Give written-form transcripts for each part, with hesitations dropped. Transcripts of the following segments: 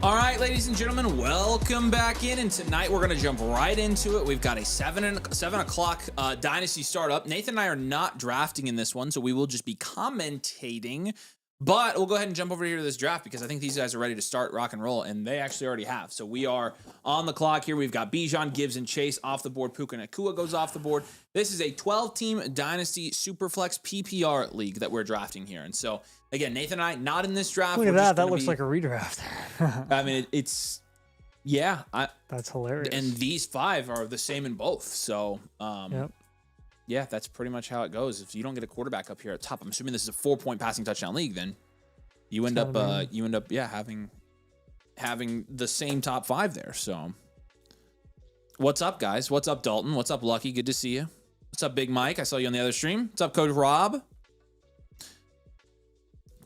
All right, ladies and gentlemen, welcome back in. And tonight we're going to jump right into it. We've got a 7 o'clock Dynasty startup. Nathan and I are not drafting in this one, so we will just be commentating. But we'll go ahead and jump over here to this draft because I think these guys are ready to start rock and roll, and they actually already have. So we are on the clock here. We've got Bijan, Gibbs, and Chase off the board. Puka Nacua goes off the board. This is a 12-team Dynasty Superflex PPR league that we're drafting here. And so, again, Nathan and I, not in this draft. Look at that. That looks like a redraft. I mean, yeah. That's hilarious. And these 5 are the same in both. So, yep. Yeah, that's pretty much how it goes. If you don't get a quarterback up here at top, I'm assuming this is a 4-point passing touchdown league, then you end up having the same top 5 there. So what's up, guys? What's up, Dalton? What's up, Lucky? Good to see you. What's up, Big Mike? I saw you on the other stream. What's up, Coach Rob?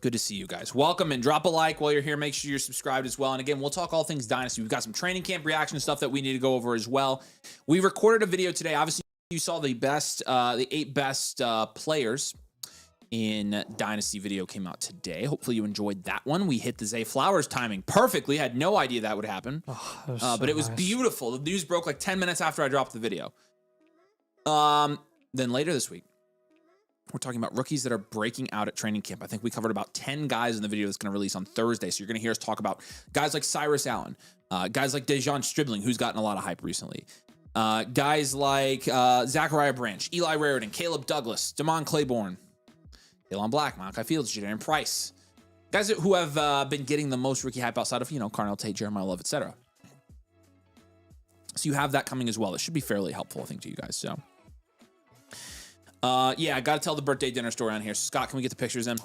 Good to see you guys. Welcome, and drop a like while you're here. Make sure you're subscribed as well. And again, we'll talk all things Dynasty. We've got some training camp reaction stuff that we need to go over as well. We recorded a video today. Obviously, you saw the 8 best players in Dynasty video came out today. Hopefully you enjoyed that one. We hit the Zay Flowers timing perfectly. Had no idea that would happen. But it was beautiful. The news broke like 10 minutes after I dropped the video. Then later this week, we're talking about rookies that are breaking out at training camp. I think we covered about 10 guys in the video that's going to release on Thursday. So you're going to hear us talk about guys like Cyrus Allen, guys like Dejon Stribling, who's gotten a lot of hype recently. Guys like Zachariah Branch, Eli Raridan, Caleb Douglas, Damon Claiborne, Elon Black, Malachi Fields, Jadarian Price. Guys who have been getting the most rookie hype outside of, Carnell Tate, Jeremiah Love, etc. So you have that coming as well. It should be fairly helpful, I think, to you guys. So, yeah, I got to tell the birthday dinner story on here. Scott, can we get the pictures in?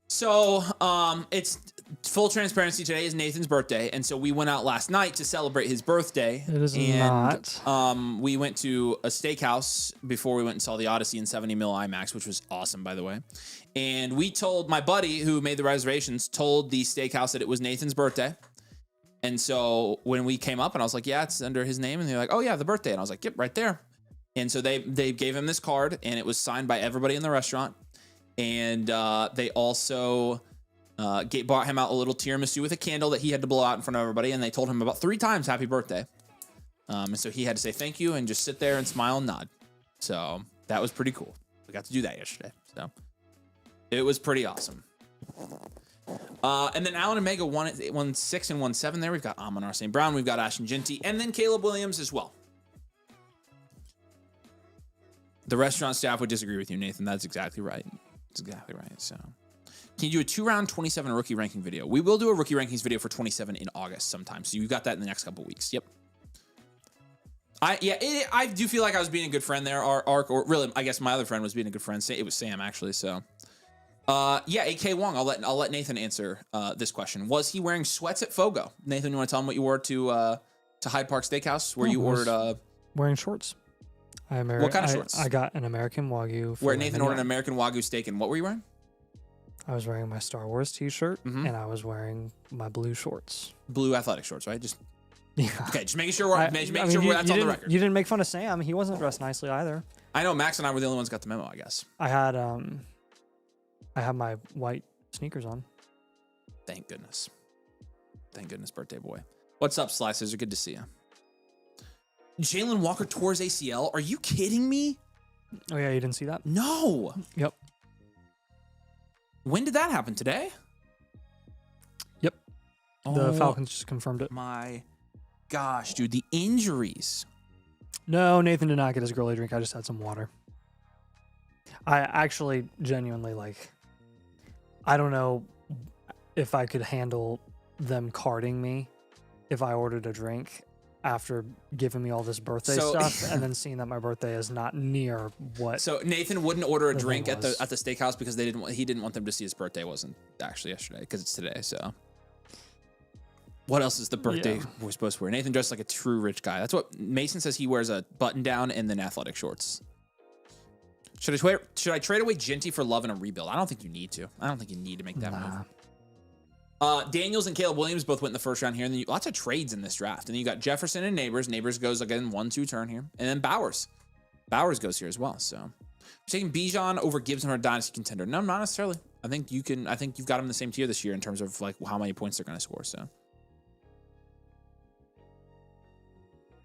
So, it's full transparency. Today is Nathan's birthday, and so we went out last night to celebrate his birthday. It is not. We went to a steakhouse before we went and saw the Odyssey in 70mm IMAX, which was awesome, by the way. And we told my buddy who made the reservations, told the steakhouse that it was Nathan's birthday. And so when we came up, and I was like, yeah, it's under his name. And they're like, oh, yeah, the birthday. And I was like, yep, right there. And so they gave him this card, and it was signed by everybody in the restaurant. And they also brought him out a little tiramisu with a candle that he had to blow out in front of everybody. And they told him about 3 times happy birthday. And so he had to say thank you and just sit there and smile and nod. So that was pretty cool. We got to do that yesterday. So it was pretty awesome. And then Allen and Mega won 6 and 1 7 there. We've got Amon-Ra St. Brown. We've got Ashton Genty. And then Caleb Williams as well. The restaurant staff would disagree with you, Nathan. That's exactly right. That's exactly right. So, can you do a 2-round 27 rookie ranking video? We will do a rookie rankings video for 27 in August sometime. So you've got that in the next couple weeks. Yep. I do feel like I was being a good friend there. Or really, I guess my other friend was being a good friend. It was Sam actually. So, yeah, AK Wong. I'll let Nathan answer this question. Was he wearing sweats at Fogo? Nathan, you want to tell him what you wore to Hyde Park Steakhouse where you ordered? Wearing shorts. What kind of shorts? I got an American Wagyu. Where Nathan ordered an American Wagyu steak, and what were you wearing? I was wearing my Star Wars t-shirt, and I was wearing my blue shorts. Blue athletic shorts, right? Just yeah. Okay, just making sure that's on the record. You didn't make fun of Sam. He wasn't dressed nicely either. I know Max and I were the only ones who got the memo, I guess. I had my white sneakers on. Thank goodness. Thank goodness, birthday boy. What's up, Slices? Good to see you. Jalen Walker tore his ACL. Are you kidding me? Oh, yeah, you didn't see that? No. Yep. When did that happen? Today? Yep. The Falcons just confirmed it. My gosh, dude, the injuries. No, Nathan did not get his girly drink. I just had some water. I actually genuinely, I don't know if I could handle them carding me if I ordered a drink after giving me all this birthday stuff and then seeing that my birthday is not near what. So Nathan wouldn't order a drink at the steakhouse because he didn't want them to see his birthday wasn't actually yesterday because it's today. So what else is the birthday we're supposed to wear? Nathan dressed like a true rich guy. That's what Mason says. He wears a button down and then athletic shorts. Should I trade away Genty for Love and a rebuild? I don't think you need to. I don't think you need to make that move. Daniels and Caleb Williams both went in the first round here. And then lots of trades in this draft. And then you got Jefferson and Neighbors. Neighbors goes again 1-2 turn here. And then Bowers. Bowers goes here as well. So Taking Bijan over Gibson or a dynasty contender? No, not necessarily. I think you've got him in the same tier this year in terms of like how many points they're going to score. So,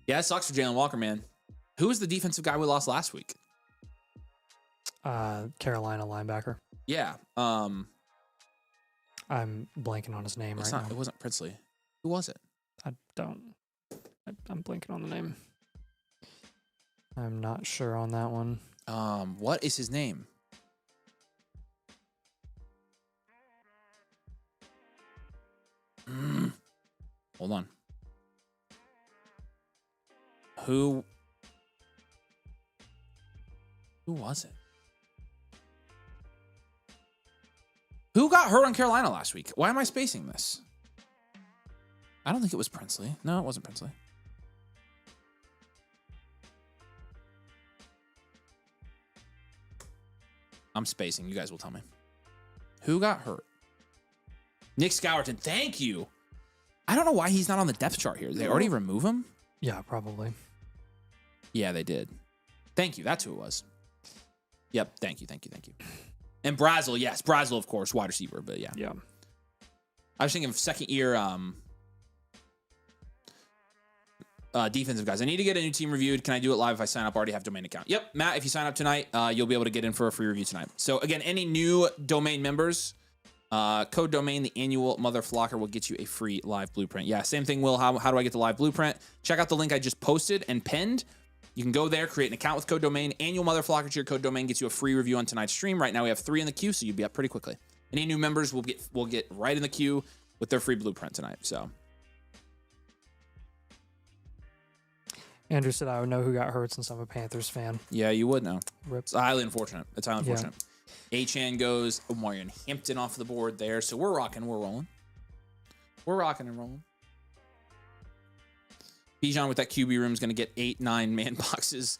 yeah, it sucks for Jalen Walker, man. Who was the defensive guy we lost last week? Carolina linebacker. Yeah. I'm blanking on his name right now. It wasn't Princely. Who was it? I'm blanking on the name. I'm not sure on that one. What is his name? Hold on. Who was it? Who got hurt on Carolina last week? Why am I spacing this? I don't think it was Princely. No, it wasn't Princely. I'm spacing. You guys will tell me. Who got hurt? Nick Scourton. Thank you. I don't know why he's not on the depth chart here. Did they already remove him? Yeah, probably. Yeah, they did. Thank you. That's who it was. Yep. Thank you. And Brazel. Yes. Brazel, of course, wide receiver. But yeah. Yeah. I was thinking of second year defensive guys. I need to get a new team reviewed. Can I do it live if I sign up? I already have domain account. Yep. Matt, if you sign up tonight, you'll be able to get in for a free review tonight. So again, any new domain members, code domain, the annual mother flocker will get you a free live blueprint. Yeah. Same thing, Will. How do I get the live blueprint? Check out the link I just posted and pinned. You can go there, create an account with code domain. Annual mother flocker to your code domain gets you a free review on tonight's stream. Right now we have 3 in the queue, so you'll be up pretty quickly. Any new members will get right in the queue with their free blueprint tonight. So Andrew said I would know who got hurt since I'm a Panthers fan. yeah, you would know. Rip. It's highly unfortunate. H-Chan goes Omarion Hampton off the board there. So we're rocking, we're rolling. We're rocking and rolling. Bijan with that QB room is going to get 8-9 man boxes.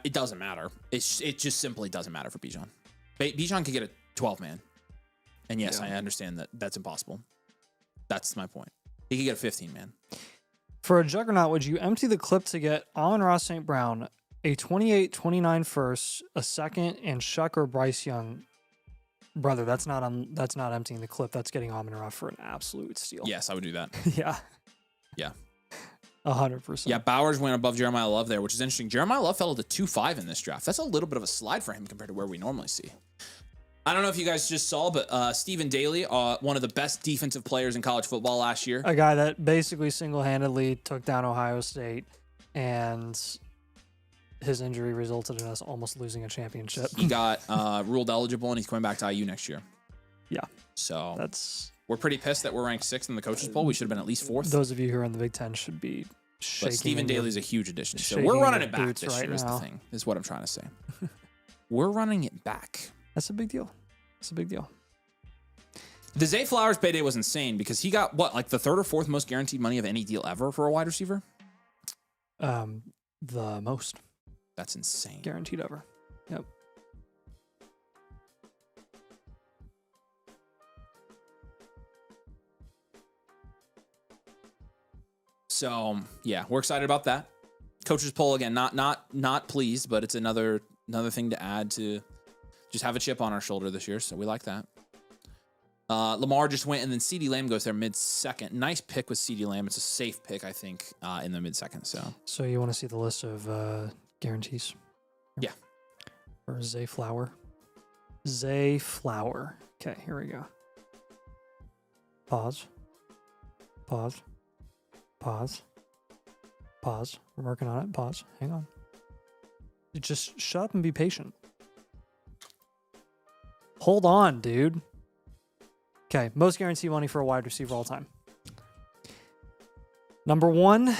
It doesn't matter. It just simply doesn't matter for Bijan. Bijan could get a 12 man. And yes, I understand that that's impossible. That's my point. He could get a 15 man. For a juggernaut, would you empty the clip to get Amon-Ra St. Brown, a 28-29 first, a second, and Shuck or Bryce Young? Brother, that's not emptying the clip. That's getting Amon-Ra for an absolute steal. Yes, I would do that. Yeah. Yeah. 100%. Yeah, Bowers went above Jeremiah Love there, which is interesting. Jeremiah Love fell to 2.5 in this draft. That's a little bit of a slide for him compared to where we normally see. I don't know if you guys just saw, but Stephen Daly, one of the best defensive players in college football last year. A guy that basically single-handedly took down Ohio State, and his injury resulted in us almost losing a championship. He got ruled eligible, and he's coming back to IU next year. Yeah. So we're pretty pissed that we're ranked 6th in the coaches poll. We should have been at least 4th. Those of you who are in the Big Ten should be shaking. But Stephen Daly's a huge addition. So we're running it back this year is the thing, is what I'm trying to say. We're running it back. That's a big deal. It's a big deal. The Zay Flowers payday was insane because he got like the 3rd or 4th most guaranteed money of any deal ever for a wide receiver? The most. That's insane. Guaranteed ever. Yep. So yeah, we're excited about that. Coaches poll again, not pleased, but it's another thing to add to just have a chip on our shoulder this year. So we like that. Lamar just went, and then CeeDee Lamb goes there mid-second. Nice pick with CeeDee Lamb. It's a safe pick, I think, in the mid-second. So you want to see the list of guarantees? Yeah. For Zay Flower. Zay Flower. Okay, here we go. Pause. We're working on it. Pause. Hang on. Just shut up and be patient. Hold on, dude. Okay, most guaranteed money for a wide receiver all time. Number 1.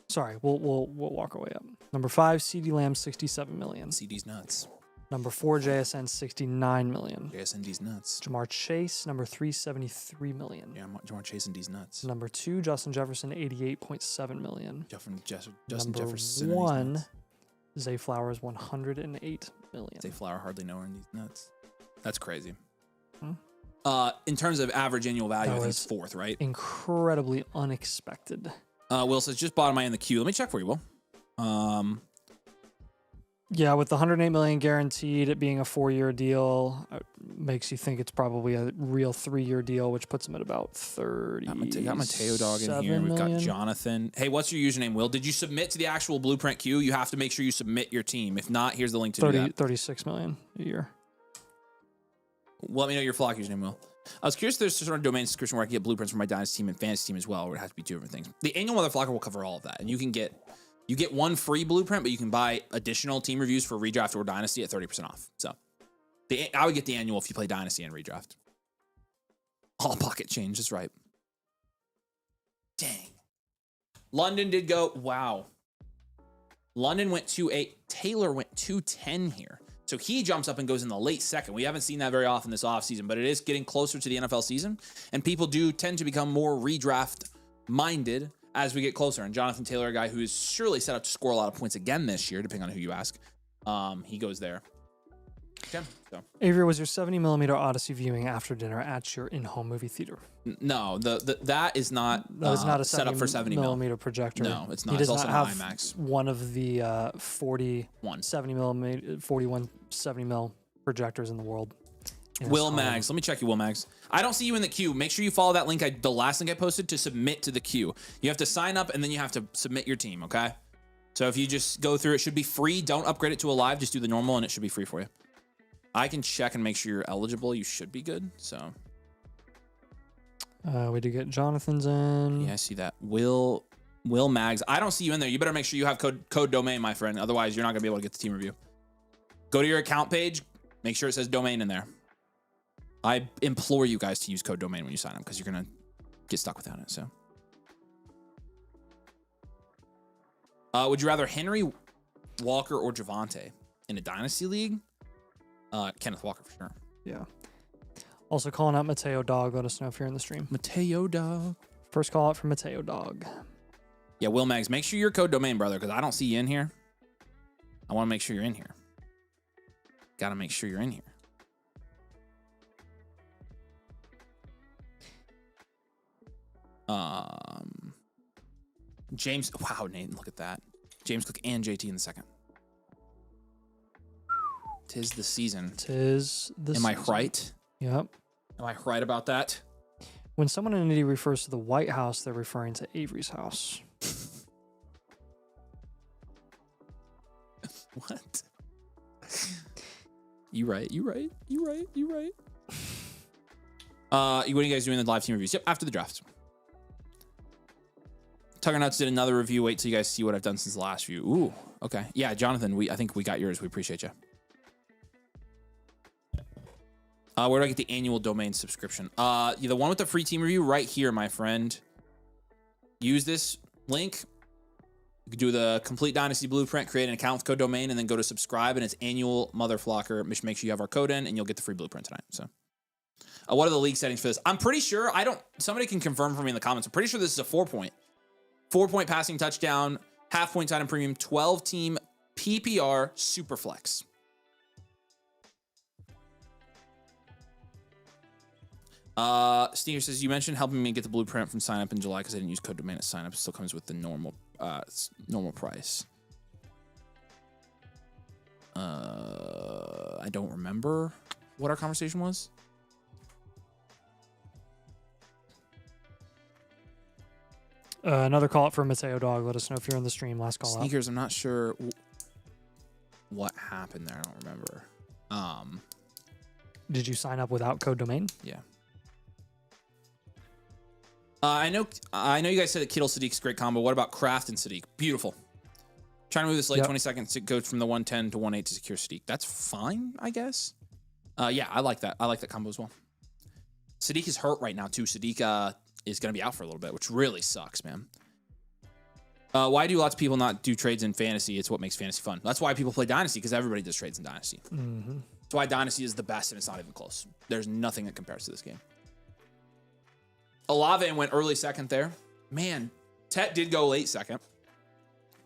Sorry, we'll walk our way up. Number 5, CeeDee Lamb, $67 million. CeeDee's nuts. Number 4, JSN, $69 million. JSND's nuts. Jamar Chase, number 3, $73 million. Yeah, Jamar Chase and D's nuts. Number 2, Justin Jefferson, $88.7 million. Justin Number Jefferson. 1, Zay Flowers, $108 million. Zay Flower hardly know and these nuts. That's crazy. Hmm? In terms of average annual value, That I think was it's 4th, right? Incredibly unexpected. Will says, just bottom of my in the queue. Let me check for you, Will. Yeah, with the 108 million guaranteed, it being a 4-year deal, makes you think it's probably a real 3-year deal, which puts him at about 30. Got Mateo Dog in here. We've got Jonathan. Hey, what's your username, Will? Did you submit to the actual blueprint queue? You have to make sure you submit your team. If not, here's the link to do that. 36 million a year. Well, let me know your flock username, Will. I was curious if there's sort of domain subscription where I can get blueprints for my Dynasty team and fantasy team as well, or it has to be 2 different things. The annual Mother Flocker will cover all of that, and you get 1 free blueprint, but you can buy additional team reviews for Redraft or Dynasty at 30% off. So I would get the annual if you play Dynasty and Redraft. All pocket change is right. Dang. London did go, wow. London went 2-8. Taylor went 2-10 here. So he jumps up and goes in the late second. We haven't seen that very often this offseason, but it is getting closer to the NFL season, and people do tend to become more redraft-minded as we get closer. And Jonathan Taylor, a guy who is surely set up to score a lot of points again this year, depending on who you ask, he goes there. Okay, so. Avery, was your 70mm Odyssey viewing after dinner at your in-home movie theater? No, that is not, that is not a set up for 70mm projector. No, it's not. He does it's also not an have IMAX. one of the 41 70mm projectors in the world. Will Mags, let me check you, Will Mags. I don't see you in the queue. Make sure you follow that link, the last link I posted, to submit to the queue. You have to sign up and then you have to submit your team, okay? So if you just go through, it should be free. Don't upgrade it to a live. Just do the normal and it should be free for you. I can check and make sure you're eligible. You should be good. So we did get Jonathan's in. yeah, I see that. Will Mags. I don't see you in there. You better make sure you have code domain, my friend. Otherwise, you're not gonna be able to get the team review. Go to your account page. Make sure it says domain in there. I implore you guys to use code domain when you sign up because you're gonna get stuck without it. So, would you rather Henry, Walker, or Javonte in a dynasty league? Kenneth Walker for sure. Yeah. Also calling out Mateo Dog. Let us know if you're in the stream. Mateo Dog. First call out for Mateo Dog. Yeah, Will Mags, make sure you're code domain, brother, because I don't see you in here. I want to make sure you're in here. Got to make sure you're in here. James, wow, Nathan, look at that. James Cook and JT in the second. Tis the season. Tis the season. Am I right? Yep. Am I right about that? When someone in Nitty refers to the White House, they're referring to Avery's house. What? You right. What are you guys doing in the live team reviews? Yep, after the draft. Tucker Nuts did another review. Wait till you guys see what I've done since the last view. Ooh, okay. Yeah, Jonathan, I think we got yours. We appreciate you. Where do I get the annual domain subscription? The one with the free team review right here, my friend. Use this link. You can do the complete Dynasty Blueprint, create an account with code domain, and then go to subscribe, and it's annual Mother Flocker. Make sure you have our code in, and you'll get the free blueprint tonight. So, what are the league settings for this? I'm pretty sure, somebody can confirm for me in the comments. I'm pretty sure this is a 4-point. 4-point passing touchdown, half-point tight end premium, 12-team PPR Superflex. Sneaker says, you mentioned helping me get the blueprint from sign up in July because I didn't use code domain at sign up. It still comes with the normal price. I don't remember what our conversation was. Another call out for Mateo Dog. Let us know if you're in the stream. Last call out. Sneakers, I'm not sure what happened there. I don't remember. Did you sign up without code domain? Yeah. I know you guys said that Kittle Sadiq's a great combo. What about Kraft and Sadiq? Beautiful. Trying to move this late 20 seconds to go from the 110 to 1.8 to secure Sadiq. That's fine, I guess. Yeah, I like that. I like that combo as well. Sadiq is hurt right now, too. Sadiq is going to be out for a little bit, which really sucks, man. Why do lots of people not do trades in fantasy? It's what makes fantasy fun. That's why people play Dynasty, because everybody does trades in Dynasty. Mm-hmm. That's why Dynasty is the best, and it's not even close. There's nothing that compares to this game. Olave went early second there. Man, Tet did go late second.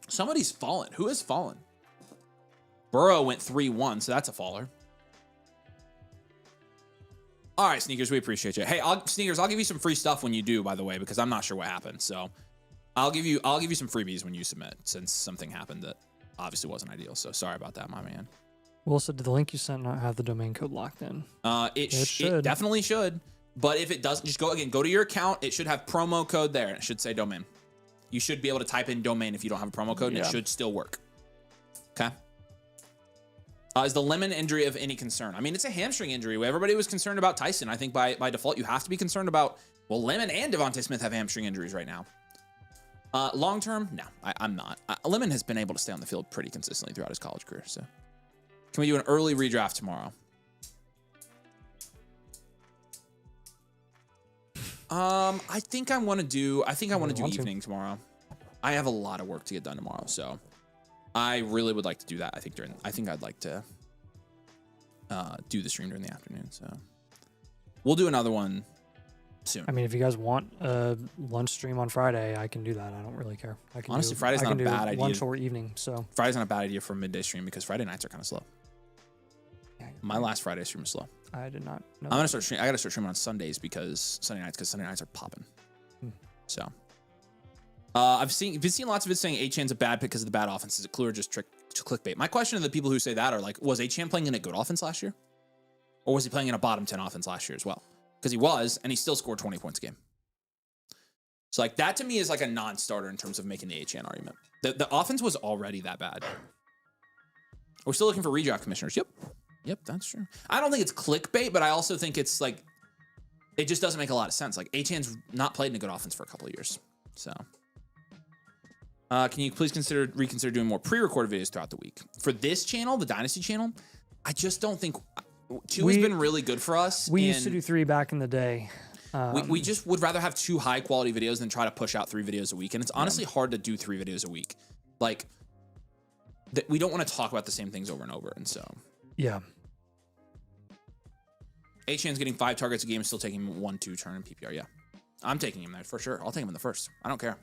Somebody's fallen. Who has fallen? Burrow went 3-1, so that's a faller. All right, Sneakers, we appreciate you. Hey, Sneakers, I'll give you some free stuff when you do, by the way, because I'm not sure what happened. So I'll give you some freebies when you submit, since something happened that obviously wasn't ideal. So sorry about that, my man. Well, so did the link you sent not have the domain code locked in? It definitely should. But if it doesn't, just go to your account. It should have promo code there. It should say domain. You should be able to type in domain if you don't have a promo code, and it should still work. Okay. Is the Lemon injury of any concern? I mean, it's a hamstring injury. Everybody was concerned about Tyson. I think by default, you have to be concerned about, well, Lemon and Devontae Smith have hamstring injuries right now. Long term, no, I'm not. Lemon has been able to stay on the field pretty consistently throughout his college career. So, can we do an early redraft tomorrow? I think I want to do evening tomorrow. I have a lot of work to get done tomorrow, so I really would like to do that. I think I'd like to do the stream during the afternoon. So we'll do another one soon. I mean, if you guys want a lunch stream on Friday, I can do that. I don't really care. Honestly, Friday's not a bad idea. Lunch or evening. So Friday's not a bad idea for a midday stream because Friday nights are kind of slow. Yeah, my last Friday stream was slow. I did not know. I gotta start streaming on Sundays because Sunday nights are popping. So I've seen lots of it saying Achan's a bad pick because of the bad offense. Is it clue or just clickbait? My question to the people who say that are like, was Achan playing in a good offense last year? Or was he playing in a bottom 10 offense last year as well? Because he was, and he still scored 20 points a game. So like that to me is like a non-starter in terms of making the Achan argument. The offense was already that bad. We're still looking for redraft commissioners. Yep, that's true. I don't think it's clickbait, but I also think it's like, it just doesn't make a lot of sense. Like Achan's not played in a good offense for a couple of years. So can you please reconsider doing more pre-recorded videos throughout the week? For this channel, the Dynasty channel, I just don't think 2 has been really good for us. We used to do 3 back in the day. We just would rather have 2 high quality videos than try to push out 3 videos a week. And it's honestly hard to do 3 videos a week. Like we don't want to talk about the same things over and over. And so, yeah. Achan's getting 5 targets a game, still taking him 1-2 turn in PPR. Yeah, I'm taking him there for sure. I'll take him in the first. I don't care.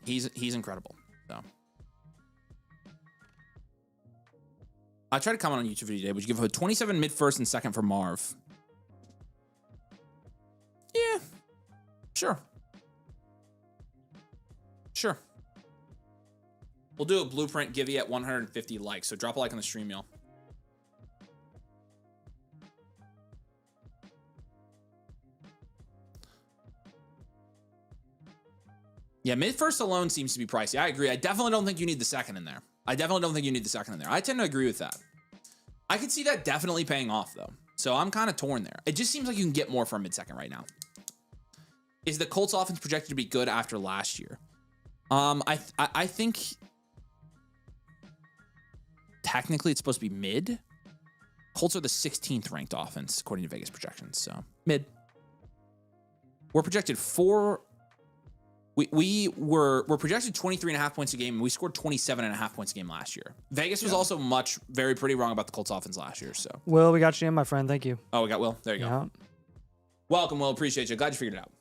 He's incredible. So I tried to comment on YouTube video today. Would you give a 27 mid first and second for Marv? Yeah, sure. We'll do a blueprint give you at 150 likes. So drop a like on the stream, y'all. Yeah, mid-first alone seems to be pricey. I agree. I definitely don't think you need the second in there. I tend to agree with that. I could see that definitely paying off, though. So I'm kind of torn there. It just seems like you can get more for a mid-second right now. Is the Colts offense projected to be good after last year? I think technically it's supposed to be mid. Colts are the 16th ranked offense according to Vegas projections. So mid. We're projected We're projected 23.5 points a game, and we scored 27.5 points a game last year. Vegas was also very pretty wrong about the Colts offense last year. So, Will, we got you in, my friend. Thank you. Oh, we got Will. There you go. Welcome, Will. Appreciate you. Glad you figured it out.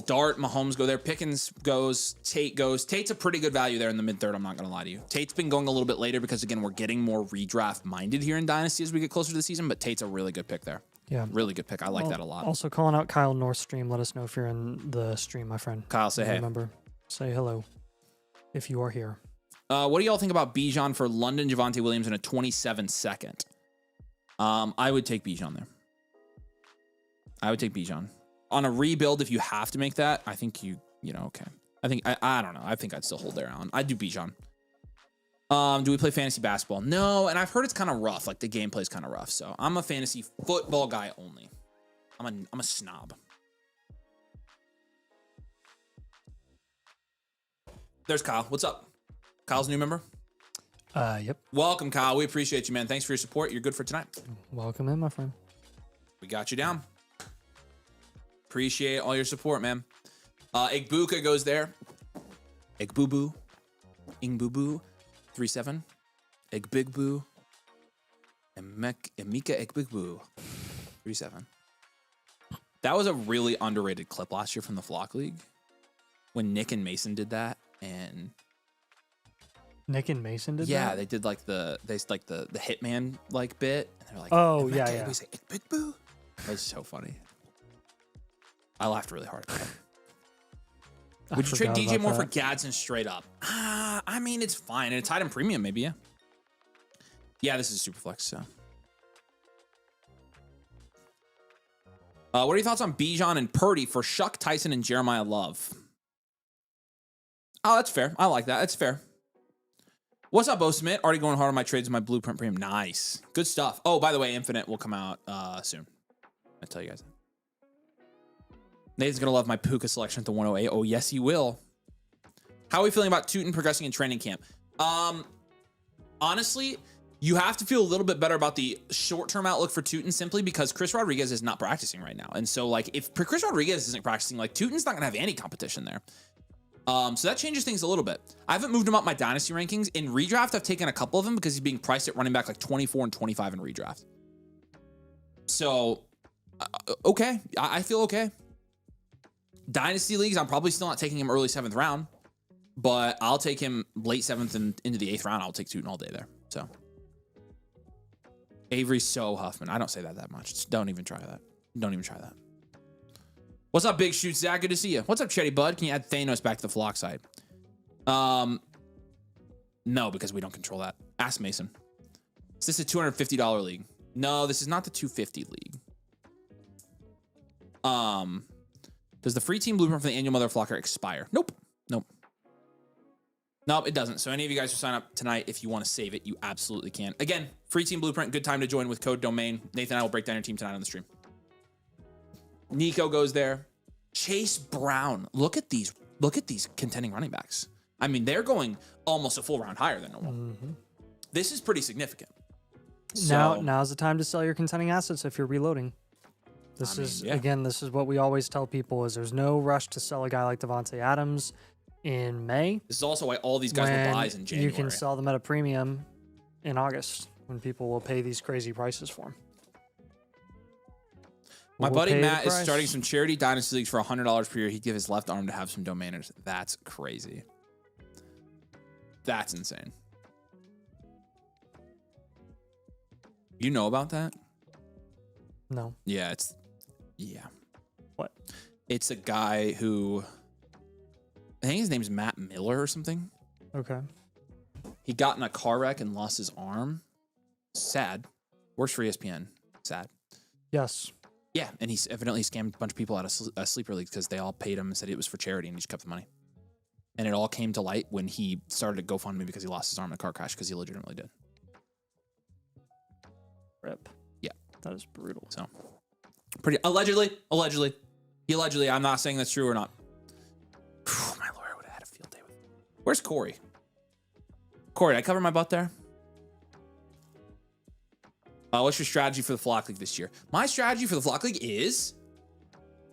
Dart, Mahomes go there. Pickens goes. Tate goes. Tate's a pretty good value there in the mid-third, I'm not going to lie to you. Tate's been going a little bit later because, again, we're getting more redraft-minded here in Dynasty as we get closer to the season, but Tate's a really good pick there. Yeah. Really good pick. I like that a lot. Also calling out Kyle North stream. Let us know if you're in the stream, my friend. Kyle, say hey. Remember, say hello if you are here. What do y'all think about Bijan for London, Javonte Williams, and a 27 second? I would take Bijan there. I would take Bijan. On a rebuild, if you have to make that, I think okay. I don't know. I think I'd still hold there, Alan. I'd do Bijan. Do we play fantasy basketball? No, and I've heard it's kind of rough. Like the gameplay is kind of rough. So I'm a fantasy football guy only. I'm a snob. There's Kyle. What's up? Kyle's a new member? Yep. Welcome, Kyle. We appreciate you, man. Thanks for your support. You're good for tonight. Welcome in, my friend. We got you down. Appreciate all your support, man. Igbuka goes there. Igbubu. Ingbubu. 3-7. Igbigbu. Emeka Igbigbu. 3-7. That was a really underrated clip last year from the Flock League when Nick and Mason did that. And Nick and Mason did that? yeah, they did like the Hitman like bit. And they're like, oh, yeah, yeah. We say, Big Boo. That was so funny. I laughed really hard at that. Would you trade DJ Moore for Gadsden straight up? I mean, it's fine. And it's high in premium, maybe, yeah. Yeah, this is super flex, so. What are your thoughts on Bijan and Purdy for Shuck, Tyson, and Jeremiah Love? Oh, that's fair. I like that. That's fair. What's up, Bo Smith? Already going hard on my trades with my Blueprint Premium. Nice. Good stuff. Oh, by the way, Infinite will come out soon. I'll tell you guys. Nathan's going to love my Puka selection at the 108. Oh, yes, he will. How are we feeling about Tootin progressing in training camp? Honestly, you have to feel a little bit better about the short-term outlook for Tootin simply because Chris Rodriguez is not practicing right now. And so, like, if Chris Rodriguez isn't practicing, like, Tootin's not going to have any competition there. So that changes things a little bit. I haven't moved him up my Dynasty rankings. In Redraft, I've taken a couple of them because he's being priced at running back like 24 and 25 in Redraft. So, okay. I feel okay. Dynasty leagues, I'm probably still not taking him early 7th round, but I'll take him late 7th and into the 8th round. I'll take Tootin all day there. So, Avery's so Huffman. I don't say that much. Just don't even try that. Don't even try that. What's up, Big Shoot Zach? Good to see you. What's up, Chetty Bud? Can you add Thanos back to the Flock side? No, because we don't control that. Ask Mason. Is this a $250 league? No, this is not the 250 league. Does the free team blueprint for the annual Mother Flocker expire? Nope. Nope, it doesn't. So any of you guys who sign up tonight, if you want to save it, you absolutely can. Again, free team blueprint, good time to join with code domain. Nathan and I will break down your team tonight on the stream. Nico goes there. Chase Brown. Look at these contending running backs. I mean, they're going almost a full round higher than normal. Mm-hmm. This is pretty significant. Now's the time to sell your contending assets if you're reloading. This is what we always tell people is there's no rush to sell a guy like Devontae Adams in May. This is also why all these guys will buy in January. You can sell them at a premium in August when people will pay these crazy prices for them. My buddy Matt is starting some charity dynasty leagues for $100 per year. He'd give his left arm to have some domainers. That's crazy. That's insane. You know about that? No. Yeah, What? It's a guy who, I think his name's Matt Miller or something. Okay. He got in a car wreck and lost his arm. Sad. Works for ESPN. Sad. Yes. Yeah, and he's evidently scammed a bunch of people out of sleeper leagues because they all paid him and said it was for charity, and he just kept the money. And it all came to light when he started a GoFundMe because he lost his arm in a car crash because he legitimately did. Rip. Yeah. That is brutal. So, pretty allegedly. I'm not saying that's true or not. Whew, my lawyer would have had a field day with me. Where's Corey? Corey, did I cover my butt there? What's your strategy for the Flock League this year? My strategy for the Flock League is...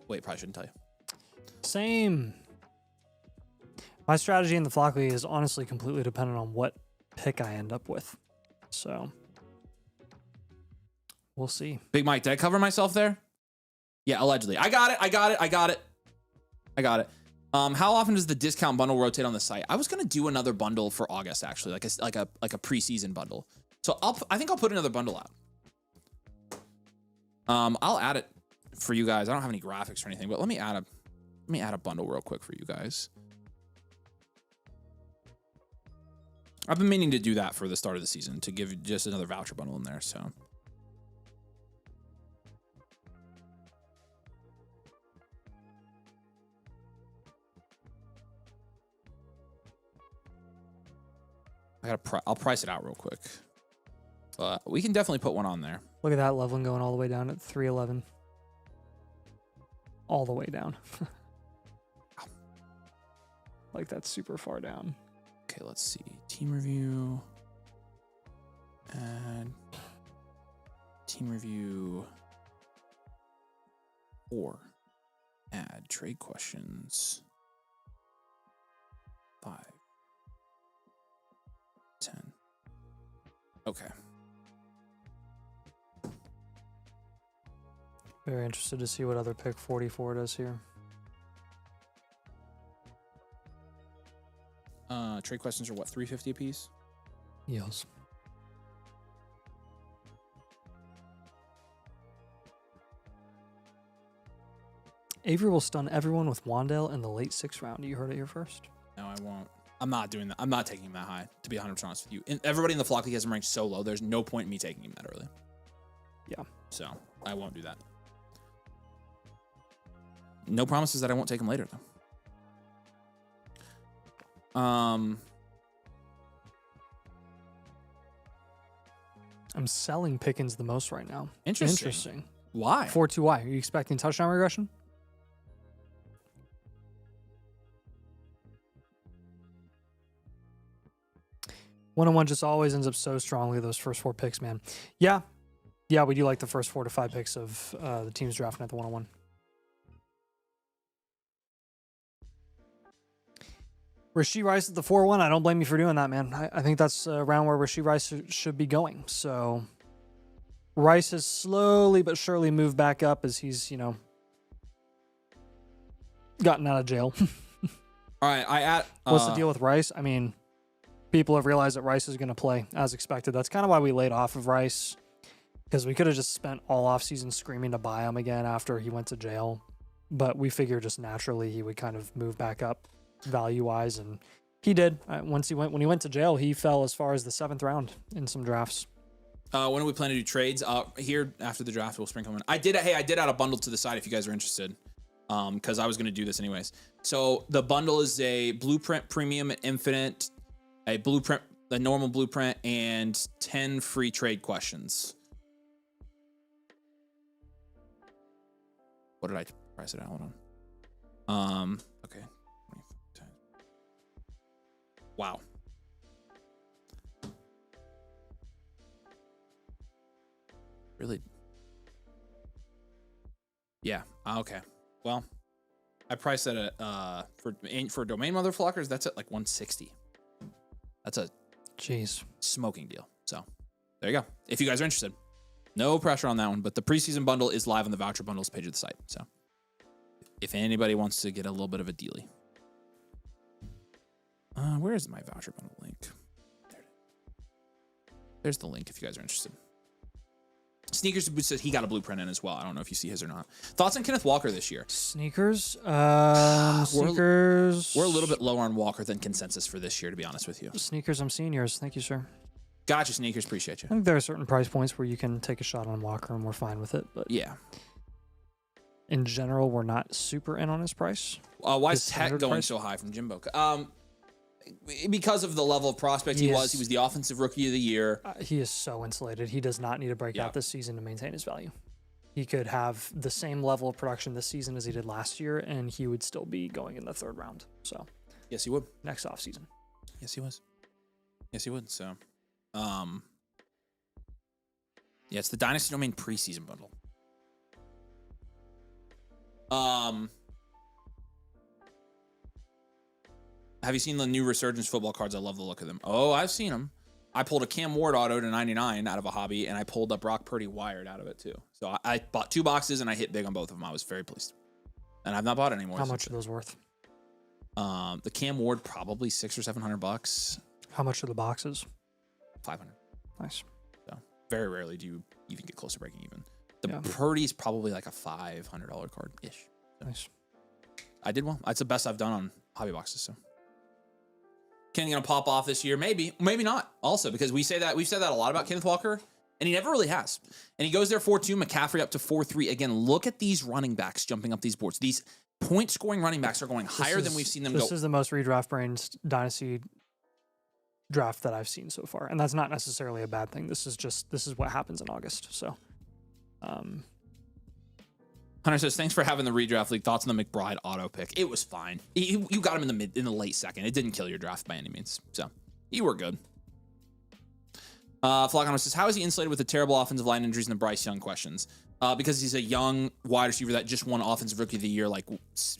Wait, probably shouldn't tell you. Same. My strategy in the Flock League is honestly completely dependent on what pick I end up with. So, we'll see. Big Mike, did I cover myself there? Yeah, allegedly. I got it. How often does the discount bundle rotate on the site? I was going to do another bundle for August, actually, like a preseason bundle. So I think I'll put another bundle out. I'll add it for you guys. I don't have any graphics or anything, but let me add a bundle real quick for you guys. I've been meaning to do that for the start of the season to give just another voucher bundle in there. So. I'll price it out real quick. But we can definitely put one on there. Look at that Loveland going all the way down at 311. All the way down. Like that's super far down. Okay, let's see. Team review. And team review 4. Add trade questions. 5. 10. Okay. Very interested to see what other pick 44 does here. Trade questions are what, $350 a piece? Yes. Avery will stun everyone with Wandale in the late 6th round. You heard it here first. No, I won't. I'm not doing that. I'm not taking him that high, to be 100% honest with you. And everybody in the Flock League has him ranked so low, there's no point in me taking him that early. Yeah. So, I won't do that. No promises that I won't take him later, though. I'm selling Pickens the most right now. Interesting. Why? 4-2-Y. Are you expecting touchdown regression? One-on-one just always ends up so strongly, those first 4 picks, man. Yeah, we do like the first 4 to 5 picks of the teams drafting at the one-on-one. Rashee Rice at the 4-1. I don't blame you for doing that, man. I think that's around where Rashee Rice should be going. So Rice has slowly but surely moved back up as he's, gotten out of jail. All right, What's the deal with Rice? I mean, people have realized that Rice is going to play as expected. That's kind of why we laid off of Rice, because we could have just spent all offseason screaming to buy him again after he went to jail. But we figured just naturally he would kind of move back up value-wise, and he did. When he went to jail, he fell as far as the 7th round in some drafts. When do we plan to do trades? Here after the draft, we'll sprinkle them in. I did add a bundle to the side if you guys are interested, because I was going to do this anyways. So the bundle is a Blueprint Premium and Infinite, a normal Blueprint, and 10 free trade questions. What did I price it out? Hold on. Okay. Wow. Really? Yeah. Okay. Well, I priced that at for domain motherflockers. That's at like 160. That's a smoking deal. So there you go. If you guys are interested, no pressure on that one. But the preseason bundle is live on the voucher bundles page of the site. So if anybody wants to get a little bit of a dealie, where is my voucher bundle link? There's the link if you guys are interested. Sneakers says he got a blueprint in as well. I don't know if you see his or not. Thoughts on Kenneth Walker this year? Sneakers. We're Sneakers. a little bit lower on Walker than consensus for this year, to be honest with you. Sneakers. I'm seeing yours. Thank you, sir. Gotcha, Sneakers. Appreciate you. I think there are certain price points where you can take a shot on Walker, and we're fine with it. But yeah, in general, we're not super in on his price. Why is Tech going so high from Jimbo? Because of the level of prospect he was. He was the offensive rookie of the year. He is so insulated. He does not need to break out this season to maintain his value. He could have the same level of production this season as he did last year, and he would still be going in the 3rd round. So, yes, he would. Next offseason. Yes, he was. Yes, he would. So, yeah, it's the Dynasty Domain preseason bundle. Have you seen the new Resurgence football cards? I love the look of them. Oh, I've seen them. I pulled a Cam Ward auto to 99 out of a hobby, and I pulled a Brock Purdy wired out of it too. So I bought 2 boxes, and I hit big on both of them. I was very pleased. And I've not bought any more. How much are those worth? The Cam Ward, probably $600 or $700. How much are the boxes? 500. Nice. So very rarely do you even get close to breaking even. The Purdy's probably like a $500 card-ish. So nice. I did well. That's the best I've done on hobby boxes, so. Kenny gonna pop off this year? Maybe not. Also, because we've said that a lot about Kenneth Walker, and he never really has. And he goes there 4-2, McCaffrey up to 4-3. Again, look at these running backs jumping up these boards. These point-scoring running backs are going higher than we've seen them go. This is the most redraft brains Dynasty draft that I've seen so far, and that's not necessarily a bad thing. This is what happens in August. So, Hunter says, thanks for having the redraft league. Thoughts on the McBride auto pick? It was fine. You got him in the late second. It didn't kill your draft by any means. So you were good. Flacco says, how is he insulated with the terrible offensive line injuries and the Bryce Young questions? Because he's a young wide receiver that just won offensive rookie of the year, like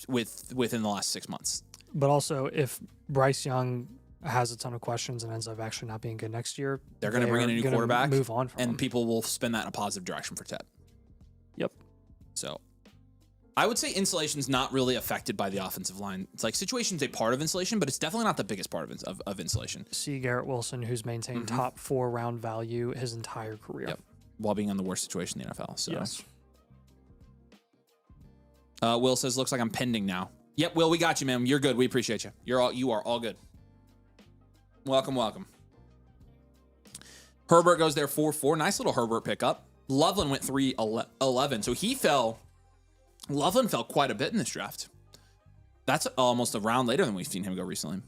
within the last 6 months. But also, if Bryce Young has a ton of questions and ends up actually not being good next year, they're going to bring in a new quarterback, move on from and him. People will spin that in a positive direction for Ted. Yep. So I would say insulation's not really affected by the offensive line. It's like situation's a part of insulation, but it's definitely not the biggest part of insulation. See Garrett Wilson, who's maintained top 4 round value his entire career. Yep. While being in the worst situation in the NFL. So. Yes. Will says, looks like I'm pending now. Yep, Will, we got you, man. You're good. We appreciate you. You are all good. Welcome, welcome. Herbert goes there 4-4. Nice little Herbert pickup. Loveland went 3-11. So Loveland fell quite a bit in this draft. That's almost a round later than we've seen him go recently.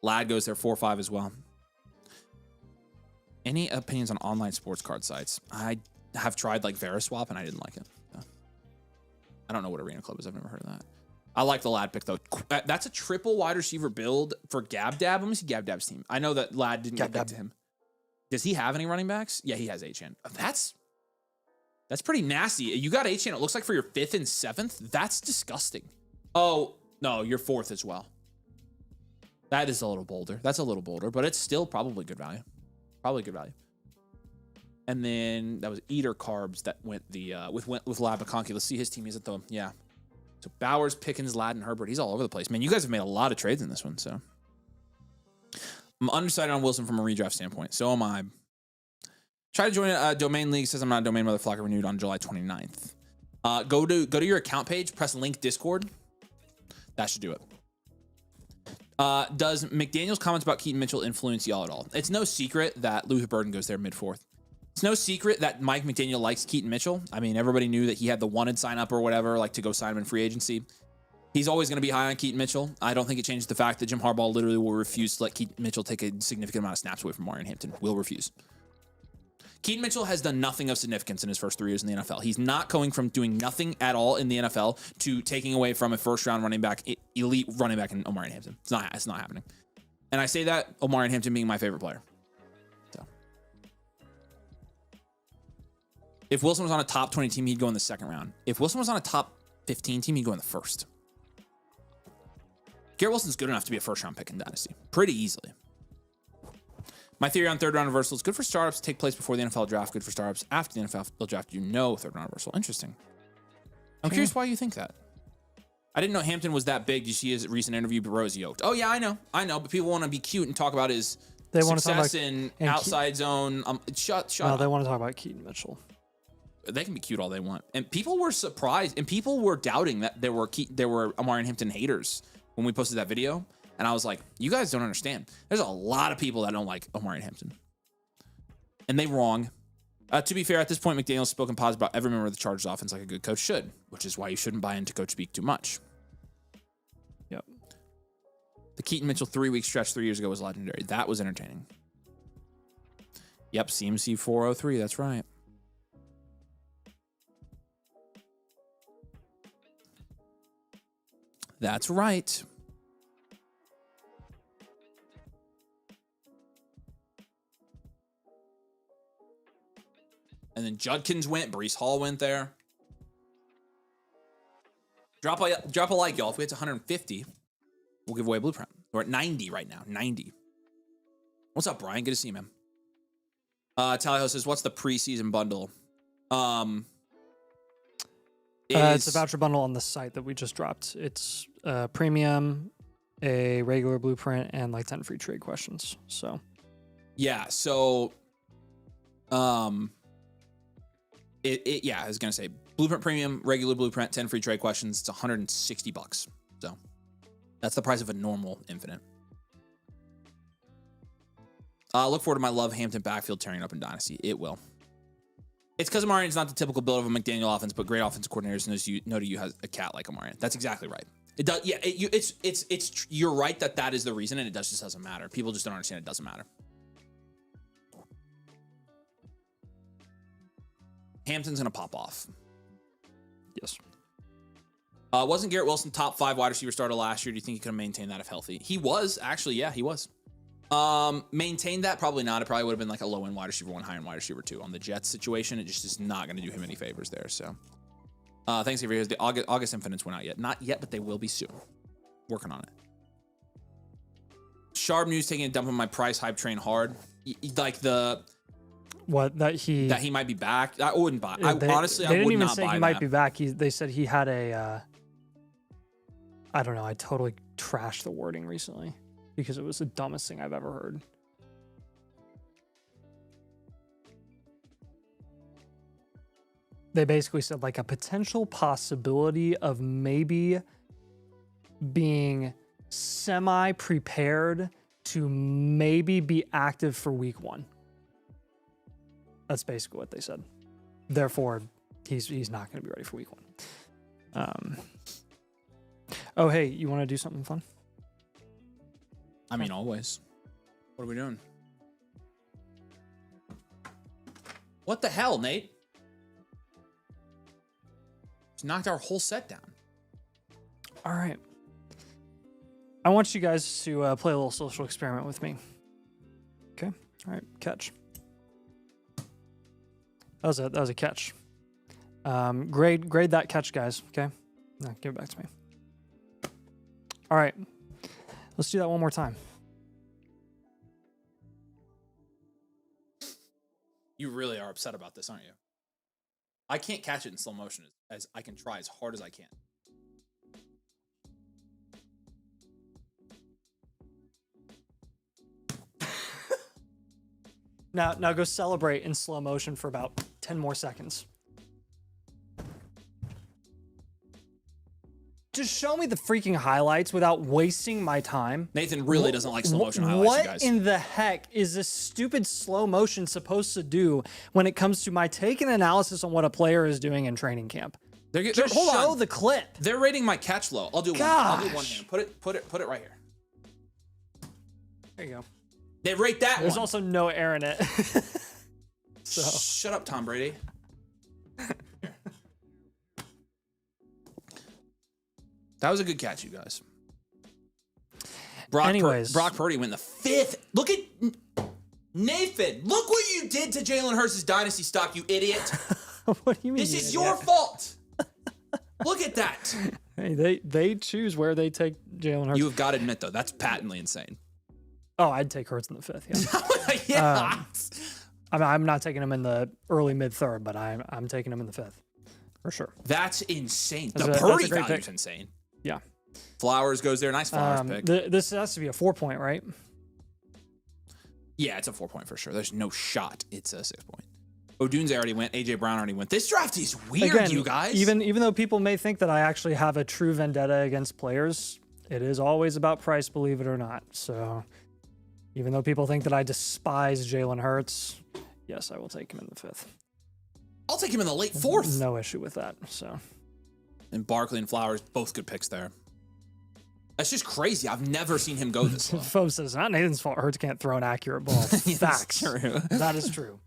Ladd goes there 4-5 as well. Any opinions on online sports card sites? I have tried like Veriswap and I didn't like it. I don't know what Arena Club is. I've never heard of that. I like the Ladd pick though. That's a triple wide receiver build for Gab Dab. Let me see Gab Dab's team. I know that Ladd didn't get back to him. Does he have any running backs? Yeah, he has H-N. That's pretty nasty. You got H-N, it looks like for your 5th and 7th. That's disgusting. Oh, no, you're 4th as well. That is a little bolder. That's a little bolder, but it's still probably good value. Probably good value. And then that was Eater Carbs that went with Ladd McConkey. Let's see his team. He's at the, yeah. So Bowers, Pickens, Ladd, and Herbert. He's all over the place. Man, you guys have made a lot of trades in this one, so. I'm undecided on Wilson from a redraft standpoint. So am I. Try to join a domain league. Says I'm not a domain motherfucker. Renewed on July 29th. Go to your account page. Press link Discord. That should do it. Does McDaniel's comments about Keaton Mitchell influence y'all at all? It's no secret that Luther Burden goes there mid-4th. It's no secret that Mike McDaniel likes Keaton Mitchell. I mean, everybody knew that he had the wanted sign up or whatever, like to go sign him in free agency. He's always going to be high on Keaton Mitchell. I don't think it changes the fact that Jim Harbaugh literally will refuse to let Keaton Mitchell take a significant amount of snaps away from Marion Hampton. Will refuse. Keaton Mitchell has done nothing of significance in his first 3 years in the NFL. He's not going from doing nothing at all in the NFL to taking away from a first-round running back, elite running back in Omarion Hampton. It's not happening. And I say that, Omarion Hampton being my favorite player. So, if Wilson was on a top 20 team, he'd go in the 2nd round. If Wilson was on a top 15 team, he'd go in the 1st. Garrett Wilson's good enough to be a first-round pick in Dynasty. Pretty easily. My theory on 3rd-round reversals, good for startups to take place before the NFL draft, good for startups after the NFL draft. 3rd-round reversal. Interesting. I'm curious why you think that. I didn't know Hampton was that big. Did you see his recent interview, but Rose yoked? Oh, yeah, I know. But people want to be cute and talk about his success in outside zone. Shut up. They want to talk about Keaton Mitchell. They can be cute all they want. And people were surprised, and people were doubting that there were Omarion Hampton haters when we posted that video. And I was like, you guys don't understand. There's a lot of people that don't like Omarion Hampton. And they wrong. To be fair, at this point, McDaniel's spoken positive about every member of the Chargers offense like a good coach should, which is why you shouldn't buy into Coach Speak too much. Yep. The Keaton Mitchell 3-week stretch 3 years ago was legendary. That was entertaining. Yep, CMC 403. That's right. That's right. And then Judkins went. Breece Hall went there. Drop a like, y'all. If we get to 150, we'll give away a blueprint. We're at 90 right now. 90. What's up, Brian? Good to see you, man. Tallyho says, what's the preseason bundle? It's a voucher bundle on the site that we just dropped. It's premium, a regular blueprint, and like 10 free trade questions. So, yeah. So, yeah, I was gonna say blueprint premium, regular blueprint, 10 free trade questions. It's $160. So, that's the price of a normal infinite. Look forward to my Love Hampton backfield tearing up in Dynasty. It will. It's because Omarion's not the typical build of a McDaniel offense, but great offensive coordinators know you has a cat like Omarion. That's exactly right. It does. Yeah, it's. You're right that is the reason, and it just doesn't matter. People just don't understand it doesn't matter. Hampton's gonna pop off. Yes. Wasn't Garrett Wilson top 5 wide receiver starter last year? Do you think he could have maintained that if healthy? He was actually. Yeah, he was. Maintained that? Probably not. It probably would have been like a low-end wide receiver 1, high-end wide receiver 2. On the Jets situation, it just is not going to do him any favors there. So, thanks for yours. The August Infinites went out yet. Not yet, but they will be soon. Working on it. Sharp News taking a dump on my price hype train hard. Like What that he might be back. I wouldn't buy. I they honestly, I didn't would even not say buy he might that. be back. They said he had a. I don't know. I totally trashed the wording recently because it was the dumbest thing I've ever heard. They basically said like a potential possibility of maybe being semi-prepared to maybe be active for week 1. That's basically what they said. Therefore, he's not going to be ready for week 1. Oh, hey, you want to do something fun? I mean, always. What are we doing? What the hell, Nate? Just knocked our whole set down. All right. I want you guys to play a little social experiment with me. Okay. All right. Catch. That was a catch. Grade that catch, guys. Okay. No, give it back to me. All right. Let's do that one more time. You really are upset about this, aren't you? I can't catch it in slow motion as I can try as hard as I can. Now go celebrate in slow motion for about 10 more seconds. Just show me the freaking highlights without wasting my time. Nathan really doesn't like slow motion highlights, What you guys. in the heck is this stupid slow motion supposed to do when it comes to my take and analysis on what a player is doing in training camp? Just hold show on. the clip. They're rating my catch low. I'll do one. I'll do one Gosh. hand. Put it right here. There you go. They rate that There's one. also no air in it. So Shut up, Tom Brady. That was a good catch, you guys. Brock Purdy went in the 5th. Look at Nathan. Look what you did to Jalen Hurts' dynasty stock, you idiot. what do you mean? This is your fault. Look at that. Hey, they choose where they take Jalen Hurts. You have got to admit, though, that's patently insane. Oh, I'd take Hurts in the 5th. Yeah. I'm not taking him in the early mid-3rd, but I'm taking him in the 5th for sure. That's insane. That's The a Purdy great value pick. is insane. Yeah. Flowers goes there. Nice Flowers pick. This has to be a 4-point, right? Yeah, it's a 4-point for sure. There's no shot. It's a 6-point. O'Dunes already went. AJ Brown already went. This draft is weird, Again, you guys. Even though people may think that I actually have a true vendetta against players, it is always about price, believe it or not. So even though people think that I despise Jalen Hurts, yes, I will take him in the 5th. I'll take him in the late 4th. No issue with that. So. And Barkley and Flowers, both good picks there. That's just crazy. I've never seen him go this low. Foe says, not Nathan's fault. Hurts can't throw an accurate ball. Facts. True. That is true.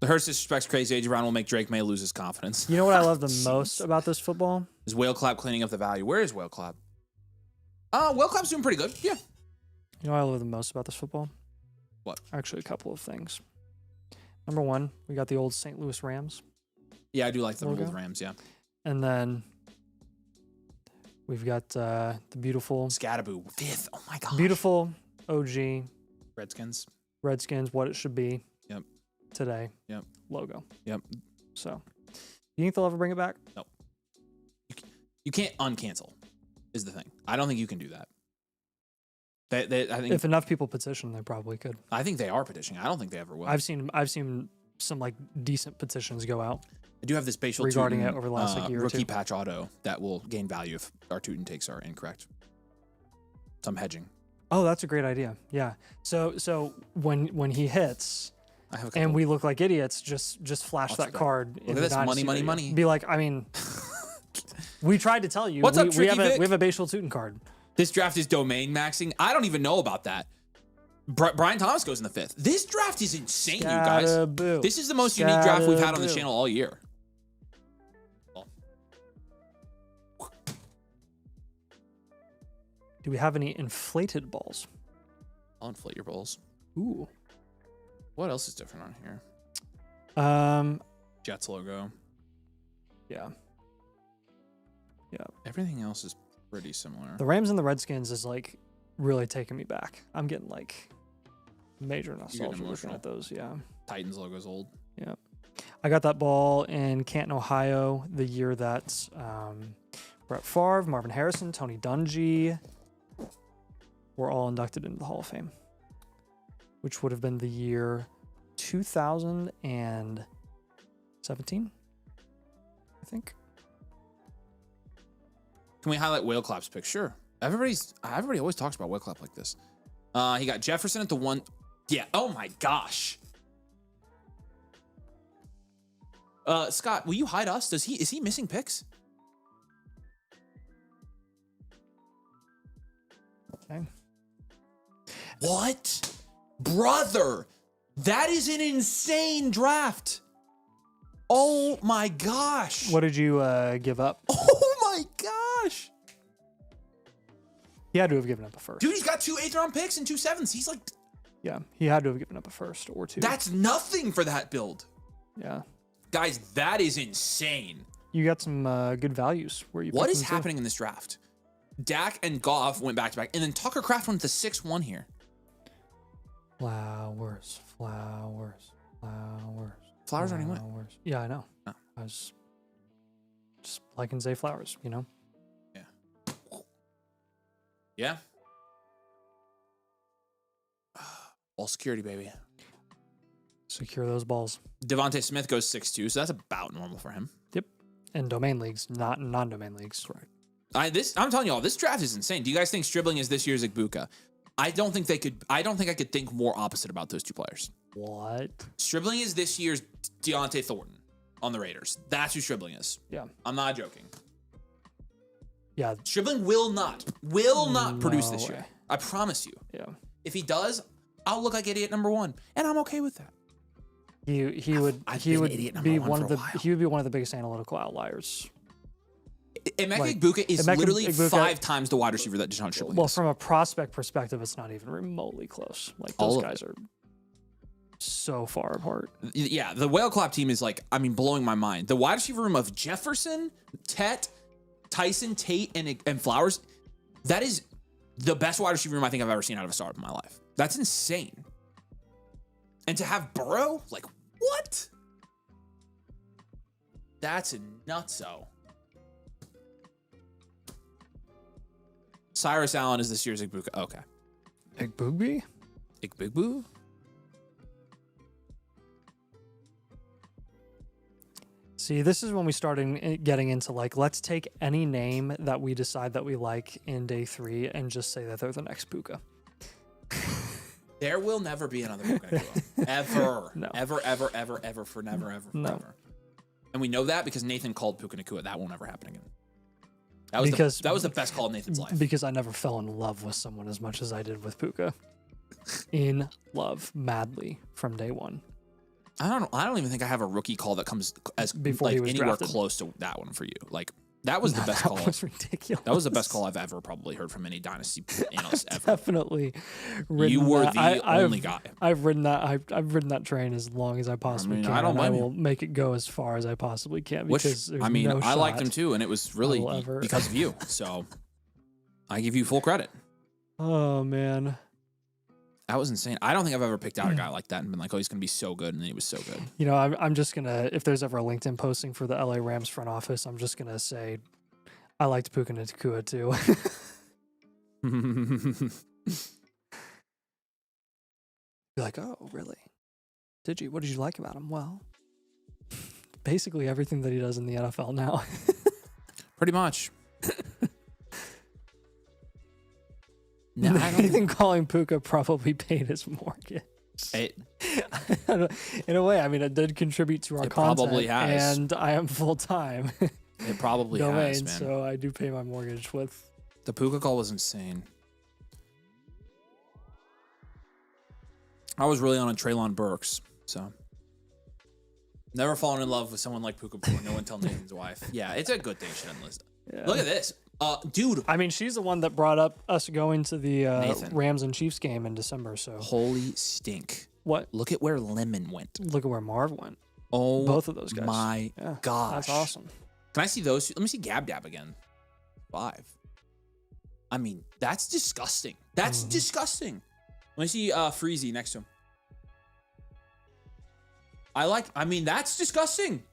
The Hurts disrespects crazy. AJ Brown will make Drake May lose his confidence. You know what I love the most about this football? Is Whale Clap cleaning up the value? Where is Whale Clap? Whale Clap's doing pretty good. Yeah. You know what I love the most about this football? What? Actually, a couple of things. Number one, we got the old St. Louis Rams. Yeah, I do like the Logo. old Rams, yeah. And then we've got the beautiful, Scattaboo, 5th. Oh my gosh. beautiful OG Redskins. Redskins, what it should be. Yep. Today. Yep. Logo. Yep. So, you think they'll ever bring it back? No. You can't uncancel, is the thing. I don't think you can do that. I think If enough people petition, they probably could. I think they are petitioning. I don't think they ever will. I've seen some like decent petitions go out. I do have this Bashal regarding Tootin, it over the last year or rookie two. patch auto that will gain value if our Tootin takes are incorrect. So I'm hedging. Oh, that's a great idea. Yeah. So when he hits I have a couple. and we look like idiots, just flash Watch that that. card. Look in at the this, money, Dynasty money, video. money. Be like, I mean, we tried to tell you. What's up, we Tricky have a Vic? we have a Bashal Tootin card. This draft is domain maxing. I don't even know about that. Brian Thomas goes in the 5th. This draft is insane, you guys. Scattaboo. This is the most unique draft we've had on the Scattaboo. channel all year. Do we have any inflated balls? I'll inflate your balls. Ooh. What else is different on here? Jets logo. Yeah. Yeah. Everything else is pretty similar. The Rams and the Redskins is like really taking me back. I'm getting like major nostalgia looking emotional. at those. Yeah. Titans logo's old. Yeah. I got that ball in Canton, Ohio, the year that Brett Favre, Marvin Harrison, Tony Dungy were all inducted into the Hall of Fame, which would have been the year 2017, I think. Can we highlight Whale Clap's pick? Sure. Everybody always talks about Whale Clap like this. He got Jefferson at the 1. Yeah. Oh my gosh. Scott, will you hide us? Is he missing picks? Okay. What? Brother, that is an insane draft. Oh my gosh. What did you give up? Oh my gosh. He had to have given up a first. Dude, he's got 2 8th-round picks and 2 7s. He's like, Yeah, he had to have given up a first or 2. that's nothing for that build. Yeah. Guys, that is insane. You got some good values where you. What picked is them too. happening in this draft? Dak and Goff went back to back, and then Tucker Kraft went to 6-1 here. Flowers. Flowers already went. Yeah, I know. Oh. I was just liking Zay Flowers, you know? Yeah. All security, baby. Secure those balls. Devontae Smith goes 6-2, so that's about normal for him. Yep. In domain leagues, not in non-domain leagues. Correct. I'm telling you all, this draft is insane. Do you guys think Stribling is this year's Igbuka? I don't think I could think more opposite about those two players. What? Stribling is this year's Deontay Thornton on the Raiders. That's who Stribling is. Yeah. I'm not joking. Yeah. Stribling will not produce this way. year. I promise you. Yeah. If he does, I'll look like idiot number 1, and I'm okay with that. He would I've he been would idiot number be one one for of a the while. he would be one of the biggest analytical outliers. Emeka Like, Igbuka is Emeka literally Igbuka- 5 times the wide receiver that Deshaun Stribling Well, is. from a prospect perspective, it's not even remotely close. Like All those of guys are so far apart. Yeah, the Whale Clap team is like, blowing my mind. The wide receiver room of Jefferson, Tet, Tyson, Tate, and Flowers, that is the best wide receiver room I think I've ever seen out of a startup in my life. That's insane. And to have Burrow, like, what? That's a nutso. Cyrus Allen is this year's Igbuka. Okay. Big Boogby? Igbigbu? See, this is when we started getting into like, let's take any name that we decide that we like in day 3 and just say that they're the next Puka. There will never be another Puka Nakua. Ever. No. Ever, ever, ever, ever, for never, ever, No. forever. And we know that because Nathan called Puka Nakua. That won't ever happen again. That was the best call of Nathan's life. Because I never fell in love with someone as much as I did with Puka. In love, madly, from day 1. I don't even think I have a rookie call that comes as Before he like was anywhere drafted. close to that one for you. Like that was the best call. That was ridiculous. That was the best call I've ever probably heard from any Dynasty analyst ever. Definitely. Ridden You were that. the only guy. I've ridden that. I've ridden that train as long as I possibly can. I don't and blame I you. will make it go as far as I possibly can Which because there's I no liked shot him too, and it was really will ever- because of you. So I give you full credit. Oh man. That was insane. I don't think I've ever picked out a guy like that and been like, oh, he's gonna be so good, and then he was so good. You know, I'm just gonna, if there's ever a LinkedIn posting for the LA Rams front office, I'm just gonna say I liked Puka Nakua too. Be like, oh really? Did you? What did you like about him? Well, basically everything that he does in the NFL now. Pretty much. No, I don't Anything calling Puka probably paid his mortgage. It, In a way, I mean, it did contribute to our It content, probably has. and I am full time it probably domain, has, man. so I do pay my mortgage with. The Puka call was insane. I was really on a Traylon Burks, so never fallen in love with someone like Puka before. No one tell Nathan's wife. Yeah, it's a good thing she didn't listen. Yeah. Look at this, dude. I mean, she's the one that brought up us going to the Nathan. Rams and Chiefs game in December. So Holy stink! what? Look at where Lemon went. Look at where Marv went. Oh, Both of those guys. My Yeah, gosh, that's awesome. Can I see those? Let me see Gab Dab again. 5. I mean, that's disgusting. That's disgusting. Let me see Freezy next to him. I mean, that's disgusting.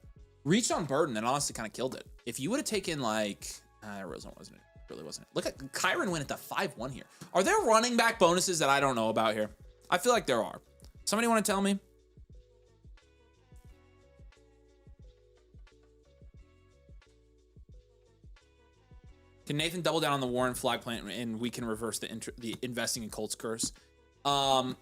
Reached on Burden and honestly kind of killed it. If you would have taken like, it wasn't it? Really wasn't it? Look at Kyron win at the 5-1 here. Are there running back bonuses that I don't know about here? I feel like there are. Somebody want to tell me? Can Nathan double down on the Warren flag plant and we can reverse the investing in Colts curse? I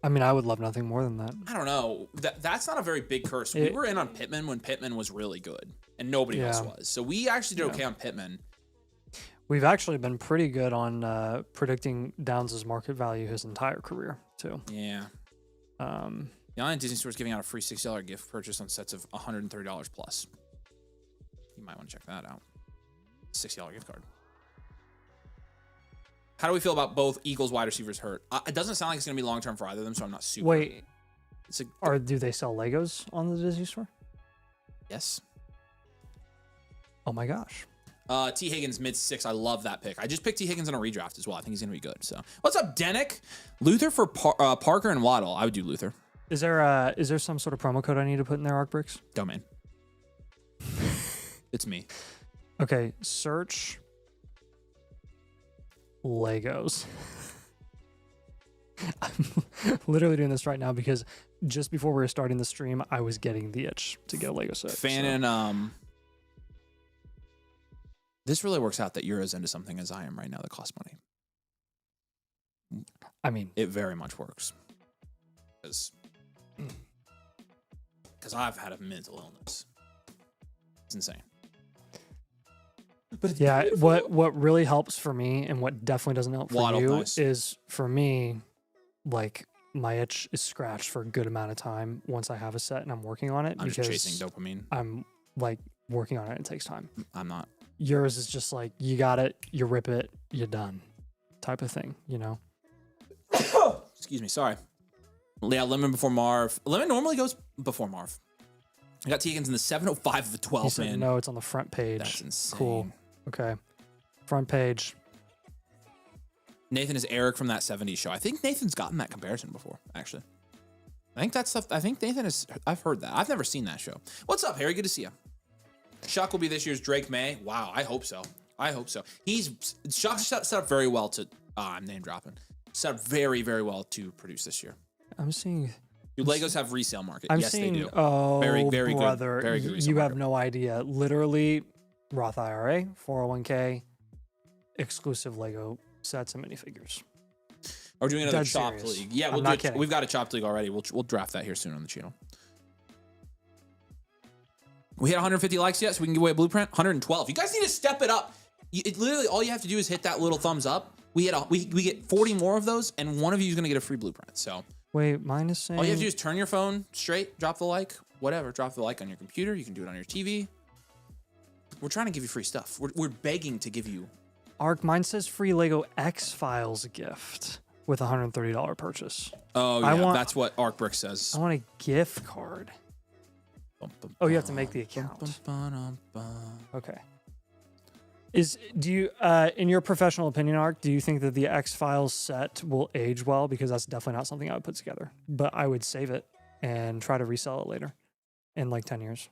mean, I would love nothing more than that. I don't know. That's not a very big curse. We were in on Pittman when Pittman was really good and nobody else was. So we actually did okay on Pittman. We've actually been pretty good on predicting Downs' market value his entire career, too. Yeah. The online Disney Store is giving out a free $60 gift purchase on sets of $130 plus. You might want to check that out. $60 gift card. How do we feel about both Eagles wide receivers hurt? It doesn't sound like it's going to be long-term for either of them, so I'm not super... Wait. Do they sell Legos on the Disney Store? Yes. Oh, my gosh. T. Higgins, mid-6. I love that pick. I just picked T. Higgins on a redraft as well. I think he's going to be good. So, what's up, Denick? Luther for Parker and Waddle. I would do Luther. Is there some sort of promo code I need to put in there, ArcBricks? Domain. It's me. Okay, search Legos. I'm literally doing this right now because just before we were starting the stream, I was getting the itch to get a Lego set. This really works out that you're as into something as I am right now that costs money. I mean, it very much works. Because I've had a mental illness. It's insane. But yeah, what really helps for me and what definitely doesn't help for Waddle, you nice. is for me, like my itch is scratched for a good amount of time once I have a set and I'm working on it. I'm because just chasing dopamine. I'm like working on it. It takes time. I'm not. Yours is just like you got it, you rip it, you're done, type of thing. You know. Excuse me. Sorry. Yeah, Lemon before Marv. Lemon normally goes before Marv. I got T. Higgins in the 705 of the 12, man. No, it's on the front page. That's insane. Cool. Okay. Front page. Nathan is Eric from that 70s show. I think Nathan's gotten that comparison before, actually. I think that's stuff. I think Nathan is. I've heard that. I've never seen that show. What's up, Harry? Good to see you. Shuck will be this year's Drake May. Wow, I hope so. I hope so. Shuck's set up very well to. I'm name dropping. Set up very, very well to produce this year. I'm seeing. Do Legos have resale market? I'm yes, seeing, they do. Oh, very brother, good. Very good resale you market. have no idea. Literally, Roth IRA, 401k, exclusive Lego sets and minifigures. Or doing another Dead chopped serious. league. Yeah, I'm not kidding. We've got a chopped league already. We'll draft that here soon on the channel. We hit 150 likes yet, so we can give away a blueprint. 112. You guys need to step it up. Literally, all you have to do is hit that little thumbs up. We get 40 more of those, and one of you is gonna get a free blueprint. So wait, mine is saying all you have to do is turn your phone straight, drop the like, whatever. Drop the like on your computer. You can do it on your TV. We're trying to give you free stuff. We're begging to give you. Arc, mine says free Lego X-Files gift with a $130 purchase. Oh yeah, that's what ArcBrick says. I want a gift card. Oh, you have to make the account. Okay. Do you, in your professional opinion, Arc, do you think that the X-Files set will age well? Because that's definitely not something I would put together. But I would save it and try to resell it later in like 10 years.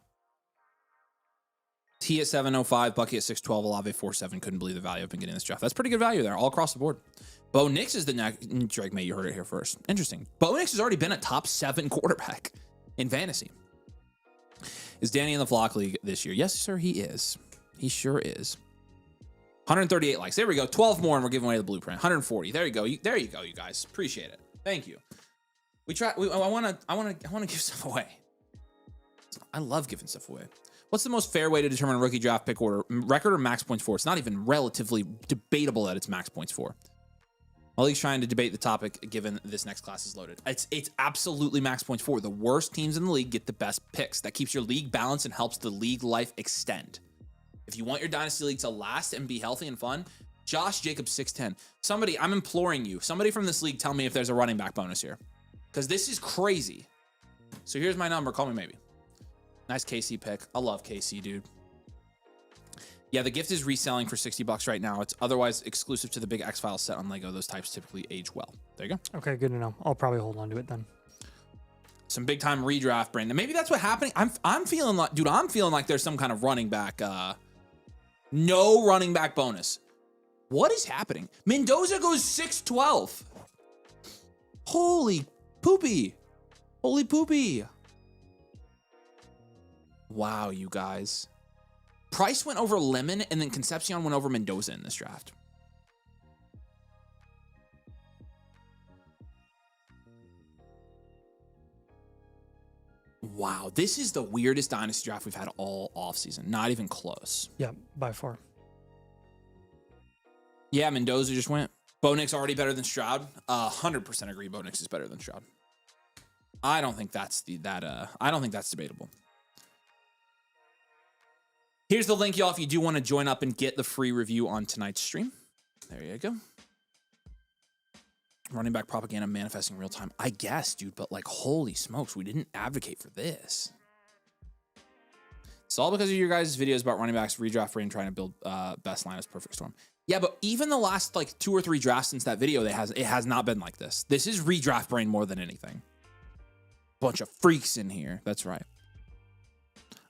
T at 705, Bucky at 612, Olave 47. Couldn't believe the value of been getting this draft. That's pretty good value there, all across the board. Bo Nix is the next. Drake May, you heard it here first. Interesting. Bo Nix has already been a top 7 quarterback in fantasy. Is Danny in the Flock League this year? Yes, sir, he is. He sure is. 138 likes. There we go. 12 more, and we're giving away the blueprint. 140. There you go. There you go, you guys. Appreciate it. Thank you. I want to give stuff away. I love giving stuff away. What's the most fair way to determine a rookie draft pick order? Record or max points for? It's not even relatively debatable that it's max points for. My league's trying to debate the topic given this next class is loaded. It's absolutely max points for. The worst teams in the league get the best picks. That keeps your league balanced and helps the league life extend. If you want your Dynasty League to last and be healthy and fun, Josh Jacobs 610. Somebody, I'm imploring you, somebody from this league tell me if there's a running back bonus here. Because this is crazy. So here's my number. Call me maybe. Nice KC pick. I love KC, dude. Yeah, the gift is reselling for $60 right now. It's otherwise exclusive to the big X-Files set on Lego. Those types typically age well. There you go. Okay, good to know. I'll probably hold on to it then. some big time redraft, Brandon. Maybe that's what's happening. I'm feeling like, dude, I'm feeling like there's some kind of running back, no running back bonus. What is happening? Mendoza goes 6'12". Holy poopy. Holy poopy. Wow, you guys. Price went over Lemon, and then Concepcion went over Mendoza in this draft. Wow, this is the weirdest Dynasty draft we've had all offseason. Not even close. Yeah, by far. Yeah, Mendoza just went. Bo Nix already better than Stroud. 100% agree. Bo Nix is better than Stroud. I don't think that's I don't think that's debatable. Here's the link, y'all, if you do want to join up and get the free review on tonight's stream. There you go. Running back propaganda manifesting real time. I guess, dude, but like, holy smokes, we didn't advocate for this. It's all because of your guys' videos about running backs, redraft brain, trying to build best lineups, perfect storm. Yeah, but even the last like 2 or 3 drafts since that video, it has not been like this. This is redraft brain more than anything. Bunch of freaks in here. That's right.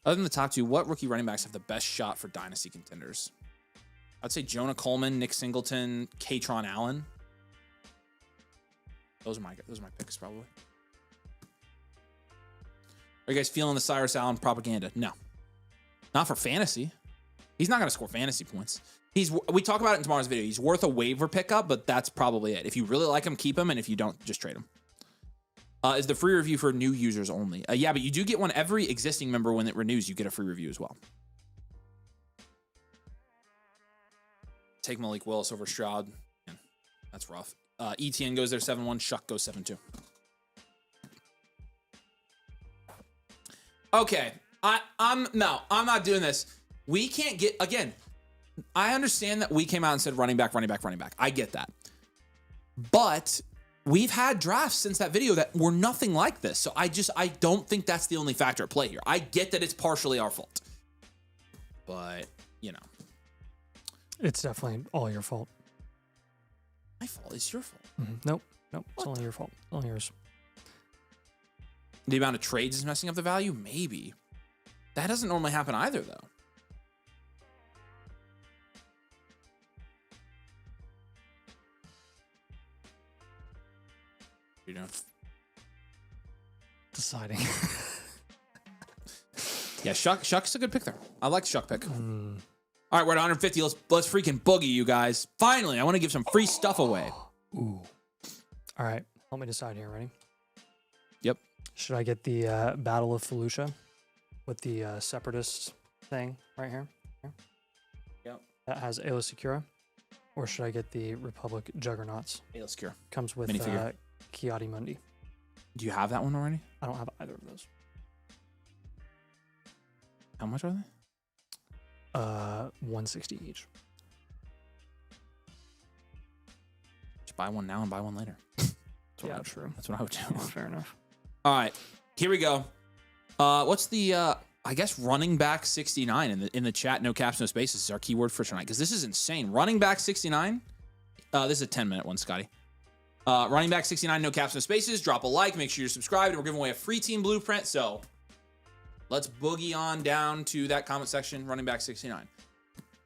Other than the top 2, what rookie running backs have the best shot for Dynasty contenders? I'd say Jonah Coleman, Nick Singleton, Katron Allen. Those are my picks, probably. Are you guys feeling the Cyrus Allen propaganda? No. Not for fantasy. He's not going to score fantasy points. We talk about it in tomorrow's video. He's worth a waiver pickup, but that's probably it. If you really like him, keep him, and if you don't, just trade him. Is the free review for new users only? Yeah, but you do get one. Every existing member, when it renews, you get a free review as well. Take Malik Willis over Stroud. Man, that's rough. ETN goes there 7-1. Shuck goes 7-2. Okay. I'm not doing this. We can't get, again, I understand that we came out and said running back. I get that. But we've had drafts since that video that were nothing like this. So I don't think that's the only factor at play here. I get that it's partially our fault. But, you know. It's definitely all your fault. My fault? It's your fault. Mm-hmm. Nope. It's only your fault. It's only yours. The amount of trades is messing up the value? Maybe. That doesn't normally happen either, though. You know, deciding. Yeah, Shuck's a good pick there. I like the Shuck pick. All right, we're at 150. Let's freaking boogie, you guys. Finally, I want to give some free stuff away. Ooh. All right, help me decide here. Ready? Yep. Should I get the Battle of Fallujah with the Separatists thing right here? Yep. That has Ayla Secura. Or should I get the Republic Juggernauts? Ayla Secura. Comes with Kiadi Mundi. Do you have that one already? I don't have either of those. How much are they? 160 each. Just buy one now and buy one later. Yeah, true. That's what I would do. Yeah, fair enough. All right, here we go. What's the I guess running back 69 in the chat? No caps, no spaces is our keyword for tonight because this is insane. Running back 69. This is a 10-minute one, Scotty. Running back 69, no caps, no spaces. Drop a like. Make sure you're subscribed. And we're giving away a free team blueprint. So let's boogie on down to that comment section. Running back 69.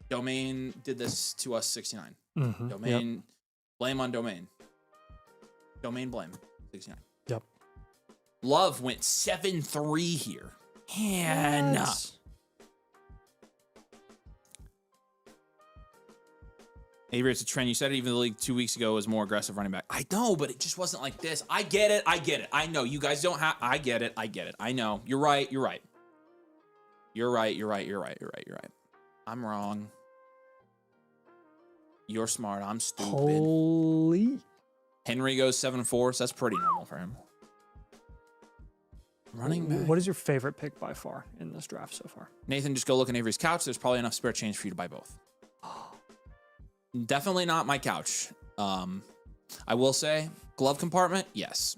Domain did this to us 69. Mm-hmm. Domain, yep. Blame on Domain. Domain blame 69. Yep. Love went 7-3 here. And Avery, it's a trend. You said it even the league 2 weeks ago was more aggressive running back. I know, but it just wasn't like this. I get it. I know. You guys don't have... I get it. I know. You're right. You're right. I'm wrong. You're smart. I'm stupid. Holy... Henry goes 7-4, so that's pretty normal for him. Running back. What is your favorite pick by far in this draft so far? Nathan, just go look in Avery's couch. There's probably enough spare change for you to buy both. Definitely not my couch. I will say, glove compartment, yes.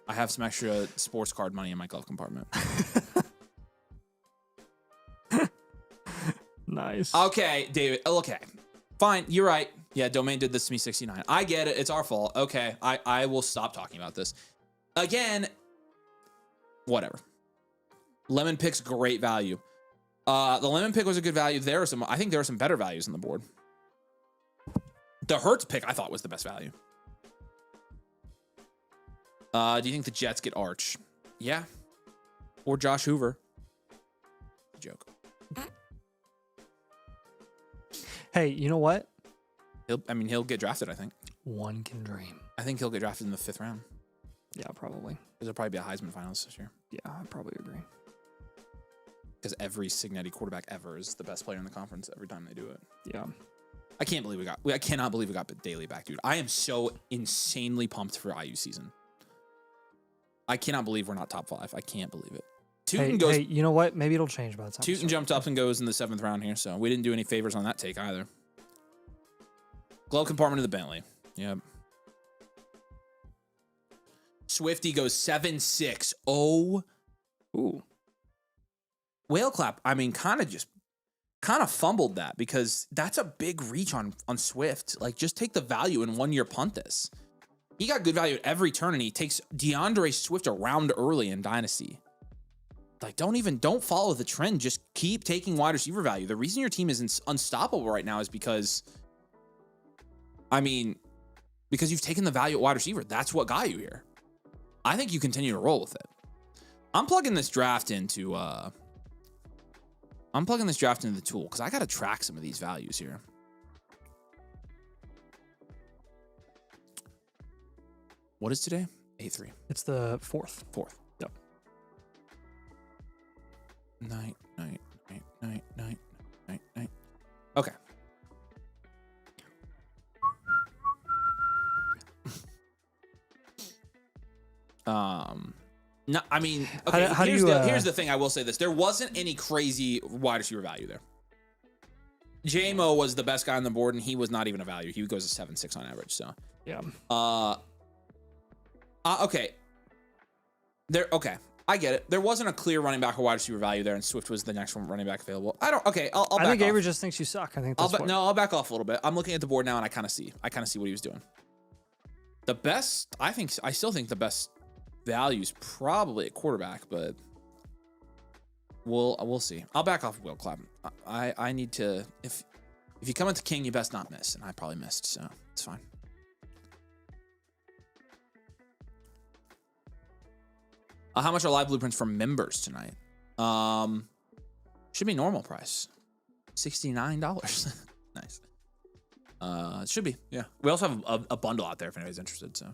I have some extra sports card money in my glove compartment. Nice. Okay, David. Okay. Fine. You're right. Yeah, Domain did this to me 69. I get it. It's our fault. Okay. I will stop talking about this. Again, whatever. Lemon pick's great value. The lemon pick was a good value. I think there are some better values on the board. The Hurts pick I thought was the best value. Do you think the Jets get Arch? Yeah. Or Josh Hoover? Joke. Hey, you know what? He'll get drafted, I think. One can dream. I think he'll get drafted in the 5th round. Yeah, probably. There'll probably be a Heisman finalist this year. Yeah, I probably agree. Because every Signetti quarterback ever is the best player in the conference every time they do it. Yeah. I cannot believe we got Daly back, dude. I am so insanely pumped for IU season. I cannot believe we're not top 5. I can't believe it. Tootin goes. Hey, you know what? Maybe it'll change by the time. Tootin jumped up and goes in the 7th round here, so we didn't do any favors on that take either. Glove compartment of the Bentley. Yep. Swifty goes 7-6. Oh. Ooh. Whale clap. I mean, kind of fumbled that because that's a big reach on Swift. Like, just take the value and 1 year punt this. He got good value at every turn, and he takes DeAndre Swift around early in Dynasty. Like, don't follow the trend. Just keep taking wide receiver value. The reason your team is unstoppable right now is because you've taken the value at wide receiver. That's what got you here. I think you continue to roll with it. I'm plugging this draft into the tool because I got to track some of these values here. What is today? 8-3. It's the 4th. 4th. Yep. Night. Okay. No, I mean, okay. Here's the thing. I will say this: there wasn't any crazy wide receiver value there. JMO was the best guy on the board, and he was not even a value. He goes to 7-6 on average. So yeah. Okay. Okay. I get it. There wasn't a clear running back or wide receiver value there, and Swift was the next one running back available. I'll back off. I think Avery just thinks you suck. I think that's I'll back off a little bit. I'm looking at the board now, and I kind of see what he was doing. The best, I still think the best value is probably at quarterback, but we'll see. I'll back off Will Clapp. I need to, if you come into King, you best not miss, and I probably missed, so it's fine. How much are live blueprints for members tonight? Should be normal price, $69. Nice. It should be, yeah. We also have a bundle out there if anybody's interested. So,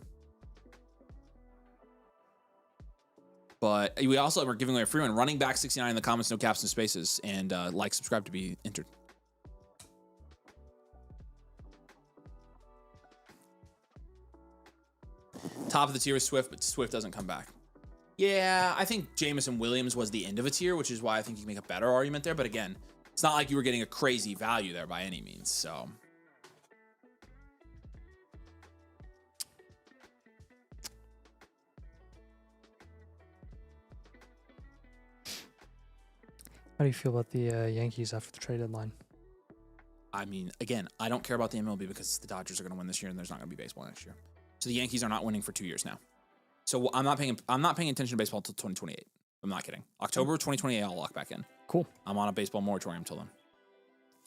but we also are giving away a free one. Running back 69 in the comments, no caps, no spaces, and subscribe to be entered. Top of the tier is Swift, but Swift doesn't come back. Yeah, I think Jamison Williams was the end of a tier, which is why I think you can make a better argument there. But again, it's not like you were getting a crazy value there by any means. So, how do you feel about the Yankees after the trade deadline? I mean, again, I don't care about the MLB because the Dodgers are going to win this year, and there's not going to be baseball next year. So the Yankees are not winning for 2 years now. So I'm not paying attention to baseball until 2028. I'm not kidding. October 2028, I'll lock back in. Cool. I'm on a baseball moratorium till then.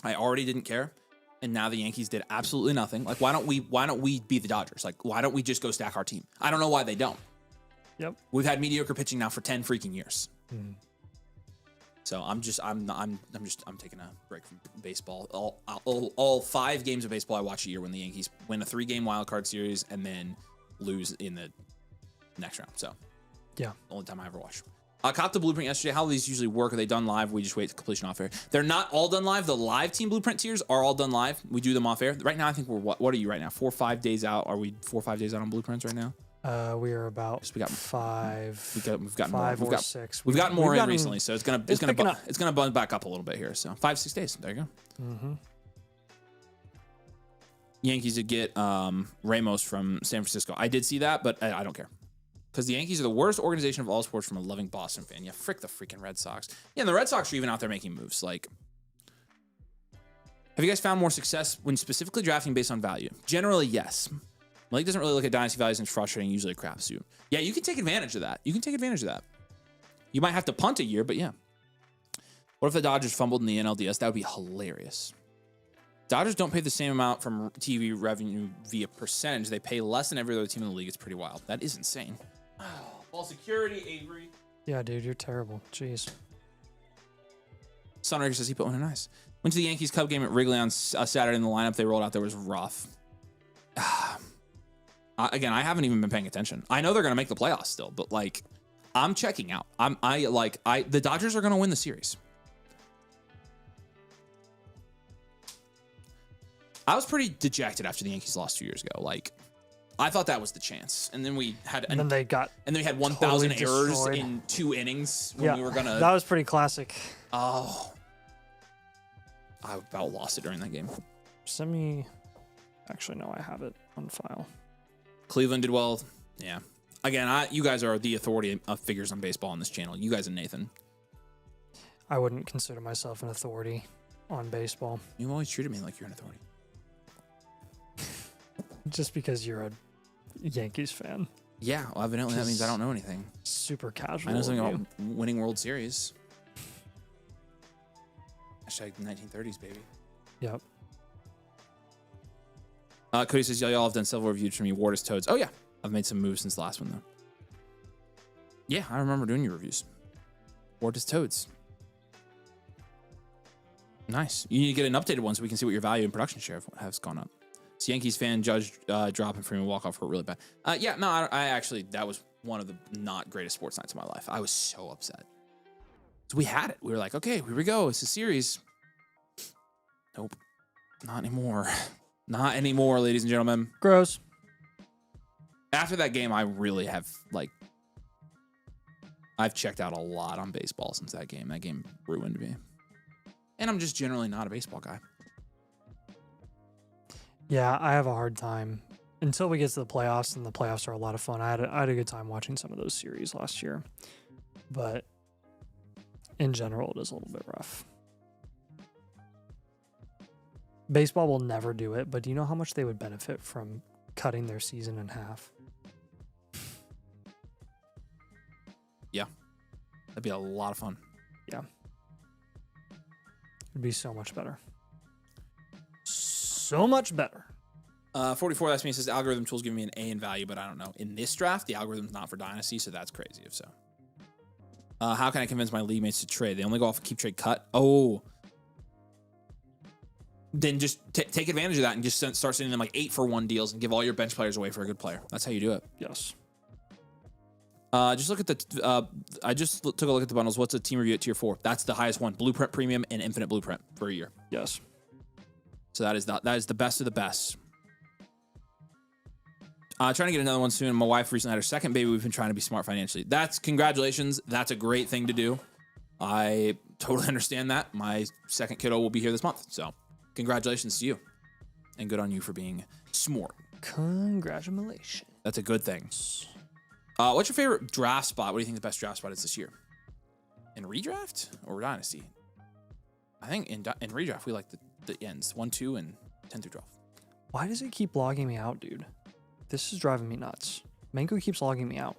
I already didn't care, and now the Yankees did absolutely nothing. Like, why don't we beat the Dodgers? Like, why don't we just go stack our team? I don't know why they don't. Yep. We've had mediocre pitching now for 10 freaking years. Mm. So I'm taking a break from baseball. All 5 games of baseball I watch a year when the Yankees win a 3-game wild card series and then lose in the next round. So yeah, the only time I ever watch. I caught the blueprint yesterday. How do these usually work? Are they done live? We just wait to completion off air. They're not all done live. The live team blueprint tiers are all done live. We do them off air. Right now, I think we're what are you right now? 4 or 5 days out. Are we 4 or 5 days out on blueprints right now? We are about we got 5. We've gotten 5 more. or 6. We've gotten more in recently, so it's gonna bump back up a little bit here. So 5-6 days. There you go. Mm-hmm. Yankees did get Ramos from San Francisco. I did see that, but I don't care. Because the Yankees are the worst organization of all sports from a loving Boston fan. Yeah, frick the freaking Red Sox. Yeah, and the Red Sox are even out there making moves. Like, have you guys found more success when specifically drafting based on value? Generally, yes. Malik doesn't really look at dynasty values and it's frustrating, usually a crapshoot. Yeah, you can take advantage of that. You might have to punt a year, but yeah. What if the Dodgers fumbled in the NLDS? That would be hilarious. Dodgers don't pay the same amount from TV revenue via percentage. They pay less than every other team in the league. It's pretty wild. That is insane. Ball security, Avery. Yeah, dude, you're terrible. Jeez. Sunraker says he put one in nice. Went to the Yankees Cub game at Wrigley on Saturday, and the lineup they rolled out there was rough. Again, I haven't even been paying attention. I know they're going to make the playoffs still, but like, I'm checking out. The Dodgers are going to win the series. I was pretty dejected after the Yankees lost 2 years ago. Like, I thought that was the chance, and then we had, And then they got 1,000 totally errors destroyed. in 2 innings when we were gonna. That was pretty classic. Oh, I about lost it during that game. Actually, no, I have it on file. Cleveland did well. Yeah. Again, you guys are the authority of figures on baseball on this channel. You guys and Nathan. I wouldn't consider myself an authority on baseball. You've always treated me like you're an authority. Just because you're a Yankees fan. Yeah, well, evidently that means I don't know anything. Super casual. I know something about winning World Series. Hashtag 1930s, baby. Yep. Cody says, y'all have done several reviews for me. Wardus Toads. Oh, yeah. I've made some moves since the last one, though. Yeah, I remember doing your reviews. Wardus Toads. Nice. You need to get an updated one so we can see what your value and production share has gone up. It's Yankees fan Judge dropping Freeman walk-off hurt really bad. Yeah, no, I actually, that was one of the not greatest sports nights of my life. I was so upset. So we had it. We were like, okay, here we go. It's a series. Nope. Not anymore. Not anymore, ladies and gentlemen. Gross. After that game, I really have, I've checked out a lot on baseball since that game. That game ruined me. And I'm just generally not a baseball guy. Yeah, I have a hard time until we get to the playoffs, and the playoffs are a lot of fun. I had a good time watching some of those series last year, but in general, it is a little bit rough. Baseball will never do it, but do you know how much they would benefit from cutting their season in half? Yeah, that'd be a lot of fun. Yeah. It'd be so much better. So much better. 44, that's me, says algorithm tools give me an A in value, but I don't know. In this draft, the algorithm's not for Dynasty, so that's crazy if so. How can I convince my league mates to trade? They only go off a keep trade cut. Oh. Then just take advantage of that and just start sending them like 8-for-1 deals and give all your bench players away for a good player. That's how you do it. Yes. Just look at the. I just took a look at the bundles. What's a team review at tier 4? That's the highest one. Blueprint Premium and Infinite Blueprint for a year. Yes. So that is the best of the best. Trying to get another one soon. My wife recently had her second baby. We've been trying to be smart financially. That's congratulations. That's a great thing to do. I totally understand that. My second kiddo will be here this month. So congratulations to you. And good on you for being smart. Congratulations. That's a good thing. What's your favorite draft spot? What do you think the best draft spot is this year? In Redraft or Dynasty? I think in Redraft, we like the ends. 1, 2, and 10 through 12. Why does it keep logging me out, dude? This is driving me nuts. Mango keeps logging me out.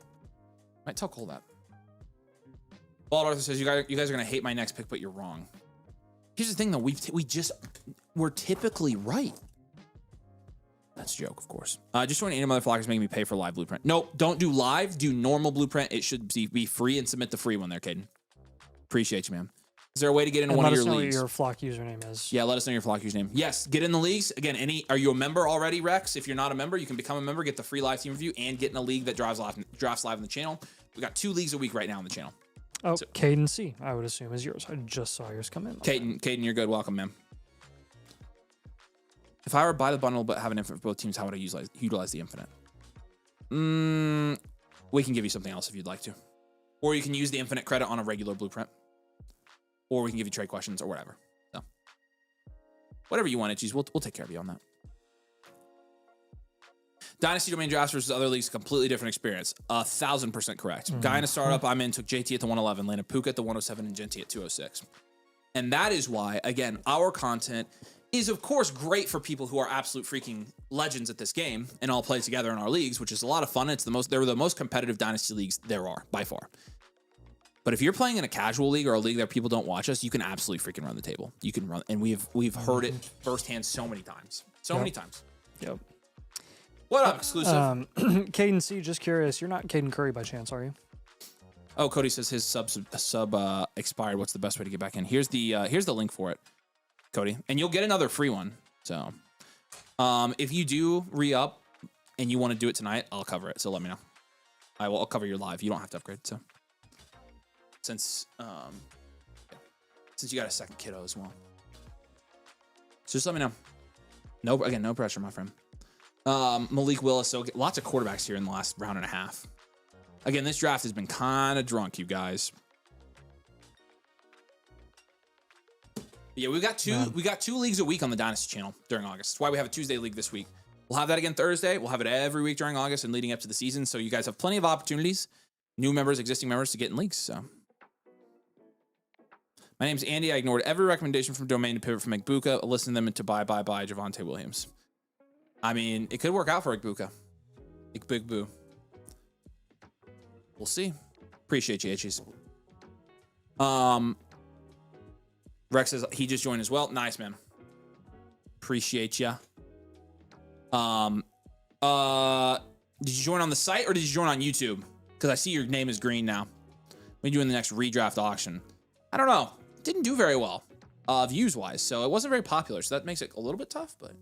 Might tell Cole that. Bald Arthur says, you guys are going to hate my next pick, but you're wrong. Here's the thing, though. We're typically right. That's a joke, of course. Just joining any motherfuckers making me pay for live blueprint. Nope, don't do live. Do normal blueprint. It should be free, and submit the free one there, Caden. Appreciate you, man. Is there a way to get into one of your leagues? Let us know what your flock username is. Yeah, let us know your flock username. Yes, get in the leagues. Again, are you a member already, Rex? If you're not a member, you can become a member, get the free live team review, and get in a league that drafts live on the channel. We got 2 leagues a week right now on the channel. Oh, so, Caden C, I would assume, is yours. I just saw yours come in. Caden, you're good. Welcome, man. If I were to buy the bundle but have an infinite for both teams, how would I utilize the infinite? We can give you something else if you'd like to. Or you can use the infinite credit on a regular blueprint. Or we can give you trade questions or whatever. So, whatever you want, Itchies, we'll take care of you on that. Dynasty domain drafts versus other leagues, completely different experience. 1,000% correct. Guy in a startup I'm in took JT at the 111, landed Puka at the 107, and Genty at 206. And that is why, again, our content is of course great for people who are absolute freaking legends at this game and all play together in our leagues, which is a lot of fun. They're the most competitive Dynasty leagues there are by far. But if you're playing in a casual league or a league that people don't watch us, you can absolutely freaking run the table. You can run, and we've heard it firsthand so many times. Many times. Yep. What up, exclusive? Caden C, just curious, you're not Caden Curry by chance, are you? Oh, Cody says his sub expired. What's the best way to get back in? Here's the link for it, Cody, and you'll get another free one. So, if you do re-up and you want to do it tonight, I'll cover it. So let me know. I'll cover your live. You don't have to upgrade. So, since you got a second kiddo as well, so just let me know. No pressure, my friend. Malik Willis. So lots of quarterbacks here in the last round and a half. Again, this draft has been kind of drunk, you guys. Yeah, we got two leagues a week on the Dynasty channel during August. That's why we have a Tuesday league this week. We'll have that again Thursday. We'll have it every week during August and leading up to the season. So you guys have plenty of opportunities, new members, existing members, to get in leagues. So my name's Andy. I ignored every recommendation from Domain to pivot from Igbuka, listening them into bye Javonte Williams. I mean, it could work out for Igbuka. Boo. We'll see. Appreciate you, Itchies. Rex says he just joined as well. Nice, man. Appreciate ya. Did you join on the site or did you join on YouTube? Because I see your name is green now. What are you doing the next redraft auction? I don't know. It didn't do very well, views-wise, so it wasn't very popular, so that makes it a little bit tough, but...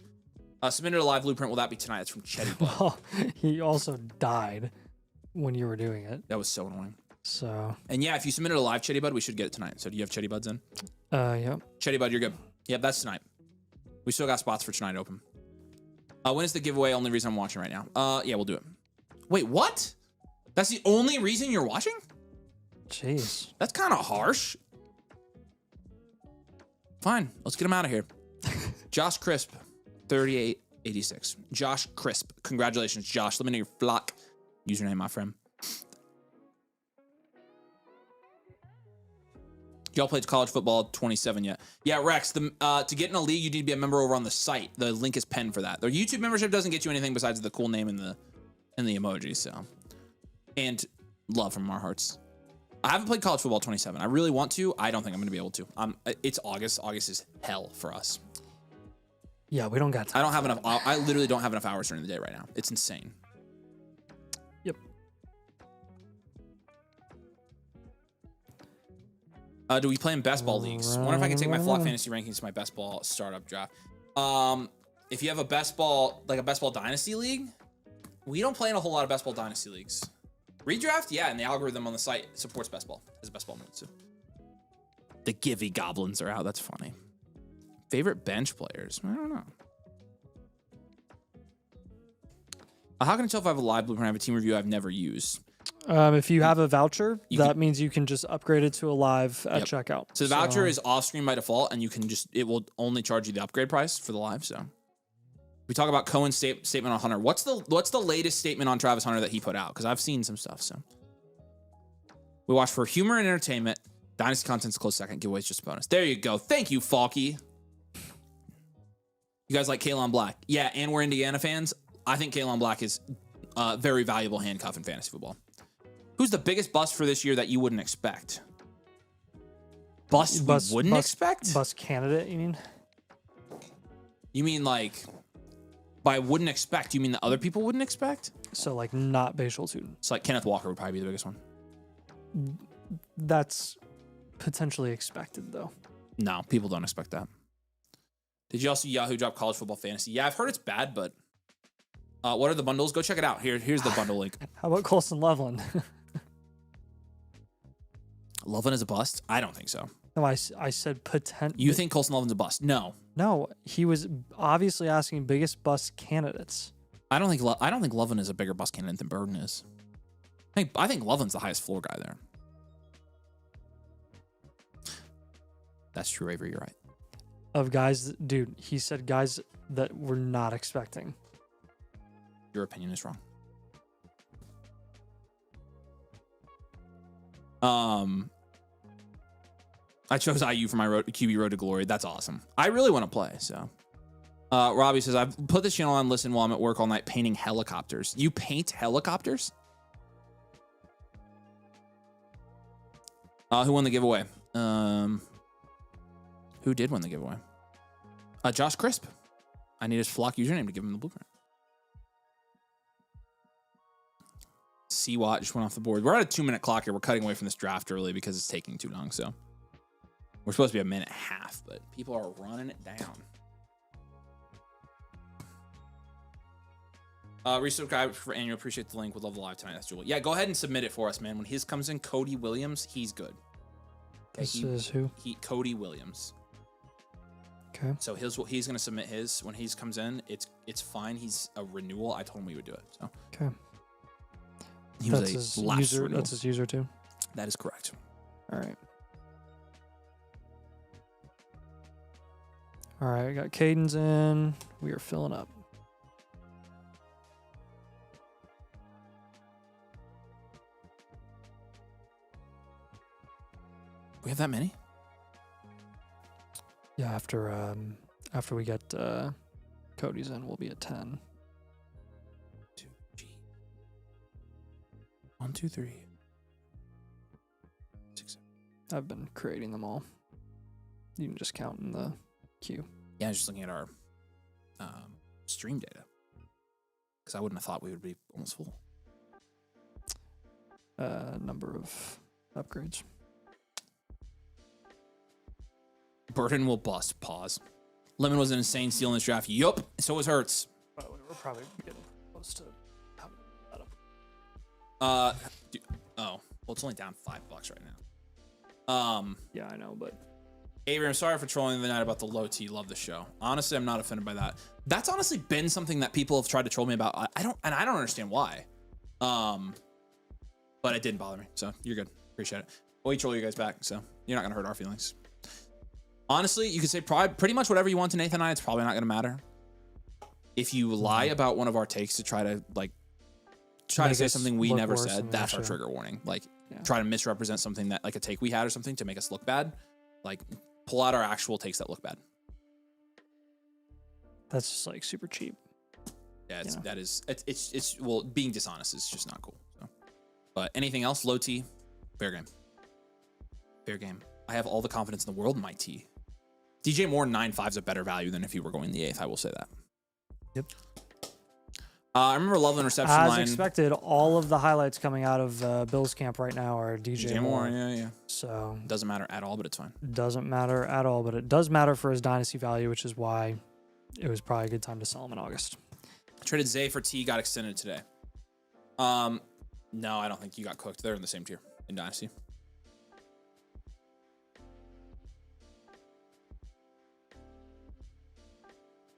submitted a live blueprint. Will that be tonight? That's from Chetty Bud. Well, he also died when you were doing it. That was so annoying. So. And yeah, if you submitted a live Chetty Bud, we should get it tonight. So do you have Chetty Buds in? Yep. Chetty Bud, you're good. Yep, that's tonight. We still got spots for tonight open. When is the giveaway? Only reason I'm watching right now. Yeah, we'll do it. Wait, what? That's the only reason you're watching? Jeez. That's kind of harsh. Fine, let's get him out of here. Josh Crisp, 3886. Josh Crisp. Congratulations, Josh. Let me know your flock username, my friend. Y'all played college football 27 yet? Yeah, Rex, to get in a league, you need to be a member over on the site. The link is pinned for that. Their YouTube membership doesn't get you anything besides the cool name and the emoji, so. And love from our hearts. I haven't played college football 27. I really want to. I don't think I'm going to be able to. It's August. August is hell for us. Yeah, we don't got time. I don't have enough. I literally don't have enough hours during the day right now. It's insane. Yep. Do we play in best ball leagues? I wonder if I can take my flock fantasy rankings to my best ball startup draft. If you have a best ball, like a best ball dynasty league, we don't play in a whole lot of best ball dynasty leagues. Redraft, yeah, and the algorithm on the site supports best ball as a best ball mode too. The Givey Goblins are out. That's funny. Favorite bench players? I don't know. How can I tell if I have a live blueprint? I have a team review I've never used. If you have a voucher, that means you can just upgrade it to a live at checkout. So the voucher is off screen by default, and you can it will only charge you the upgrade price for the live. So we talk about Cohen's statement on Hunter. What's the latest statement on Travis Hunter that he put out? Because I've seen some stuff. So we watch for humor and entertainment. Dynasty content's close second. Giveaways just a bonus. There you go. Thank you, Falky. You guys like Kalen Black? Yeah, and we're Indiana fans. I think Kalen Black is a very valuable handcuff in fantasy football. Who's the biggest bust for this year that you wouldn't expect? Bust expect? Bust candidate, you mean? You mean like, by wouldn't expect, you mean that other people wouldn't expect? So like not Bashal Tootin. It's like Kenneth Walker would probably be the biggest one. That's potentially expected though. No, people don't expect that. Did you also Yahoo drop college football fantasy? Yeah, I've heard it's bad, but what are the bundles? Go check it out. Here's the bundle link. How about Colson Loveland? Loveland is a bust? I don't think so. No, I said potential. You think Colson Loveland's a bust? No. No, he was obviously asking biggest bust candidates. I don't think Loveland is a bigger bust candidate than Burden is. I think Loveland's the highest floor guy there. That's true, Avery. You're right. Of guys, dude, he said guys that we're not expecting. Your opinion is wrong. I chose IU for my QB road to glory. That's awesome. I really want to play, so Robbie says, I've put this channel on listen while I'm at work all night painting helicopters. You paint helicopters? Who won the giveaway? Who did win the giveaway? Josh Crisp. I need his flock username to give him the blueprint. C-Watt just went off the board. We're at a 2-minute clock here. We're cutting away from this draft early because it's taking too long. So we're supposed to be a minute and a half, but people are running it down. Resubscribe for annual. Appreciate the link. Would love the live tonight. That's Julie. Yeah, go ahead and submit it for us, man. When his comes in, Cody Williams, he's good. Okay, This is who? Cody Williams. Okay. So he's going to submit his when he comes in. It's fine. He's a renewal. I told him we would do it. So Okay. he That's was his a last user. renewal. That's his user too. That is correct. All right. All right. I got Caden's in. We are filling up. We have that many? Yeah. After we get Cody's in, we'll be at 10. 1, 2, 3, 6, 7. I've been creating them all. You can just count in the queue. Yeah, I was just looking at our stream data because I wouldn't have thought we would be almost full. Number of upgrades. Burden will bust. Pause. Lemon was an insane steal in this draft. Yup. So was Hurts. By the way, we're probably getting close to having that up. Well, it's only down $5 right now. Yeah, I know, but Avery, I'm sorry for trolling the night about the low T. Love the show. Honestly, I'm not offended by that. That's honestly been something that people have tried to troll me about. I don't understand why. But it didn't bother me, so you're good. Appreciate it. We troll you guys back, so you're not gonna hurt our feelings. Honestly, you could say pretty much whatever you want to Nathan and I. It's probably not gonna matter. If you lie about one of our takes to try to say something we never said, that's our trigger warning. Try to misrepresent something that like a take we had or something to make us look bad. Like pull out our actual takes that look bad. that's just like super cheap. Yeah, well, being dishonest is just not cool. So. But anything else, low T, fair game. Fair game. I have all the confidence in the world in my T. DJ Moore 9.5 is a better value than if you were going the 8th. I will say that. Yep. I remember Loveland reception As line. expected, all of the highlights coming out of Bill's camp right now are DJ Moore. Yeah. So Doesn't matter at all, but it's fine. doesn't matter at all, but it does matter for his dynasty value, which is why it was probably a good time to sell him in August. Traded Zay for T, got extended today. No, I don't think you got cooked. They're in the same tier in Dynasty.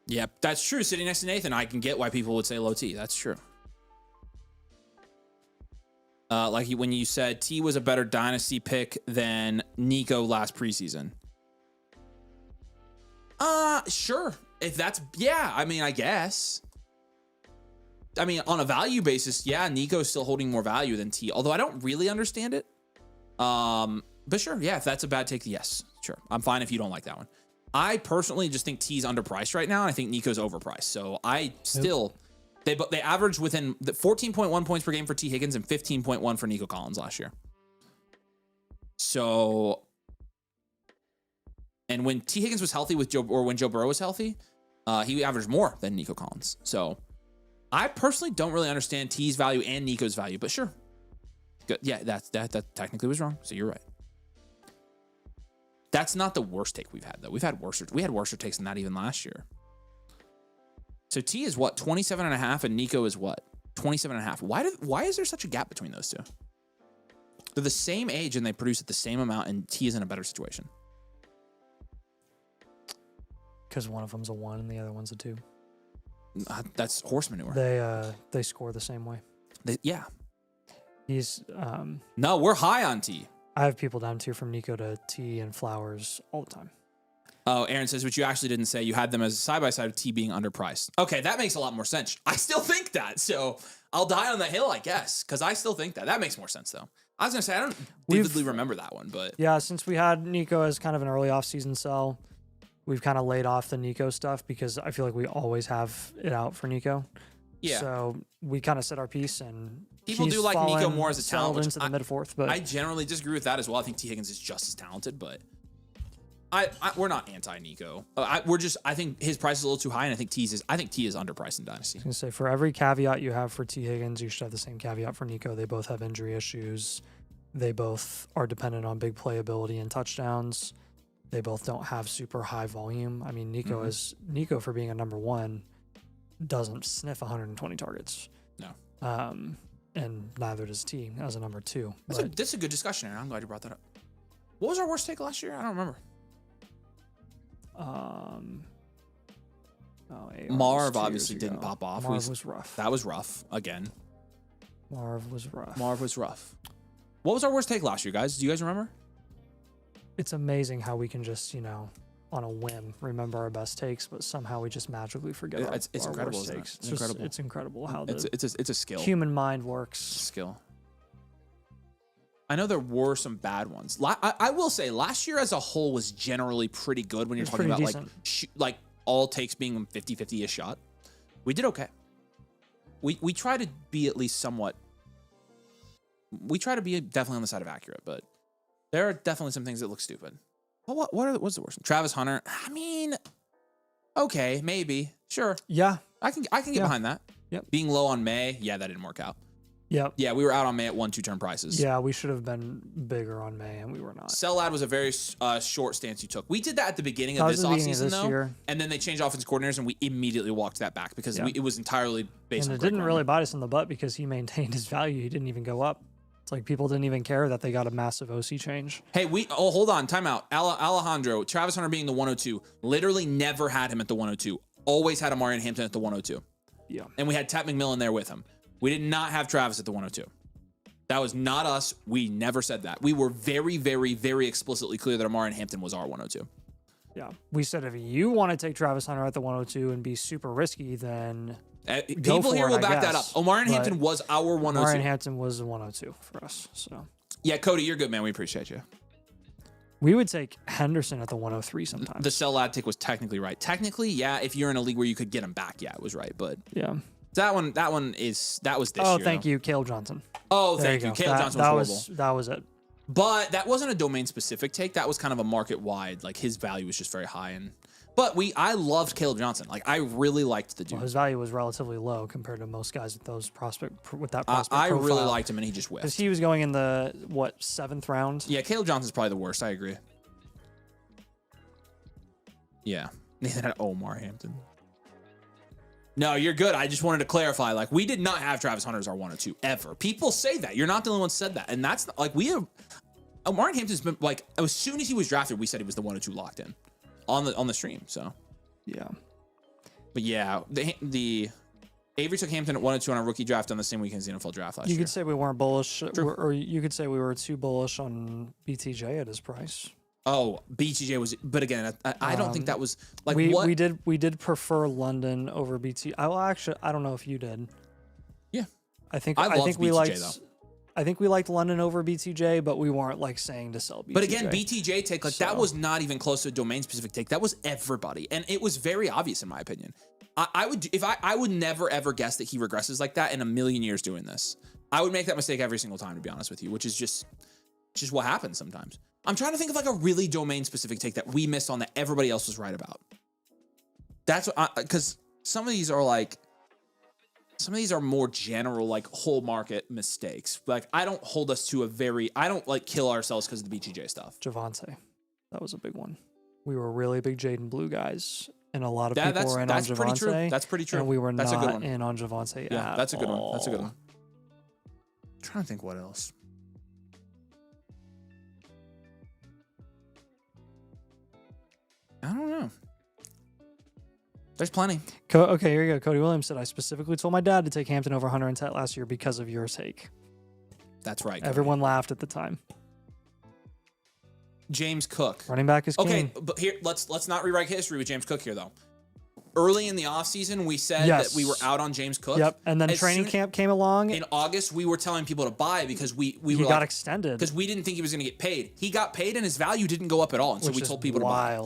Yep, that's true. Sitting next to Nathan, I can get why people would say low T. That's true. When you said T was a better Dynasty pick than Nico last preseason. Sure. If that's, yeah, I mean, I guess. I mean, on a value basis, yeah, Nico's still holding more value than T, although I don't really understand it. But sure, yeah, if that's a bad take, yes, sure. I'm fine if you don't like that one. I personally just think T's underpriced right now, and I think Nico's overpriced. So I still, they averaged within the 14.1 points per game for T Higgins and 15.1 for Nico Collins last year. So, and when T Higgins was healthy when Joe Burrow was healthy, he averaged more than Nico Collins. So I personally don't really understand T's value and Nico's value, but sure. Good. Yeah, that technically was wrong. So you're right. That's not the worst take we've had, though. We had worse takes than that even last year. So T is what, 27.5, and Nico is what, 27.5. Why is there such a gap between those two? They're the same age and they produce at the same amount, and T is in a better situation. Because one of them's a 1 and the other one's a 2. That's horse manure. They score the same way. Yeah. He's No, we're high on T. I have people down tier from Nico to T and Flowers all the time. Oh, Aaron says, but you actually didn't say you had them as side by side of T being underpriced. Okay, that makes a lot more sense. I still think that, so I'll die on the hill, I guess, because I still think that. That makes more sense, though. I was gonna say I don't vividly remember that one, but yeah, since we had Nico as kind of an early offseason sell, we've kind of laid off the Nico stuff because I feel like we always have it out for Nico. Yeah. So we kind of said our piece, and People do like Nico more as a talent, which into the mid fourth. But I generally disagree with that as well. I think T. Higgins is just as talented, but we're not anti-Nico. I think his price is a little too high, and I think T is underpriced in Dynasty. I was gonna say, for every caveat you have for T. Higgins, you should have the same caveat for Nico. They both have injury issues. They both are dependent on big playability and touchdowns. They both don't have super high volume. I mean, Nico for being a number one doesn't sniff 120 targets. No. And neither does T as a number two. That's a good discussion, Aaron. I'm glad you brought that up. What was our worst take last year? I don't remember. Marv obviously didn't pop off. Marv was rough. That was rough again. Marv was rough. What was our worst take last year, guys? Do you guys remember? It's amazing how we can just, on a whim, remember our best takes, but somehow we just magically forget It's our incredible, worst isn't it? takes. It's incredible. It's incredible how It's a skill. human mind works. Skill. I know there were some bad ones. I will say last year as a whole was generally pretty good when you're talking about decent. like all takes being 50-50 a shot. We did okay. We try to be at least somewhat. We try to be definitely on the side of accurate, but there are definitely some things that look stupid. Well, what's the worst one? Travis Hunter. I mean, okay, maybe, sure. Yeah, I can get behind that. Yep. Being low on May, yeah, that didn't work out. Yep. Yeah, we were out on May at 1-2 turn prices. Yeah, we should have been bigger on May, and we were not. Sell ad was a very short stance you took. We did that at the beginning of this offseason, though. Year. And then they changed offense coordinators, and we immediately walked that back because it was entirely based on And it didn't really bite us in the butt because he maintained his value. He didn't even go up. It's like people didn't even care that they got a massive OC change. Hey, hold on, timeout. Alejandro, Travis Hunter being the 102, literally never had him at the 102. Always had Amari and Hampton at the 102. Yeah. And we had Tat McMillan there with him. We did not have Travis at the 102. That was not us. We never said that. We were very, very, very explicitly clear that Amari and Hampton was our 102. Yeah. We said if you want to take Travis Hunter at the 102 and be super risky, then people here will back that up. Omar and Hampton was our 102. Omar and Hampton was the 102 for us. So yeah, Cody, you're good, man. We appreciate you. We would take Henderson at the 103 sometimes. The sell ad take was technically right. Technically, yeah, if you're in a league where you could get him back, yeah, it was right. But yeah, that was this year. Oh, thank you, Caleb Johnson. Oh, thank you. Caleb Johnson was horrible. That was it. But that wasn't a domain specific take. That was kind of a market wide. Like his value was just very high. But I loved Caleb Johnson. Like I really liked the dude. Well, his value was relatively low compared to most guys with that prospect I really liked him, and he just whiffed. Because he was going in the 7th round. Yeah, Caleb Johnson's probably the worst. I agree. Yeah, Nathan had Omar Hampton. No, you're good. I just wanted to clarify. Like, we did not have Travis Hunter as our 102 ever. People say that. You're not the only one who said that. And that's not, like, we have. Omar Hampton's been, like, as soon as he was drafted, we said he was the 102 locked in on the stream. So, yeah. But yeah, the Avery took Hampton at 102 on a rookie draft on the same weekend as the NFL draft last year. You could say we weren't bullish, or you could say we were too bullish on BTJ at his price. Oh, BTJ was, but again, I don't think that was like we did prefer London over BTJ. I don't know if you did. Yeah, I think BTJ, we liked. Though. I think we liked London over BTJ, but we weren't like saying to sell BTJ. But again, BTJ take that was not even close to a domain specific take. That was everybody, and it was very obvious in my opinion. I would never ever guess that he regresses like that in a million years doing this. I would make that mistake every single time, to be honest with you, which is just what happens sometimes. I'm trying to think of like a really domain specific take that we missed on that everybody else was right about. That's what because some of these are more general, like whole market mistakes. Like I don't hold us to I don't like kill ourselves because of the BTJ stuff. Javonte, that was a big one. We were really big Jaden Blue guys, and a lot of people were in on Javonte. Pretty true. That's pretty true. And we were not in on Javonte. Yeah, that's a good one. That's a good one. I'm trying to think what else. I don't know. There's plenty. Okay, here you go. Cody Williams said, I specifically told my dad to take Hampton over Hunter and Tet last year because of your take. That's right. Everyone laughed at the time. James Cook. Running back is king. Okay, but here, let's not rewrite history with James Cook here, though. Early in the offseason, we said that we were out on James Cook. Yep, and then training camp came along. In August, we were telling people to buy because we got extended. Because we didn't think he was going to get paid. He got paid, and his value didn't go up at all, and so we told people to buy.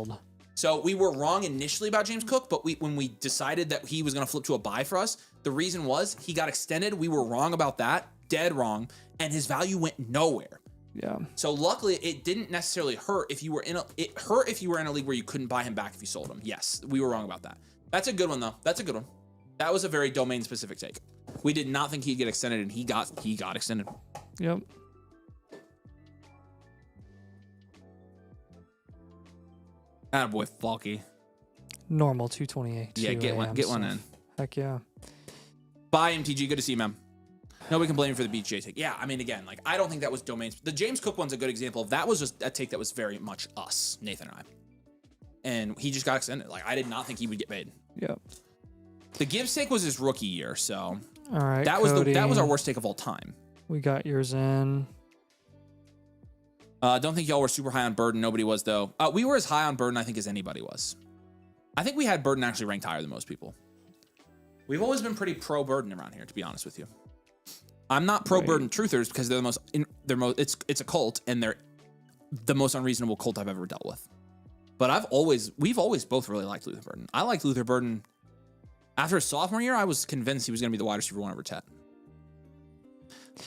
So we were wrong initially about James Cook, but when we decided that he was going to flip to a buy for us, the reason was he got extended. We were wrong about that, dead wrong, and his value went nowhere. Yeah. So luckily, it didn't necessarily hurt if you were in it hurt if you were in a league where you couldn't buy him back if you sold him. Yes, we were wrong about that. That's a good one though. That's a good one. That was a very domain specific take. We did not think he'd get extended, and he got extended. Yep. Attaboy, Falky. Normal 228. Yeah, get one in. Heck yeah. Bye, MTG. Good to see you, man. Nobody can blame you for the BJ take. Yeah, I mean, again, like, I don't think that was domain. The James Cook one's a good example. That was just a take that was very much us, Nathan and I. And he just got extended. Like, I did not think he would get paid. Yep. The Gibbs take was his rookie year, so all right. That was our worst take of all time. We got yours in. Don't think y'all were super high on Burden. Nobody was though. We were as high on Burden, I think, as anybody was. I think we had Burden actually ranked higher than most people. We've always been pretty pro Burden around here, to be honest with you. I'm not pro Burden truthers because they're it's a cult and they're the most unreasonable cult I've ever dealt with. But we've always both really liked Luther Burden. I liked Luther Burden. After his sophomore year, I was convinced he was going to be the wide receiver 1 over Tet.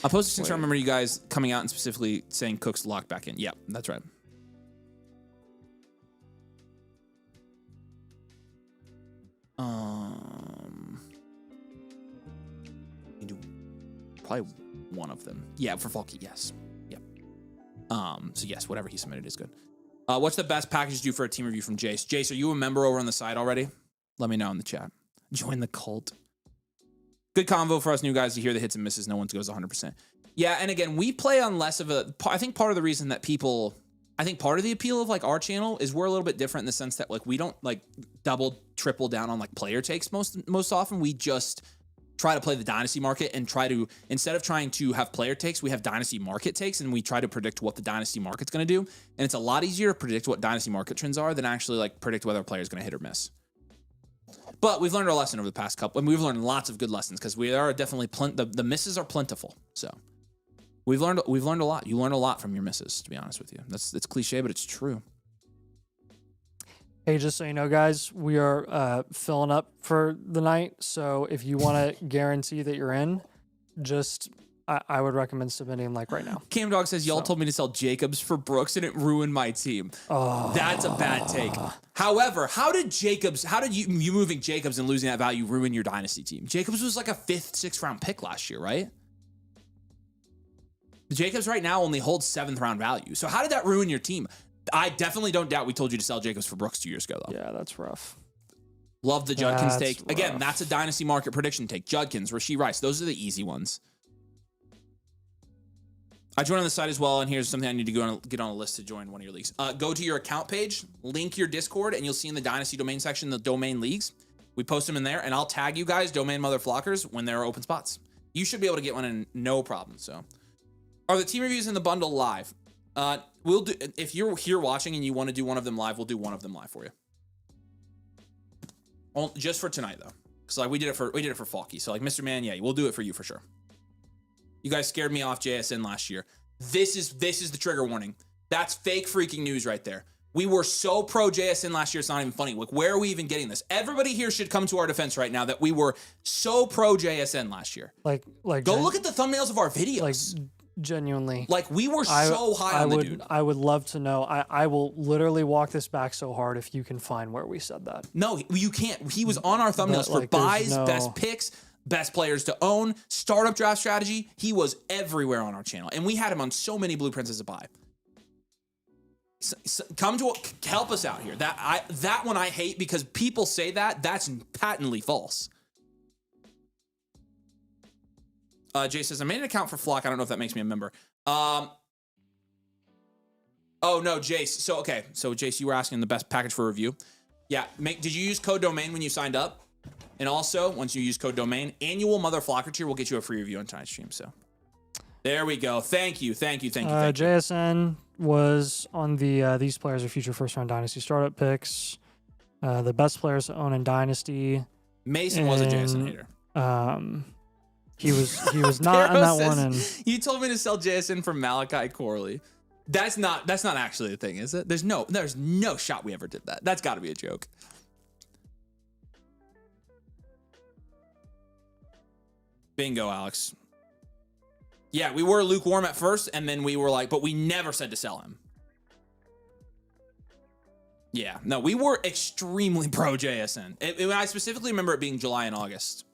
I posted since I remember you guys coming out and specifically saying Cook's locked back in. Yep, that's right. You do probably one of them. Yeah, for Falky, yes. Yep. So yes, whatever he submitted is good. What's the best package to do for a team review from Jace? Jace, are you a member over on the side already? Let me know in the chat. Join the cult. Good convo for us new guys to hear the hits and misses. No one goes 100%. Yeah, and again, we play on less of a... I think part of the reason that people... I think part of the appeal of like our channel is we're a little bit different in the sense that like we don't like double, triple down on like player takes most often. We just try to play the Dynasty market and try to... Instead of trying to have player takes, we have Dynasty market takes and we try to predict what the Dynasty market's going to do. And it's a lot easier to predict what Dynasty market trends are than actually like predict whether a player is going to hit or miss. But we've learned our lesson over the past couple, and we've learned lots of good lessons because we are definitely the misses are plentiful. So we've learned a lot. You learn a lot from your misses, to be honest with you. It's cliche, but it's true. Hey, just so you know, guys, we are filling up for the night. So if you want to guarantee that you're in, I would recommend submitting like right now. Cam Dog says, y'all told me to sell Jacobs for Brooks and it ruined my team. Oh. That's a bad take. However, how did you moving Jacobs and losing that value ruin your Dynasty team? Jacobs was like a 5th, 6th round pick last year, right? Jacobs right now only holds 7th round value. So how did that ruin your team? I definitely don't doubt we told you to sell Jacobs for Brooks 2 years ago, though. Yeah, that's rough. Love the Judkins take. Rough. Again, that's a Dynasty market prediction take. Judkins, Rashee Rice, those are the easy ones. I joined on the site as well, and here's something I need to get on a list to join one of your leagues. Go to your account page, link your Discord, and you'll see in the Dynasty domain section the domain leagues. We post them in there, and I'll tag you guys, domain mother flockers, when there are open spots. You should be able to get one in no problem. So, are the team reviews in the bundle live? We'll do. If you're here watching and you want to do one of them live, we'll do one of them live for you. Just for tonight though, because like we did it for Falky. So like Mr. Man, yeah, we'll do it for you for sure. You guys scared me off JSN last year. This is the trigger warning. That's fake freaking news right there. We were so pro JSN last year, it's not even funny. Like, where are we even getting this? Everybody here should come to our defense right now that we were so pro JSN last year. Like go look at the thumbnails of our videos. Like genuinely. Like we were so high on the dude. I would love to know. I will literally walk this back so hard if you can find where we said that. No, you can't. He was on our thumbnails for buys, best picks, best players to own, startup draft strategy. He was everywhere on our channel. And we had him on so many blueprints as a buy. Come to help us out here. That one I hate because people say that's patently false. Jay says, I made an account for Flock. I don't know if that makes me a member. Oh no, Jace. So Jace, you were asking the best package for review. Yeah. Did you use code domain when you signed up? And also, once you use code domain, annual Mother Flocker tier will get you a free review on tonight's stream. So there we go. Thank you. JSN was on the these players are future first round Dynasty startup picks. The best players to own in Dynasty. Mason was a JSN hater. He was not on that one. And you told me to sell JSN for Malachi Corley. That's not actually the thing, is it? There's no shot we ever did that. That's got to be a joke. Bingo, Alex. Yeah, we were lukewarm at first, and then we were like, but we never said to sell him. Yeah, no, we were extremely pro JSN. I specifically remember it being July and August.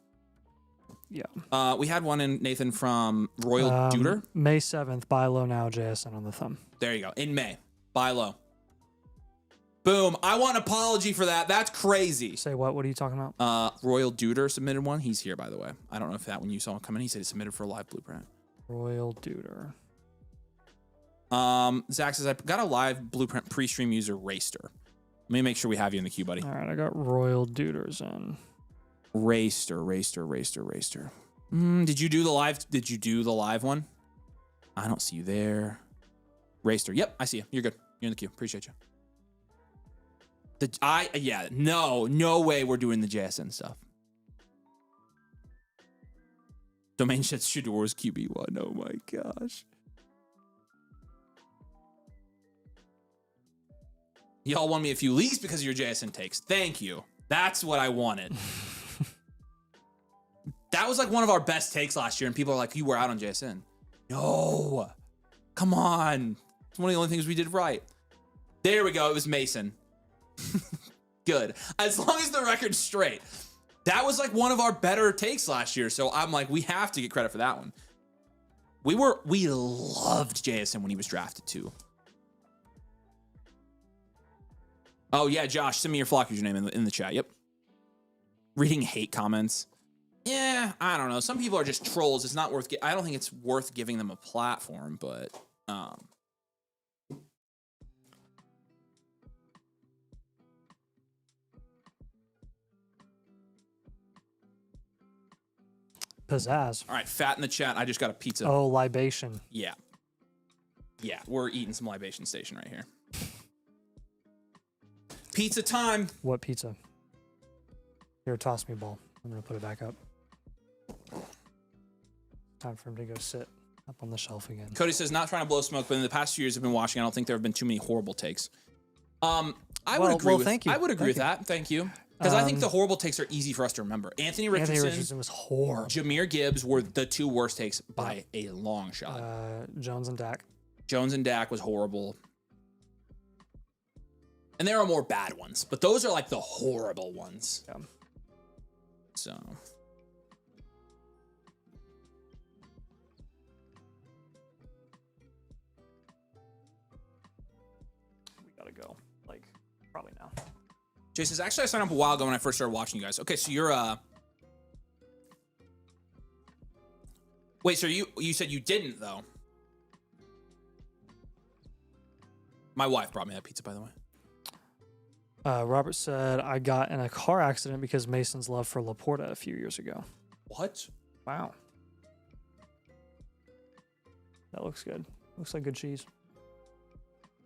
Yeah. We had one in, Nathan, from Royal Duder. May 7th, buy low now, JSN on the thumb. There you go. In May. Buy low. Boom. I want an apology for that. That's crazy. Say what? What are you talking about? Royal Duder submitted one. He's here, by the way. I don't know if that one you saw come in. He said he submitted for a live blueprint. Royal Duder. Zach says, I got a live blueprint pre-stream user, Raster. Let me make sure we have you in the queue, buddy. All right, I got Royal Duders in. Raster. Did you do the live one? I don't see you there. Raster. Yep, I see you. You're good. You're in the queue. Appreciate you. No way we're doing the JSN stuff. Domain shits Shador's QB1. Oh my gosh. Y'all won me a few leagues because of your JSN takes. Thank you. That's what I wanted. That was like one of our best takes last year, and people are like, you were out on JSN. No. Come on. It's one of the only things we did right. There we go. It was Mason. Good. As long as the record's straight. That was like one of our better takes last year, so I'm like, we have to get credit for that one. We loved JSN when he was drafted too. Oh yeah, Josh, send me your flock username in the chat. Yep. Reading hate comments. Yeah, I don't know. Some people are just trolls. It's not worth. I don't think it's worth giving them a platform, but Pizzazz. All right, fat in the chat. I just got a pizza. Oh, libation. Yeah, we're eating some libation station right here. Pizza time. What pizza? Here, toss me a ball. I'm gonna put it back up. Time for him to go sit up on the shelf again. Cody says, not trying to blow smoke, but in the past few years I've been watching, I don't think there have been too many horrible takes. I would agree with that. Thank you. Because I think the horrible takes are easy for us to remember. Anthony Richardson was horrible. Jameer Gibbs were the two worst takes by a long shot. Jones and Dak was horrible. And there are more bad ones, but those are like the horrible ones. Yeah. So. We gotta go. Like, probably now. Jay says, actually, I signed up a while ago when I first started watching you guys. Okay, so you're wait, so you said you didn't though. My wife brought me that pizza, by the way. Robert said, I got in a car accident because Mason's love for Laporta a few years ago. What? Wow. That looks good. Looks like good cheese.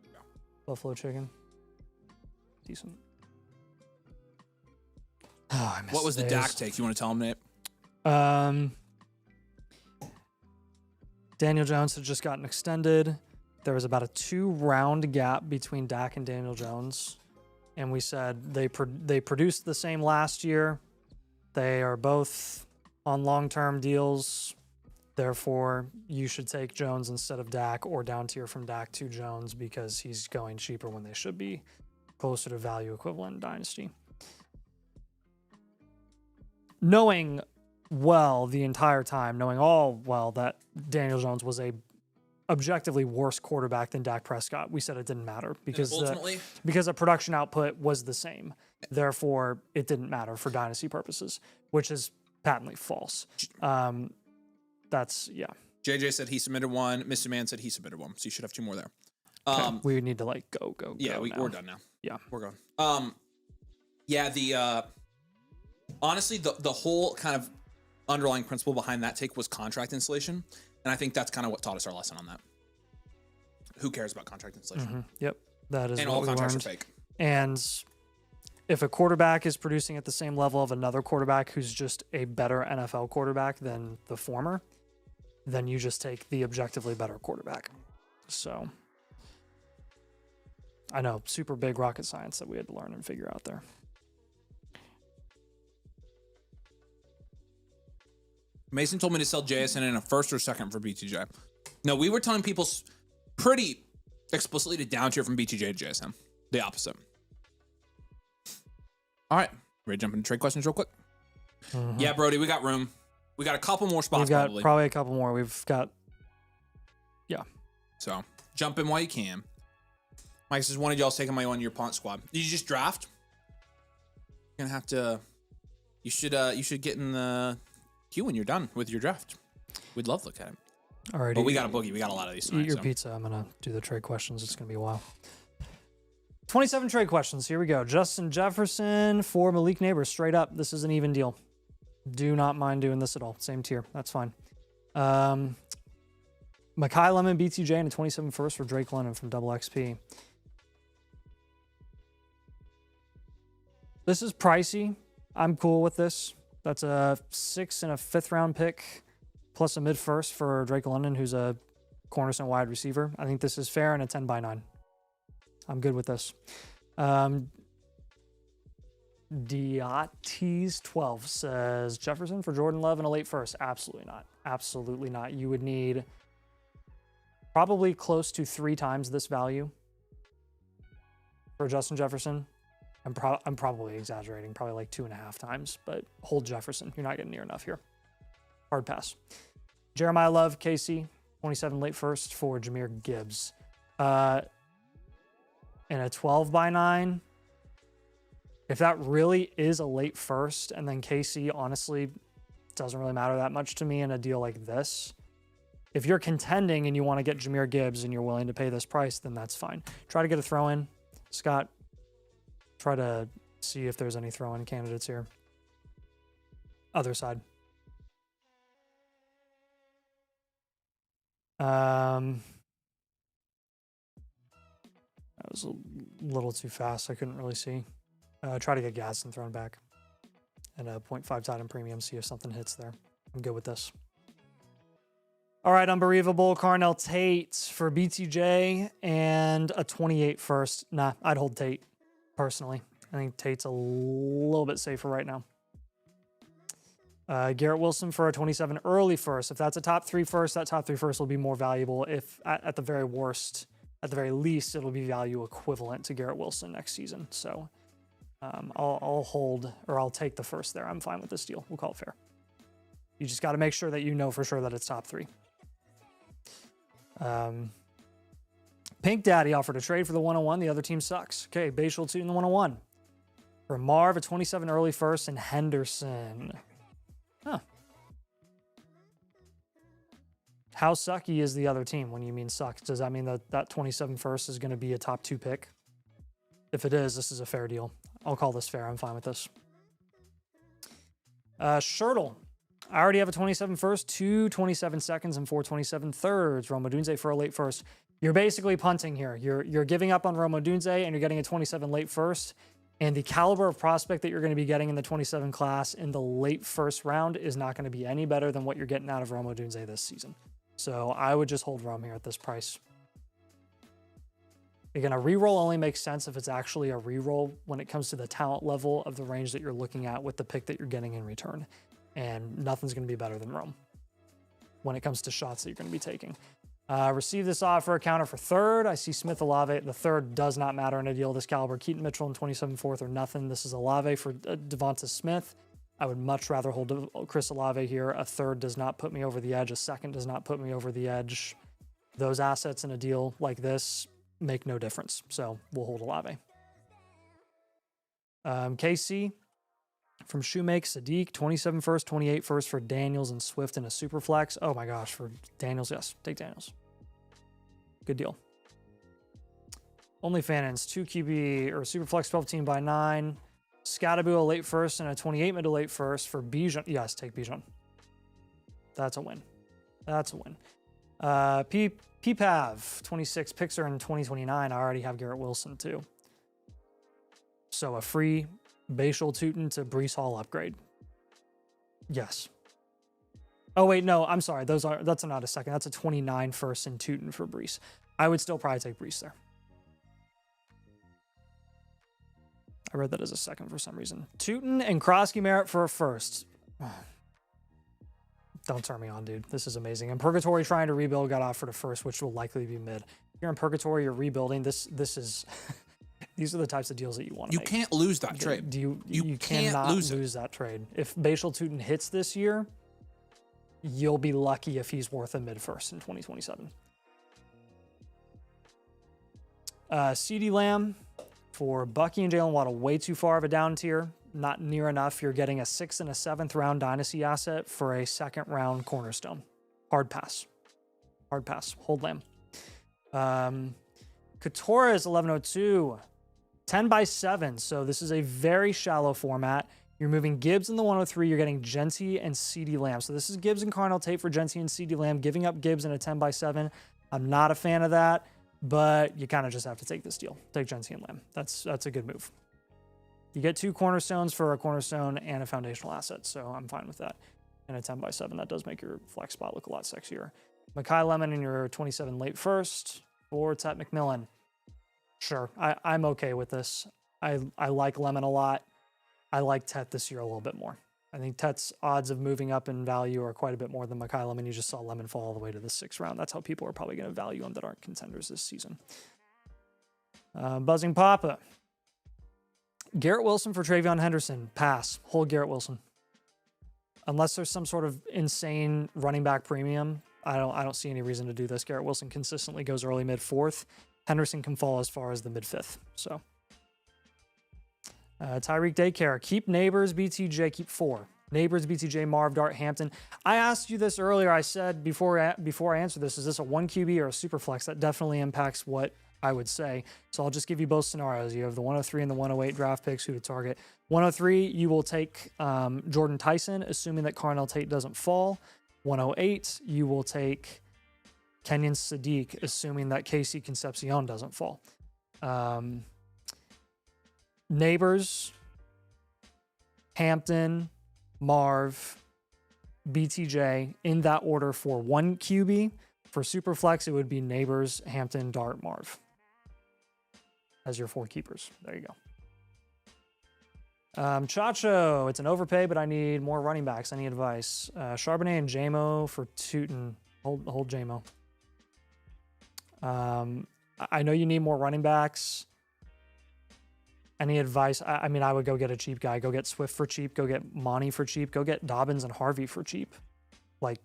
Yeah. Buffalo chicken. Decent. Oh, I missed What was the Dak take? You want to tell him, Nate? Daniel Jones had just gotten extended. There was about a 2-round gap between Dak and Daniel Jones. And we said they produced the same last year. They are both on long-term deals. Therefore, you should take Jones instead of Dak, or down tier from Dak to Jones because he's going cheaper when they should be closer to value equivalent in Dynasty. Knowing well the entire time, knowing all well that Daniel Jones was a objectively worse quarterback than Dak Prescott, we said it didn't matter because the production output was the same. Therefore, it didn't matter for dynasty purposes, which is patently false. That's, yeah. JJ said he submitted one. Mr. Man said he submitted one. So you should have 2 more there. Okay. We need to like go. Yeah, we're done now. Yeah. We're going. Yeah, honestly, the whole kind of underlying principle behind that take was contract installation. And I think that's kind of what taught us our lesson on that. Who cares about contract installation? Mm-hmm. Yep. That is and what all we contracts learned. are fake. And if a quarterback is producing at the same level of another quarterback who's just a better NFL quarterback than the former, then you just take the objectively better quarterback. So I know, super big rocket science that we had to learn and figure out there. Mason told me to sell JSN in a first or second for BTJ. No, we were telling people pretty explicitly to down tier from BTJ to JSN. The opposite. All right. Ready to jump into trade questions real quick? Mm-hmm. Yeah, Brody, we got room. We got a couple more spots. We've got probably a couple more. We've got, yeah. So jump in while you can. Mike says, one of y'all's taking my 1 year punt squad. Did you just draft? You're gonna have to. You should get in the queue when you're done with your draft. We'd love to look at it. All right. But we got a boogie. We got a lot of these tonight. Eat your pizza. I'm gonna do the trade questions. It's gonna be a while. 27 trade questions. Here we go. Justin Jefferson for Malik Neighbors. Straight up. This is an even deal. Do not mind doing this at all. Same tier. That's fine. Makai Lemon, BTJ, and a 27 first for Drake London from Double XP. This is pricey. I'm cool with this. That's a 6th and a 5th round pick, plus a mid first for Drake London, who's a cornerstone wide receiver. I think this is fair and a 10/9. I'm good with this. Diotis 12 says Jefferson for Jordan Love and a late first. Absolutely not. Absolutely not. You would need probably close to 3 times this value for Justin Jefferson. I'm probably exaggerating, probably like 2.5 times, but hold Jefferson. You're not getting near enough here. Hard pass. Jeremiah Love, KC, 27 late first for Jahmyr Gibbs. And a 12/9. If that really is a late first, and then KC honestly doesn't really matter that much to me in a deal like this. If you're contending and you want to get Jahmyr Gibbs and you're willing to pay this price, then that's fine. Try to get a throw in. Scott, try to see if there's any throw in candidates here. Other side. That was a little too fast. I couldn't really see. Try to get Gadsden thrown back. And a 0.5 tight end premium, see if something hits there. I'm good with this. All right, unbelievable. Carnell Tate for BTJ and a 28 first. Nah, I'd hold Tate personally. I think Tate's a little bit safer right now. Garrett Wilson for a 27 early first. If that's a top 3 first, that top 3 first will be more valuable. If at the very worst, at the very least, it'll be value equivalent to Garrett Wilson next season. So I'll hold, or I'll take the first there. I'm fine with this deal. We'll call it fair. You just got to make sure that you know for sure that it's top 3. Pink Daddy offered a trade for the 101. The other team sucks. Okay, Bashal 2 in the 101. For Marv, a 27 early first, and Henderson. Huh. How sucky is the other team when you mean suck? Does that mean that 27 first is going to be a top 2 pick? If it is, this is a fair deal. I'll call this fair. I'm fine with this. Shirtle. I already have a 27 first, 2 27 seconds, and 4 27 thirds. Roma Dunze for a late first. You're basically punting here. You're giving up on Roma Dunze, and you're getting a 27 late first. And the caliber of prospect that you're going to be getting in the 27 class in the late first round is not going to be any better than what you're getting out of Roma Dunze this season. So I would just hold Rome here at this price. Again, a reroll only makes sense if it's actually a reroll when it comes to the talent level of the range that you're looking at with the pick that you're getting in return. And nothing's going to be better than Rome when it comes to shots that you're going to be taking. Receive this offer, counter for third. I see Smith Olave. The third does not matter in a deal of this caliber. Keaton Mitchell in 27 fourth or nothing. This is Olave for Devonta Smith. I would much rather hold Chris Olave here. A third does not put me over the edge. A second does not put me over the edge. Those assets in a deal like this make no difference. So we'll hold Olave. KC from Shoemake, Sadiq, 27 first, 28 first for Daniels and Swift in a super flex. Oh my gosh, for Daniels, yes, take Daniels. Good deal. Only Fanins, 2 QB or super flex 12 team by 9. Scattaboo, a late first and a 28 mid to late first for Bijan. Yes, take Bijan. That's a win. That's a win. PPAV, 26 Pixar in 2029. I already have Garrett Wilson too. So a free Bashal Tootin to Brees Hall upgrade. Yes. Oh wait, no, I'm sorry. That's not a second. That's a 29 first and Tootin for Brees. I would still probably take Brees there. I read that as a second for some reason. Tootin and Krosky Merritt for a first. Don't turn me on, dude. This is amazing. And Purgatory trying to rebuild got offered a first, which will likely be mid. If you're in Purgatory, you're rebuilding. This is these are the types of deals that you want to make. You can't lose that trade. You cannot lose that trade. If Bashal Tootin hits this year, you'll be lucky if he's worth a mid first in 2027. CeeDee Lamb for Bucky and Jalen Waddle, way too far of a down tier. Not near enough. You're getting a 6th and a 7th round dynasty asset for a 2nd round cornerstone. Hard pass. Hard pass. Hold Lamb. Couture is 1102. 10 by 7. So this is a very shallow format. You're moving Gibbs in the 103. You're getting Genty and CeeDee Lamb. So this is Gibbs and Carnell Tate for Genty and CeeDee Lamb, giving up Gibbs in a 10 by 7. I'm not a fan of that, but you kind of just have to take this deal. Take Genty and Lamb. That's a good move. You get 2 cornerstones for a cornerstone and a foundational asset, so I'm fine with that. And a 10 by 7, that does make your flex spot look a lot sexier. Makai Lemon in your 27 late first, or Tet McMillan. Sure, I'm okay with this. I like Lemon a lot. I like Tet this year a little bit more. I think Tet's odds of moving up in value are quite a bit more than Makai Lemon. You just saw Lemon fall all the way to the 6th round. That's how people are probably going to value him that aren't contenders this season. Buzzing Papa. Garrett Wilson for Travion Henderson. Pass. Hold Garrett Wilson. Unless there's some sort of insane running back premium, I don't see any reason to do this. Garrett Wilson consistently goes early mid 4th. Henderson can fall as far as the mid 5th. So Tyreek Daycare. Keep Neighbors, BTJ. Keep 4. Neighbors, BTJ, Marv, Dart, Hampton. I asked you this earlier. I said before I answer this, is this a 1 QB or a super flex? That definitely impacts what I would say. So I'll just give you both scenarios. You have the 103 and the 108 draft picks, who to target. 103, you will take Jordan Tyson, assuming that Carnell Tate doesn't fall. 108, you will take Kenyon Sadiq, assuming that Casey Concepcion doesn't fall. Neighbors, Hampton, Marv, BTJ, in that order for 1 QB. For Superflex, it would be Neighbors, Hampton, Dart, Marv as your 4 keepers. There you go. Chacho, it's an overpay, but I need more running backs. I need advice. Charbonnet and JMO for Tootin. Hold JMO. I know you need more running backs. Any advice? I mean, I would go get a cheap guy. Go get Swift for cheap. Go get Monty for cheap. Go get Dobbins and Harvey for cheap. Like,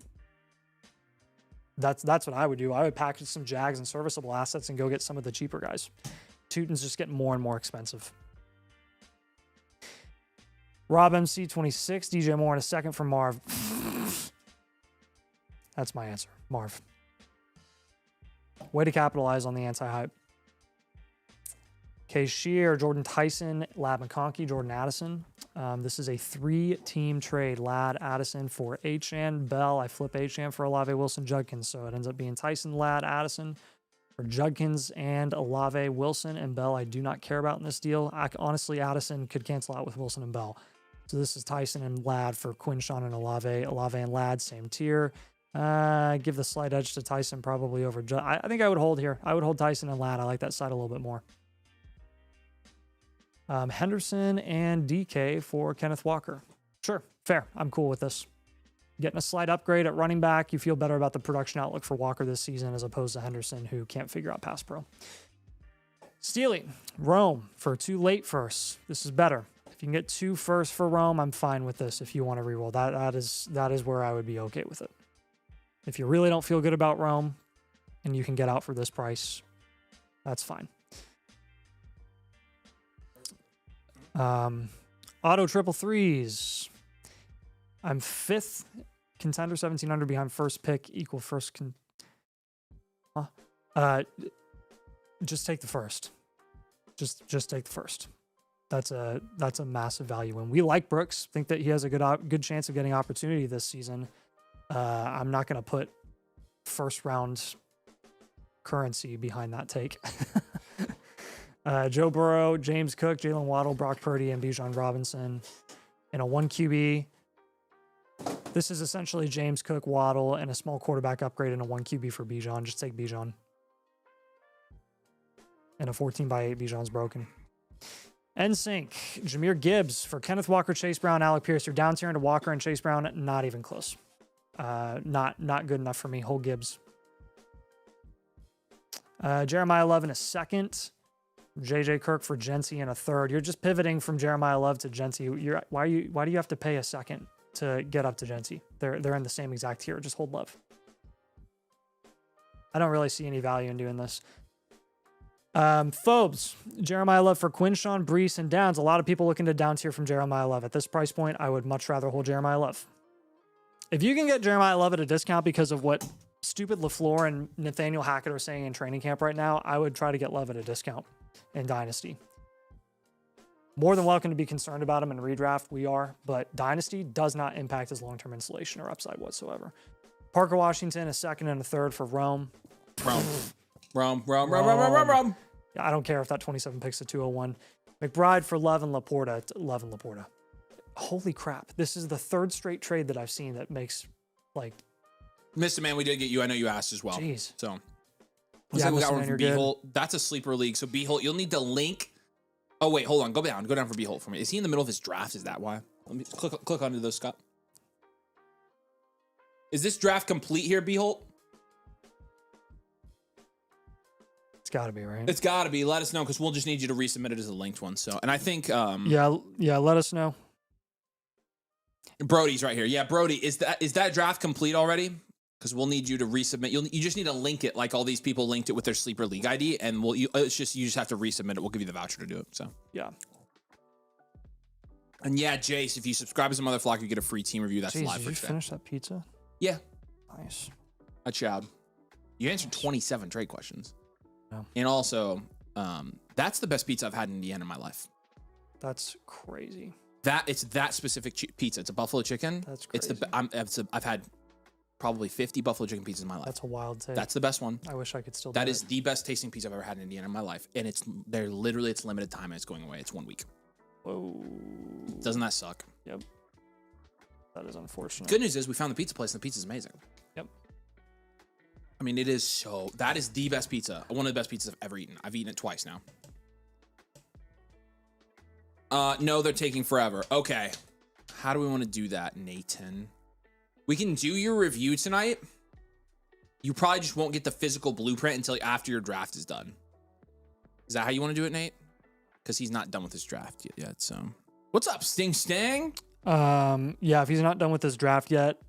that's what I would do. I would package some Jags and serviceable assets and go get some of the cheaper guys. Tootin's just getting more and more expensive. Rob MC26, DJ Moore in a second for Marv. That's my answer. Marv. Way to capitalize on the anti-hype. Kay Shear, Jordan Tyson, Lad McConkey, Jordan Addison. This is a 3-team trade. Lad, Addison for Achane, Bell. I flip Achane for Olave, Wilson, Judkins. So it ends up being Tyson, Lad, Addison for Judkins and Olave, Wilson, and Bell. I do not care about in this deal. Honestly, Addison could cancel out with Wilson and Bell. So this is Tyson and Lad for Quinshawn and Olave. Olave and Lad, same tier. Give the slight edge to Tyson probably over I think I would hold here. I would hold Tyson and Lad. I like that side a little bit more. Henderson and DK for Kenneth Walker. Sure, fair. I'm cool with this. Getting a slight upgrade at running back. You feel better about the production outlook for Walker this season as opposed to Henderson, who can't figure out pass pro. Steely, Rome for 2 late firsts. This is better. If you can get 2 firsts for Rome, I'm fine with this. If you want to reroll, that is where I would be okay with it. If you really don't feel good about Rome and you can get out for this price, that's fine. Auto triple threes. I'm 5th contender, 1,700 behind first pick, equal first. Just take the first. Just take the first. That's a massive value. And we like Brooks. Think that he has a good chance of getting opportunity this season. I'm not going to put first round currency behind that take. Joe Burrow, James Cook, Jalen Waddle, Brock Purdy, and Bijan Robinson in a 1 QB. This is essentially James Cook, Waddle, and a small quarterback upgrade in a 1 QB for Bijan. Just take Bijan. And a 14 by 8, Bijan's broken. NSYNC, Jahmyr Gibbs for Kenneth Walker, Chase Brown, Alec Pierce. You're down tier into Walker and Chase Brown. Not even close. Not good enough for me. Whole Gibbs. Jeremiah Love in a second. JJ Kirk for Jency in a third. You're just pivoting from Jeremiah Love to Jency. Why do you have to pay a second to get up to Jency? They're in the same exact tier. Just hold Love. I don't really see any value in doing this. Phobes, Jeremiah Love for Quinshawn, Brees, and Downs. A lot of people looking to down tier from Jeremiah Love. At this price point, I would much rather hold Jeremiah Love. If you can get Jeremiah Love at a discount because of what stupid LaFleur and Nathaniel Hackett are saying in training camp right now, I would try to get Love at a discount in Dynasty. More than welcome to be concerned about him in redraft. We are, but Dynasty does not impact his long-term installation or upside whatsoever. Parker Washington, a second and a third for Rome. Rome. I don't care if that 27 picks a 201. McBride for Love and Laporta. Holy crap. This is the third straight trade that I've seen that makes like... Mr. Man, we did get you. I know you asked as well. Jeez. So, Yeah, we got Mr. one Man, for you're good. Behold. That's a sleeper league. So Behold, you'll need to link. Oh wait, hold on. Go down for Behold for me. Is he in the middle of his draft? Is that why? Let me click onto those, Scott. Is this draft complete here, Behold? It's got to be, right? It's got to be. Let us know because we'll just need you to resubmit it as a linked one. So, and I think Yeah, let us know. Brody's right here. Yeah, Brody, is that draft complete already? Because we'll need you to resubmit. You just need to link it like all these people linked it with their sleeper league ID, and you just have to resubmit it. We'll give you the voucher to do it. So Yeah. And yeah, Jace, if you subscribe as a mother flock, you get a free team review. That's Jeez, live did for you today. finish that pizza? Yeah, Nice. a child. You answered 27 trade questions. No. And also, that's the best pizza I've had in the end of my life. That's crazy. It's that specific pizza. It's a buffalo chicken. That's crazy. I've had probably 50 buffalo chicken pizzas in my life. That's a wild take. That's the best one. I wish I could still do That it. is the best tasting pizza I've ever had in Indiana in my life. And it's limited time and it's going away. It's 1 week. Whoa. Doesn't that suck? Yep. That is unfortunate. Good news is we found the pizza place and the pizza's amazing. Yep. I mean, that is the best pizza. One of the best pizzas I've ever eaten. I've eaten it twice now. No, they're taking forever. Okay. How do we want to do that, Nathan? We can do your review tonight. You probably just won't get the physical blueprint until after your draft is done. Is that how you want to do it, Nate? Because he's not done with his draft yet. So, what's up, Sting? Yeah, if he's not done with his draft yet,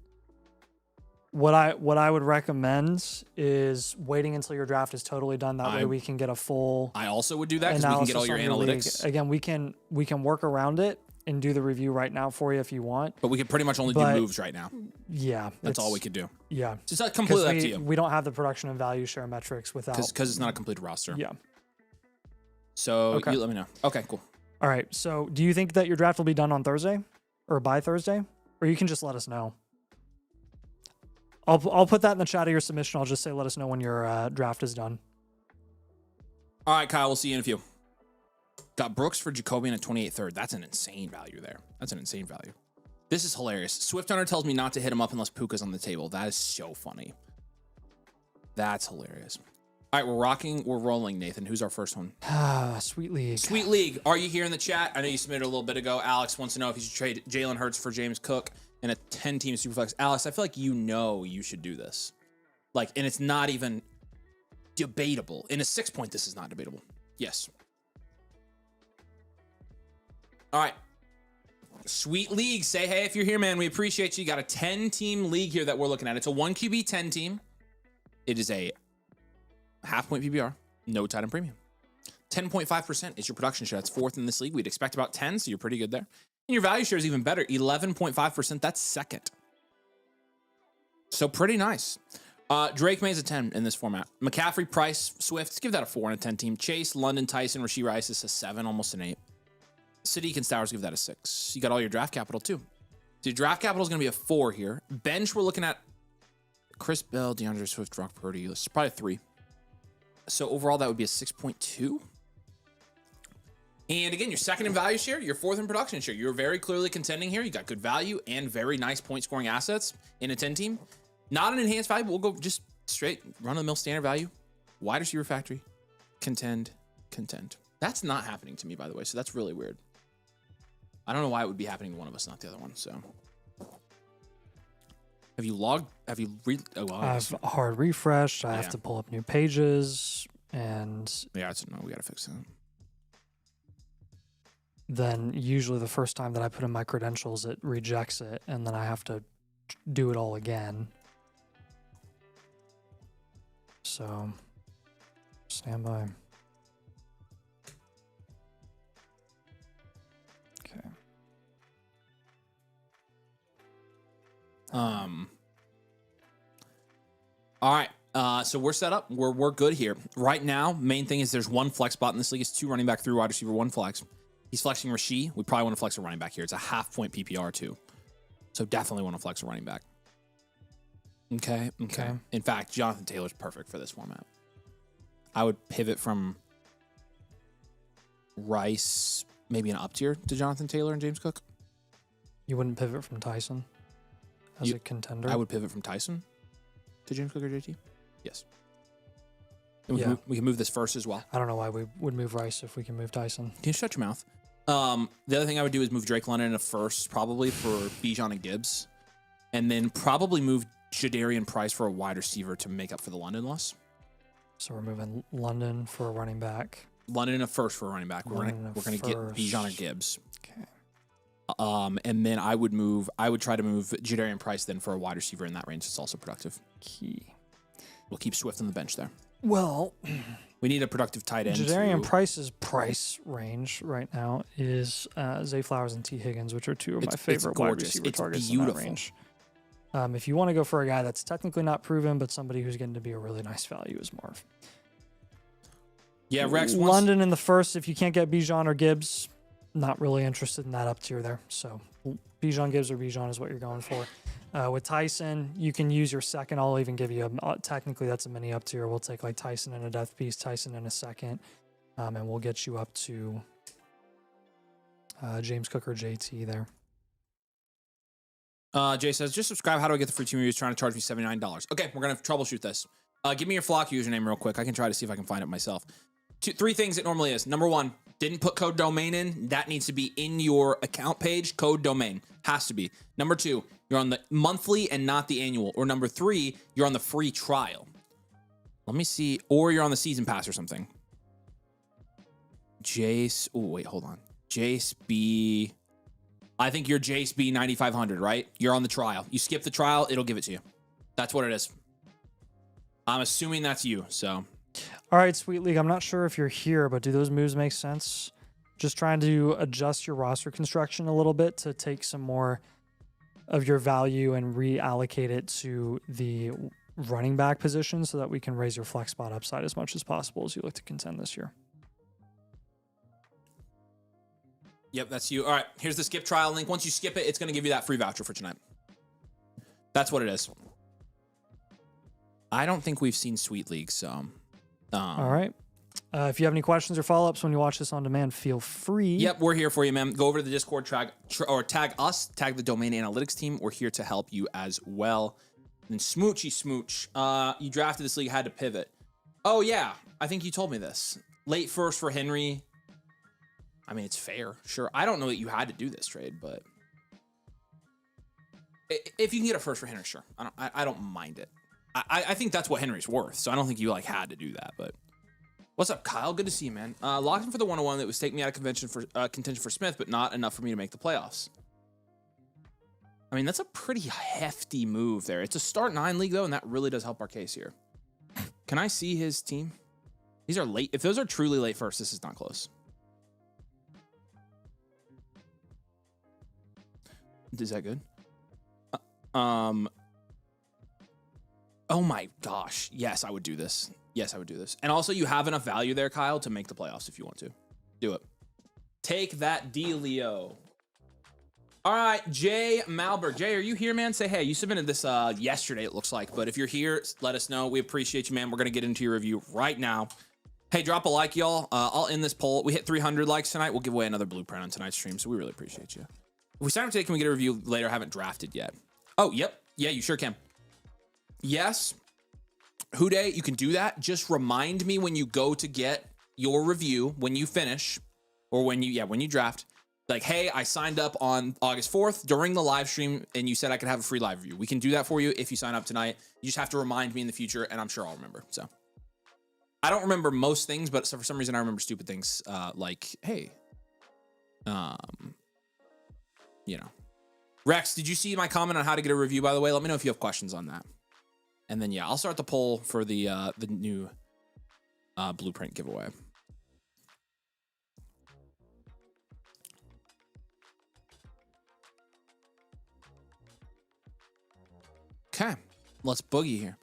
what I would recommend is waiting until your draft is totally done. That way we can get a full I also would do that because we can get all your analytics. Again, we can work around it and do the review right now for you if you want. But we could pretty much only do moves right now. Yeah. That's all we could do. Yeah. So it's completely up to you. We don't have the production and value share metrics without... Because it's not a complete roster. Yeah. So Okay. you let me know. Okay, cool. All right. So do you think that your draft will be done on Thursday or by Thursday? Or you can just let us know. I'll put that in the chat of your submission. I'll just say let us know when your draft is done. All right, Kyle, we'll see you in a few. Got Brooks for Jacobian at 28 third. That's an insane value there. That's an insane value. This is hilarious. Swift Hunter tells me not to hit him up unless Puka's on the table. That is so funny. That's hilarious. All right, we're rolling, Nathan. Who's our first one? Sweet League. Sweet League. Are you here in the chat? I know you submitted a little bit ago. Alex wants to know if you should trade Jalen Hurts for James Cook in a 10-team Superflex. Alex, I feel like you should do this. And it's not even debatable. In a 6-point, this is not debatable. Yes. All right. Sweet League. Say hey if you're here, man. We appreciate you. You got a 10-team league here that we're looking at. It's a 1 QB 10 team. It is a half-point PBR. No tight end premium. 10.5% is your production share. That's 4th in this league. We'd expect about 10, so you're pretty good there. And your value share is even better. 11.5%. That's 2nd. So pretty nice. Drake May's a 10 in this format. McCaffrey, Price, Swift. Let's give that a 4 in a 10 team. Chase, London, Tyson, Rashee Rice is a 7, almost an 8. Sadiq and Stowers, give that a 6. You got all your draft capital too. So your draft capital is going to be a 4 here. Bench, we're looking at Chris Bell, DeAndre Swift, Brock Purdy. It's probably a 3. So overall, that would be a 6.2. And again, your 2nd in value share, your 4th in production share. You're very clearly contending here. You got good value and very nice point scoring assets in a 10 team. Not an enhanced value, but we'll go just straight run of the mill standard value. Wide receiver factory. Contend. That's not happening to me, by the way. So that's really weird. I don't know why it would be happening to one of us, not the other one. So have you logged? Have you I've hard refreshed. I have to pull up new pages, and yeah, no, we gotta fix that. Then usually the first time that I put in my credentials, it rejects it, and then I have to do it all again. So stand by. Okay. All right. So we're set up. We're good here. Right now, main thing is there's one flex spot in this league. It's 2 running back, 3 wide receiver, 1 flex. He's flexing Rasheed. We probably want to flex a running back here. It's a half-point PPR too. So definitely want to flex a running back. Okay. In fact, Jonathan Taylor's perfect for this format. I would pivot from Rice, maybe an up tier to Jonathan Taylor and James Cook. You wouldn't pivot from Tyson as a contender? I would pivot from Tyson to James Cook or JT. Yes. And we can move this first as well. I don't know why we would move Rice if we can move Tyson. Can you shut your mouth? The other thing I would do is move Drake London in a first, probably for Bijan and Gibbs. And then probably move Jadarian Price for a wide receiver to make up for the London loss. So we're moving London for a running back. London in a first for a running back. We're gonna get Bijan or Gibbs. Okay. And then I would try to move Jadarian Price then for a wide receiver in that range. It's also productive. Key. We'll keep Swift on the bench there. Well, we need a productive tight end. Jadarian Price's price range right now is Zay Flowers and T. Higgins, which are 2 of my favorite wide receiver targets in that range. If you want to go for a guy that's technically not proven, but somebody who's getting to be a really nice value, is Marv. Yeah, Rex. London in the first. If you can't get Bijan or Gibbs, not really interested in that up tier there. So Bijan, Gibbs, or Bijan is what you're going for. With Tyson, you can use your second. I'll even give you technically that's a mini up tier. We'll take like Tyson in a death piece, Tyson in a second, and we'll get you up to James Cook or JT there. Jay says, just subscribe. How do I get the free team reviews? Trying to charge me $79. Okay, we're going to troubleshoot this. Give me your Flock username real quick. I can try to see if I can find it myself. 3 things it normally is. Number 1, didn't put code domain in. That needs to be in your account page. Code domain has to be. Number 2, you're on the monthly and not the annual. Or number 3, you're on the free trial. Let me see. Or you're on the season pass or something. Jace. Oh, wait, hold on. Jace B. I think you're Jace B 9500, right? You're on the trial. You skip the trial, it'll give it to you. That's what it is. I'm assuming that's you, so. All right, Sweet League. I'm not sure if you're here, but do those moves make sense? Just trying to adjust your roster construction a little bit to take some more of your value and reallocate it to the running back position so that we can raise your flex spot upside as much as possible as you look to contend this year. Yep, that's you. All right, here's the skip trial link. Once you skip it, it's going to give you that free voucher for tonight. That's what it is. I don't think we've seen Sweet League, so. All right. If you have any questions or follow-ups when you watch this on demand, feel free. Yep, we're here for you, man. Go over to the Discord, tag us, tag the domain analytics team. We're here to help you as well. And Smoochy Smooch, you drafted this league, had to pivot. Oh, yeah. I think you told me this. Late first for Henry. I mean, it's fair. Sure. I don't know that you had to do this trade, but if you can get a first for Henry, sure. I don't mind it. I think that's what Henry's worth, so I don't think you had to do that. But what's up, Kyle? Good to see you, man. Locked in for the 101 that was taking me out of contention for Smith, but not enough for me to make the playoffs. I mean, that's a pretty hefty move there. It's a start 9 league though, and that really does help our case here. Can I see his team? These are late. If those are truly late first, this is not close. Is that good? Oh my gosh. Yes, I would do this. Yes, I would do this. And also, you have enough value there, Kyle, to make the playoffs if you want to. Do it. Take that, Delio. All right, Jay Malberg. Jay, are you here, man? Say hey. You submitted this yesterday, it looks like. But if you're here, let us know. We appreciate you, man. We're going to get into your review right now. Hey, drop a like, y'all. I'll end this poll. We hit 300 likes tonight. We'll give away another blueprint on tonight's stream, so we really appreciate you. If we sign up today, can we get a review later? I haven't drafted yet. Oh, yep. Yeah, you sure can. Yes. Houday, you can do that. Just remind me when you go to get your review when you finish, or when you draft. Like, hey, I signed up on August 4th during the live stream, and you said I could have a free live review. We can do that for you if you sign up tonight. You just have to remind me in the future, and I'm sure I'll remember. So I don't remember most things, but for some reason I remember stupid things. Like, hey, Rex, did you see my comment on how to get a review? By the way, let me know if you have questions on that. And then I'll start the poll for the new blueprint giveaway. Okay, let's boogie here.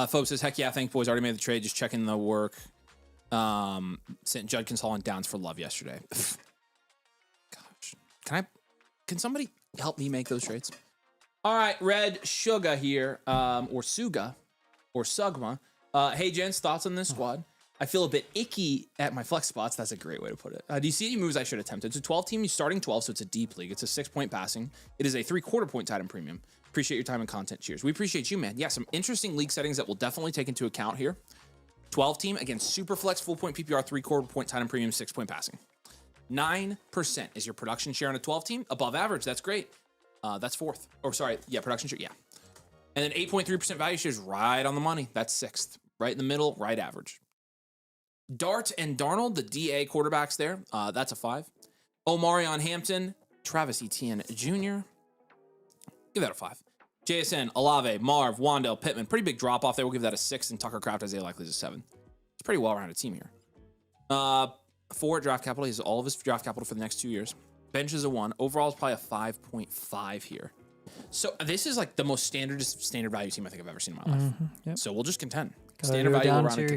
Folks says, heck yeah, thank boys. Already made the trade. Just checking the work. Sent Judkins Hall and Downs for love yesterday. Gosh, can somebody help me make those trades? All right, Red Sugar here, or Suga, or Sugma. Hey, gents, thoughts on this squad? I feel a bit icky at my flex spots. That's a great way to put it. Do you see any moves I should attempt? It's a 12 team. You're starting 12, so it's a deep league. It's a 6-point passing. It is a 3/4 point tight end premium. Appreciate your time and content. Cheers. We appreciate you, man. Yeah, some interesting league settings that we'll definitely take into account here. 12 team, again, super flex, full point PPR, 3/4 point tight end premium, 6-point passing. 9% is your production share on a 12 team. Above average. That's great. That's fourth. Or sorry, production share. Yeah. And then 8.3% value share is right on the money. That's sixth. Right in the middle, right average. Dart and Darnold, the DA quarterbacks there. That's a 5. Omarion Hampton, Travis Etienne Jr. Give that a 5. JSN, Olave, Marv, Wandell, Pittman. Pretty big drop off there. We'll give that a 6. And Tucker Kraft, Isaiah Likely is a 7. It's a pretty well-rounded team here. 4 draft capital. He has all of his draft capital for the next 2 years. Bench is a 1. Overall is probably a 5.5 here. So this is like the most standard value team I think I've ever seen in my life. Yep. So we'll just contend. Standard value around here.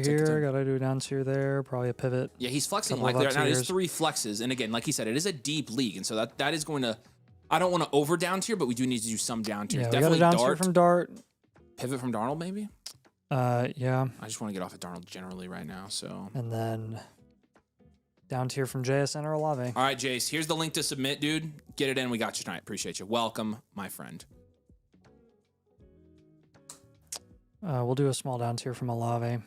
Gotta do a down tier there. Probably a pivot. Yeah, he's flexing like there. Now there's 3 flexes, and again, like he said, it is a deep league, and so that is going to. I don't want to over down tier, but we do need to do some down tier. Yeah, definitely we got a down tier from Dart. Pivot from Darnold, maybe. Yeah. I just want to get off of Darnold generally right now. So. And then down tier from JSN or Olave. All right, Jace. Here's the link to submit, dude. Get it in. We got you tonight. Appreciate you. Welcome, my friend. We'll do a small down tier from Olave.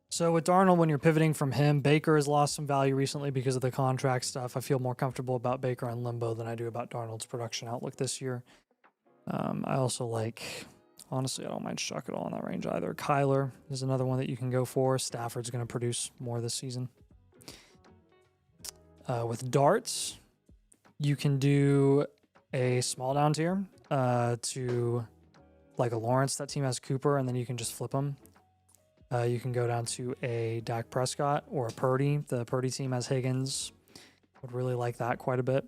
So with Darnold, when you're pivoting from him, Baker has lost some value recently because of the contract stuff. I feel more comfortable about Baker on limbo than I do about Darnold's production outlook this year. I also honestly, I don't mind Chuck at all in that range either. Kyler is another one that you can go for. Stafford's going to produce more this season. With darts, you can do a small down tier to like a Lawrence. That team has Cooper, and then you can just flip them. You can go down to a Dak Prescott or a Purdy. The Purdy team has Higgins. Would really like that quite a bit.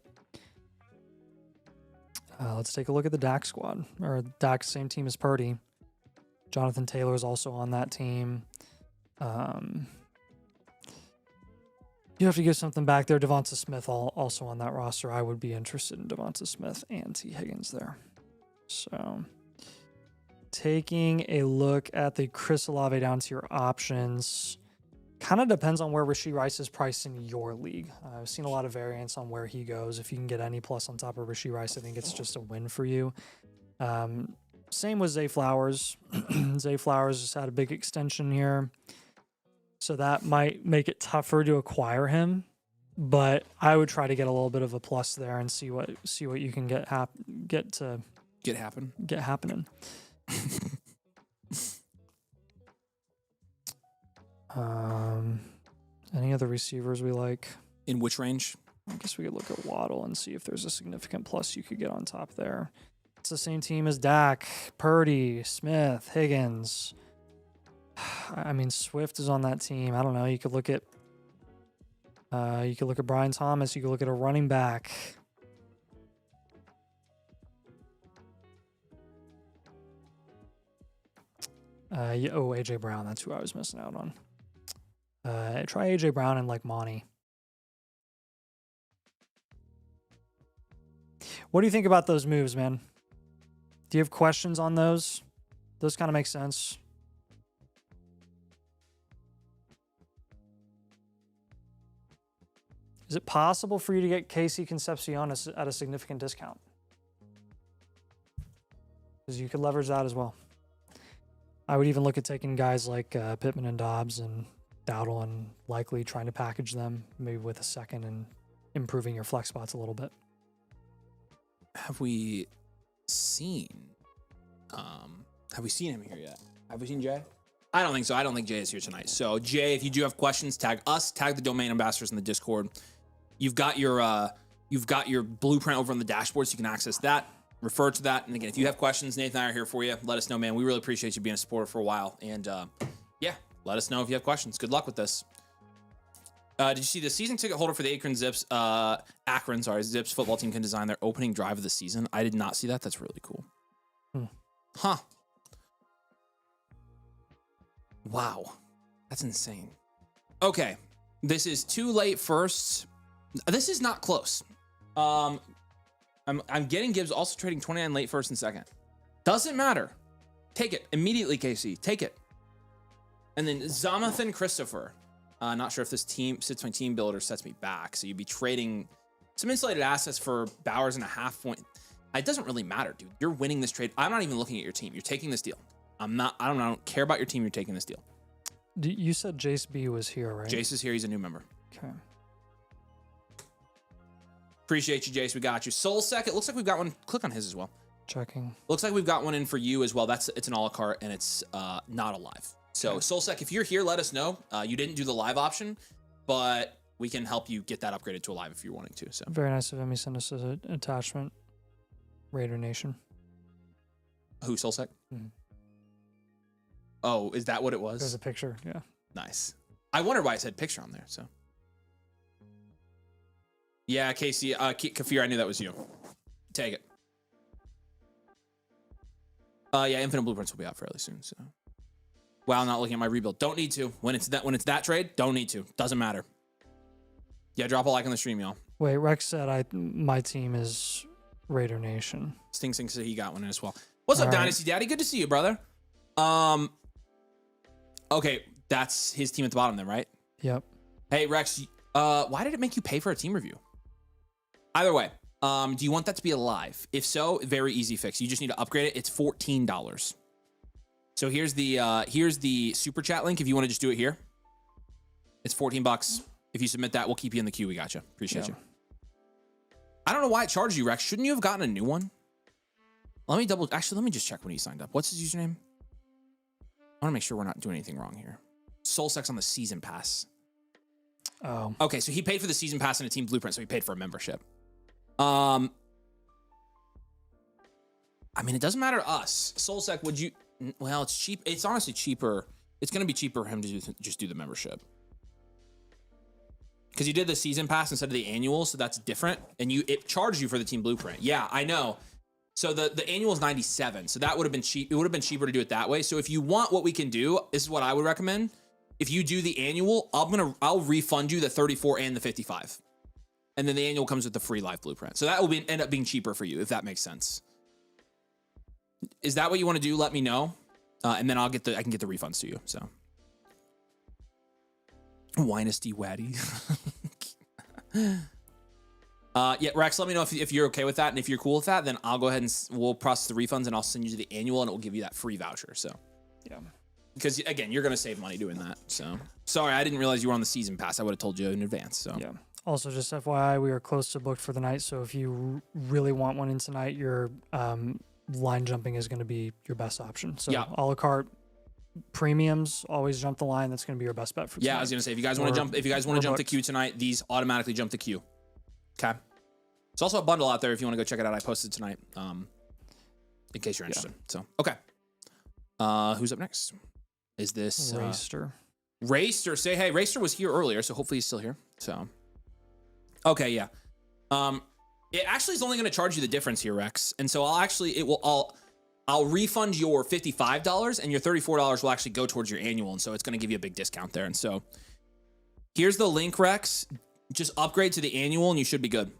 Let's take a look at the Dak squad. Or Dak's same team as Purdy. Jonathan Taylor is also on that team. You have to give something back there. Devonta Smith also on that roster. I would be interested in Devonta Smith and T. Higgins there. So, taking a look at the Chris Olave down tier options. Kind of depends on where Rashee Rice is priced in your league. I've seen a lot of variance on where he goes. If you can get any plus on top of Rashee Rice, I think it's just a win for you. Same with Zay Flowers. Zay Flowers just had a big extension here. So that might make it tougher to acquire him, but I would try to get a little bit of a plus there and see what you can get happening. Any other receivers we like? In which range? I guess we could look at Waddle and see if there's a significant plus you could get on top there. It's the same team as Dak, Purdy, Smith, Higgins. I mean, Swift is on that team. I don't know. You could look at Brian Thomas. You could look at a running back. AJ Brown. That's who I was missing out on. Try AJ Brown and like Monty. What do you think about those moves, man? Do you have questions on those? Those kind of make sense. Is it possible for you to get Casey Concepcion at a significant discount? because you could leverage that as well. I would even look at taking guys like Pittman and Dobbs and Dowdle and likely trying to package them maybe with a second and improving your flex spots a little bit. Have we seen him here yet? Have we seen Jay? I don't think so. I don't think Jay is here tonight. So Jay, if you do have questions, tag us, tag the domain ambassadors in the Discord. You've got your blueprint over on the dashboard, so you can access that. Refer to that. And again, if you have questions, Nathan and I are here for you. Let us know, man. We really appreciate you being a supporter for a while. And yeah, let us know if you have questions. Good luck with this. Did you see the season ticket holder for the Akron Zips football team can design their opening drive of the season? I did not see that. That's really cool. Huh. Wow. That's insane. Okay. This is too late first. This is not close. I'm getting Gibbs, also trading 29 late first and second. Doesn't matter. Take it immediately, KC. Take it. And then Zamathan Christopher. Not sure if this team sits my team builder sets me back. So you'd be trading some insulated assets for Bowers and a half point. It doesn't really matter, dude. You're winning this trade. I'm not even looking at your team. You're taking this deal. I don't care about your team. You're taking this deal. You said Jace B was here, right? Jace is here. He's a new member. Okay. Appreciate you, Jace. We got you. Soulsec, it looks like we've got one. Click on his as well. Checking. Looks like we've got one in for you as well. It's an a la carte and it's not a live. So okay. Soulsec, if you're here, let us know. You didn't do the live option, but we can help you get that upgraded to a live if you're wanting to. So very nice of him. He sent us an attachment. Raider Nation. Who, Soulsec? Mm-hmm. Oh, is that what it was? There's a picture, yeah. Nice. I wonder why it said picture on there, so. Yeah, Casey, Kafir, I knew that was you. Take it. Yeah, Infinite Blueprints will be out fairly soon, so. Wow, not looking at my rebuild. Don't need to. When it's that trade, don't need to. Doesn't matter. Yeah, drop a like on the stream, y'all. Wait, Rex said my team is Raider Nation. Sting said he got one in as well. What's up, All right. Dynasty Daddy? Good to see you, brother. Okay, that's his team at the bottom then, right? Yep. Hey, Rex, why did it make you pay for a team review? Either way, do you want that to be alive? If so, very easy fix. You just need to upgrade it. It's $14. So here's the super chat link if you want to just do it here. It's $14. If you submit that, we'll keep you in the queue. We got you. Appreciate you. I don't know why it charged you, Rex. Shouldn't you have gotten a new one? Let me just check when he signed up. What's his username? I want to make sure we're not doing anything wrong here. Soulsex on the season pass. Oh. Okay, so he paid for the season pass and a team blueprint, so he paid for a membership. I mean, it doesn't matter to us. Soulsec, would you? Well, it's cheap. It's honestly cheaper. It's going to be cheaper for him to just do the membership. Because you did the season pass instead of the annual, so that's different. And it charged you for the team blueprint. Yeah, I know. So the annual is $97. So that would have been cheap. It would have been cheaper to do it that way. So if you want what we can do, this is what I would recommend. If you do the annual, I'll refund you the 34 and the 55. And then the annual comes with the free live blueprint. So that will end up being cheaper for you, if that makes sense. Is that what you want to do? Let me know. And then I can get the refunds to you. So Dynasty Waddy. Yeah, Rex, let me know if you're okay with that. And if you're cool with that, then I'll go ahead and we'll process the refunds and I'll send you to the annual and it will give you that free voucher. So yeah. Because again, you're going to save money doing that. So sorry, I didn't realize you were on the season pass. I would have told you in advance. So yeah. Also, just FYI, we are close to booked for the night. So if you really want one in tonight, your line jumping is going to be your best option. So a la carte premiums, always jump the line. That's going to be your best bet for tonight. Yeah, I was going to say, if you guys want to jump the queue tonight, these automatically jump the queue. Okay. It's also a bundle out there if you want to go check it out. I posted tonight, in case you're interested. So, okay. Who's up next? Is this Racer? Racer, say hey. Racer was here earlier, so hopefully he's still here. So, okay, yeah. It actually is only going to charge you the difference here, Rex. And so I'll refund your $55 and your $34 will actually go towards your annual. And so it's going to give you a big discount there. And so here's the link, Rex. Just upgrade to the annual and you should be good.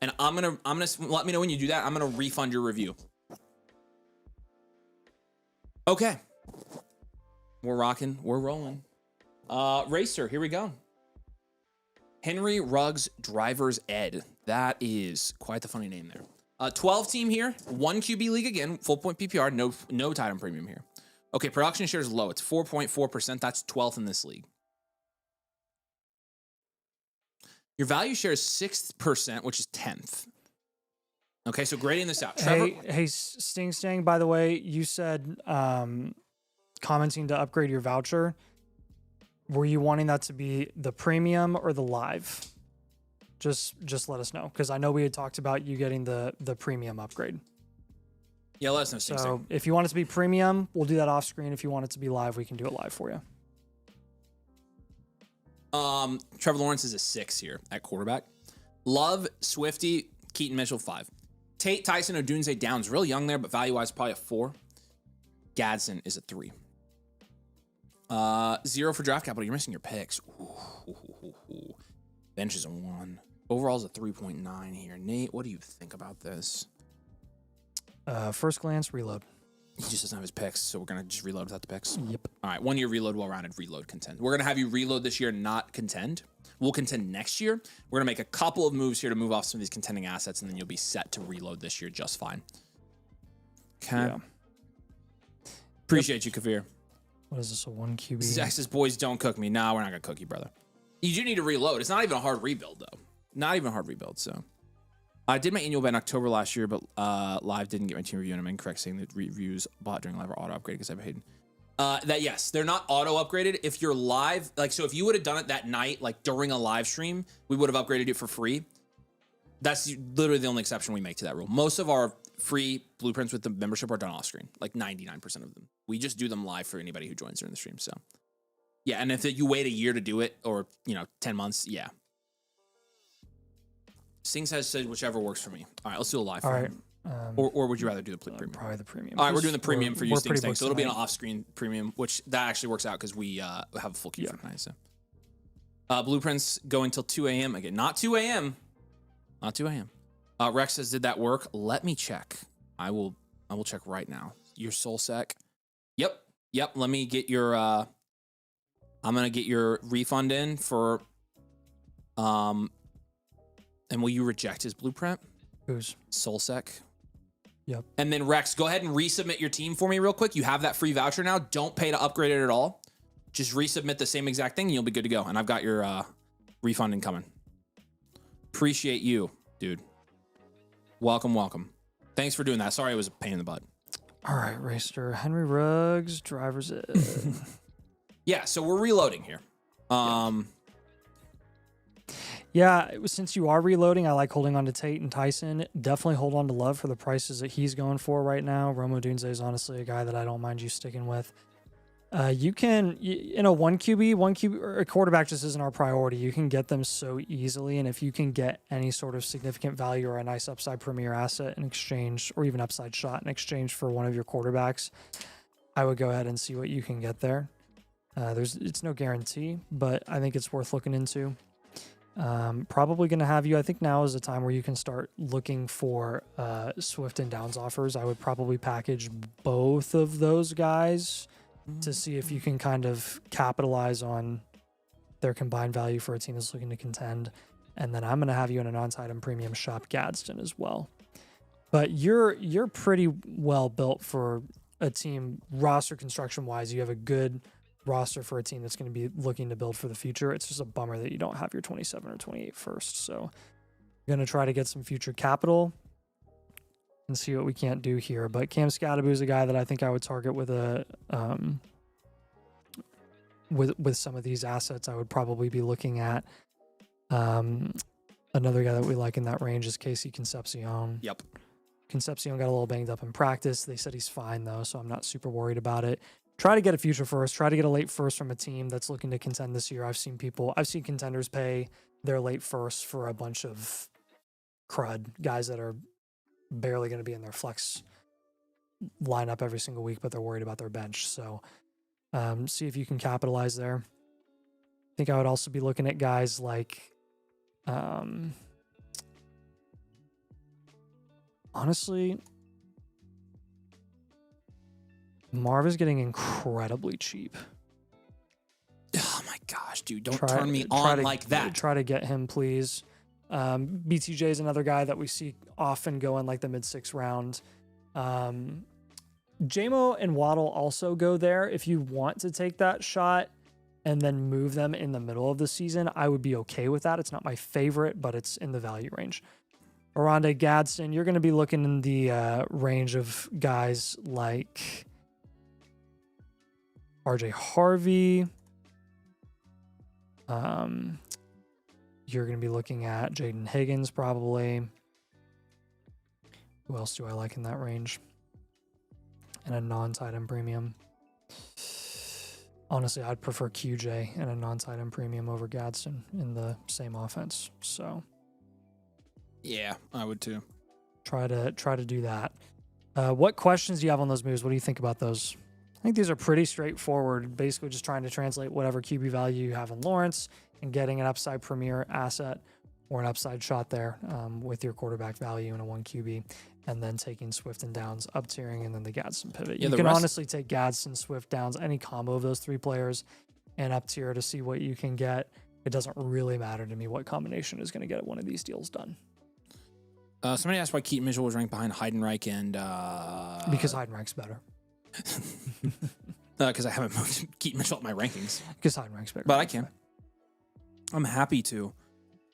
And I'm gonna let me know when you do that. I'm gonna refund your review. Okay. We're rocking. We're rolling. Racer, here we go. Henry Ruggs Driver's Ed. That is quite the funny name there. 12 team here, 1 QB league again, full point PPR, no tight end premium here. Okay, production share is low. It's 4.4%. That's 12th in this league. Your value share is 6%, which is 10th. Okay, so grading this out. Trevor, Hey, Sting, by the way, you said commenting to upgrade your voucher. Were you wanting that to be the premium or the live? Just let us know, because I know we had talked about you getting the premium upgrade. Yeah, let us know. So if you want it to be premium, we'll do that off screen. If you want it to be live, we can do it live for you. Trevor Lawrence is a 6 here at quarterback. Love, Swifty, Keaton Mitchell 5. Tate, Tyson, Odunze, Downs, real young there, but value-wise probably a 4. Gadsden is a 3. 0 for draft capital. You're missing your picks. Ooh. Bench is a 1. Overall is a 3.9 here. Nate, what do you think about this? First glance, reload. He just doesn't have his picks, so we're going to just reload without the picks? Yep. All right, 1 year reload, well-rounded, reload, contend. We're going to have you reload this year, not contend. We'll contend next year. We're going to make a couple of moves here to move off some of these contending assets, and then you'll be set to reload this year just fine. Okay. Yeah. Appreciate you, Kavir. What is this, a 1 QB? Zach says, boys, don't cook me. Nah, we're not going to cook you, brother. You do need to reload. It's not even a hard rebuild, though. Not even a hard rebuild, so. I did my annual bet in October last year, but live didn't get my team review, and I'm incorrect saying that reviews bought during live are auto upgraded because I paid. That yes, they're not auto upgraded. If you're live, like, so if you would have done it that night, like during a live stream, we would have upgraded it for free. That's literally the only exception we make to that rule. Most of our free blueprints with the membership are done off screen, like 99% of them. We just do them live for anybody who joins during the stream. So yeah, and if you wait a year to do it, or 10 months, yeah. Sings has said whichever works for me. All right, let's do a live. All right. Or would you rather do the premium? Probably the premium. All right, we're doing the premium for you, Sting. pretty So it'll be an booked off-screen premium, which that actually works out because we have a full queue for tonight. So blueprints go until 2 a.m. again. Not 2 a.m. Not 2 a.m. Rex says, did that work? Let me check. I will check right now. Your soul sec. Yep. Let me get your I'm gonna get your refund in for and will you reject his blueprint? Who's? Soulsec. Yep. And then Rex, go ahead and resubmit your team for me real quick. You have that free voucher now. Don't pay to upgrade it at all. Just resubmit the same exact thing and you'll be good to go. And I've got your refund incoming. Appreciate you, dude. Welcome. Thanks for doing that. Sorry it was a pain in the butt. All right, Racer. Henry Ruggs, driver's ed. Yeah, so we're reloading here. Yeah, since you are reloading, I like holding on to Tate and Tyson. Definitely hold on to Love for the prices that he's going for right now. Romo Dunze is honestly a guy that I don't mind you sticking with. You can, in a 1 QB, or a quarterback just isn't our priority. You can get them so easily, and if you can get any sort of significant value or a nice upside premier asset in exchange, or even upside shot in exchange for one of your quarterbacks, I would go ahead and see what you can get there. It's no guarantee, but I think it's worth looking into. Probably going to have you, I think now is the time where you can start looking for Swift and Downs offers. I would probably package both of those guys to see if you can kind of capitalize on their combined value for a team that's looking to contend. And then I'm going to have you in a non-item premium shop Gadsden as well. But you're pretty well built for a team roster construction wise. You have a good roster for a team that's going to be looking to build for the future. It's just a bummer that you don't have your 27 or 28 first. So I'm going to try to get some future capital and see what we can't do here. But Cam Scattaboo is a guy that I think I would target with a with some of these assets. I would probably be looking at another guy that we like in that range is Casey Concepcion. Yep. Concepcion got a little banged up in practice. They said he's fine though, so I'm not super worried about it. Try to get a future first. Try to get a late first from a team that's looking to contend this year. I've seen contenders pay their late first for a bunch of crud guys that are barely going to be in their flex lineup every single week, but they're worried about their bench. So see if you can capitalize there. I think I would also be looking at guys like, honestly, Marv is getting incredibly cheap. Oh my gosh, dude. Don't turn me on like that. Try to get him, please. BTJ is another guy that we see often go in like the mid-6th round. JMO and Waddle also go there. If you want to take that shot and then move them in the middle of the season, I would be okay with that. It's not my favorite, but it's in the value range. Aranda Gadsden, you're going to be looking in the range of guys like RJ Harvey. You're going to be looking at Jaden Higgins probably. Who else do I like in that range? And a non-tight end premium. Honestly, I'd prefer QJ and a non-tight end premium over Gadsden in the same offense. So yeah, I would too. Try to do that. What questions do you have on those moves? What do you think about those? I think these are pretty straightforward. Basically, just trying to translate whatever QB value you have in Lawrence and getting an upside premier asset or an upside shot there with your quarterback value and a 1 QB, and then taking Swift and Downs up tiering and then the Gadsden pivot. Yeah, you can honestly take Gadsden, Swift, Downs, any combo of those 3 players and up tier to see what you can get. It doesn't really matter to me what combination is going to get one of these deals done. Somebody asked why Keaton Mitchell was ranked behind Heidenreich and... because Heidenreich's better. Because I haven't moved Keaton Mitchell up my rankings. Because Heidenreich's better. But I can. I'm happy to.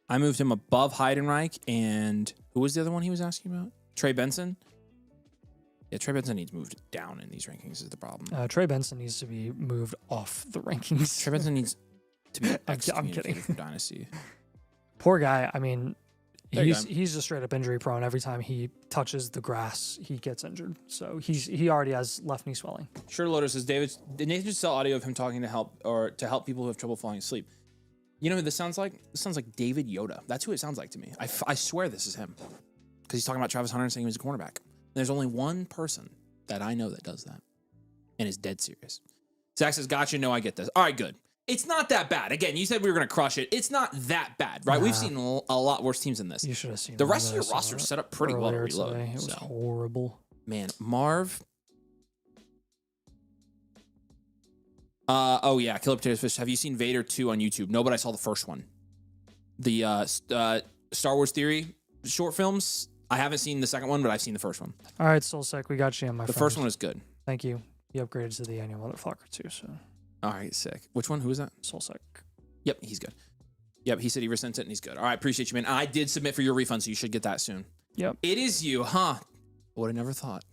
I moved him above Heidenreich, and who was the other one he was asking about? Trey Benson? Yeah, Trey Benson needs moved down in these rankings is the problem. Trey Benson needs to be moved off the rankings. Trey Benson needs to be I'm kidding. from Dynasty. Poor guy. I mean, he's just straight up injury prone. Every time he touches the grass, he gets injured. So he already has left knee swelling. Sure Loader says, did Nathan just sell audio of him talking to help people who have trouble falling asleep? You know who this sounds like? This sounds like David Yoda. That's who it sounds like to me. I swear this is him. Because he's talking about Travis Hunter and saying he was a cornerback. There's only one person that I know that does that. And is dead serious. Zach says, gotcha, no, I get this. All right, good. It's not that bad. Again, you said we were going to crush it. It's not that bad, right? Nah. We've seen a lot worse teams than this. You should have seen the rest of your roster set up pretty well to reload. Today. It was horrible. Man, Marv... oh yeah, Killer Potatoes Fish. Have you seen Vader 2 on YouTube? No, but I saw the first one. The Star Wars Theory short films. I haven't seen the second one, but I've seen the first one. All right, Soulsec, we got you on my phone. The first one is good. Thank you. You upgraded to the annual motherfucker too, so. All right, sick. Which one? Who is that? Soulsec. Yep, he's good. Yep, he said he resent it and he's good. All right, appreciate you, man. I did submit for your refund, so you should get that soon. Yep. It is you, huh? Would have never thought.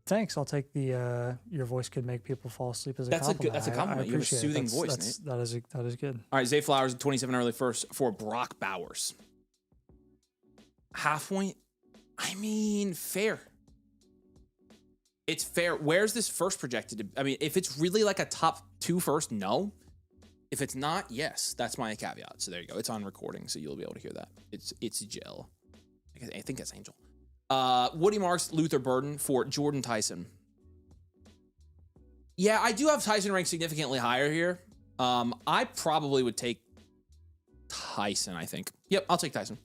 Thanks. I'll take the your voice could make people fall asleep as a compliment. That's a compliment. You have a soothing voice, Nate. That is good. All right, Zay Flowers, 27 early first for Brock Bowers. Half point. I mean, fair. It's fair. Where's this first projected to? I mean, if it's really like a top 2 first, no. If it's not, yes. That's my caveat. So there you go. It's on recording, so you'll be able to hear that. It's Jill. I think that's Angel. Woody Marks, Luther Burden for Jordan Tyson. Yeah, I do have Tyson ranked significantly higher here. I probably would take Tyson, I think. Yep, I'll take Tyson.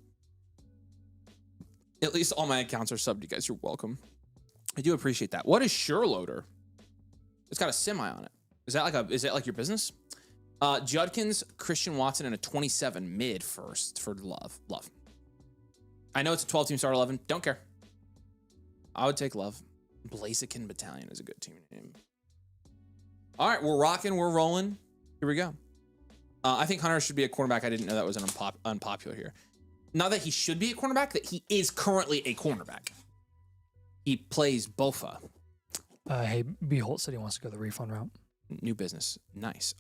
At least all my accounts are subbed. You guys, you're welcome. I do appreciate that. What is Sure Loader? It's got a semi on it. Is that like your business? Judkins, Christian Watson, and a 27 mid first for Love. I know it's a 12-team start 11. Don't care. I would take Love. Blaziken Battalion is a good team name. All right, we're rocking. We're rolling. Here we go. I think Hunter should be a cornerback. I didn't know that was an unpopular here. Not that he should be a cornerback, that he is currently a cornerback. He plays Bofa. Hey, B. Holt said he wants to go the refund route. New business. Nice.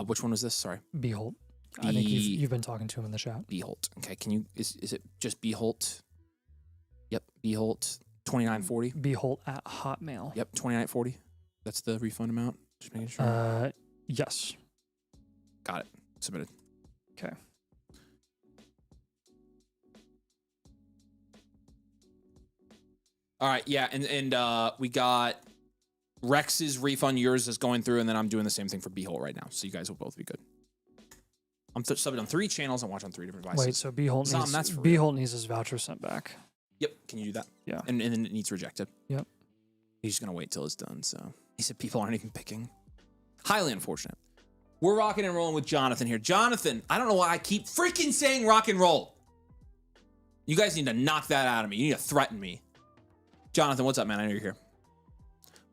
Which one was this? Sorry. B. Holt. I think you've been talking to him in the chat. B. Holt. Okay, is it just B. Holt? Yep, B. Holt, 2940. B. Holt at Hotmail. Yep, 2940. That's the refund amount. Just making sure. Yes. Got it. Submitted. Okay. All right, yeah, and we got Rex's refund. Yours is going through, and then I'm doing the same thing for B. Holt right now. So you guys will both be good. I'm subbing on 3 channels and watch on 3 different devices. Wait, so B. Holt needs his voucher sent back. Yep. Can you do that? Yeah. And then it needs rejected. Yep. He's just going to wait till it's done. So he said people aren't even picking. Highly unfortunate. We're rocking and rolling with Jonathan here. Jonathan, I don't know why I keep freaking saying rock and roll. You guys need to knock that out of me. You need to threaten me. Jonathan, what's up, man? I know you're here.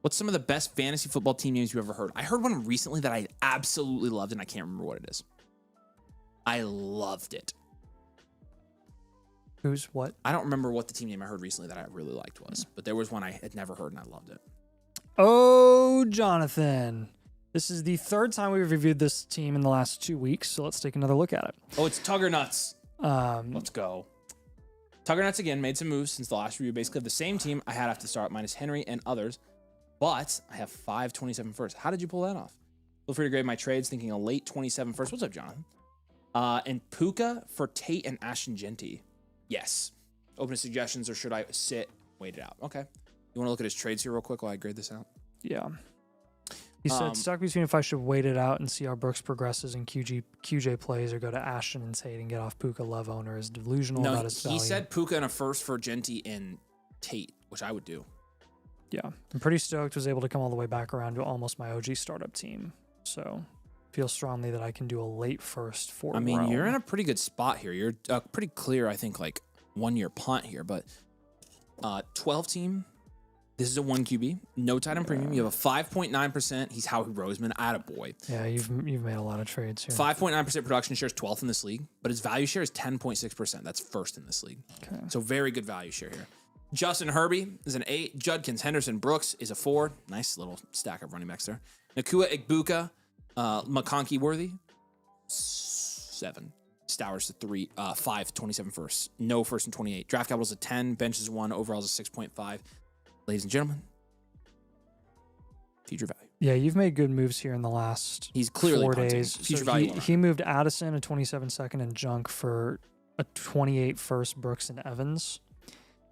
What's some of the best fantasy football team names you've ever heard? I heard one recently that I absolutely loved, and I can't remember what it is. I loved it. Who's what? I don't remember what the team name I heard recently that I really liked was, but there was one I had never heard, and I loved it. Oh, Jonathan. This is the third time we've reviewed this team in the last 2 weeks, so let's take another look at it. Oh, it's Tugger Nuts. Let's go. Tugger Nuts again made some moves since the last review. Basically, have the same team I had after the start, minus Henry and others, but I have 527 first. How did you pull that off? Feel free to grade my trades, thinking a late 27 first. What's up, Jonathan? And Puka for Tate and Ashton Genty. Yes. Open to suggestions, or should I sit, wait it out? Okay. You want to look at his trades here real quick while I grade this out? Yeah. He said, stuck between if I should wait it out and see how Brooks progresses and QJ plays, or go to Ashton and Tate and get off Puka. Love owner is delusional about his value. He said Puka and a first for Genty and Tate, which I would do. Yeah. I'm pretty stoked. Was able to come all the way back around to almost my OG startup team. So feel strongly that I can do a late first for Rome. You're in a pretty good spot here. You're pretty clear, I think, like 1 year punt here, but 12 team. This is a 1 QB, no tight end premium. You have a 5.9%. He's Howie Roseman, attaboy. Yeah, you've made a lot of trades here. 5.9% production share is 12th in this league, but his value share is 10.6%. That's first in this league. Okay. So very good value share here. Justin Herbie is an 8. Judkins Henderson Brooks is a 4. Nice little stack of running backs there. Nakua Igbuka, McConkey Worthy, 7. Stowers to 3, 5, 27 first. No first and 28. Draft capital is a 10. Bench is 1. Overall is a 6.5. Ladies and gentlemen, future value. Yeah, you've made good moves here in the last He's clearly 4 punting. days. Future So value. he moved Addison, a 27 second, and Junk for a 28 first, Brooks and Evans.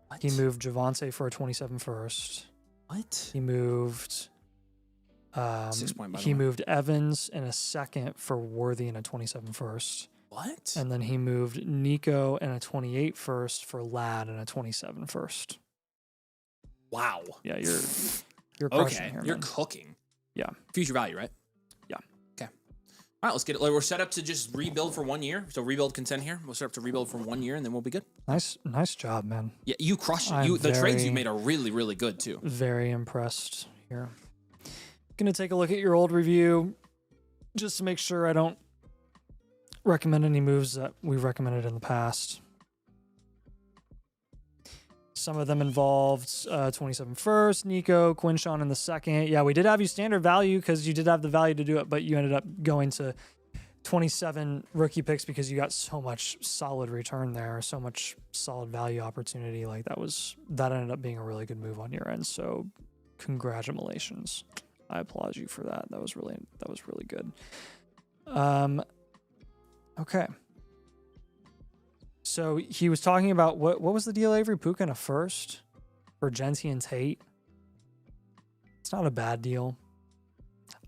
What? He moved Javonte for a 27 first. What? He moved 6 point, by the he way. moved Evans in a second for Worthy and a 27 first. What? And then he moved Nico and a 28 first for Ladd and a 27 first. Wow. Yeah, you're crushing Okay. here, You're man. cooking. Yeah. Future value, right? Yeah. Okay. All right, let's get it. We're set up to just rebuild for 1 year. So rebuild consent here. We'll set up to rebuild for 1 year, and then we'll be good. Nice job, man. Yeah, you crushed it. I'm The trades you very- made are really, really good too. Very impressed here. Gonna take a look at your old review just to make sure I don't recommend any moves that we've recommended in the past. Some of them involved 27 first, Nico, Quinshawn in the second. Yeah, we did have you standard value because you did have the value to do it, but you ended up going to 27 rookie picks because you got so much solid return there, so much solid value opportunity. Like that ended up being a really good move on your end. So congratulations. I applaud you for that. That was really good. Okay. So he was talking about what was the deal, Avery? Puka in a first for Genty and Tate. It's not a bad deal.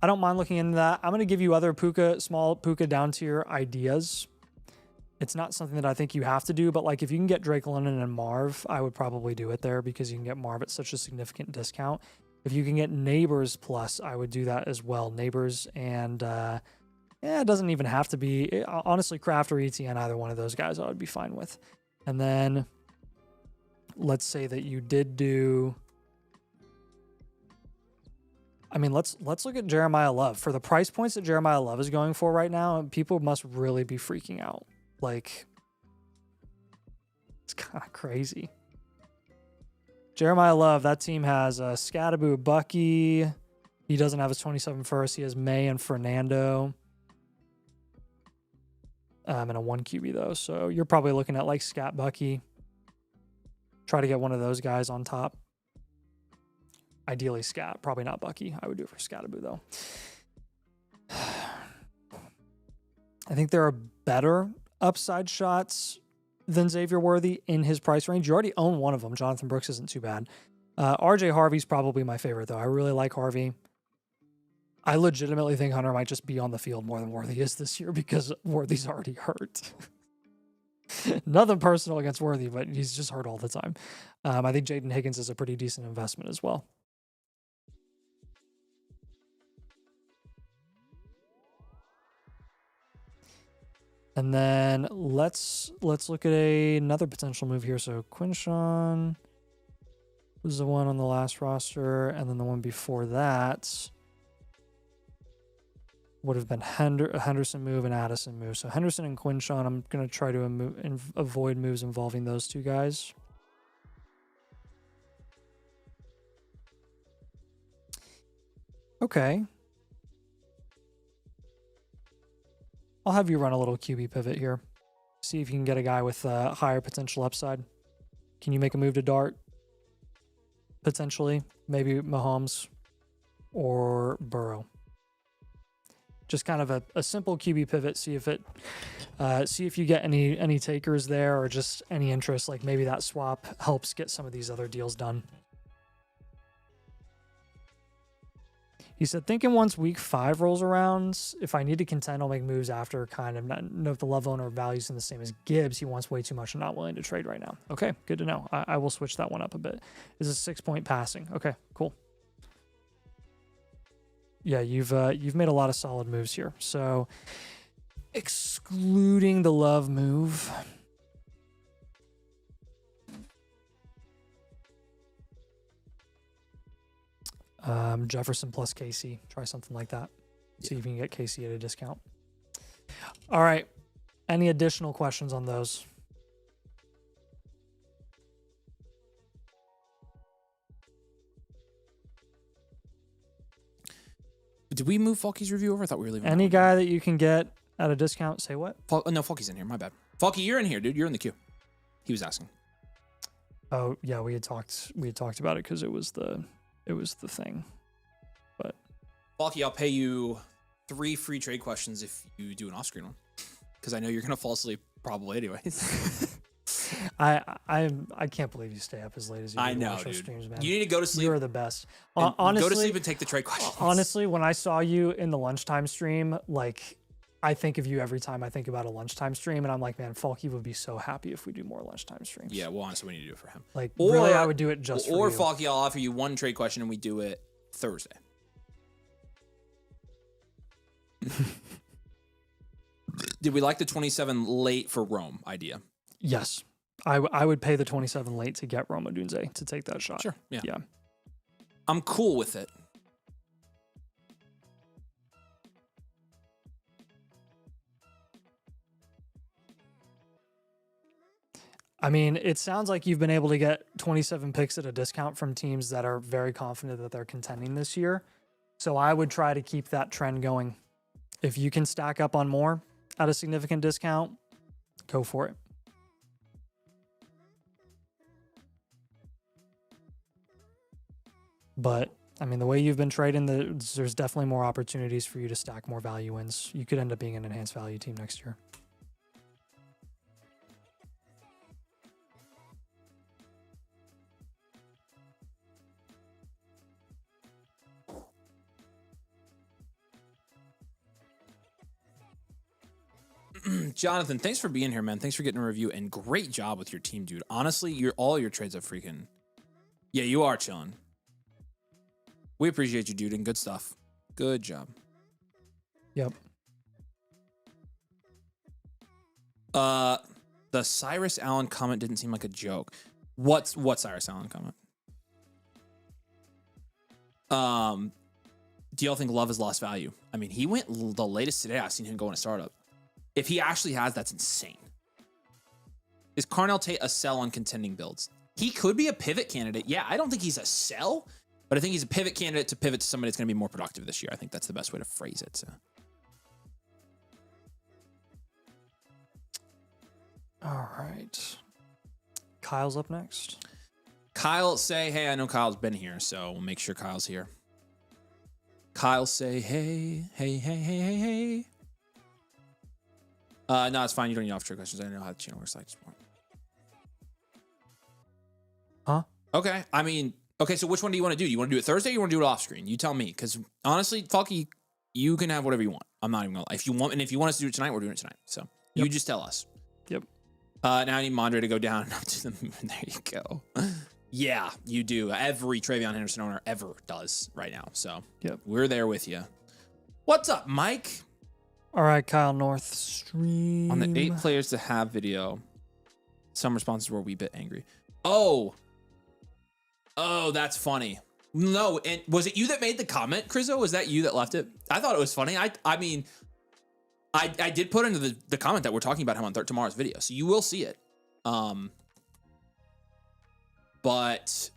I don't mind looking into that. I'm going to give you other small Puka down tier ideas. It's not something that I think you have to do, but like if you can get Drake London and Marv, I would probably do it there because you can get Marv at such a significant discount. If you can get Neighbors plus, I would do that as well. Neighbors and it doesn't even have to be. Honestly, Kraft or ETN, either one of those guys I would be fine with. And then let's say that you did do... let's look at Jeremiah Love. For the price points that Jeremiah Love is going for right now, people must really be freaking out. Like, it's kind of crazy. Jeremiah Love, that team has Scattaboo, Bucky. He doesn't have his 27 first. He has May and Fernando. And a 1 QB though. So you're probably looking at like Scat Bucky. Try to get one of those guys on top. Ideally Scat, probably not Bucky. I would do it for Scattaboo though. I think there are better upside shots than Xavier Worthy in his price range. You already own one of them. Jonathan Brooks isn't too bad. RJ Harvey's probably my favorite though. I really like Harvey. I legitimately think Hunter might just be on the field more than Worthy is this year because Worthy's already hurt. Nothing personal against Worthy, but he's just hurt all the time. I think Jaden Higgins is a pretty decent investment as well. And then let's look at another potential move here. So Quinshawn was the one on the last roster, and then the one before that would have been a Henderson move and Addison move. So Henderson and Quinshawn, I'm going to try to avoid moves involving those two guys. Okay. I'll have you run a little QB pivot here. See if you can get a guy with higher potential upside. Can you make a move to Dart? Potentially. Maybe Mahomes or Burrow. Just kind of a simple QB pivot. See if you get any takers there or just any interest. Like maybe that swap helps get some of these other deals done. He said, thinking once week 5 rolls around, if I need to contend, I'll make moves after. Kind of not know if the love owner values him the same as Gibbs. He wants way too much and not willing to trade right now. Okay, good to know. I will switch that one up a bit. This is 6-point passing. Okay, cool. Yeah, you've made a lot of solid moves here. So, excluding the love move. Jefferson plus KC. Try something like that. See if you can get KC at a discount. All right. Any additional questions on those? Did we move Falky's review over? I thought we were leaving. Any guy that you can get at a discount, say what? No, Falky's in here. My bad. Falky, you're in here, dude. You're in the queue. He was asking. Oh yeah, we had talked about it because it was the thing. But Falky, I'll pay you 3 free trade questions if you do an off-screen one, because I know you're gonna fall asleep probably anyways. I can't believe you stay up as late as you do. I know, watch our dude. streams, man. You need to go to sleep. You're the best. Honestly, Honestly, go to sleep and take the trade questions. Honestly, when I saw you in the lunchtime stream, like I think of you every time I think about a lunchtime stream, and I'm like, man, Falky would be so happy if we do more lunchtime streams. Yeah, well, honestly, we need to do it for him. Like, really, I would do it just for you. Or Falky, I'll offer you 1 trade question and we do it Thursday. Did we like the 27 late for Rome idea? Yes. I would pay the 27 late to get Roma Dunze to take that shot. Sure. Yeah. Yeah. I'm cool with it. I mean, it sounds like you've been able to get 27 picks at a discount from teams that are very confident that they're contending this year. So I would try to keep that trend going. If you can stack up on more at a significant discount, go for it. But, I mean, the way you've been trading, there's definitely more opportunities for you to stack more value wins. You could end up being an enhanced value team next year. Jonathan, thanks for being here, man. Thanks for getting a review, and great job with your team, dude. Honestly, all your trades are freaking... Yeah, you are chilling. We appreciate you, dude, and good stuff. Good job. Yep. The Cyrus Allen comment didn't seem like a joke. What Cyrus Allen comment? Do y'all think Love has lost value? I mean, he went the latest today. I've seen him go in a startup. If he actually has, that's insane. Is Carnell Tate a sell on contending builds? He could be a pivot candidate. Yeah, I don't think he's a sell, but I think he's a pivot candidate to pivot to somebody that's going to be more productive this year. I think that's the best way to phrase it. So. All right. Kyle's up next. Kyle, say, hey, I know Kyle's been here, so we'll make sure Kyle's here. Kyle, say, hey, hey, hey, hey, hey, hey. No, it's fine. You don't need off-trade questions. I don't know how the channel works like this point. Huh? Okay. I mean, okay, so which one do you want to do? You want to do it Thursday or you want to do it off-screen? You tell me, because honestly, Falky, you can have whatever you want. I'm not even going to lie. If you want, and if you want us to do it tonight, we're doing it tonight. So you just tell us. Yep. Now I need Mondre to go down and up to the moon. There you go. Yeah, you do. Every Travion Henderson owner ever does right now. So yep, we're there with you. What's up, Mike? All right, Kyle North stream. On the 8 players to have video, some responses were a wee bit angry. Oh, that's funny. No, and was it you that made the comment, Crizzo? Was that you that left it? I thought it was funny. I mean, I did put into the comment that we're talking about him on tomorrow's video, so you will see it. But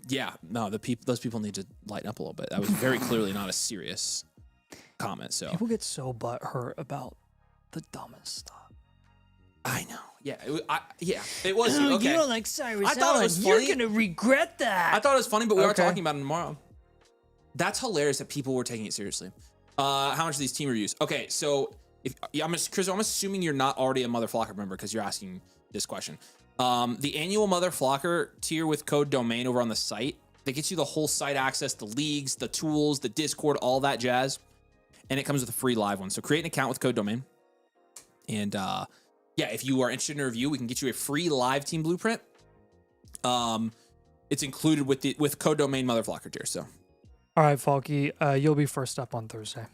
yeah, no, those people need to lighten up a little bit. That was very clearly not a serious comment. So people get so butthurt about the dumbest stuff. I know. Yeah, it was okay. You don't like Cyrus. I thought it was funny. You're gonna regret that. I thought it was funny, but we are talking about it tomorrow. That's hilarious that people were taking it seriously. How much are these team reviews? Okay, so Chris, I'm assuming you're not already a Mother Flocker member because you're asking this question. The annual Mother Flocker tier with code domain over on the site that gets you the whole site access, the leagues, the tools, the Discord, all that jazz, and it comes with a free live one. So create an account with code domain, and yeah, if you are interested in a review, we can get you a free live team blueprint. It's included with code domain Mother Flocker tier. So. All right, Falky, you'll be first up on Thursday.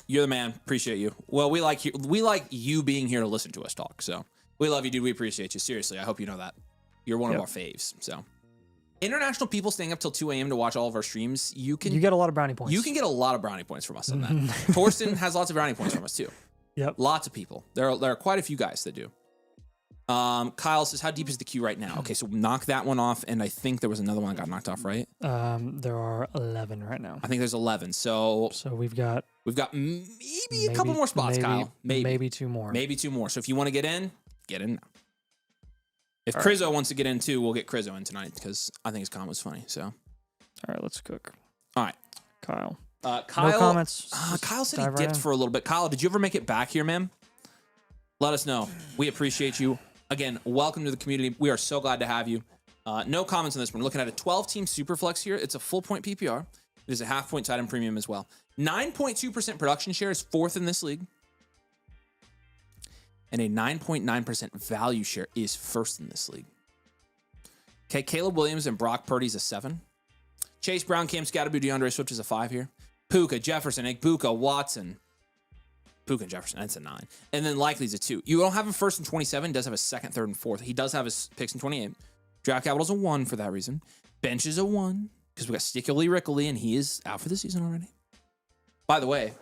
You're the man. Appreciate you. Well, we like you being here to listen to us talk. So we love you, dude. We appreciate you. Seriously, I hope you know that. You're one of our faves. So international people staying up till 2 a.m. to watch all of our streams. You get a lot of brownie points. You can get a lot of brownie points from us on that. Torsten has lots of brownie points from us too. Yep. Lots of people. There are quite a few guys that do. Kyle says, how deep is the queue right now? Okay, so knock that one off, and I think there was another one that got knocked off, right? There are 11 right now. I think there's 11. So we've got maybe a couple more spots, Kyle. Maybe 2 more. Maybe 2 more. So if you want to get in now. If Crizzo wants to get in too, we'll get Crizzo in tonight because I think his comment was funny. So, all right, let's cook. All right, Kyle. Kyle. No comments. Kyle said he dipped for a little bit. Kyle, did you ever make it back here, man? Let us know. We appreciate you. Again, welcome to the community. We are so glad to have you. No comments on this one. We're looking at a 12-team Superflex here. It's a full point PPR. It is a half point tight end premium as well. 9.2% production share is 4th in this league. And a 9.9% value share is 1st in this league. Okay, Caleb Williams and Brock Purdy's a 7. Chase Brown, Cam Scatterboo, DeAndre Swift is a 5 here. Puka, Jefferson, Igbuka, Watson. Puka and Jefferson, that's a 9. And then Likely's a 2. You don't have him 1st and 27. He does have a 2nd, 3rd, and 4th. He does have his picks in 28. Draft capital's a 1 for that reason. Bench is a 1 because we got Stickily Rickley, and he is out for the season already. By the way,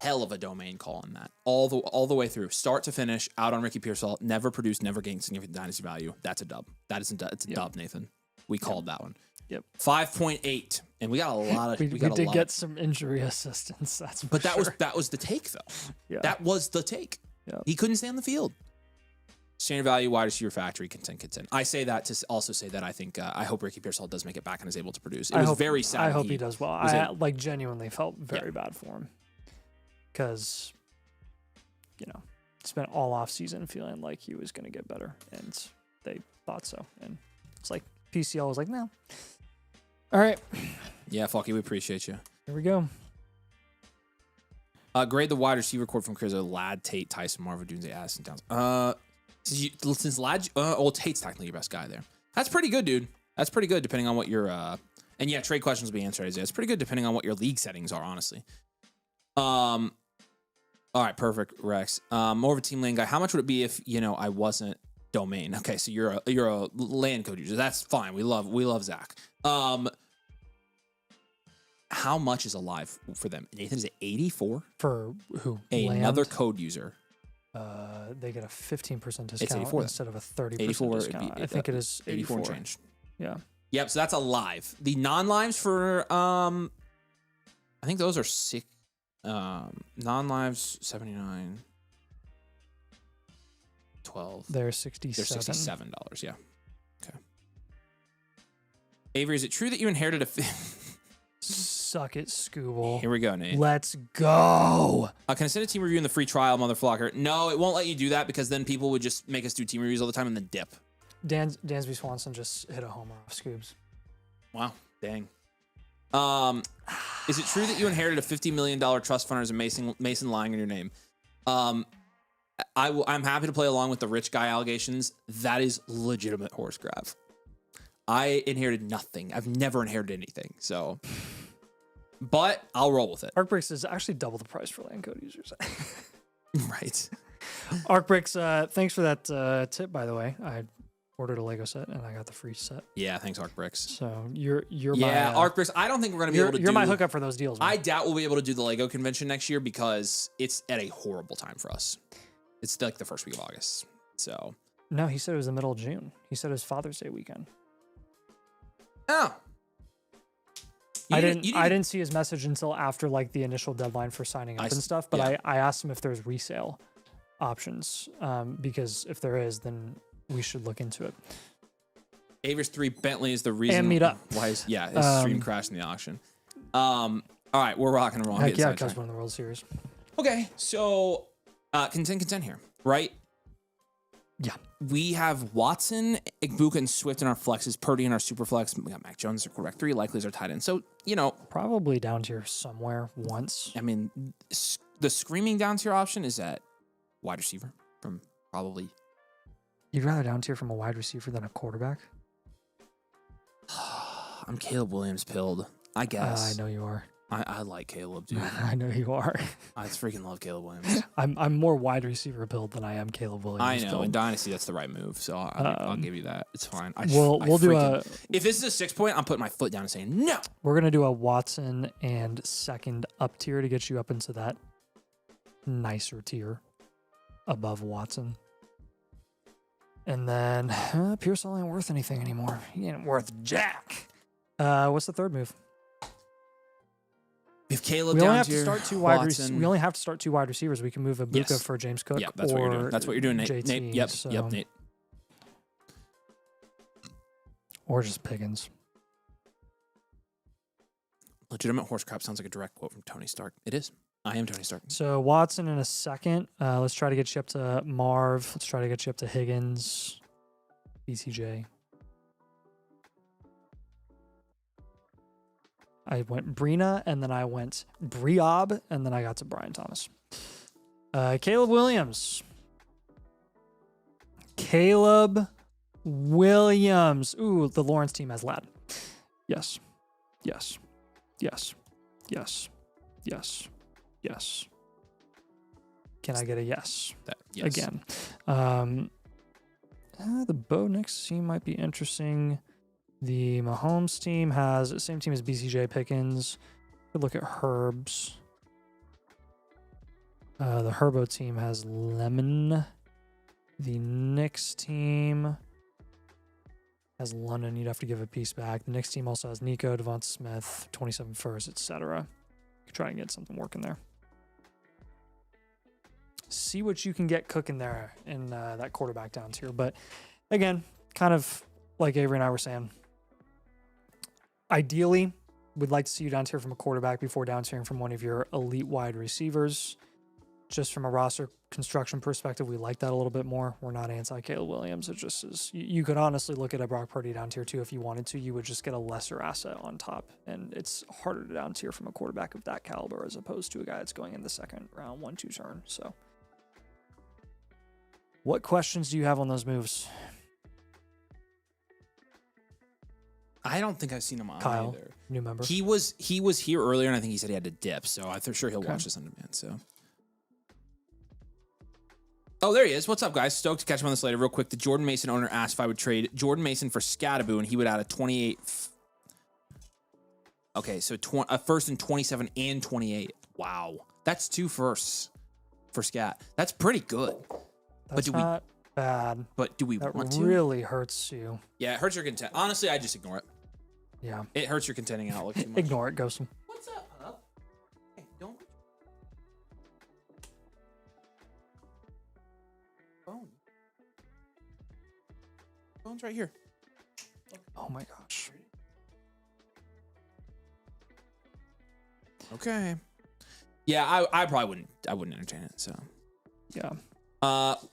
hell of a domain call on that. All the way through, start to finish, out on Ricky Pearsall. Never produced, never gained significant dynasty value. That's a dub. It's a dub, Nathan. We called that one. Yep. 5.8, and we got a lot of. we did get some injury assistance. That's for sure. that was the take though. Yeah. That was the take. Yep. He couldn't stay on the field. Standard value, wide receiver factory, content. I say that to also say that I think I hope Ricky Pearsall does make it back and is able to produce. It was very sad. I hope he does well. I genuinely felt very bad for him because spent all off season feeling like he was going to get better, and they thought so. And it's like PCL was like, no. All right. Yeah, Falky, we appreciate you. Here we go. Grade the wide receiver core from Crizzo, Ladd, Tate, Tyson, Marvin, Dunze, Addison, Downs. Since Ladd, Tate's technically your best guy there. That's pretty good, dude. That's pretty good depending on what your and yeah, trade questions will be answered, Isaiah. It's pretty good depending on what your league settings are, honestly. All right, perfect, Rex. More of a team lane guy. How much would it be if I wasn't domain? Okay, so you're a land code user. That's fine. We love Zach. How much is alive for them? Nathan, is it 84 for who? Another Land? Code user. They get a 15% discount It's 84 instead of a 30% 84, discount. I think it is 84 and change. Yeah. Yep. So that's a live. The non-lives for I think those are 6. Non-lives 79. 12. They're 67. They're $67. Yeah. Okay. Avery, is it true that you inherited a? Suck it, Scooble. Here we go, Nate. Let's go. Can I send a team review in the free trial, motherflocker? No, it won't let you do that because then people would just make us do team reviews all the time and then dip. Dansby Swanson just hit a homer off Scoobs. Wow, dang. Is it true that you inherited a $50 million trust fund as a Mason lying in your name? I'm happy to play along with the rich guy allegations. That is legitimate horse grab. I inherited nothing. I've never inherited anything. So, but I'll roll with it. ArcBricks is actually double the price for land code users. Right. ArcBricks, thanks for that tip, by the way. I ordered a Lego set and I got the free set. Yeah, thanks, ArcBricks. So you're yeah, my ArcBricks. I don't think we're gonna be able to. You're my hookup for those deals. Man. I doubt we'll be able to do the Lego convention next year because it's at a horrible time for us. It's like the first week of August. So no, he said it was the middle of June. He said it was Father's Day weekend. Oh. I didn't see his message until after like the initial deadline for signing up and stuff. But yeah. I asked him if there's resale options because if there is, then we should look into it. Avers 3 Bentley is the reason And meet up. why his stream crashed in the auction. All right, we're rocking and rolling. Heck yeah, because won the World Series. Okay, so content here, right? Yeah. We have Watson, Igbuka, and Swift in our flexes, Purdy in our super flex. We got Mac Jones, our quarterback 3, likely as our tight end. So, probably down tier somewhere once. I mean, the screaming down tier option is at wide receiver from probably. You'd rather down tier from a wide receiver than a quarterback? I'm Caleb Williams pilled, I guess. I know you are. I like Caleb, dude. I know you are. I freaking love Caleb Williams. I'm more wide receiver build than I am Caleb Williams. I know. build. In Dynasty, that's the right move. So I'll give you that. It's fine. We'll do If this is a 6 point, I'm putting my foot down and saying no. We're gonna do a Watson and second up tier to get you up into that nicer tier above Watson. And then Pearsall ain't worth anything anymore. He ain't worth jack. What's the third move? If Caleb We only down have to tier, start two Watson. we only have to start two wide receivers. We can move Igbuka Yes. for James Cook. Yep, that's what you're doing. That's what you're doing, Nate. JT, Nate. Yep, so- yep, Nate. Or just Pickens. Legitimate horse crap sounds like a direct quote from Tony Stark. It is. I am Tony Stark. So Watson in a second. Let's try to get you up to Marv. Let's try to get you up to Higgins. BCJ. I went Brina, and then I went Briob, and then I got to Brian Thomas. Caleb Williams. Caleb Williams. Ooh, the Lawrence team has Lad. Yes. Yes. Yes. Yes. Yes. Yes. Can I get a yes? Yes. Again. The Bo Nix team might be interesting. The Mahomes team has the same team as BCJ Pickens. Could look at Herbs. The Herbo team has Lemon. The Knicks team has London. You'd have to give a piece back. The Knicks team also has Nico, Devonta Smith, 27 first, etc. Could try and get something working there. See what you can get cooking there in that quarterback down tier. But again, kind of like Avery and I were saying, ideally, we'd like to see you down tier from a quarterback before down tiering from one of your elite wide receivers. Just from a roster construction perspective, we like that a little bit more. We're not anti-Caleb Williams. It just is. You could honestly look at a Brock Purdy down tier too if you wanted to. You would just get a lesser asset on top. And it's harder to down tier from a quarterback of that caliber as opposed to a guy that's going in the second round, 1-2 turn. So what questions do you have on those moves? I don't think I've seen him on Kyle, either. new member. He was here earlier, and I think he said he had to dip. So I'm sure he'll Okay. watch this on demand. So. Oh, there he is. What's up, guys? Stoked to catch him on this later. Real quick, the Jordan Mason owner asked if I would trade Jordan Mason for Scattaboo, and he would add a 28. Okay, so a first in 27 and 28. Wow. That's 2 firsts for Scat. That's pretty good. That's not bad. But do we That want to? really hurts you. Yeah, it hurts your content. Honestly, I just ignore it. Yeah. It hurts your contending outlook too much. Ignore it, Ghost. What's up, Hub? Hey, don't. Phone. Phone's right here. Oh my gosh. Okay. Yeah, I probably wouldn't entertain it. So. Yeah.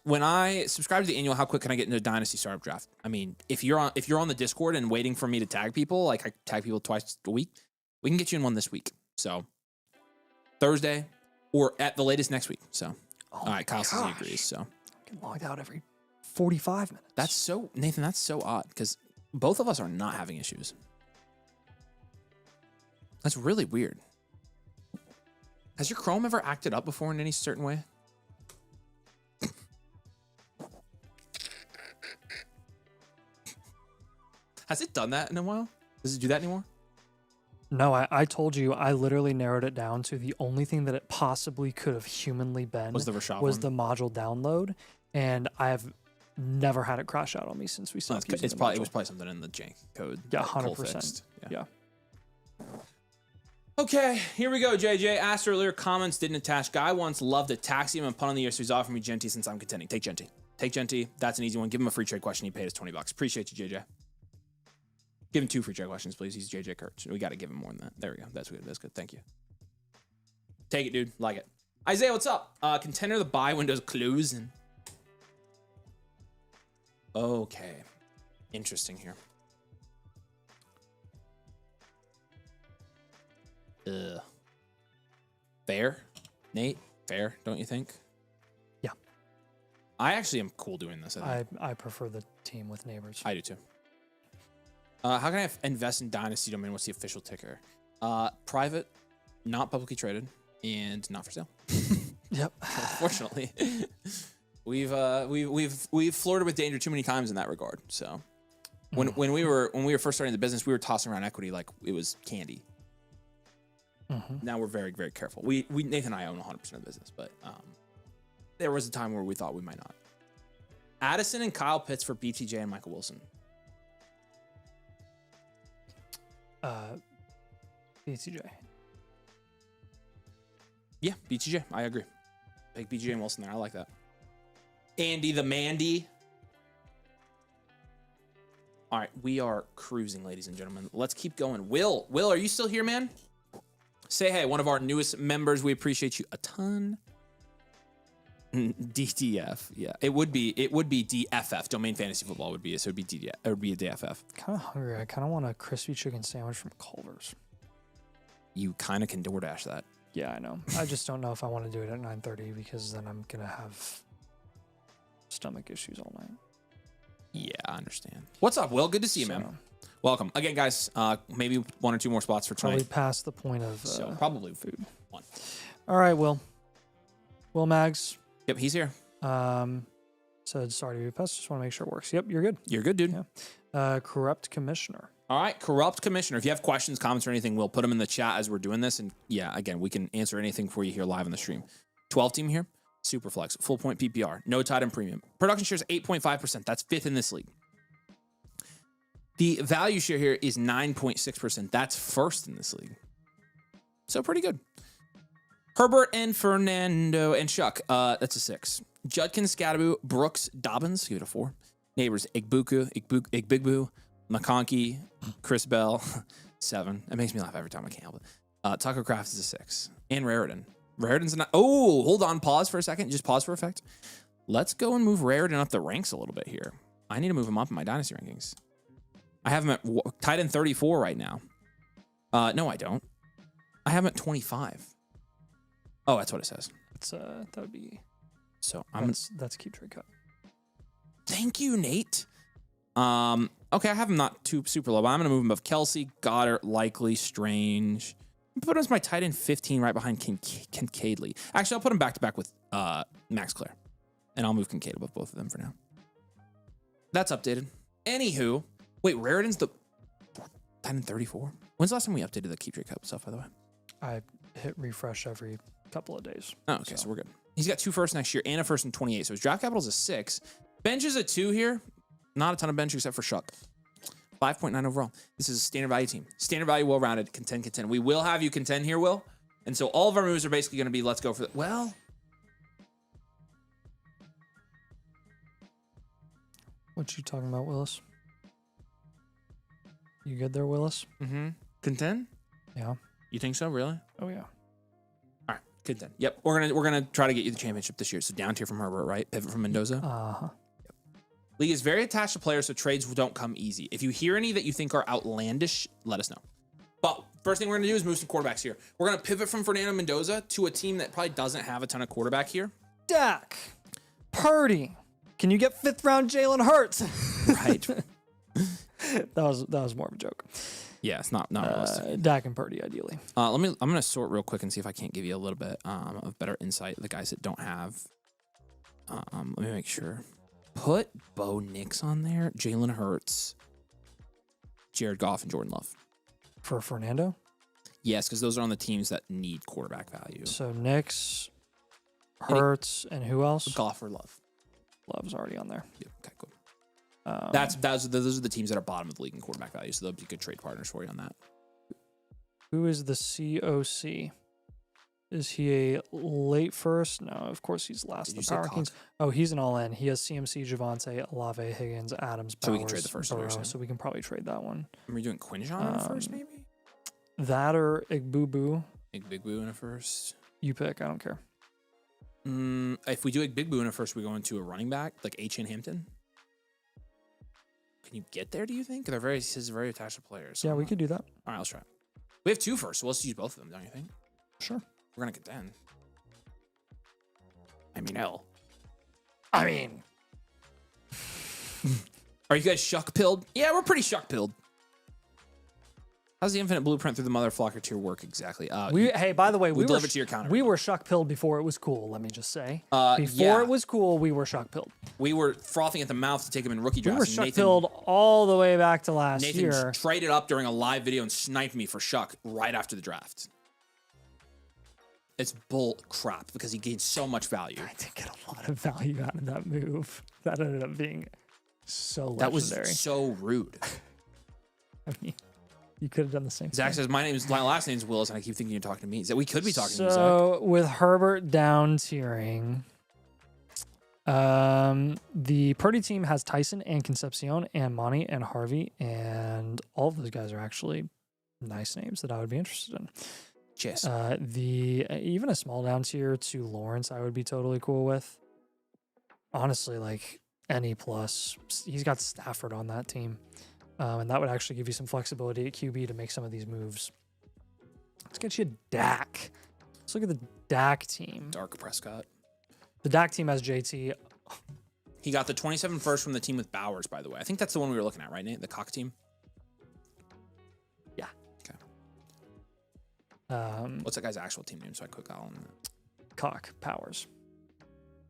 When I subscribe to the annual, how quick can I get into a Dynasty startup draft? I mean, if you're on the Discord and waiting for me to tag people, like I tag people twice a week, we can get you in one this week. So Thursday or at the latest next week. So all right, Kyle says he agrees. So I get logged out every 45 minutes. that's so Nathan. That's so odd because both of us are not having issues. That's really weird. Has your Chrome ever acted up before in any certain way? Has it done that in a while? Does it do that anymore? No, I told you I literally narrowed it down to the only thing that it possibly could have humanly been Was the Rashad was one? the module download, and I have never had it crash out on me since we stopped using It's the probably module. it was probably something in the jank code. Yeah, that Cole 100%. fixed. Yeah. Okay, here we go, JJ. Asked earlier, comments didn't attach. Guy once loved a Taxium and punt on the year, so he's offering me Genty since I'm contending. Take Genty. Take Genty. That's an easy one. Give him a free trade question. He paid us $20. Appreciate you, JJ. Give him 2 free trade questions, please. He's JJ Kurtz. We got to give him more than that. There we go. That's good. That's good. Thank you. Take it, dude. Like it. Isaiah, what's up? Contender, the buy window's closing. Okay. Interesting here. Fair, Nate. Fair, don't you think? Yeah. I actually am cool doing this. I prefer the team with neighbors. I do too. How can I invest in Dynasty domain? What's the official ticker? Private, not publicly traded, and not for sale. Yep. Unfortunately, we've flirted with danger too many times in that regard. So when we were first starting the business, we were tossing around equity like it was candy. Now we're very, very careful. We Nathan and I own 100% of the business, but there was a time where we thought we might not. Addison and Kyle Pitts for BTJ and Michael Wilson. BTJ. Yeah, BTJ. I agree. Take BTJ and Wilson there. I like that. Andy the Mandy. All right, we are cruising, ladies and gentlemen. Let's keep going. Will, are you still here, man? Say hey, one of our newest members. We appreciate you a ton. DTF, yeah, it would be DFF. Domain Fantasy Football would be it. So it'd be DTF. It would be a DFF. Kind of hungry. I kind of want a crispy chicken sandwich from Culver's. You kind of can DoorDash that. Yeah, I know. I just don't know if I want to do it at 9:30 because then I'm gonna have stomach issues all night. Yeah, I understand. What's up, Will? Good to see you, man. Welcome again, guys. Maybe 1 or 2 more spots for tonight. Probably past the point of so probably food. 1. All right, Will Mags. Yep, he's here. Said sorry to be a pest. Just want to make sure it works. Yep, you're good. You're good, dude. Yeah. Corrupt commissioner. All right, corrupt commissioner. If you have questions, comments, or anything, we'll put them in the chat as we're doing this. And yeah, again, we can answer anything for you here live on the stream. 12 team here. Super flex. Full point PPR. No tight end premium. Production share is 8.5%. That's 5th in this league. The value share here is 9.6%. That's 1st in this league. So pretty good. Herbert and Fernando and Shuck. That's a 6. Judkins, Scadaboo, Brooks, Dobbins. Give it a 4. Neighbors, Igbigbu, McConkey, Chris Bell. 7. That makes me laugh every time. I can't help it. Tucker Craft is a 6. And Raritan. Raritan's not. Oh, hold on. Pause for a second. Just pause for effect. Let's go and move Raritan up the ranks a little bit here. I need to move him up in my Dynasty rankings. I have him at tight end 34 right now. No, I don't. I have him at 25. Oh, that's what it says. It's that would be. So that's keep trade cut. Thank you, Nate. Okay, I have him not too super low, but I'm gonna move him above Kelsey, Goddard, Likely, Strange. Put him as my tight end 15 right behind Kincaidley. Actually, I'll put him back to back with Max Clare, and I'll move Kincaid above both of them for now. That's updated. Anywho, wait, Raritan's the tight end 34. When's the last time we updated the keep trade cut stuff? By the way, I hit refresh every couple of days. Oh, okay, so we're good. He's got 2 firsts next year and a 1st in 28. So his draft capital is a 6. Bench is a 2 here. Not a ton of bench except for Shuck. 5.9 overall. This is a standard value team. Standard value, well-rounded, contend. We will have you contend here, Will. And so all of our moves are basically going to be, let's go for the... Well... What you talking about, Willis? You good there, Willis? Mm-hmm. Contend? Yeah. You think so, really? Oh, yeah. All right, contend. Yep, we're gonna try to get you the championship this year. So down tier from Herbert, right? Pivot from Mendoza. Uh-huh. Yep. League is very attached to players, so trades don't come easy. If you hear any that you think are outlandish, let us know. But first thing we're gonna do is move some quarterbacks here. We're gonna pivot from Fernando Mendoza to a team that probably doesn't have a ton of quarterback here. Dak. Purdy. Can you get 5th round Jalen Hurts? Right. that was more of a joke. Yeah, it's not realistic. Dak and Purdy, ideally. I'm gonna sort real quick and see if I can't give you a little bit of better insight. The guys that don't have. Let me make sure. Put Bo Nix on there. Jalen Hurts, Jared Goff, and Jordan Love. For Fernando? Yes, because those are on the teams that need quarterback value. So Nix, Hurts, and who else? Goff or Love. Love's already on there. Yep. Okay, cool. Those are the teams that are bottom of the league in quarterback value, so they'll be good trade partners for you on that. Who is the COC? Is he a late first? No, of course he's last. Did The you say Power Cox? Kings. Oh, he's an all-in. He has CMC, Javante, Olave, Higgins, Adams, Bowers, So we can trade the first one, Burrow, you're saying? so we can probably trade that one. Are we doing Quinjon in a first, maybe? That or Igbubu. Big Boo in a first. You pick. I don't care. If we do Big Boo in a first, we go into a running back like H.N. Hampton. Can you get there? Do you think? He's very attached to players. So Yeah, we could do that. All right, let's try it. We have 2 first, so let's use both of them. Don't you think? Sure. We're gonna get 10. I mean, Are you guys shuck-pilled? Yeah, we're pretty shuck-pilled. How's the infinite blueprint through the mother flocker tier work exactly? hey, by the way, we were deliver to your counter. We were shuck pilled before it was cool. Let me just say, Yeah. before it was cool, we were shuck pilled. We were frothing at the mouth to take him in rookie We drafts. were and shuck pilled all the way back to last Nathan year. traded up during a live video and sniped me for Shuck right after the draft. It's bull crap because he gained so much value. I did get a lot of value out of that move. That ended up being so legendary. That was so rude. I mean, you could have done the same Zach thing. says, my last name's Willis, and I keep thinking you're talking to me. That we could be talking to you, Zach. So with Herbert down tiering, the Purdy team has Tyson and Concepcion and Monty and Harvey, and all of those guys are actually nice names that I would be interested in. Cheers. Even a small down tier to Lawrence, I would be totally cool with. Honestly, like any plus. He's got Stafford on that team. And that would actually give you some flexibility at QB to make some of these moves. Let's get you Dak. Let's look at the Dak team. Dark Prescott. The Dak team has JT. He got the 27 first from the team with Bowers, by the way. I think that's the one we were looking at, right, Nate? The Cock team? Yeah. Okay. What's that guy's actual team name so I click on that? Cock Powers.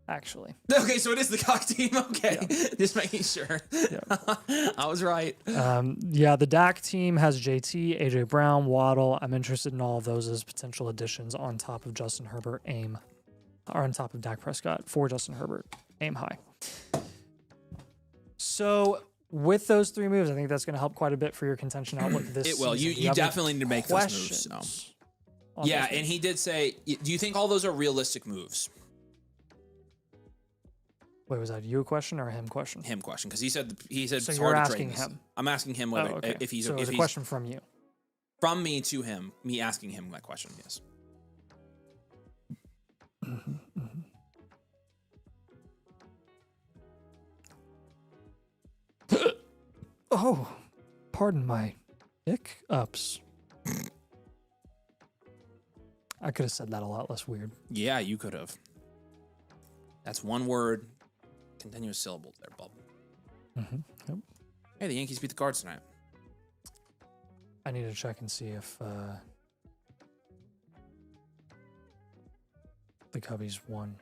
Actually. Okay, so it is the Cock team. Okay. Yeah. Just making sure. Yeah. I was right. The Dak team has JT, AJ Brown, Waddle. I'm interested in all of those as potential additions on top of Justin Herbert, or on top of Dak Prescott for Justin Herbert, aim high. So with those 3 moves, I think that's going to help quite a bit for your contention outlook this It will. season. You definitely need to make those moves. So. Yeah, and he did say, do you think all those are realistic moves? Wait, was that you a question or a him question? Him question, because he said So it's you're hard to asking trade him. I'm asking him Oh, okay. if he's so it's a he's- question from you. from me to him, me asking him that question. Yes. Oh, pardon my hiccups. I could have said that a lot less weird. Yeah, you could have. That's one word, continuous syllables there, bub. Yep. Hey, the Yankees beat the Cards tonight. I need to check and see if the Cubbies won.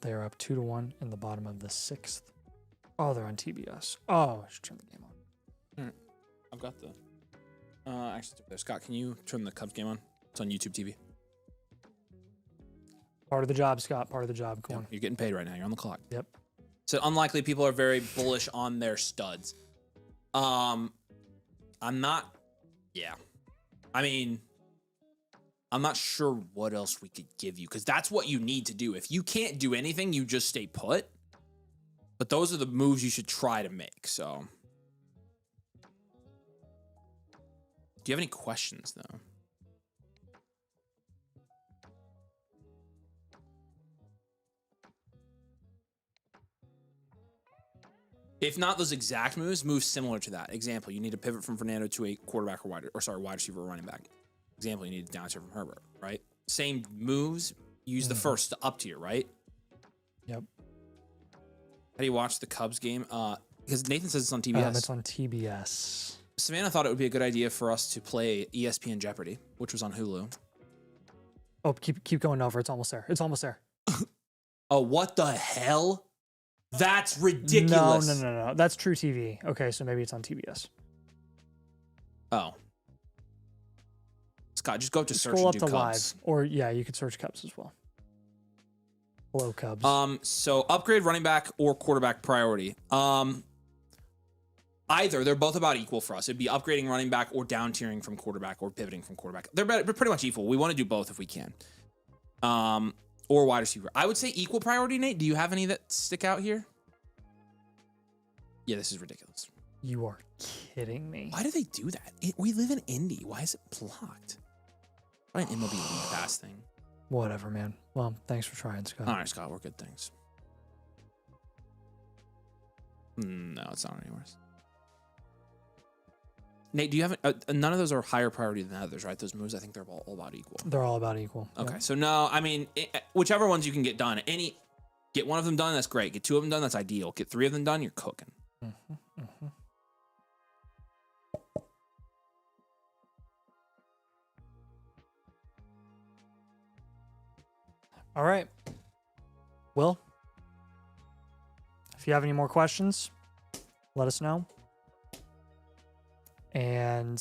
They are up 2-1 in the bottom of the 6th. Oh, they're on TBS. Oh, I should turn the game on. I've got the. Actually, there. Scott, can you turn the Cubs game on? It's on YouTube TV. Part of the job, Scott. Part of the job. Come on. You're getting paid right now. You're on the clock. Yep. So unlikely people are very bullish on their studs. I'm not. Yeah. I mean, I'm not sure what else we could give you because that's what you need to do. If you can't do anything, you just stay put. But those are the moves you should try to make. So, do you have any questions though? If not those exact moves similar to that. Example, you need to pivot from Fernando to a quarterback or wide receiver or running back. Example, you need to down tier from Herbert, right? Same moves, use the first to up tier, right? Yep. How do you watch the Cubs game? Because Nathan says it's on TBS. It's on TBS. Savannah thought it would be a good idea for us to play ESPN Jeopardy, which was on Hulu. Oh, keep going over. It's almost there. It's almost there. Oh, what the hell? That's ridiculous. No. That's True TV. Okay, so maybe it's on TBS. Oh. Scott, just go up to search Scroll and up do to Cubs. live. Or, yeah, you could search Cubs as well. Hello, Cubs. So upgrade running back or quarterback priority. Either. They're both about equal for us. It'd be upgrading running back or down tiering from quarterback or pivoting from quarterback. They're pretty much equal. We want to do both if we can. Or wide receiver. I would say equal priority, Nate. Do you have any that stick out here? Yeah, this is ridiculous. You are kidding me. Why do they do that? We live in Indy. Why is it blocked? Why an MLB League Pass thing? Whatever, man. Well, thanks for trying, Scott. All right, Scott, we're good. Thanks. No, it's not anywhere. Nate, do you have none of those are higher priority than others, right? Those moves, I think they're all about equal. They're all about equal. Okay, Yeah. so no, I mean, whichever ones you can get done. Get one of them done, that's great. Get two of them done, that's ideal. Get three of them done, you're cooking. All right. Will, if you have any more questions, let us know. And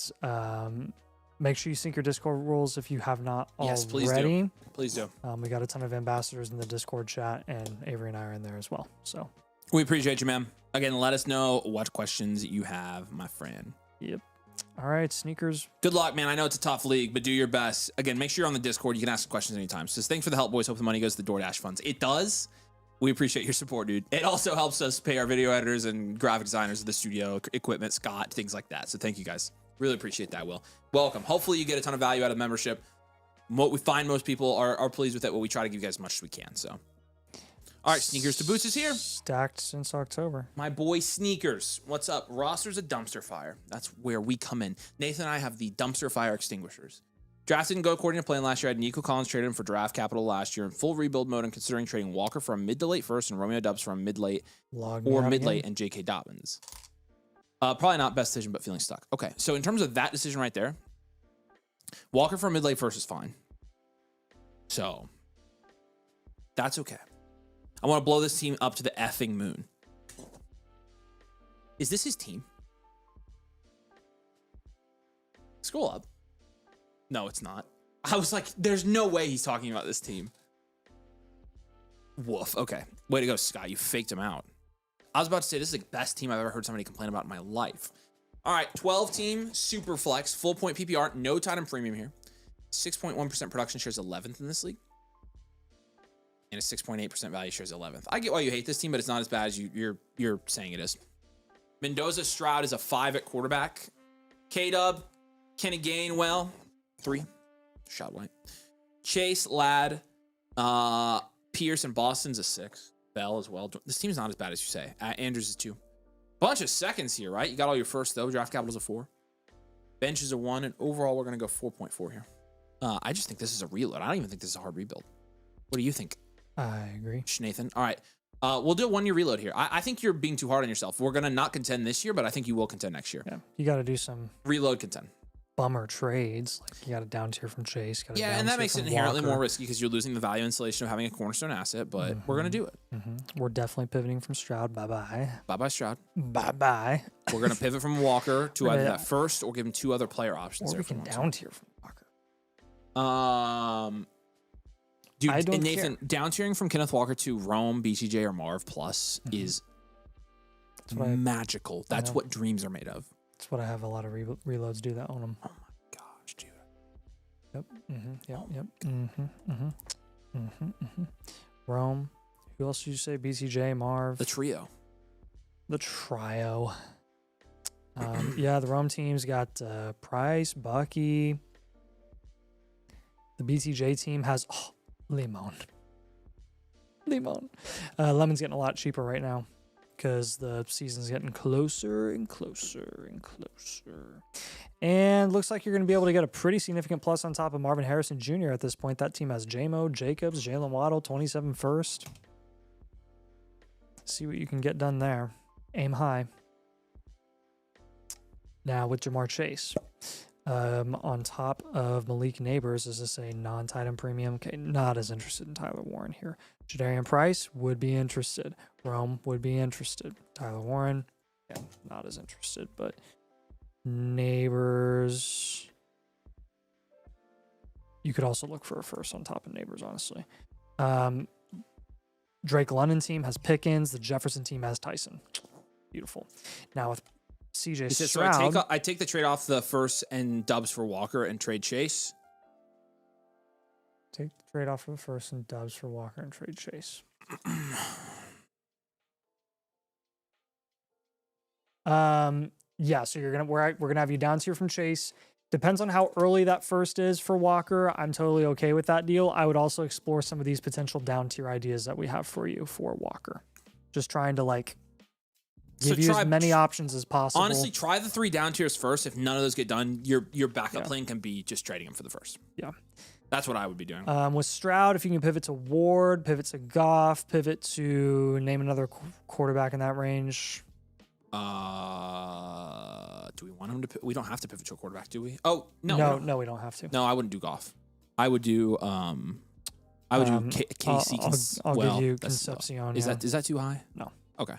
make sure you sync your Discord rules if you have not Yes, already. please do. Please do. We got a ton of ambassadors in the Discord chat, and Avery and I are in there as well. So We appreciate you, man. Again, let us know what questions you have, my friend. Yep. All right, sneakers. Good luck, man. I know it's a tough league, but do your best. Again, make sure you're on the Discord. You can ask questions anytime. So thanks for the help, boys. Hope the money goes to the DoorDash funds. It does. We appreciate your support, dude. It also helps us pay our video editors and graphic designers of the studio equipment, Scott, things like that. So thank you guys. Really appreciate that, Will. Welcome. Hopefully you get a ton of value out of membership. What we find most people are pleased with it, but we try to give you guys as much as we can. So, all right, Sneakers to Boots is here. Stacked since October. My boy Sneakers. What's up? Roster's a dumpster fire. That's where we come in. Nathan and I have the dumpster fire extinguishers. Draft didn't go according to plan last year. I had Nico Collins traded him for draft capital last year in full rebuild mode and considering trading Walker for a mid to late first and Romeo Dubs for a mid late or mid late and J.K. Dobbins. Probably not best decision, but feeling stuck. Okay, so in terms of that decision right there, Walker for a mid late first is fine. So that's okay. I want to blow this team up to the effing moon. Is this his team? Scroll up. No, it's not. I was like, there's no way he's talking about this team. Woof. Okay. Way to go, Scott. You faked him out. I was about to say, this is the best team I've ever heard somebody complain about in my life. All right, 12 team, super flex, full point PPR, no tight end premium here. 6.1% production shares 11th in this league. And a 6.8% value shares 11th. I get why you hate this team, but it's not as bad as you're saying it is. Mendoza Stroud is a 5 at quarterback. K-Dub, Kenny Gainwell, 3. Shot white. Chase, Ladd, Pierce and Boston's a 6. Bell as well. This team's not as bad as you say. Andrews is 2. Bunch of seconds here, right? You got all your first, though. Draft capital's a 4. Bench is a 1. And overall, we're going to go 4.4 here. I just think this is a reload. I don't even think this is a hard rebuild. What do you think? I agree. Nathan. All right. We'll do a 1-year reload here. I think you're being too hard on yourself. We're going to not contend this year, but I think you will contend next year. Yeah. You got to do some Reload contend. bummer trades. Like you got a down tier from Chase. Got a Yeah, down and that tier makes it from inherently Walker. more risky because you're losing the value installation of having a cornerstone asset, but we're going to do it. We're definitely pivoting from Stroud. Bye-bye. Bye-bye, Stroud. Bye-bye. We're going to pivot from Walker to either that first or give him 2 other player options. Or there we if we can want down tier from Walker. Dude, I don't and Nathan, down tiering from Kenneth Walker to Rome, BCJ, or Marv plus is magical. That's what dreams are made of. That's what I have a lot of reloads do that on them. Oh my gosh, dude. Yep. Rome. Who else did you say? BCJ, Marv. The trio. The trio. Yeah, the Rome team's got Price, Bucky. The BCJ team has Limon. Lemon's getting a lot cheaper right now because the season's getting closer and closer and closer. And looks like you're going to be able to get a pretty significant plus on top of Marvin Harrison Jr. at this point. That team has J-Mo, Jacobs, Jalen Waddle, 27 first. See what you can get done there. Aim high. Now with Jamar Chase, on top of Malik Neighbors, is this a non-tight end premium? Okay, not as interested in Tyler Warren here. Jadarian Price would be interested. Rome would be interested. Tyler Warren, yeah, not as interested, but Neighbors. You could also look for a first on top of Neighbors, honestly. Drake London team has Pickens. The Jefferson team has Tyson. Beautiful. Now with CJ Stroud. So I take the trade off the first and Dubs for Walker and trade Chase. Take the trade off of first and Dubs for Walker and trade Chase. Yeah, so we're gonna have you down tier from Chase. Depends on how early that first is for Walker. I'm totally okay with that deal. I would also explore some of these potential down tier ideas that we have for you for Walker. Just trying to like give you as many options as possible. Honestly, try the 3 down tiers first. If none of those get done, your backup plan can be just trading him for the first. Yeah. That's what I would be doing. With Stroud, if you can pivot to Ward, pivot to Goff, pivot to name another quarterback in that range. Do we want him to? We don't have to pivot to a quarterback, do we? Oh no, we don't have to. No, I wouldn't do Goff. I would do Casey. I'll give you Concepcion. Is that too high? No. Okay.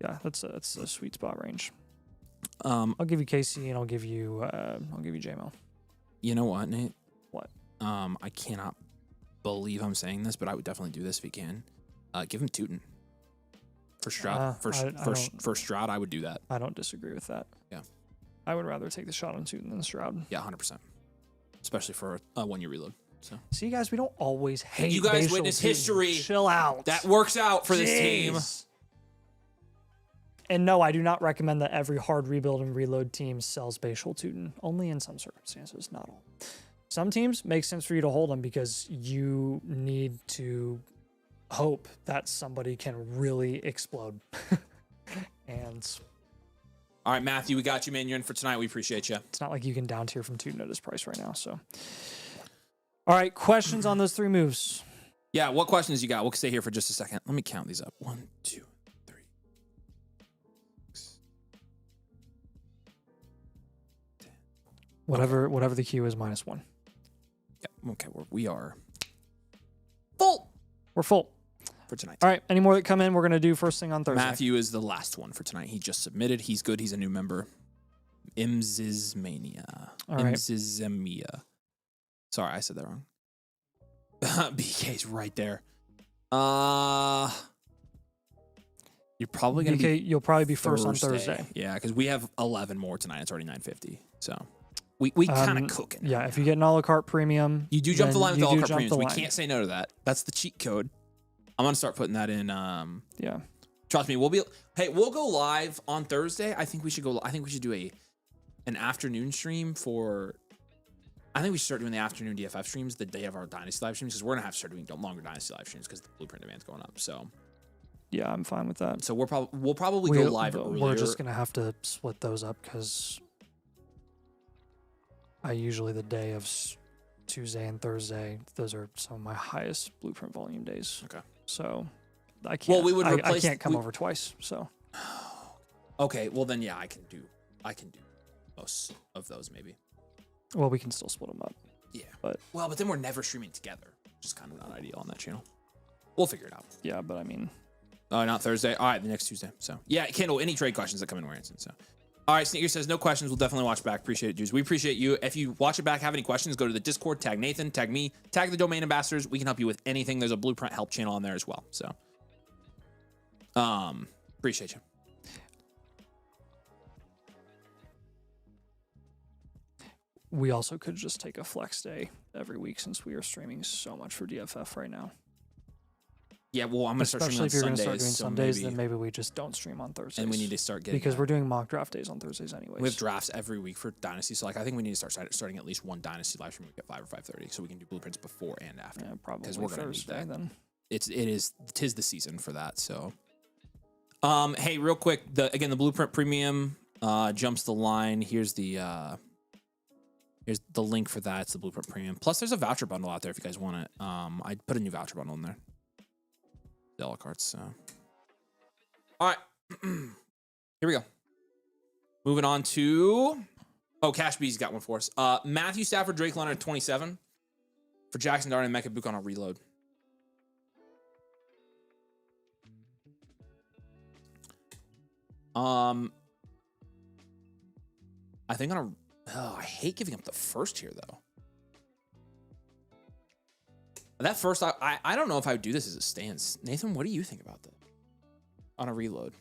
Yeah, that's a sweet spot range. I'll give you KC and I'll give you JMO. You know what, Nate? What? I cannot believe I'm saying this, but I would definitely do this if he can. Give him Tootin. For Stroud, for Stroud, I would do that. I don't disagree with that. Yeah, I would rather take the shot on Tootin than Stroud. Yeah, 100%. Especially for a 1-year reload. So see, guys, we don't always hate. You guys witness history. Chill out. That works out for this team. And no, I do not recommend that every hard rebuild and reload team sells Bashal Tootin. Only in some circumstances, not all. Some teams make sense for you to hold them because you need to hope that somebody can really explode. And all right, Matthew, we got you, man. You're in for tonight. We appreciate you. It's not like you can down tier from Tootin at his price right now. So, all right, questions on those 3 moves? Yeah, what questions you got? We'll stay here for just a second. Let me count these up. 1, 2, 3, 6, 10. Whatever the queue is, -1. Yeah. Okay. We are full. We're full for tonight. All right. Any more that come in, we're going to do first thing on Thursday. Matthew is the last one for tonight. He just submitted. He's good. He's a new member. Imzizmania. All right. Imzizmia. Sorry, I said that wrong. BK's right there. You're probably going to be... You'll probably be first on Thursday. Yeah, because we have 11 more tonight. It's already 9:50. So we kind of cooking. Yeah, if you get an a la carte premium... You do jump the line with the a la carte premiums. We can't say no to that. That's the cheat code. I'm going to start putting that in. Yeah. Trust me, we'll go live on Thursday. I think we should do an afternoon stream for... I think we should start doing the afternoon DFF streams the day of our Dynasty live streams because we're going to have to start doing longer Dynasty live streams because the blueprint demand's going up. So... Yeah, I'm fine with that. So we'll probably go live earlier. We're just going to have to split those up because I usually the day of Tuesday and Thursday, those are some of my highest blueprint volume days. Okay. So I can't. Well, I can't come over twice. So. Okay. Well, then yeah, I can do most of those maybe. Well, we can still split them up. Yeah. But then we're never streaming together, which is kind of not ideal on that channel. We'll figure it out. Yeah, but I mean. Not Thursday. All right, the next Tuesday. So yeah, Kendall, any trade questions that come in, we're answering. So, all right, Sneaker says no questions. We'll definitely watch back. Appreciate it, dudes. We appreciate you. If you watch it back, have any questions, go to the Discord, tag Nathan, tag me, tag the domain ambassadors. We can help you with anything. There's a blueprint help channel on there as well. So, appreciate you. We also could just take a flex day every week since we are streaming so much for DFF right now. Yeah, well, I'm going to start streaming on Sundays. Especially if you're going to start doing Sundays, then maybe we just don't stream on Thursdays. And we need to start getting... Because we're doing mock draft days on Thursdays anyways. We have drafts every week for Dynasty, so I think we need to start starting at least one Dynasty live stream at 5 or 5:30 so we can do blueprints before and after. Yeah, probably because we're going to need that. Then. Tis the season for that, so... Hey, real quick, the Blueprint Premium jumps the line. Here's the link for that. It's the Blueprint Premium. Plus, there's a voucher bundle out there if you guys want it. I put a new voucher bundle in there. The a la cartes. So, all right, here we go. Moving on to Cash B's got one for us. Matthew Stafford, Drake Leonard at 27 for Jackson Dart and Mecca Book on a reload. I think I hate giving up the first here though. That first, I don't know if I would do this as it stands. Nathan, what do you think about that? On a reload.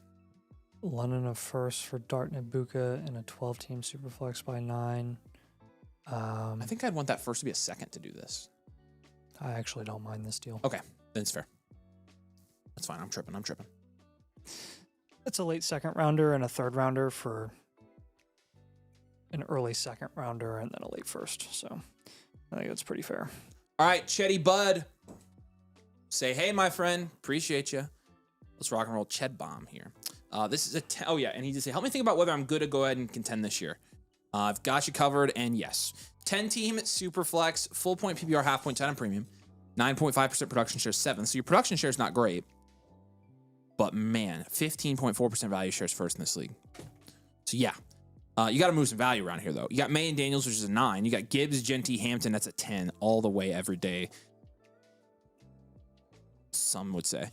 London a first for Dart and Ibuka in a 12-team Superflex by 9. I think I'd want that first to be a second to do this. I actually don't mind this deal. Okay, then it's fair. That's fine. I'm tripping. It's a late second rounder and a third rounder for an early second rounder and then a late first. So I think that's pretty fair. All right, Chetty Bud. Say, hey, my friend. Appreciate you. Let's rock and roll Ched Bomb here. This is oh yeah, and he just said, help me think about whether I'm good to go ahead and contend this year. I've got you covered, and yes. 10-team Superflex, full point PPR, half point, 10 on premium. 9.5% production share, 7. So your production share is not great. But man, 15.4% value shares first in this league. So yeah, you got to move some value around here, though. You got May and Daniels, which is a 9. You got Gibbs, Genty, Hampton, that's a 10 all the way every day. Some would say.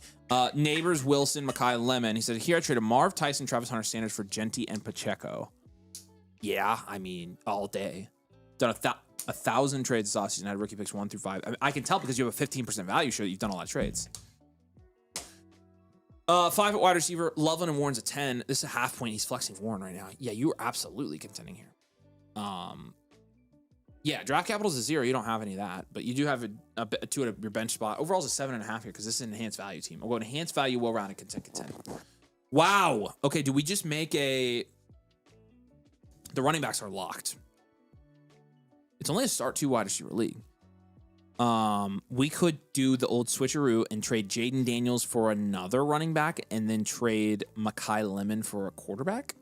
Neighbors, Wilson, Makai, Lemon. He said, here I traded Marv, Tyson, Travis Hunter, Sanders for Genty and Pacheco. Yeah, I mean, all day. Done 1,000 trades this offseason. I had rookie picks 1 through 5. I mean, I can tell because you have a 15% value share that you've done a lot of trades. 5 at wide receiver. Loveland and Warren's a 10. This is a half point. He's flexing Warren right now. Yeah, you are absolutely contending here. Yeah, draft capital is a 0. You don't have any of that, but you do have a 2 at your bench spot. Overall is a 7.5 here because this is an enhanced value team. I'll go enhanced value, well-rounded, contend. Wow. Okay, do we just make the running backs are locked? It's only a start 2 wide receiver league. We could do the old switcheroo and trade Jaden Daniels for another running back and then trade Makai Lemon for a quarterback.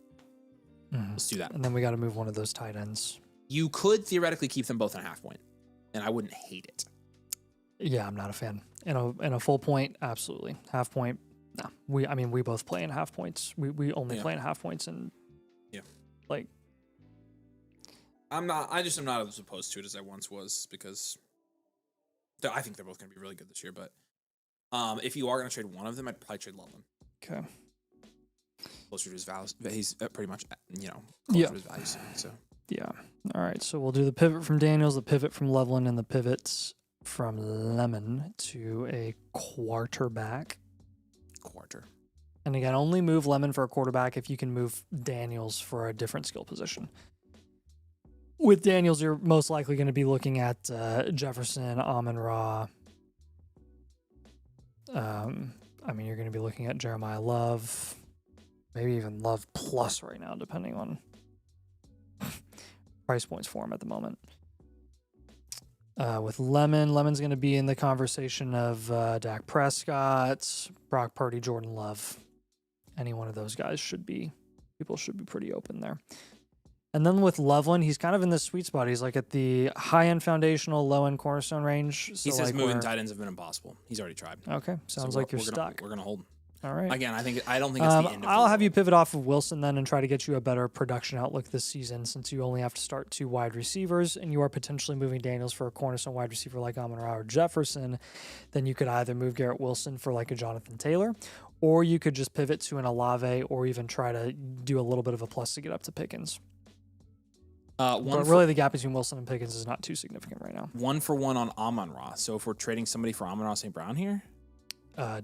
Let's do that. And then we got to move one of those tight ends. You could theoretically keep them both in a half point, and I wouldn't hate it. Yeah, I'm not a fan. In a full point, absolutely. Half point, no. We both play in half points. We only play in half points, and like I'm not as opposed to it as I once was because I think they're both going to be really good this year. But if you are going to trade one of them, I'd probably trade Loveland. Okay. Closer to his values. He's pretty much closer to his values. So. Yeah. All right. So we'll do the pivot from Daniels, the pivot from Loveland, and the pivots from Lemon to a quarterback. And again, only move Lemon for a quarterback if you can move Daniels for a different skill position. With Daniels, you're most likely going to be looking at Jefferson, Amon-Ra. You're going to be looking at Jeremiah Love, maybe even Love Plus right now, depending on price points for him at the moment. With Lemon's going to be in the conversation of Dak Prescott, Brock Purdy, Jordan Love. Any one of those guys people should be pretty open there. And then with Loveland, he's kind of in this sweet spot. He's like at the high-end foundational, low-end cornerstone range. So he says moving tight ends have been impossible. He's already tried. Okay, sounds like you're stuck. We're going to hold. All right. Again, I don't think it's the end of I'll have you pivot off of Wilson then and try to get you a better production outlook this season since you only have to start 2 wide receivers and you are potentially moving Daniels for a cornerstone wide receiver like Amon-Ra or Jefferson. Then you could either move Garrett Wilson for like a Jonathan Taylor, or you could just pivot to an Olave or even try to do a little bit of a plus to get up to Pickens. But really the gap between Wilson and Pickens is not too significant right now. 1-for-1 on Amon-Ra. So if we're trading somebody for Amon-Ra St. Brown here?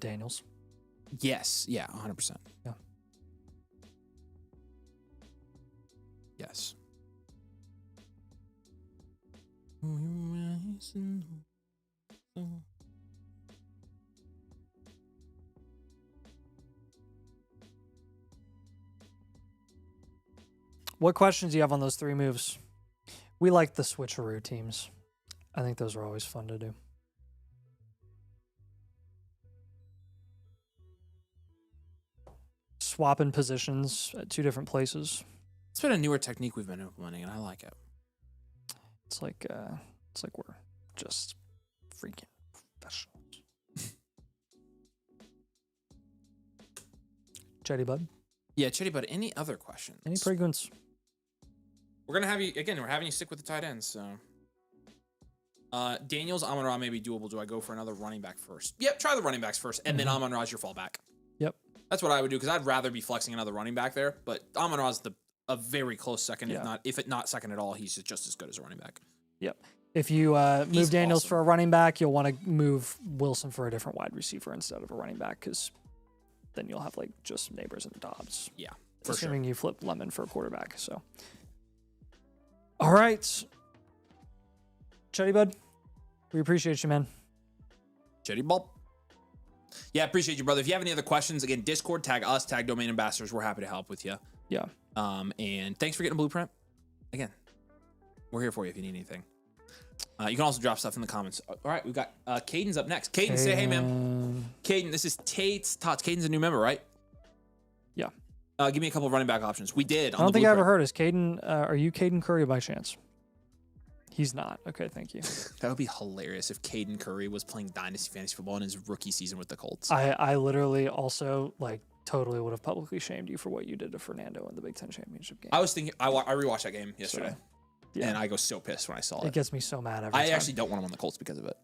Daniels. Yes. Yeah, 100%. Yeah. Yes. What questions do you have on those 3 moves? We like the switcheroo teams. I think those are always fun to do. Swapping positions at 2 different places. It's been a newer technique we've been implementing, and I like it. It's like we're just freaking professionals. Chetty Bud? Yeah, Chitty, but any other questions? Any pregunts? We're gonna have you again. We're having you stick with the tight ends. So, Daniels, Amon-Ra may be doable. Do I go for another running back first? Yep, try the running backs first, and then Amon-Ra's your fallback. Yep, that's what I would do because I'd rather be flexing another running back there. But Amon-Ra's a very close second, if not second at all. He's just as good as a running back. Yep. If you move Daniels for a running back, you'll want to move Wilson for a different wide receiver instead of a running back because then you'll have like just Neighbors and Dobbs. Yeah, assuming you flip Lemon for a quarterback. So, all right, Chetty Bud, we appreciate you, man. Chetty Ball. Yeah, appreciate you, brother. If you have any other questions, again, Discord, tag us, tag Domain Ambassadors. We're happy to help with you. Yeah. And thanks for getting a blueprint. Again, we're here for you if you need anything. You can also drop stuff in the comments. All right, we've got Caden's up next. Caden, say hey, man. Caden, this is Tate's Tots. Caden's a new member, right? Yeah. Give me a couple of running back options. We did. I don't think I ever heard. Is Caden? Are you Caden Curry by chance? He's not. Okay, thank you. That would be hilarious if Caden Curry was playing Dynasty Fantasy Football in his rookie season with the Colts. I literally also totally would have publicly shamed you for what you did to Fernando in the Big Ten championship game. I was thinking. I rewatched that game yesterday. So, yeah. And I go so pissed when I saw it. It gets me so mad every time. I actually don't want him on the Colts because of it.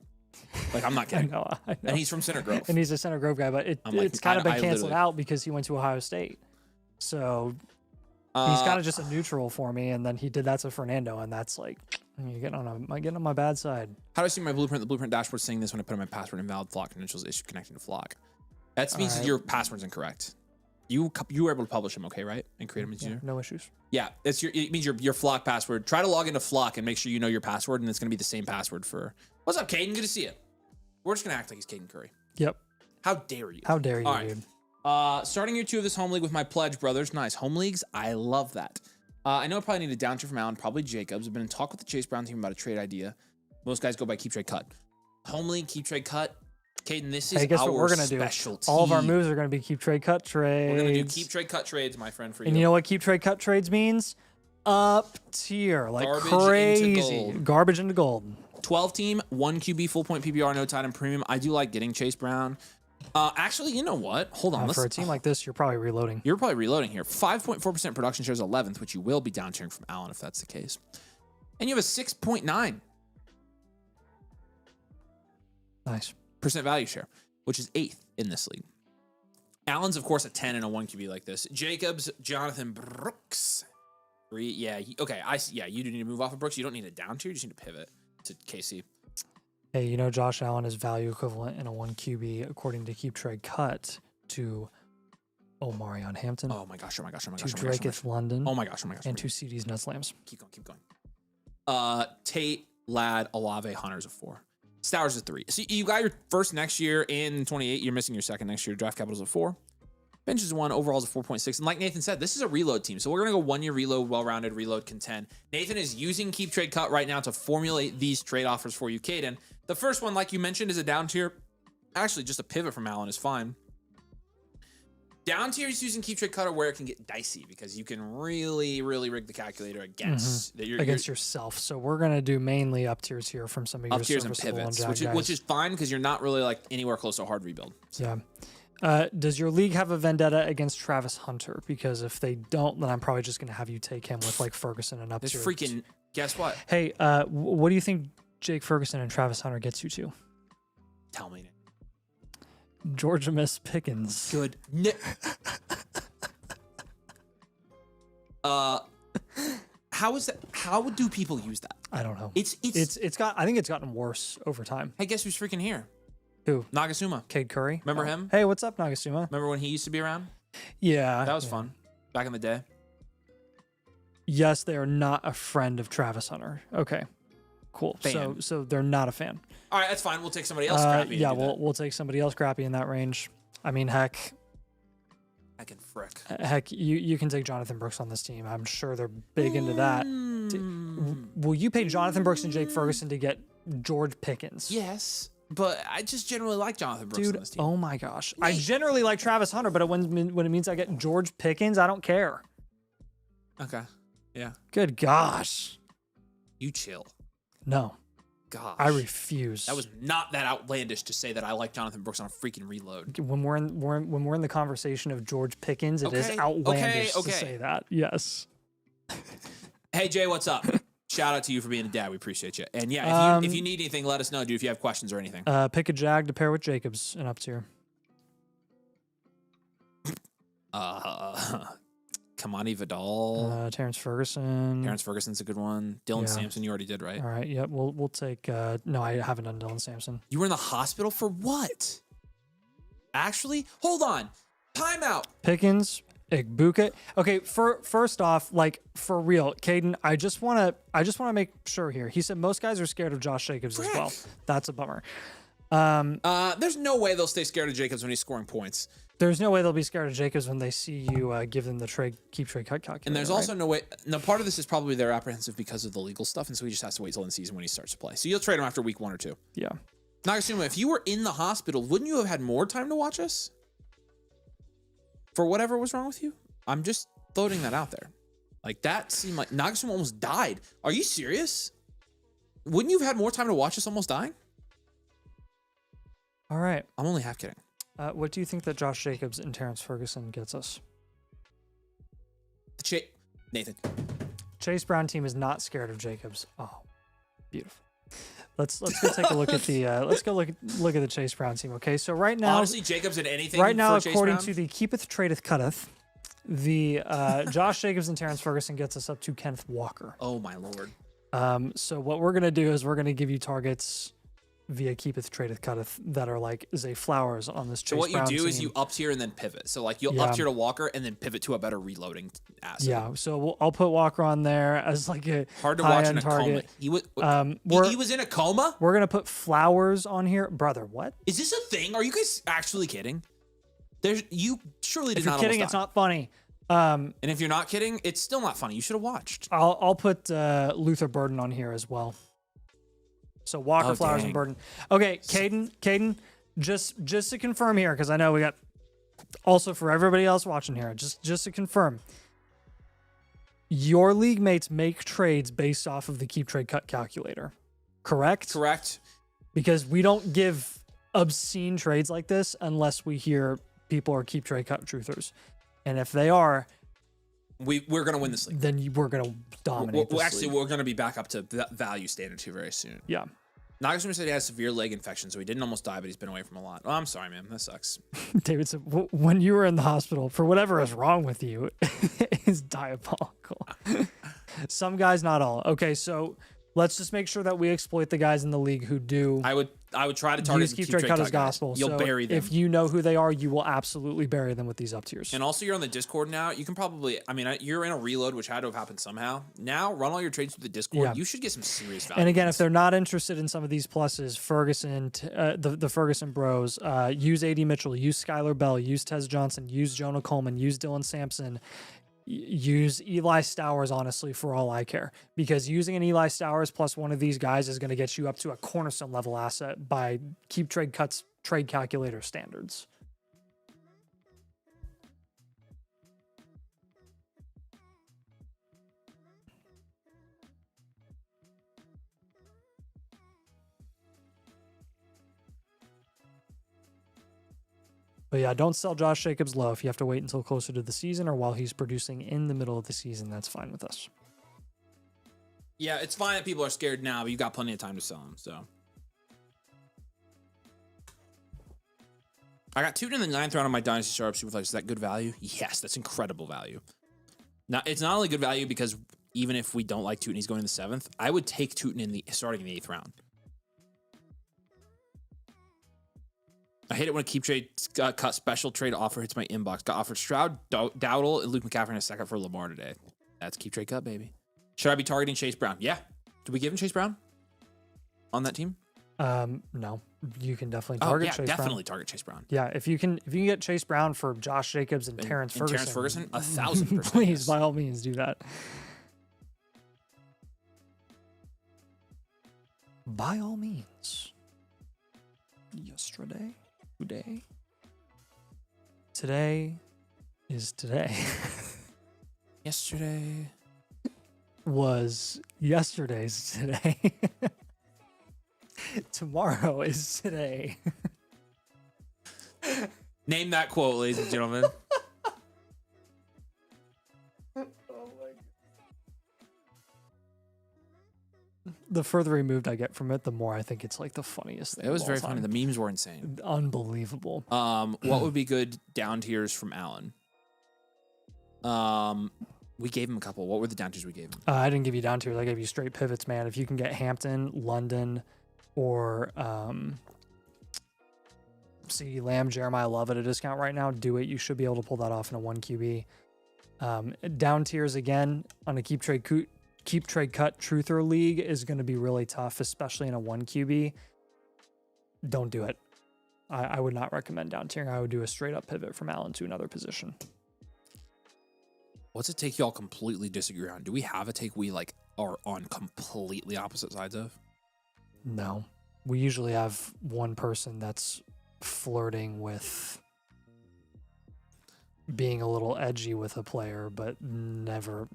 Like, I'm not kidding. I know. And he's from Center Grove. And he's a Center Grove guy, but it's kind of been canceled out because he went to Ohio State. So he's kind of just a neutral for me. And then he did that to Fernando, and that's like, you're getting on my bad side. How do I see my blueprint? The blueprint dashboard saying this when I put in my password invalid flock credentials issue connecting to flock. That means your password's incorrect. You were able to publish them, okay, right? And create them as user? No issues. Yeah, it means your flock password. Try to log into flock and make sure you know your password, and it's going to be the same password for. What's up, Caden? Good to see you. We're just going to act like he's Caden Curry. Yep. How dare you? How dare you, All right. dude? Starting year 2 of this home league with my pledge brothers. Nice. Home leagues, I love that. I know I probably need a down tier from Allen, probably Jacobs. I've been in talk with the Chase Brown team about a trade idea. Most guys go by keep, trade, cut. Home league, keep, trade, cut. Caden, this is guess our what we're gonna specialty. Do? All of our moves are going to be keep, trade, cut trades. We're going to do keep, trade, cut trades, my friend, for you. And you know what keep, trade, cut trades means? Up tier. Like garbage crazy. Into gold. Garbage into gold. 12 team, 1 QB, full point PPR, no tight end premium. I do like getting Chase Brown. Actually, you know what? Hold on. For a team like this, you're probably reloading. You're probably reloading here. 5.4% production shares 11th, which you will be down tiering from Allen if that's the case. And you have a 6.9% Nice value share, which is 8th in this league. Allen's, of course, a 10 and a 1 QB like this. Jacobs, Jonathan Brooks. 3. Yeah. Okay. You do need to move off of Brooks. You don't need a down tier. You just need to pivot to KC. Hey, you know Josh Allen is value equivalent in a 1 QB according to Keep Trade Cut to Omarion Hampton. Oh my gosh. To Drakeith London. Oh my gosh. And to CD's Nuts Lambs. Keep going. Tate, Ladd, Olave, Hunter's a 4. Stowers is 3. So you got your first next year in 28. You're missing your second next year. Draft capital's a 4. Bench is 1. Overall is a 4.6. And like Nathan said, this is a reload team. So we're going to go 1 year reload, well-rounded, reload, contend. Nathan is using Keep Trade Cut right now to formulate these trade offers for you, Caden. The first one, like you mentioned, is a down tier. Actually, just a pivot from Allen is fine. Down tier is using Keep Trade Cut where it can get dicey because you can really, really rig the calculator against yourself. So we're gonna do mainly up tiers here from some of your up tiers and pivots, which is fine because you're not really like anywhere close to a hard rebuild. So. Yeah. Does your league have a vendetta against Travis Hunter? Because if they don't, then I'm probably just gonna have you take him with like Ferguson and up tier. Freaking guess what? Hey, what do you think Jake Ferguson and Travis Hunter gets you to? Tell me. Georgia Miss Pickens. Good. How is that? How do people use that? I don't know. It's I think it's gotten worse over time. Hey, guess who's freaking here? Who? Nagasuma. Cade Curry. Remember him? Hey, what's up, Nagasuma? Remember when he used to be around? Yeah. That was fun. Back in the day. Yes, they are not a friend of Travis Hunter. Okay. Cool. Fan. So they're not a fan. All right, that's fine. We'll take somebody else crappy. Yeah, we'll take somebody else crappy in that range. I mean, heck, you can take Jonathan Brooks on this team. I'm sure they're big into that. Will you pay Jonathan Brooks and Jake Ferguson to get George Pickens? Yes, but I just generally like Jonathan Brooks on this team. Oh my gosh. I generally like Travis Hunter, but when it means I get George Pickens, I don't care. Okay. Yeah. Good gosh. You chill. No. gosh. I refuse. That was not that outlandish to say that I like Jonathan Brooks on a freaking reload. When we're in the conversation of George Pickens, it is outlandish to say that. Yes. Hey Jay, what's up? Shout out to you for being a dad. We appreciate you. And yeah, if you need anything, let us know, dude. If you have questions or anything. Pick a Jag to pair with Jacobs and up tier. Kamani Vidal. Terrence Ferguson. Terrence Ferguson's a good one. Dylan Sampson, you already did, right? All right. Yep. We'll take. No, I haven't done Dylan Sampson. You were in the hospital for what? Actually, hold on. Timeout. Pickens, Igbuka. Okay. First off, like for real, Caden. I just wanna make sure here. He said most guys are scared of Josh Jacobs as well. That's a bummer. There's no way they'll stay scared of Jacobs when he's scoring points. There's no way they'll be scared of Jacobs when they see you give them the keep trade cut calculator. And there's also no way. Now, part of this is probably they're apprehensive because of the legal stuff, and so he just has to wait till in season when he starts to play. So you'll trade him after week 1 or 2. Yeah. Nagasuma, if you were in the hospital, wouldn't you have had more time to watch us? For whatever was wrong with you? I'm just floating that out there. Like, that seemed like Nagasuma almost died. Are you serious? Wouldn't you have had more time to watch us almost dying? All right. I'm only half kidding. What do you think that Josh Jacobs and Terrence Ferguson gets us? Nathan. Chase Brown team is not scared of Jacobs. Oh, beautiful. Let's go take a look at the look at the Chase Brown team. Okay, so right now, honestly, Jacobs in anything. Right now, for according Chase to the keepeth tradeth cutteth, the Josh Jacobs and Terrence Ferguson gets us up to Kenneth Walker. Oh my lord. So what we're gonna do is we're gonna give you targets via keepeth tradeth cutteth that are like Zay Flowers on this Chase So what you Brown do team. is you up tier and then pivot. So like you'll up tier to Walker and then pivot to a better reloading asset. Yeah, so I'll put Walker on there as like a hard to watch in a target. coma. He was in a coma? We're gonna put Flowers on here. Brother, what? Is this a thing? Are you guys actually kidding? You surely did If you're not kidding, almost it's not funny. And if you're not kidding, it's still not funny. You should have watched. I'll put Luther Burden on here as well. So Walker, Flowers, dang. and Burden. Okay, Caden, just to confirm here, because I know we got also for everybody else watching here, just to confirm, your league mates make trades based off of the keep trade cut calculator, correct? Correct. Because we don't give obscene trades like this unless we hear people are keep trade cut truthers, and if they are, we're gonna win this league. then we're gonna dominate. Well, this actually, league. we're gonna be back up to that value standard too very soon. Yeah. Nagasuma said he has severe leg infection, so he didn't almost die, but he's been away from a lot. Oh, I'm sorry, man. That sucks. David said, when you were in the hospital, for whatever is wrong with you, is diabolical. Some guys, not all. Okay, so let's just make sure that we exploit the guys in the league who do. I would try to target use keep trade cut as gospel. You'll so bury them. If you know who they are, you will absolutely bury them with these up tiers. And also, you're on the Discord now. You can probably, you're in a reload, which had to have happened somehow. Now, run all your trades through the Discord. Yeah. You should get some serious value. And again, if they're not interested in some of these pluses, Ferguson, the Ferguson bros, use AD Mitchell, use Skylar Bell, use Tez Johnson, use Jonah Coleman, use Dylan Sampson, use Eli Stowers, honestly, for all I care. Because using an Eli Stowers plus one of these guys is going to get you up to a cornerstone level asset by keep trade cuts trade calculator standards. But yeah, don't sell Josh Jacobs low. If you have to wait until closer to the season or while he's producing in the middle of the season, that's fine with us. Yeah, it's fine that people are scared now, but you've got plenty of time to sell them. So I got Tootin in the 9th round of my Dynasty Startup Superflex. Is that good value? Yes, that's incredible value. Now, it's not only good value because even if we don't like Tootin, he's going in the 7th. I would take Tootin starting in the 8th round. I hate it when a keep trade cut special trade offer hits my inbox. Got offered Stroud, Dowdle, and Luke McCaffrey in a second for Lamar today. That's keep trade cut, baby. Should I be targeting Chase Brown? Yeah. Did we give him Chase Brown on that team? No. You can definitely target Chase Brown. Definitely target Chase Brown. Yeah, if you can get Chase Brown for Josh Jacobs and Terrence Ferguson. Terrence Ferguson, 1,000%. Please, by all means, do that. By all means. Yesterday. Today is today. Yesterday was yesterday's today. Tomorrow is today. Name that quote, ladies and gentlemen. The further removed I get from it, the more I think it's like the funniest thing. It was of all very time. funny. The memes were insane. Unbelievable. What would be good down tiers from Alan? We gave him a couple. What were the down tiers we gave him? I didn't give you down tiers. I gave you straight pivots, man. If you can get Hampton, London, or CeeDee Lamb, Jeremiah Love at a discount right now, do it. You should be able to pull that off in a 1 QB. Down tiers again on a keep trade cut truther league is going to be really tough, especially in a 1 QB. Don't do it. I would not recommend down tiering. I would do a straight up pivot from Allen to another position. What's a take y'all completely disagree on? Do we have a take we like are on completely opposite sides of? No. We usually have one person that's flirting with being a little edgy with a player, but never.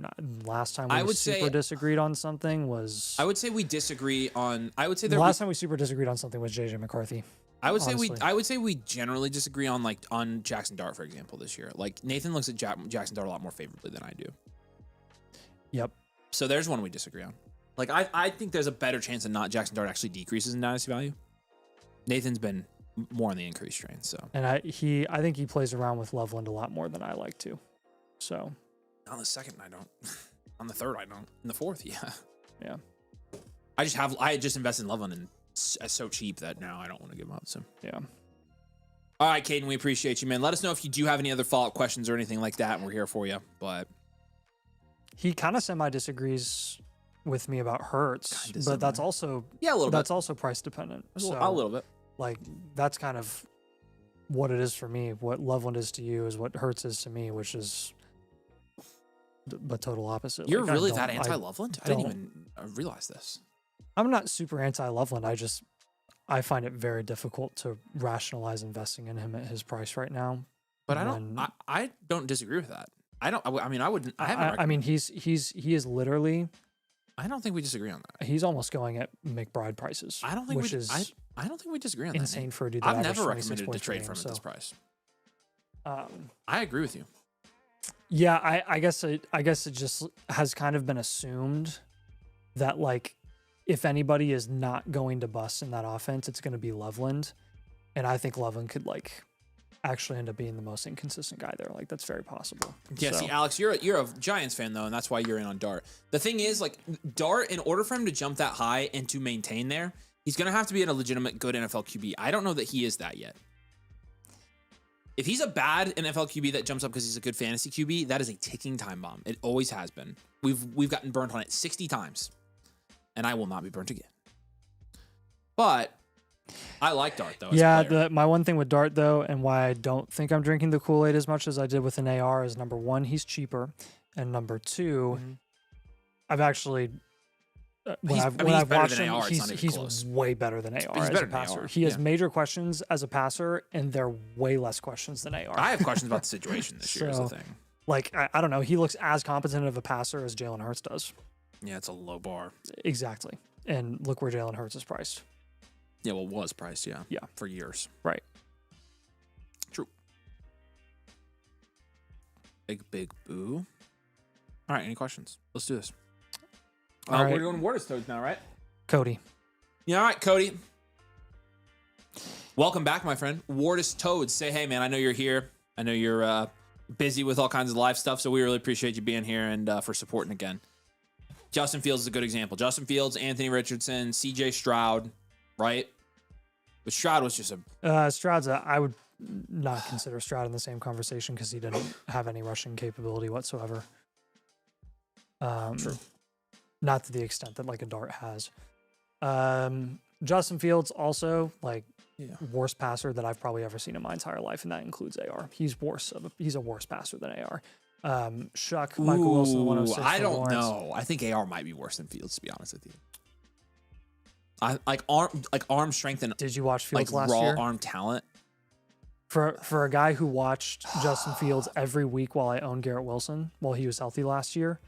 Last time we super disagreed on something was. I would say we disagree on. I would say the last time we super disagreed on something was JJ McCarthy. I would say we generally disagree on Jackson Dart, for example, this year. Like Nathan looks at Jackson Dart a lot more favorably than I do. Yep. So there's one we disagree on. Like I think there's a better chance that not Jackson Dart actually decreases in dynasty value. Nathan's been more on the increase train. So and I think he plays around with Loveland a lot more than I like to. So on the second I don't. On the third I don't. In the fourth, yeah. Yeah. I just invested in Loveland and it's so cheap that now I don't want to give him up. So yeah. All right, Caden, we appreciate you, man. Let us know if you do have any other follow-up questions or anything like that, and we're here for you. But he kind of semi-disagrees with me about Hurts, but that's also a little that's also price dependent. So, a little bit. Like that's kind of what it is for me. What Loveland is to you is what Hurts is to me, which is the total opposite. You're like, really that anti-Loveland? I didn't even realize this. I'm not super anti-Loveland. I find it very difficult to rationalize investing in him at his price right now. But I don't disagree with that. He is literally. I don't think we disagree on that. He's almost going at McBride prices. I don't think we disagree on that. Insane for a dude. I've never recommended to trade from at this price. I agree with you. Yeah, I guess it just has kind of been assumed that like if anybody is not going to bust in that offense, it's going to be Loveland, and I think Loveland could like actually end up being the most inconsistent guy there. Like that's very possible. Yeah. So. See, Alex, you're a Giants fan though, and that's why you're in on Dart. The thing is, like Dart, in order for him to jump that high and to maintain there, he's going to have to be a legitimate good NFL QB. I don't know that he is that yet. If he's a bad NFL QB that jumps up because he's a good fantasy QB, that is a ticking time bomb. It always has been. We've gotten burnt on it 60 times, and I will not be burnt again. But I like Dart though. Yeah, my one thing with Dart though, and why I don't think I'm drinking the Kool-Aid as much as I did with an AR is number one, he's cheaper, and number two, I've actually when I've watched him, he's way better than AR as a passer. He has major questions as a passer, and they're way less questions than AR. I have questions about the situation this year. Is the thing. Like I don't know, he looks as competent of a passer as Jalen Hurts does. Yeah, it's a low bar. Exactly, and look where Jalen Hurts is priced. Yeah, well, was priced, yeah. Yeah. For years. Right. True. Big boo. All right, any questions? Let's do this. All right. We're going Wardus Toads now, right? Cody. Yeah, all right, Cody. Welcome back, my friend. Wardus Toads. Say, hey, man, I know you're here. I know you're busy with all kinds of live stuff, so we really appreciate you being here and for supporting again. Justin Fields is a good example. Justin Fields, Anthony Richardson, CJ Stroud. Right? But Stroud was just Stroud's I would not consider Stroud in the same conversation because he didn't have any rushing capability whatsoever. True. Not to the extent that like a Dart has. Justin Fields also worst passer that I've probably ever seen in my entire life, and that includes AR. He's a worse passer than AR. Shuck, Michael Wilson, 106. I don't know. I think AR might be worse than Fields, to be honest with you. Arm strength and did you watch Fields last raw year? Arm talent. For a guy who watched Justin Fields every week while I owned Garrett Wilson while he was healthy last year,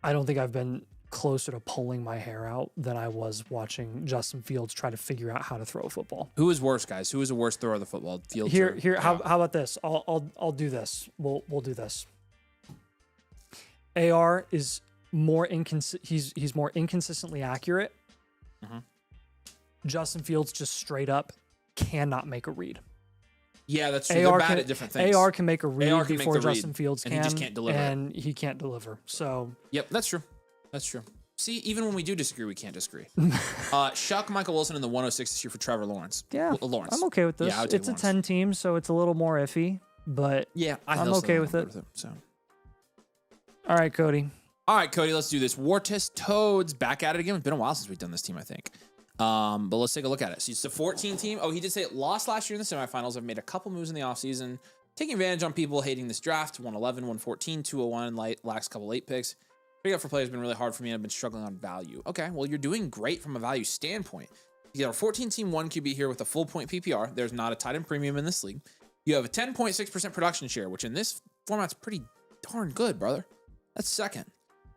I don't think I've been closer to pulling my hair out than I was watching Justin Fields try to figure out how to throw a football. Who is worse, guys? Who is the worst thrower of the football? Fields Here. How about this? I'll do this. We'll do this. AR is more he's more inconsistently accurate. Mhm. Justin Fields just straight up cannot make a read. Yeah, that's true. They're bad at different things. AR can make a read AR can before make the Justin read, Fields can, and he just can't deliver it. and he can't deliver. So Yep, that's true. That's true. See, even when we do disagree, we can't disagree. Shuck Michael Wilson in the 106 this year for Trevor Lawrence. yeah, Lawrence. I'm okay with this. Yeah, I would take It's a Lawrence. 10 team, so it's a little more iffy, but Yeah, I'm okay with it. So, all right, Cody. all right, Cody, let's do this. Wartis Toads back at it again. It's been a while since we've done this team, I think. But let's take a look at it. So it's a 14 team. Oh, he did say it lost last year in the semifinals. I've made a couple moves in the offseason, taking advantage on people hating this draft. 111, 114, 201, lacks a couple late picks. Picking up for players has been really hard for me. I've been struggling on value. Okay, well, you're doing great from a value standpoint. You got a 14-team 1 QB here with a full point PPR. There's not a tight end premium in this league. You have a 10.6% production share, which in this format's pretty darn good, brother. That's second.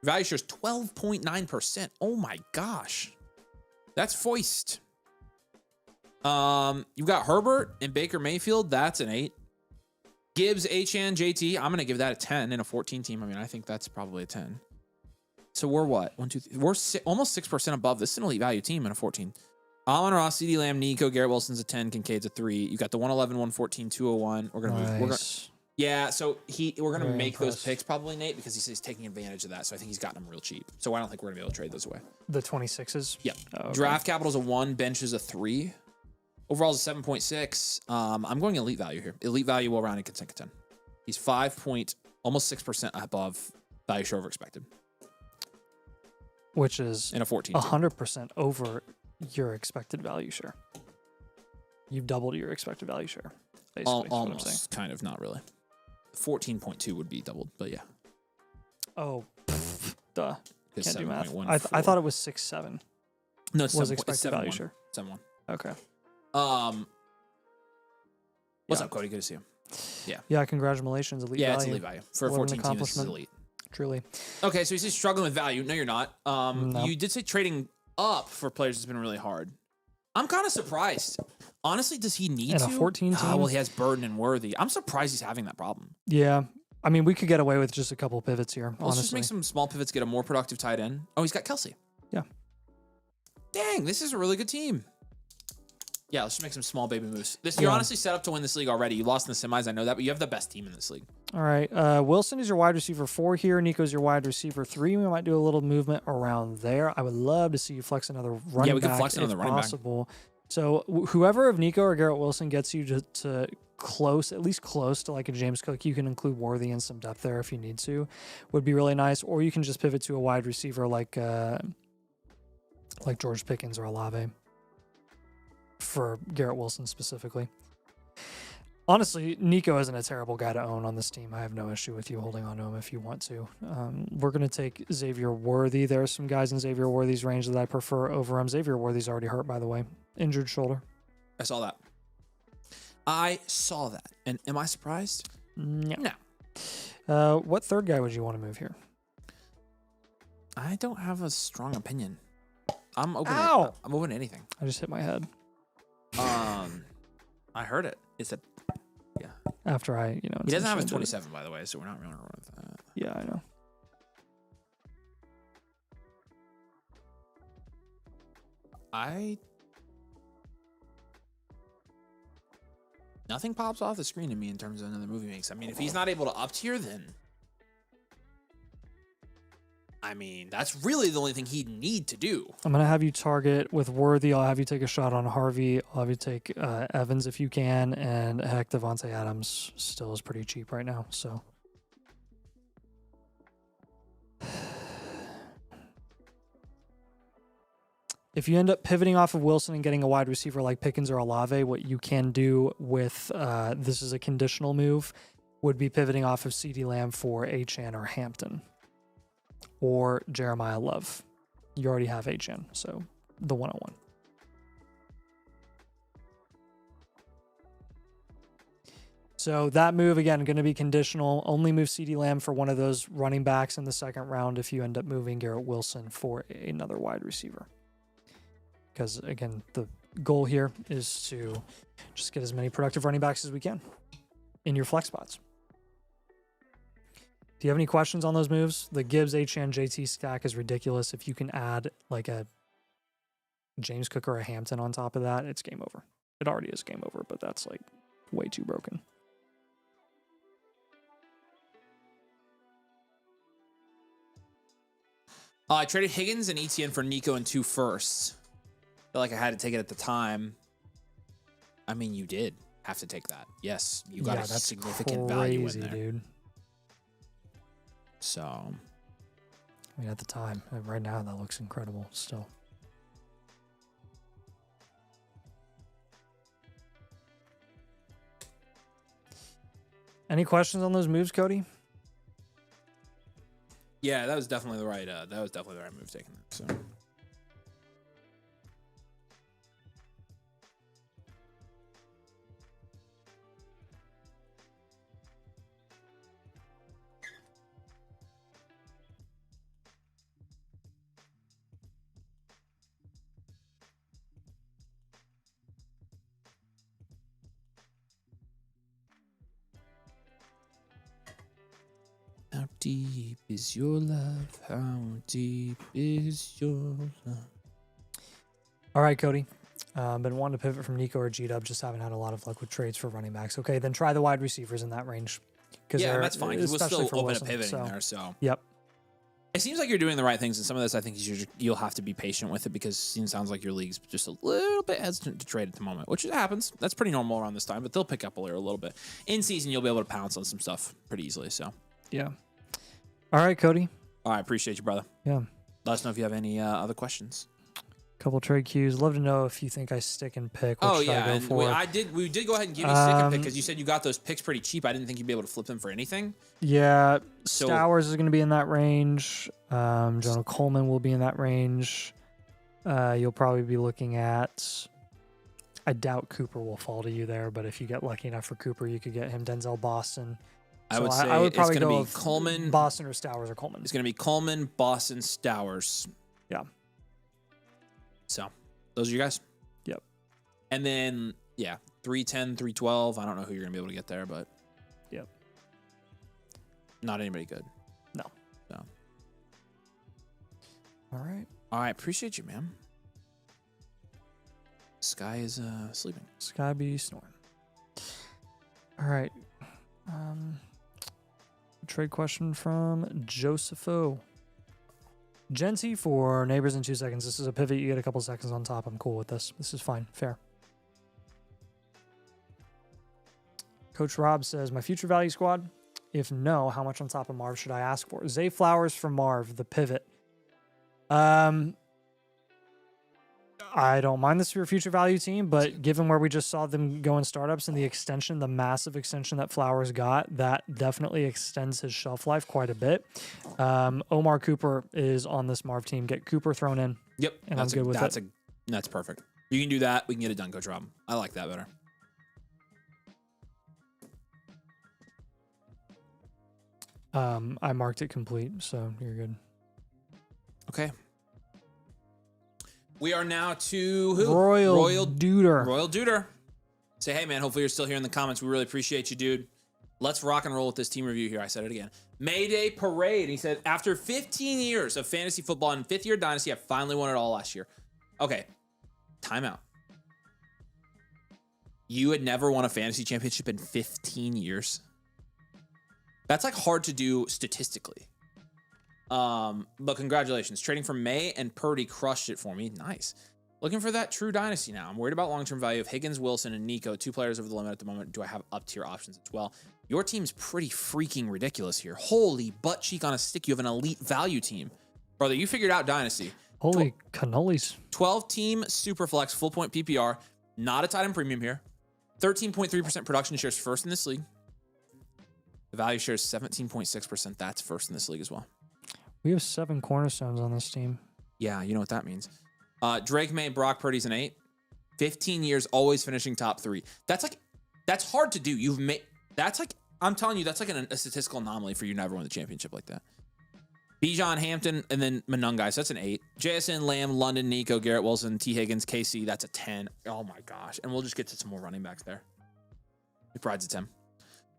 Value share is 12.9%. Oh my gosh. That's foist. You've got Herbert and Baker Mayfield. That's an 8. Gibbs, Achane, JT. I'm going to give that a 10 in a 14 team. I mean, I think that's probably a 10. So we're what? 1, 2, 3. We're almost 6% above. This is an elite value team in a 14. Allen Ross, CD Lamb, Nico, Garrett Wilson's a 10, Kincaid's a 3. You got the 111, 114, 201. We're going to move. Yeah, so we're going to make those picks probably, Nate, because he says he's taking advantage of that. So I think he's gotten them real cheap. So I don't think we're going to be able to trade those away. The 26s? Yeah. Oh, okay. Draft capital's a 1, bench is a 3. Overall is a 7.6. I'm going elite value here. Elite value, well-rounded, can take a 10. He's almost 6% above value share over expected. Which is in a 14 100% over your expected value share. You've doubled your expected value share. Basically, almost, kind of, not really. 14.2 would be doubled, but yeah. Oh, duh. Can't do math. 7.14. I thought it was 6.7. No, it's was expected value share. 7.1. Okay. What's up, Cody? Good to see you. Yeah, congratulations. Elite value. Yeah, it's elite value. For a 14 team, this is elite. Truly. Okay, so you say struggling with value. No, you're not. Nope. You did say trading up for players has been really hard. I'm kind of surprised. Honestly, does he need to? In a 14 team? Well, he has Burden and Worthy. I'm surprised he's having that problem. Yeah. I mean, we could get away with just a couple pivots here, Let's honestly. just make some small pivots, get a more productive tight end. Oh, he's got Kelsey. Yeah. Dang, this is a really good team. Yeah, let's just make some small baby moves. You're honestly set up to win this league already. You lost in the semis, I know that, but you have the best team in this league. All right. Wilson is your wide receiver 4 here. Nico's your wide receiver 3. We might do a little movement around there. I would love to see you flex another running back. Yeah, we can flex another running possible. Back. So whoever of Nico or Garrett Wilson gets you to close, at least close to like a James Cook, you can include Worthy and some depth there if you need to, would be really nice. Or you can just pivot to a wide receiver like George Pickens or Olave for Garrett Wilson specifically. Honestly, Nico isn't a terrible guy to own on this team. I have no issue with you holding on to him if you want to. We're going to take Xavier Worthy. There are some guys in Xavier Worthy's range that I prefer over him. Xavier Worthy's already hurt, by the way. Injured shoulder. I saw that. And am I surprised? No. What third guy would you want to move here? I don't have a strong opinion. I'm open. Ow! I'm open to anything. I just hit my head. I heard it. It's a After I, he doesn't have his 27, by the way, so we're not really running with that. Yeah, I know. Nothing pops off the screen to me in terms of another move he makes. I mean, if he's not able to up tier, then I mean, that's really the only thing he'd need to do. I'm going to have you target with Worthy. I'll have you take a shot on Harvey. I'll have you take Evans if you can. And heck, Devontae Adams still is pretty cheap right now. So if you end up pivoting off of Wilson and getting a wide receiver like Pickens or Olave, what you can do with this is a conditional move, would be pivoting off of CeeDee Lamb for Achane or Hampton. Or Jeremiah Love. You already have Achane, so the 101. So that move, again, going to be conditional. Only move CeeDee Lamb for one of those running backs in the second round if you end up moving Garrett Wilson for another wide receiver. Because, again, the goal here is to just get as many productive running backs as we can in your flex spots. Do you have any questions on those moves? The Gibbs, HN, JT stack is ridiculous. If you can add like a James Cook or a Hampton on top of that, it's game over. It already is game over, but that's like way too broken. I traded Higgins and ETN for Nico and 2 firsts. Feel like I had to take it at the time. I mean, you did have to take that. Yes, you got a significant value in there, dude. So, I mean, at the time, right now, that looks incredible still. Any questions on those moves, Cody? Yeah, that was definitely the right. That was definitely the right move taking that. So. How deep is your love? How deep is your love? All right, Cody. Been wanting to pivot from Nico or G-Dub, just haven't had a lot of luck with trades for running backs. Okay, then try the wide receivers in that range. Yeah, that's fine. We'll still open Wilson, a pivot in there. So yep. It seems like you're doing the right things, and some of this I think you'll have to be patient with it because it sounds like your league's just a little bit hesitant to trade at the moment, which happens. That's pretty normal around this time, but they'll pick up a little bit. In season, you'll be able to pounce on some stuff pretty easily. So yeah. All right, Cody. All right, appreciate you, brother. Yeah. Let us know if you have any other questions. Couple trade cues. Love to know if you think I stick and pick. What should I go for? We did go ahead and give you stick and pick because you said you got those picks pretty cheap. I didn't think you'd be able to flip them for anything. Yeah, Stowers is going to be in that range. Jonah Coleman will be in that range. You'll probably be looking at. I doubt Cooper will fall to you there, but if you get lucky enough for Cooper, you could get him Denzel Boston. I would say it's going to be Coleman, Boston, or Stowers or Coleman. It's going to be Coleman, Boston, Stowers. Yeah. So those are you guys. Yep. And then 310, 312. I don't know who you're going to be able to get there, but yep. Not anybody good. No. So. All right. All right. Appreciate you, man. Sky is sleeping. Sky be snoring. All right. Trade question from Josepho. Genty for neighbors in 2 seconds. This is a pivot. You get a couple seconds on top. I'm cool with this. This is fine. Fair. Coach Rob says, my future value squad? If no, how much on top of Marv should I ask for? Zay Flowers for Marv, the pivot. I don't mind this for your future value team, but given where we just saw them go in startups and the extension, the massive extension that Flowers got, that definitely extends his shelf life quite a bit. Omar Cooper is on this Marv team. Get Cooper thrown in. Yep. And I'm good with it. That's perfect. You can do that. We can get it done, Coach Rob. I like that better. I marked it complete, so you're good. Okay. We are now to who? Royal Duder. Royal Duder. Say, hey, man, hopefully you're still here in the comments. We really appreciate you, dude. Let's rock and roll with this team review here. I said it again. Mayday Parade. He said, after 15 years of fantasy football and 5th year Dynasty, I finally won it all last year. Okay. Timeout. You had never won a fantasy championship in 15 years? That's like hard to do statistically. But congratulations. Trading for May and Purdy crushed it for me. Nice. Looking for that true dynasty now. I'm worried about long-term value of Higgins, Wilson, and Nico. 2 players over the limit at the moment. Do I have up-tier options as well? Your team's pretty freaking ridiculous here. Holy butt cheek on a stick. You have an elite value team. Brother, you figured out dynasty. Holy cannolis. 12-team Superflex, full point PPR. Not a tight end premium here. 13.3% production shares first in this league. The value share is 17.6%. That's first in this league as well. We have 7 cornerstones on this team. Yeah, you know what that means. Drake May, Brock Purdy's an 8. 15 years, always finishing top 3. That's hard to do. That's like, I'm telling you, that's like a statistical anomaly for you to never win the championship like that. Bijan, Hampton, and then Monungai. So that's an 8. JSN, Lamb, London, Nico, Garrett Wilson, T. Higgins, KC. That's a 10. Oh my gosh. And we'll just get to some more running backs there. McBride's a 10.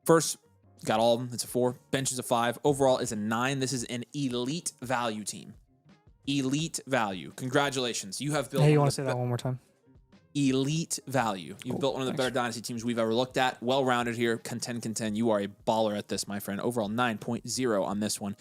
First, got all of them. It's a 4. Bench is a 5. Overall is a 9. This is an elite value team. Elite value. Congratulations. You have built. Hey, you want to say that one more time? Elite value. You've built one of the better Dynasty teams we've ever looked at. Well-rounded here. Contend. You are a baller at this, my friend. Overall 9.0 on this one.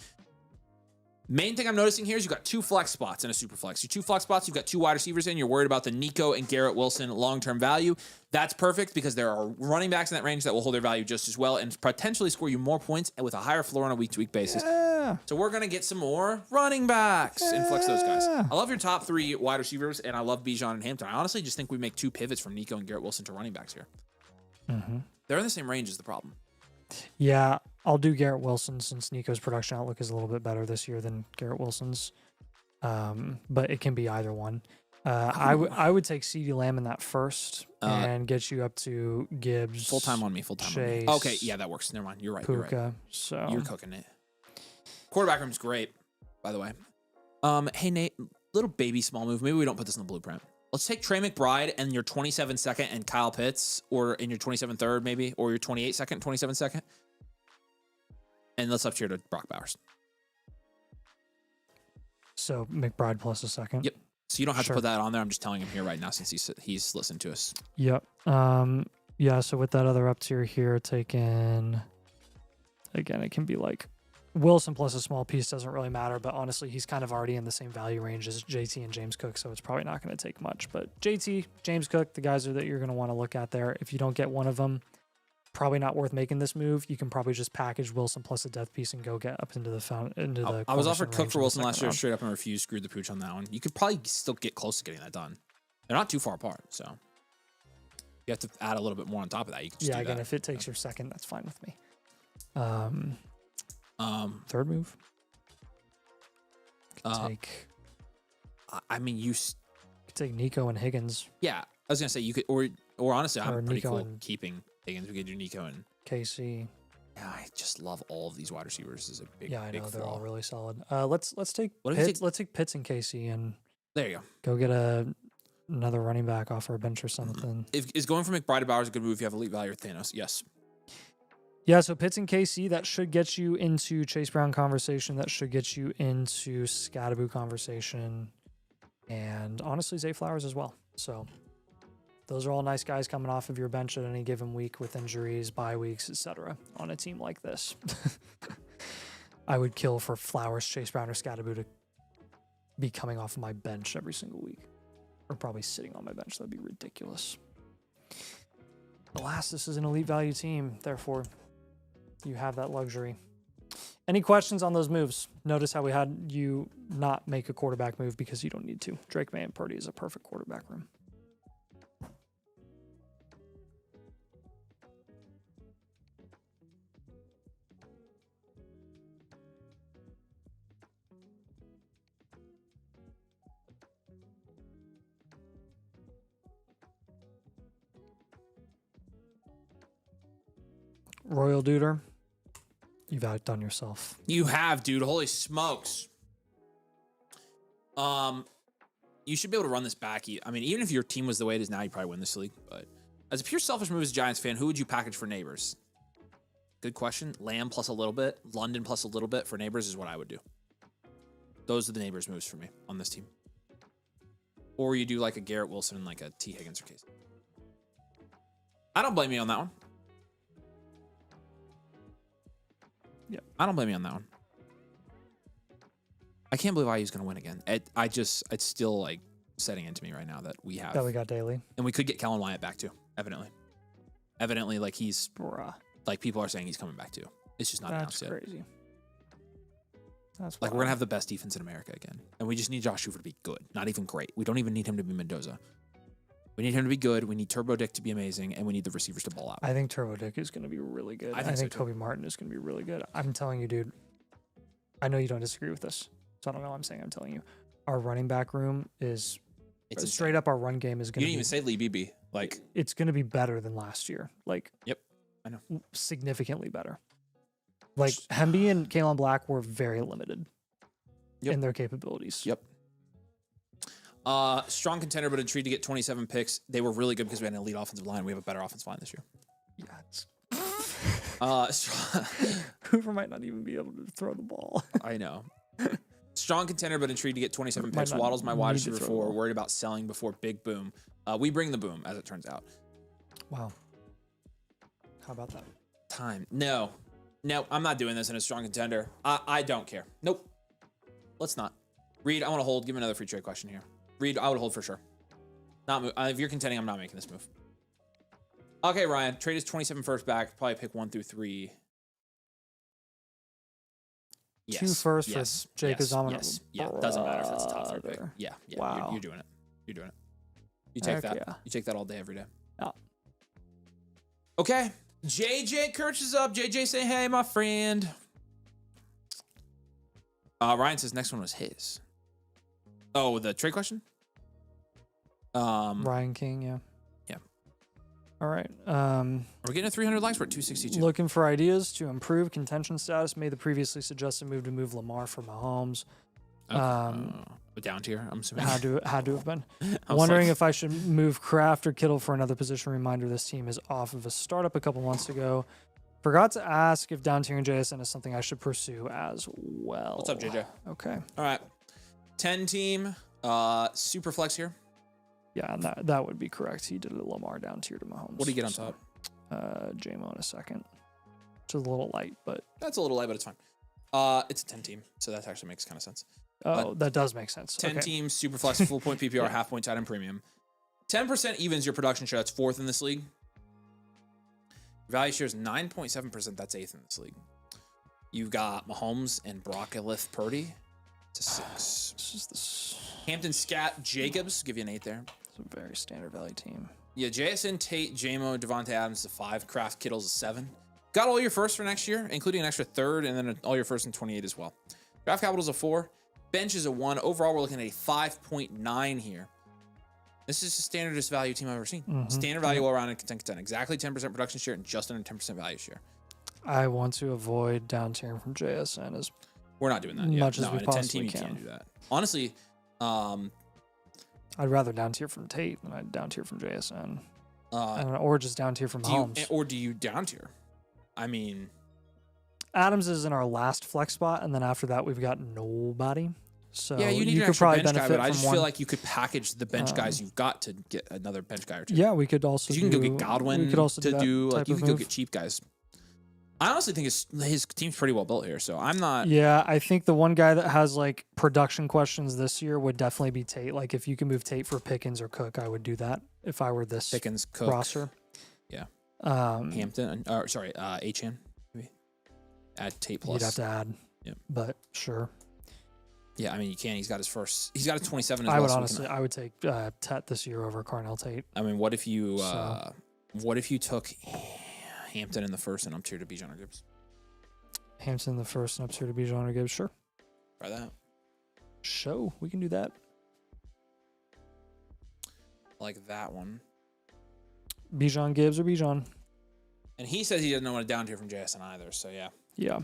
Main thing I'm noticing here is you've got 2 flex spots and a super flex. Your 2 flex spots, you've got 2 wide receivers in. You're worried about the Nico and Garrett Wilson long-term value. That's perfect because there are running backs in that range that will hold their value just as well and potentially score you more points and with a higher floor on a week-to-week basis. Yeah. So we're going to get some more running backs and flex those guys. I love your top 3 wide receivers, and I love Bijan and Hampton. I honestly just think we make 2 pivots from Nico and Garrett Wilson to running backs here. Mm-hmm. They're in the same range is the problem. Yeah, I'll do Garrett Wilson since Nico's production outlook is a little bit better this year than Garrett Wilson's. But it can be either one. I would take CeeDee Lamb in that first and get you up to Gibbs. Full time on me. Chase, Okay, yeah, that works. Never mind. You're right. Puka, You're right. So You're cooking it. Quarterback room's great, by the way. Hey, Nate, little baby small move. Maybe we don't put this in the blueprint. Let's take Trey McBride and your 27 second and Kyle Pitts, or in your 27 third maybe, or your 28 second, 27 second. And let's up tier to Brock Bowers. So McBride plus a second. Yep. So you don't have to put that on there. I'm just telling him here right now since he's listened to us. Yep. Yeah, so with that other up tier here, taking, again, it can be like Wilson plus a small piece doesn't really matter, but honestly, he's kind of already in the same value range as JT and James Cook, so it's probably not going to take much. But JT, James Cook, the guys that you're going to want to look at there. If you don't get one of them, probably not worth making this move. You can probably just package Wilson plus a death piece and go get up into the I was offered Cook for Wilson last year straight up and refused, screwed the pooch on that one. You could probably still get close to getting that done. They're not too far apart, so you have to add a little bit more on top of that. You can just do again, that. if it takes your second, that's fine with me. Third move. Take. I mean, you could take Nico and Higgins. Yeah, I was gonna say you could, or honestly, I'm pretty Nico cool and keeping Higgins. We could do Nico and KC. Yeah, I just love all of these wide receivers. This is a big, I big know flaw. they're all really solid. Let's take What if you Pitts. Let's take Pitts and KC and there you go get another running back off our bench or something. Is going for McBride to Bowers a good move if you have elite value or Thanos? Yes. Yeah, so Pitts and KC, that should get you into Chase Brown conversation. That should get you into Scattaboo conversation. And honestly, Zay Flowers as well. So those are all nice guys coming off of your bench at any given week with injuries, bye weeks, etc. on a team like this. I would kill for Flowers, Chase Brown, or Scattaboo to be coming off of my bench every single week. Or probably sitting on my bench. That'd be ridiculous. Alas, this is an elite value team. Therefore, you have that luxury. Any questions on those moves? Notice how we had you not make a quarterback move because you don't need to. Drake May and Purdy is a perfect quarterback room. Royal Duder, you've outdone yourself. You have, dude. Holy smokes. You should be able to run this back. I mean, even if your team was the way it is now, you probably win this league. But as a pure selfish move as a Giants fan, who would you package for Neighbors? Good question. Lamb plus a little bit. London plus a little bit for Neighbors is what I would do. Those are the Neighbors moves for me on this team. Or you do like a Garrett Wilson and like a T. Higgins or case. I don't blame you on that one. Yeah, I don't blame you on that one. I can't believe IU's going to win again. It's still like setting into me right now that we have. That we got Daly. And we could get Kellen Wyatt back too, evidently. Evidently, like he's, like people are saying he's coming back too. It's just not announced yet. That's crazy. That's like we're going to have the best defense in America again. And we just need Josh Hoover to be good, not even great. We don't even need him to be Mendoza. We need him to be good. We need Turbo Dick to be amazing, and we need the receivers to ball out. I think Turbo Dick is going to be really good. I think Toby Martin is going to be really good. I'm telling you, dude. I know you don't disagree with this, so I don't know what I'm saying. I'm telling you, our running back room is straight up. Our run game is going to. You didn't even say Lee Beebe. Like it's going to be better than last year. Like yep. I know. significantly better. Like Hemby and Kalen Black were very limited in their capabilities. Yep. Strong contender, but intrigued to get 27 picks. They were really good because we had an elite offensive line. We have a better offensive line this year. Yeah. Hoover might not even be able to throw the ball. I know. Strong contender, but intrigued to get 27 picks. Waddle's my wide receiver 4. Worried about selling before big boom. We bring the boom, as it turns out. Wow. How about that? Time. No, I'm not doing this in a strong contender. I don't care. Nope. Let's not. Reed, I want to hold. Give me another free trade question here. Reed, I would hold for sure. Not move. If you're contending, I'm not making this move. Okay, Ryan. Trade is 27 first back. Probably pick 1 through 3. Yes. 2 first for Jake Azamana. Yes. Yeah. Doesn't matter if that's a top 3 pick. Yeah. Wow. You're doing it. You're doing it. You take that. Yeah. You take that all day, every day. Yeah. Okay. JJ Kirch is up. JJ say, hey, my friend. Ryan says next one was his. Oh, the trade question? Ryan King, yeah. Yeah. All right. We're getting a 300 likes. We're at 262. Looking for ideas to improve contention status. Made the previously suggested move to move Lamar for Mahomes. Down tier, I'm assuming. Had to have been. Wondering if I should move Kraft or Kittle for another position. Reminder, this team is off of a startup a couple months ago. Forgot to ask if down tiering JSN is something I should pursue as well. What's up, JJ? Okay. All right. 10 team, super flex here. Yeah, and that would be correct. He did a Lamar down tier to Mahomes. What do you get on top? JMO in a second. Which is a little light, but that's a little light, but it's fine. It's a 10 team, so that actually makes kind of sense. Oh, that does make sense. 10 teams, super flex, full point PPR, half point tight end premium. 10% evens your production share. That's 4th in this league. Value share is 9.7%. That's 8th in this league. You've got Mahomes and Brockleth Purdy. It's a 6. This is this. Hampton Scat Jacobs. Give you an 8 there. It's a very standard value team. Yeah, JSN, Tate, JMO, Devontae Adams is a 5. Kraft Kittle's a 7. Got all your first for next year, including an extra 3rd, and then all your first in 28 as well. Draft capital's a 4. Bench is a 1. Overall, we're looking at a 5.9 here. This is the standardest value team I've ever seen. Mm-hmm. Standard value all around in content. Exactly 10% production share and just under 10% value share. I want to avoid down tiering from JSN as we're not doing that. Much as no, we in a 10 possibly team, can. you can't do that. Honestly, I'd rather down tier from Tate than I'd down tier from JSN. Or just down tier from Mahomes. Or do you down tier? I mean, Adams is in our last flex spot, and then after that, we've got nobody. So yeah, you need you an could extra probably bench guy, benefit but I just from feel one. like you could package the bench guys you've got to get another bench guy or 2. Yeah, we could also. You can go get Godwin. We could also to do like you could can go get cheap guys. I honestly think his team's pretty well built here, so I'm not. Yeah, I think the one guy that has like production questions this year would definitely be Tate. Like if you can move Tate for Pickens or Cook, I would do that if I were this Pickens, Cook, roster. Yeah. Hampton, or sorry, Achan. Maybe add Tate plus. You'd have to add. Yeah. But sure. Yeah, I mean you can. He's got his first. He's got a 27 as I well. would So honestly, I would take Tet this year over Carnell Tate. I mean, what if you took Hampton in the first and up tier to Bijan or Gibbs? Hampton the first and up tier to Bijan or Gibbs. Sure. Try that. Show we can do that. Like that one. Bijan Gibbs or Bijan. And he says he doesn't know what to down tier from JSN either. So yeah. Yeah.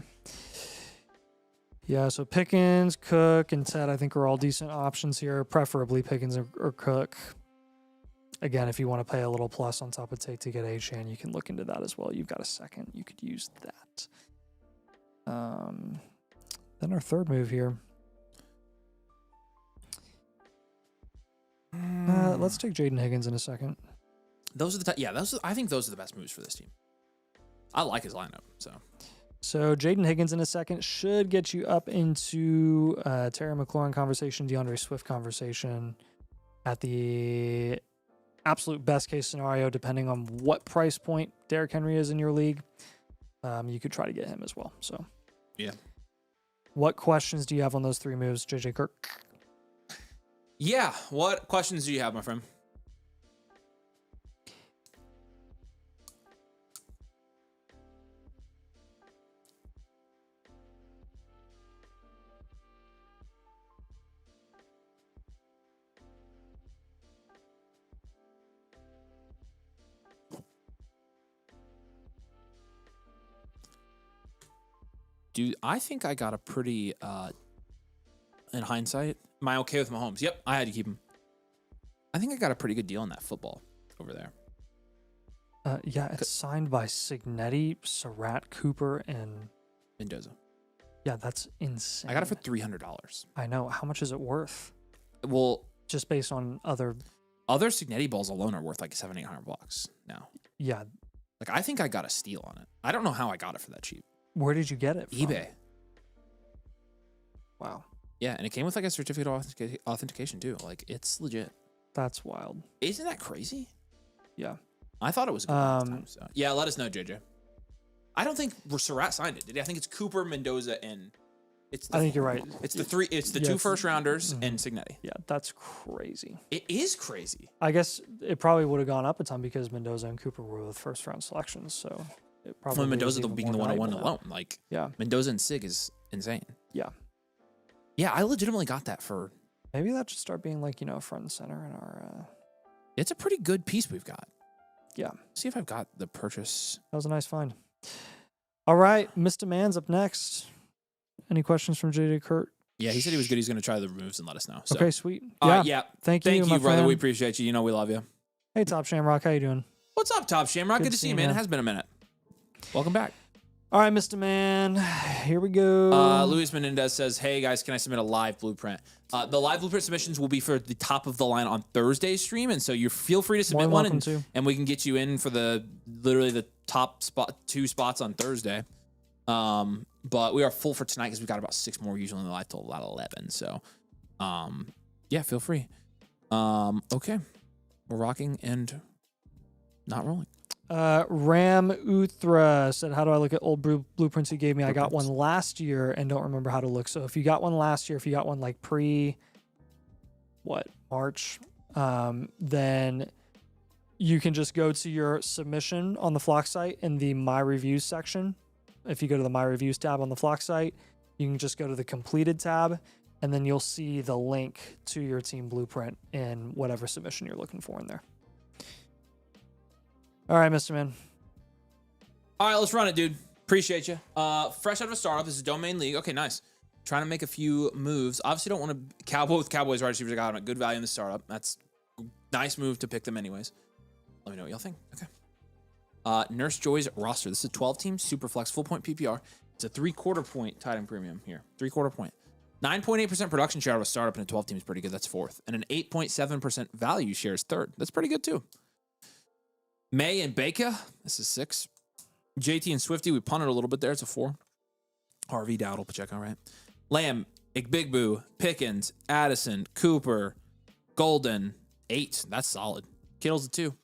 Yeah, so Pickens, Cook, and Ted, I think are all decent options here. Preferably Pickens or Cook. Again, if you want to pay a little plus on top of Tate to get Achan, you can look into that as well. You've got a second. You could use that. Then our third move here. Let's take Jaden Higgins in a second. Those are the I think those are the best moves for this team. I like his lineup. So Jaden Higgins in a second should get you up into Terry McLaurin conversation, DeAndre Swift conversation at the absolute best case scenario, depending on what price point Derrick Henry is in your league. You could try to get him as well. So yeah. What questions do you have on those 3 moves, JJ Kirk? Yeah. What questions do you have, my friend? Dude, I think I got a pretty, in hindsight, am I okay with Mahomes? Yep, I had to keep him. I think I got a pretty good deal on that football over there. Yeah, it's signed by Signetti, Surratt, Cooper, and Mendoza. yeah, that's insane. I got it for $300. I know. How much is it worth? Well, Just based on other. other Signetti balls alone are worth like $700-800 now. Yeah. Like, I think I got a steal on it. I don't know how I got it for that cheap. Where did you get it from? eBay. Wow. Yeah, and it came with like a certificate of authentication too. Like, it's legit. That's wild. Isn't that crazy? Yeah. I thought it was good at the time. So. Yeah, let us know, JJ. I don't think Surratt signed it, did he? I think it's Cooper, Mendoza, and it's. I think you're right. It's the three. It's the two first rounders and Signetti. Yeah, that's crazy. It is crazy. I guess it probably would have gone up a ton because Mendoza and Cooper were the first round selections. So it probably. Well, Mendoza being the one I won alone. Like, yeah. Mendoza and Sig is insane. Yeah. Yeah, I legitimately got that for. Maybe that should start being like, front and center in our. It's a pretty good piece we've got. Yeah. See if I've got the purchase. That was a nice find. All right, Mr. Man's up next. Any questions from JJ Kurt? Yeah, he said he was good. He's going to try the removes and let us know. So. Okay, sweet. Yeah. Thank you, brother. friend. We appreciate you. You know we love you. Hey, Top Shamrock, how you doing? What's up, Top Shamrock? Good to see you, man. It has been a minute. Welcome back. All right, Mr. Man. Here we go. Luis Menendez says, hey, guys, can I submit a live blueprint? The live blueprint submissions will be for the top of the line on Thursday's stream, and so you feel free to submit one, and we can get you in for literally the top two spots on Thursday. But we are full for tonight because we got about 6 more usually in the live till about 11. So, yeah, feel free. Okay, we're rocking and not rolling. Ram Uthra said, how do I look at old blueprints you gave me? I got one last year and don't remember how to look. So if you got one last year, if you got one like March, then you can just go to your submission on the Flock site in the My Reviews section. If you go to the My Reviews tab on the Flock site, you can just go to the Completed tab, and then you'll see the link to your team blueprint in whatever submission you're looking for in there. All right, Mr. Man. All right, let's run it, dude. Appreciate you. Fresh out of a startup. This is Domain League. Okay, nice. Trying to make a few moves. Obviously, don't want to Cowboys wide receivers. I got them at good value in the startup. That's a nice move to pick them anyways. Let me know what y'all think. Okay. Nurse Joy's roster. This is a 12-team super flex full point PPR. It's a 3/4 point tight end premium here. 3/4 point. 9.8% production share out of a startup in a 12 team is pretty good. That's 4th. And an 8.7% value share is 3rd. That's pretty good too. May and Baker. This is 6. JT and Swifty. We punted a little bit there. It's a 4. Harvey Dowdle. Pacheco, right? Lamb, Igbigbu, Pickens, Addison, Cooper, Golden. 8. That's solid. Kittle's a 2.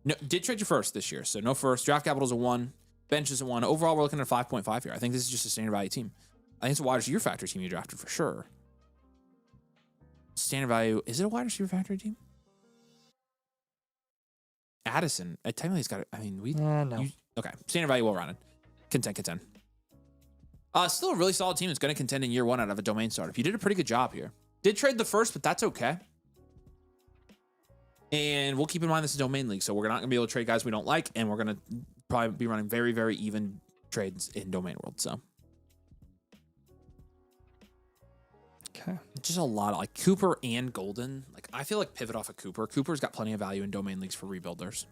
No, did trade your first this year, so no first. Draft capital's a 1. Bench is a 1. Overall, we're looking at a 5.5 here. I think this is just a standard value team. I think it's a wide receiver factory team you drafted for sure. Standard value. Is it a wide receiver factory team? Addison. Technically, he's got it. I mean, no. Okay. Standard value, well rounded. Contend. Still a really solid team that's going to contend in year 1 out of a domain startup. You did a pretty good job here. Did trade the first, but that's okay. And we'll keep in mind this is domain league, so we're not going to be able to trade guys we don't like, and we're going to probably be running very, very even trades in domain world. So, okay, just a lot of like Cooper and Golden. Like I feel like pivot off of Cooper. Cooper's got plenty of value in domain leagues for rebuilders.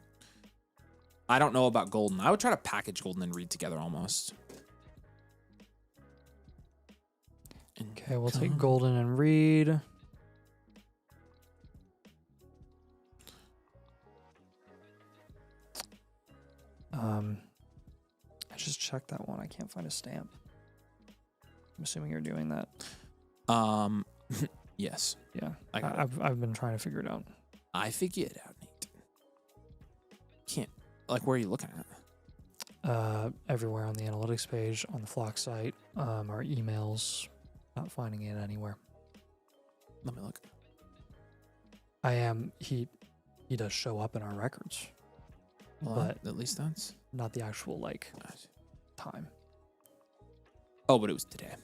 I don't know about Golden. I would try to package Golden and Reed together almost. Okay, we'll take Golden and Reed. I just checked that one. I can't find a stamp. I'm assuming you're doing that. Yes. Yeah. I've been trying to figure it out. I figured it out, Nate. Can't. Like, where are you looking at? Everywhere on the analytics page, on the Flock site, our emails. Not finding it anywhere. Let me look. I am. He does show up in our records. Well, but at least that's not the actual time. Oh, but it was today.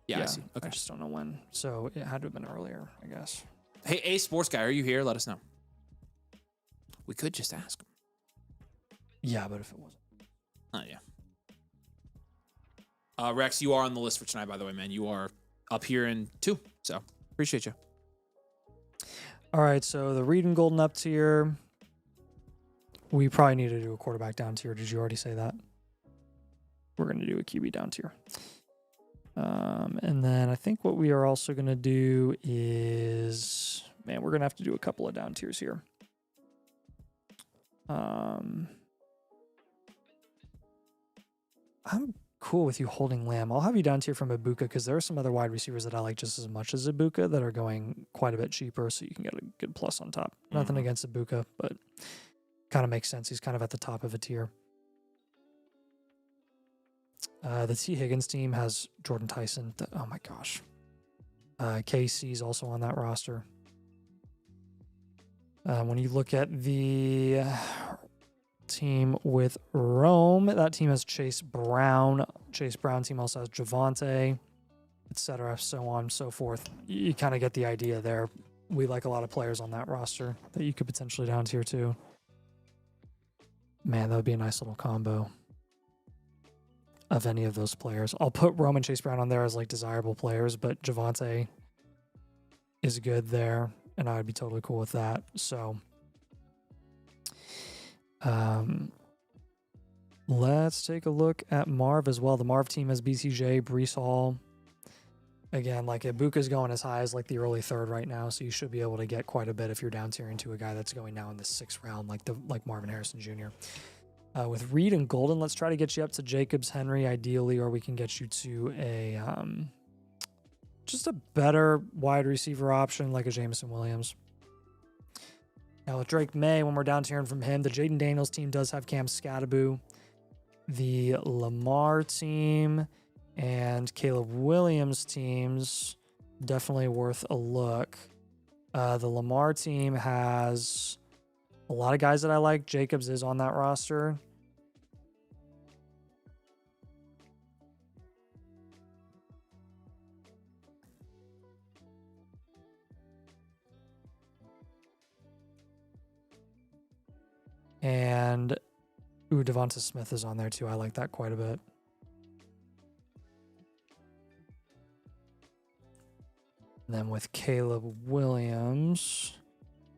Yeah, I see. Okay. I just don't know when. So it had to have been earlier, I guess. Hey, A Sports Guy, are you here? Let us know. We could just ask him. Yeah, but if it wasn't. Oh, yeah. Rex, you are on the list for tonight, by the way, man. You are up here in 2, so appreciate you. All right, so the Reed and Golden up tier. We probably need to do a quarterback down tier. Did you already say that? We're going to do a QB down tier. And then I think what we are also going to do is, man, we're going to have to do a couple of down tiers here. I'm cool with you holding Lamb. I'll have you down tier from Ibuka because there are some other wide receivers that I like just as much as Ibuka that are going quite a bit cheaper, so you can get a good plus on top. Nothing against Ibuka, but kind of makes sense. He's kind of at the top of a tier. The T. Higgins team has Jordan Tyson. Oh my gosh. KC's also on that roster. When you look at the team with Rome, that team has Chase Brown. Chase Brown team also has Javonte, etc., so on and so forth. You kind of get the idea there. We like a lot of players on that roster that you could potentially down tier too. Man, that would be a nice little combo of any of those players. I'll put Rome and Chase Brown on there as like desirable players, but Javonte is good there, and I would be totally cool with that. So let's take a look at Marv as well. The Marv team has BCJ, Brees Hall. Again, like Ibuka's going as high as like the early 3rd right now, so you should be able to get quite a bit if you're down tiering to a guy that's going now in the 6th round, like Marvin Harrison Jr. With Reed and Golden, let's try to get you up to Jacobs, Henry, ideally, or we can get you to a just a better wide receiver option like a Jameson Williams. Now with Drake May, when we're down tiering from him, the Jaden Daniels team does have Cam Scattaboo. The Lamar team and Caleb Williams teams, definitely worth a look. The Lamar team has a lot of guys that I like. Jacobs is on that roster. And Devonta Smith is on there too. I like that quite a bit. And then with Caleb Williams,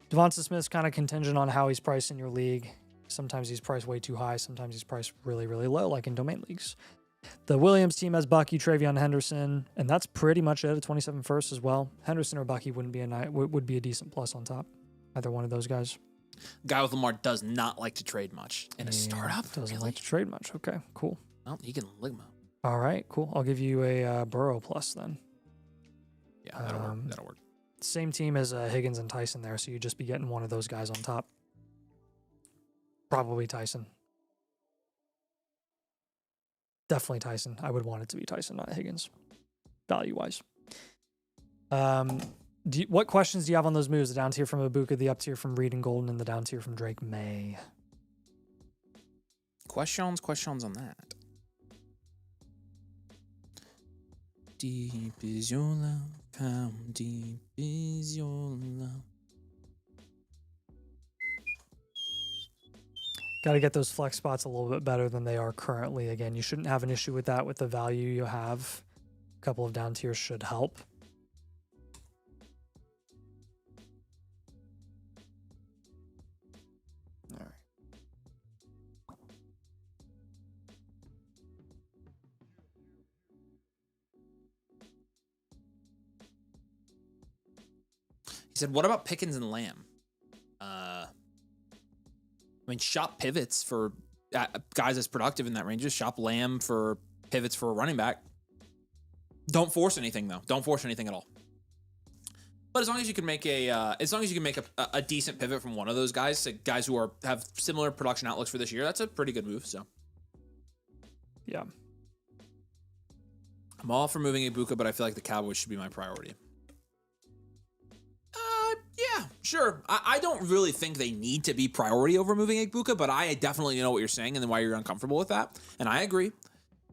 Devonta Smith's kind of contingent on how he's priced in your league. Sometimes he's priced way too high. Sometimes he's priced really, really low, like in domain leagues. The Williams team has Bucky, Travion Henderson, and that's pretty much it. A 27 first as well. Henderson or Bucky would be a decent plus on top. Either one of those guys. Guy with Lamar does not like to trade much in a startup. Doesn't like to trade much. Okay, cool. Well, he can lick him up. All right, cool. I'll give you a Burrow plus then. Yeah, that'll work. Same team as Higgins and Tyson there, so you'd just be getting one of those guys on top. Probably Tyson. Definitely Tyson. I would want it to be Tyson, not Higgins, value-wise. What questions do you have on those moves? The down tier from Ibuka, the up tier from Reed and Golden, and the down tier from Drake May. Questions on that. Deep is your love, how deep is your love? Got to get those flex spots a little bit better than they are currently. Again, you shouldn't have an issue with that with the value you have. A couple of down tiers should help. All right. He said, what about Pickens and Lamb? I mean, shop pivots for guys that's productive in that range. Just shop Lamb for pivots for a running back. Don't force anything though. Don't force anything at all. But as long as you can make a decent pivot from one of those guys, like guys who have similar production outlooks for this year, that's a pretty good move. So, yeah, I'm all for moving Ibuka, but I feel like the Cowboys should be my priority. Yeah, sure. I don't really think they need to be priority over moving Ibuka, but I definitely know what you're saying and then why you're uncomfortable with that. And I agree.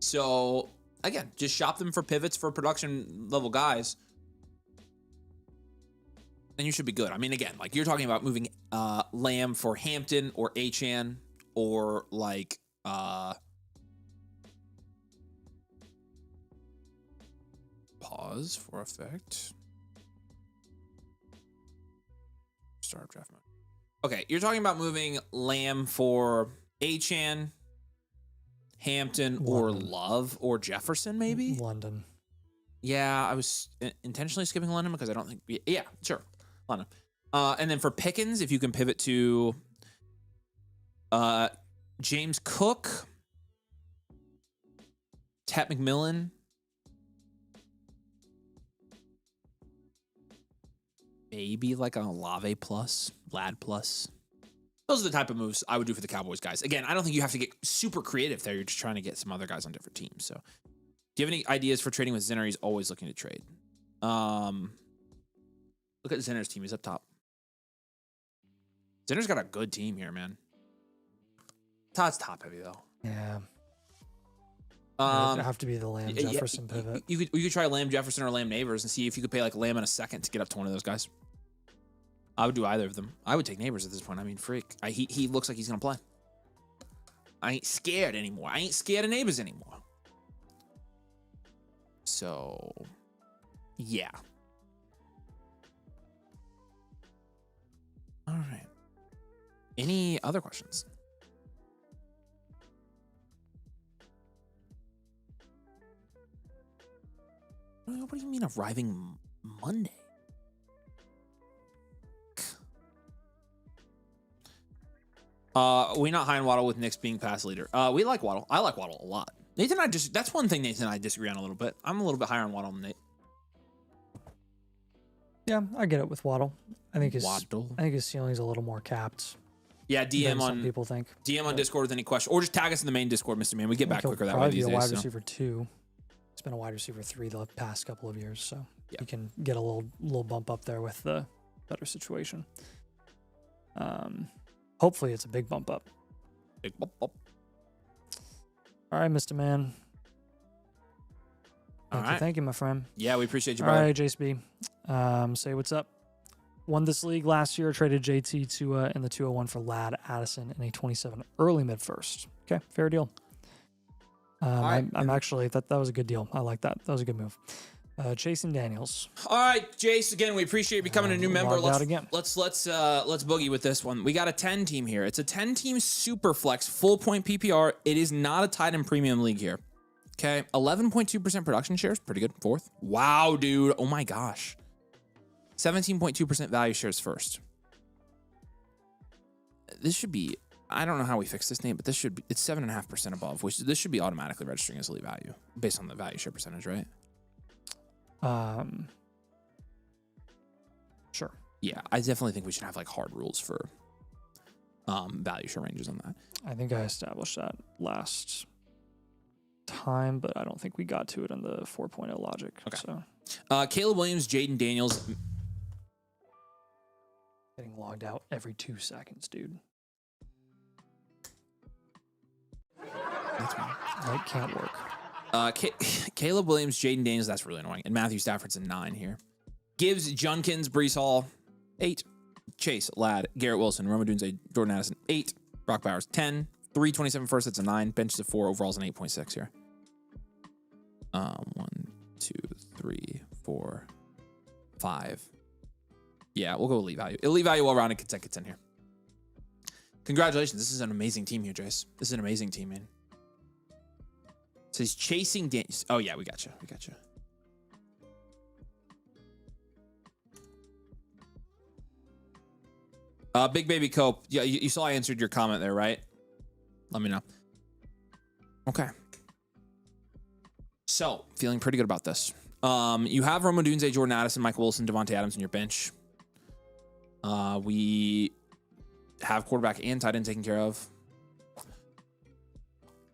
So, again, just shop them for pivots for production level guys. And you should be good. I mean, again, like you're talking about moving Lamb for Hampton or Achan or like pause for effect. Start draft mode. Okay, you're talking about moving Lamb for Achane, Hampton, or Love, or Jefferson, maybe? London. Yeah, I was intentionally skipping London because I don't think... Yeah, sure. London. And then for Pickens, if you can pivot to James Cook, Tet McMillan, maybe like an Olave plus, Lad plus. Those are the type of moves I would do for the Cowboys guys. Again, I don't think you have to get super creative there. You're just trying to get some other guys on different teams. So, do you have any ideas for trading with Zinner? He's always looking to trade. Look at Zinner's team. He's up top. Zinner's got a good team here, man. Todd's top heavy though. Yeah. It'd have to be the Lamb Jefferson pivot. You could try Lamb Jefferson or Lamb Neighbors and see if you could pay like Lamb in a second to get up to one of those guys. I would do either of them. I would take Neighbors at this point. I mean, freak. He looks like he's gonna play. I ain't scared anymore. I ain't scared of Neighbors anymore. So, yeah. All right. Any other questions? What do you mean arriving Monday? We not high on Waddle with Knicks being pass leader. We like Waddle. I like Waddle a lot. Nathan and I that's one thing Nathan and I disagree on a little bit. I'm a little bit higher on Waddle than Nate. Yeah, I get it with Waddle. I think his ceiling's a little more capped. Yeah, DM on some people think. DM on Discord with any question, or just tag us in the main Discord, Mr. Man. We get back quicker that way these days. Wide receiver 2. He's been a wide receiver 3 the past couple of years, so he can get a little bump up there with the better situation. Hopefully it's a big bump up. Big bump up. All right, Mr. Man. Thank you, my friend. Yeah, we appreciate you, brother. All right, JSB. Say what's up. Won this league last year. Traded JT to in the 201 for Lad, Addison, and a 27 early mid first. Okay, fair deal. I'm actually that was a good deal. I like that. That was a good move. Chasing Daniels. All right, Jace. Again, we appreciate you becoming a new member. Let's boogie with this one. We got a 10 team here. It's a 10 team super flex full point PPR. It is not a tight end premium league here. Okay, 11.2% production shares, pretty good. Fourth. Wow, dude. Oh my gosh. 17.2% value shares first. This should be. I don't know how we fix this name, but this should be. It's 7.5% above, which this should be automatically registering as elite value based on the value share percentage, right? Sure. Yeah, I definitely think we should have like hard rules for value share ranges on that. I think I established that last time, but I don't think we got to it in the 4.0 logic. Okay. So Caleb Williams, Jaden Daniels. Getting logged out every 2 seconds, dude. That's fine. That can't work. Caleb Williams, Jaden Daniels, that's really annoying. And Matthew Stafford's a 9 here. Gibbs, Junkins, Brees Hall, 8. Chase, Ladd, Garrett Wilson, Roma Dunze, Jordan Addison, 8. Brock Bowers, 10. 327 first, that's a 9. Bench to 4, overall's an 8.6 here. 1, 2, 3, 4, 5. Yeah, we'll go elite value. Elite value all around and contend here. Congratulations. This is an amazing team here, Jace. This is an amazing team, man. So he's chasing Daniels. Oh, yeah, we got you. We got you. Big Baby Cope. Yeah, you saw I answered your comment there, right? Let me know. Okay. So, feeling pretty good about this. You have Roma Dunze, Jordan Addison, Michael Wilson, Devontae Adams on your bench. We have quarterback and tight end taken care of.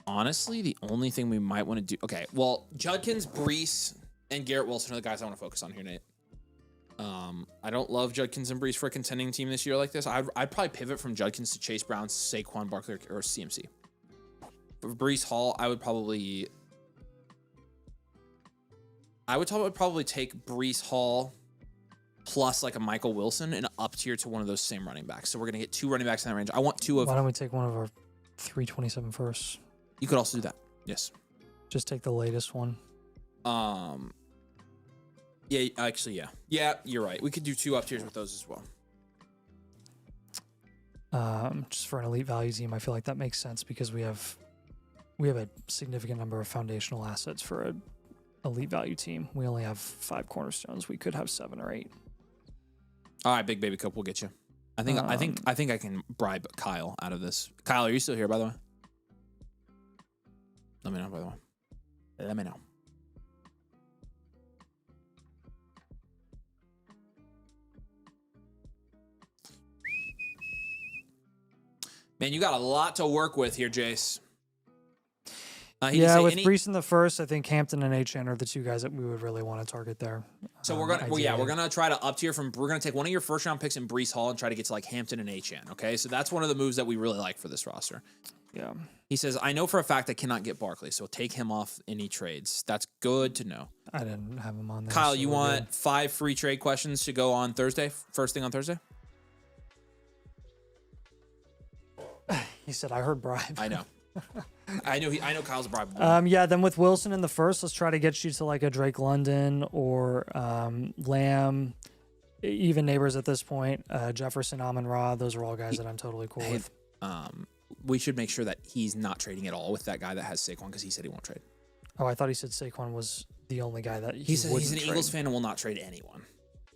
Honestly, the only thing we might want to do... Okay, well, Judkins, Brees, and Garrett Wilson are the guys I want to focus on here, Nate. I don't love Judkins and Brees for a contending team this year like this. I'd probably pivot from Judkins to Chase Brown, Saquon Barkley, or CMC. For Brees Hall, I would probably take Brees Hall plus like a Michael Wilson and up tier to one of those same running backs. So we're going to get 2 running backs in that range. I want 2 of... Why don't we take one of our 327 first? You could also do that. Yes. Just take the latest one. Yeah, actually, yeah. Yeah, you're right. We could do 2 up tiers with those as well. Just for an elite value team, I feel like that makes sense because we have a significant number of foundational assets for a elite value team. We only have 5 cornerstones. We could have 7 or 8. All right, Big Baby Cope, we'll get you. I think I can bribe Kyle out of this. Kyle, are you still here, by the way? Let me know, by the way. Let me know. Man, you got a lot to work with here, Jace. Yeah, with Brees in the first, I think Hampton and Achan are the 2 guys that we would really want to target there. So we're gonna try to up tier we're gonna take one of your first round picks in Brees Hall and try to get to like Hampton and Achan. Okay, so that's one of the moves that we really like for this roster. Yeah. He says, I know for a fact I cannot get Barkley, so take him off any trades. That's good to know. I didn't have him on there. Kyle, you want 5 free trade questions to go on Thursday? First thing on Thursday? He said, I heard bribe. I know. I know Kyle's a bribe. Yeah, then with Wilson in the first, let's try to get you to like a Drake London or Lamb, even neighbors at this point. Jefferson, Amon-Ra, those are all guys that I'm totally cool with. We should make sure that he's not trading at all with that guy that has Saquon because he said he won't trade. Oh, I thought he said Saquon was the only guy that he said he's an trade. Eagles fan and will not trade anyone.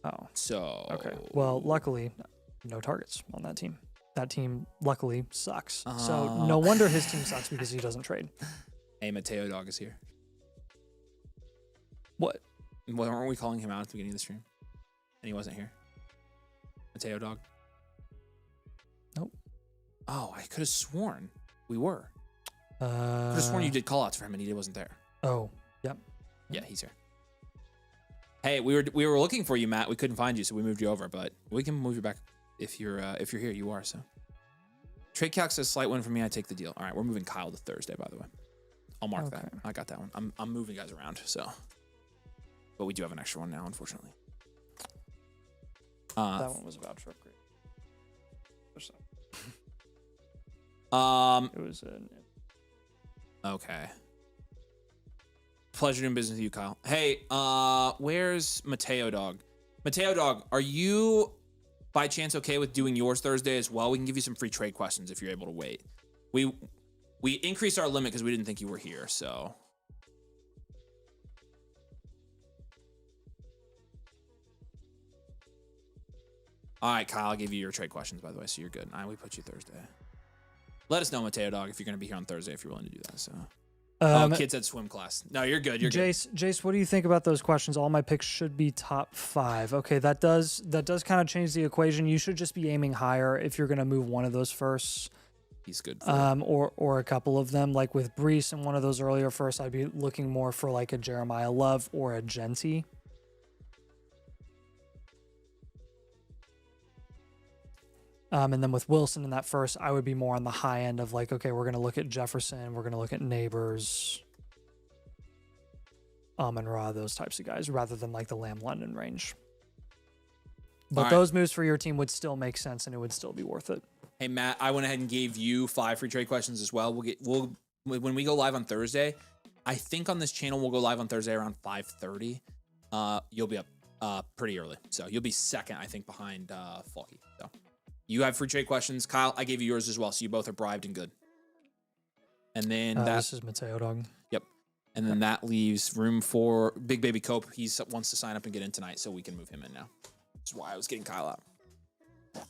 Oh. So. Okay. Well, luckily, no targets on that team. That team, luckily, sucks. So no wonder his team sucks because he doesn't trade. Hey, Mateo Dog is here. What? Weren't we calling him out at the beginning of the stream? And he wasn't here? Mateo Dog? Nope. Oh, I could have sworn we were. I could have sworn you did call outs for him and he wasn't there. Oh, yep. Yeah, he's here. Hey, we were looking for you, Matt. We couldn't find you, so we moved you over, but we can move you back. If you're here, you are. So, Trade Calc says slight win for me. I take the deal. All right, we're moving Kyle to Thursday. By the way, I'll mark that. I got that one. I'm moving guys around. So, but we do have an extra one now, unfortunately. That one was about trip grade. It was okay. Pleasure doing business with you, Kyle. Hey, where's Mateo Dog? Mateo Dog, are you by chance okay with doing yours Thursday as well? We can give you some free trade questions if you're able to wait. We increased our limit because we didn't think you were here, so. All right, Kyle, I'll give you your trade questions, by the way, so you're good. All right, we put you Thursday. Let us know, Mateo Dog, if you're going to be here on Thursday, if you're willing to do that. So. Kids at swim class. No, you're good. You're good. Jace, what do you think about those questions? All my picks should be top 5. Okay, that does kind of change the equation. You should just be aiming higher if you're going to move one of those firsts. He's good. Or a couple of them. Like with Brees and one of those earlier firsts, I'd be looking more for like a Jeremiah Love or a Genty. And then with Wilson in that first, I would be more on the high end of like, okay, we're going to look at Jefferson. We're going to look at Neighbors, Amon-Ra, those types of guys, rather than like the Lamb London range. But those moves for your team would still make sense and it would still be worth it. Hey, Matt, I went ahead and gave you 5 free trade questions as well. When we go live on Thursday, I think on this channel, we'll go live on Thursday around 5:30. You'll be up pretty early. So you'll be second, I think, behind Falky. So. You have free trade questions. Kyle, I gave you yours as well, so you both are bribed and good. And then this is Mateo Dog. Yep. And then that leaves room for Big Baby Cope. He wants to sign up and get in tonight, so we can move him in now. That's why I was getting Kyle out.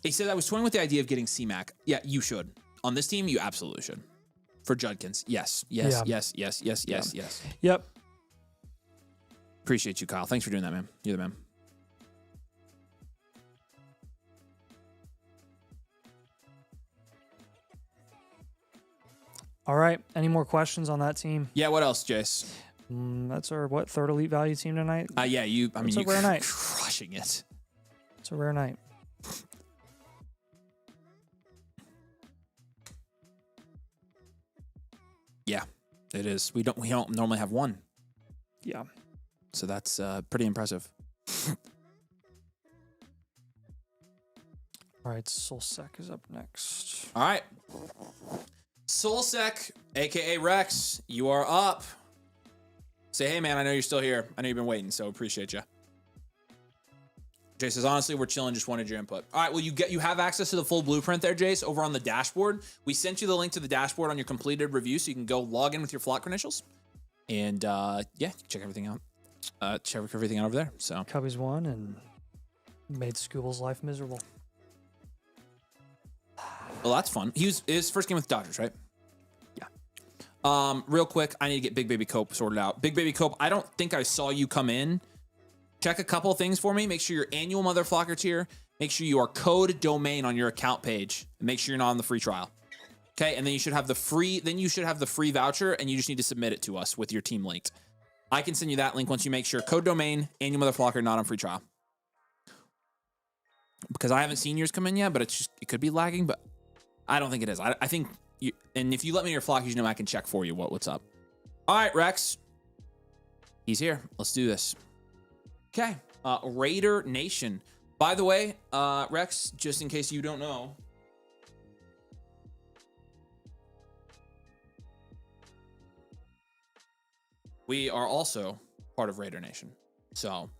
He said I was toying with the idea of getting C-Mac. Yeah, you should. On this team, you absolutely should. For Judkins, yes. Yes. Yep. Appreciate you, Kyle. Thanks for doing that, man. You're the man. All right. Any more questions on that team? Yeah. What else, Jace? That's our third elite value team tonight. Yeah. You're a rare night. Crushing it. It's a rare night. Yeah, it is. We don't normally have one. Yeah. So that's pretty impressive. All right. Solsec is up next. All right. Solsec, aka Rex, you are up. Say, hey man, I know you're still here. I know you've been waiting, so appreciate you. Jay says, honestly, we're chilling. Just wanted your input. All right. Well, you have access to the full blueprint there, Jace, over on the dashboard. We sent you the link to the dashboard on your completed review, so you can go log in with your flock credentials, and yeah, check everything out. Check everything out over there. So Cubbies won and made Scooble's life miserable. well, that's fun. His first game with Dodgers, right? Yeah. Real quick, I need to get Big Baby Cope sorted out. Big Baby Cope, I don't think I saw you come in. Check a couple of things for me. Make sure your annual Mother Flocker tier. Make sure you are code domain on your account page. And make sure you're not on the free trial. Okay, and then you should have the free. Then you should have the free voucher, and you just need to submit it to us with your team linked. I can send you that link once you make sure code domain, annual Mother Flocker, not on free trial. Because I haven't seen yours come in yet, but it could be lagging, but I don't think it is. I think you. And if you let me your flock, you know I can check for you what's up. All right, Rex. He's here. Let's do this. Okay, Raider Nation. By the way, Rex, just in case you don't know, we are also part of Raider Nation. So,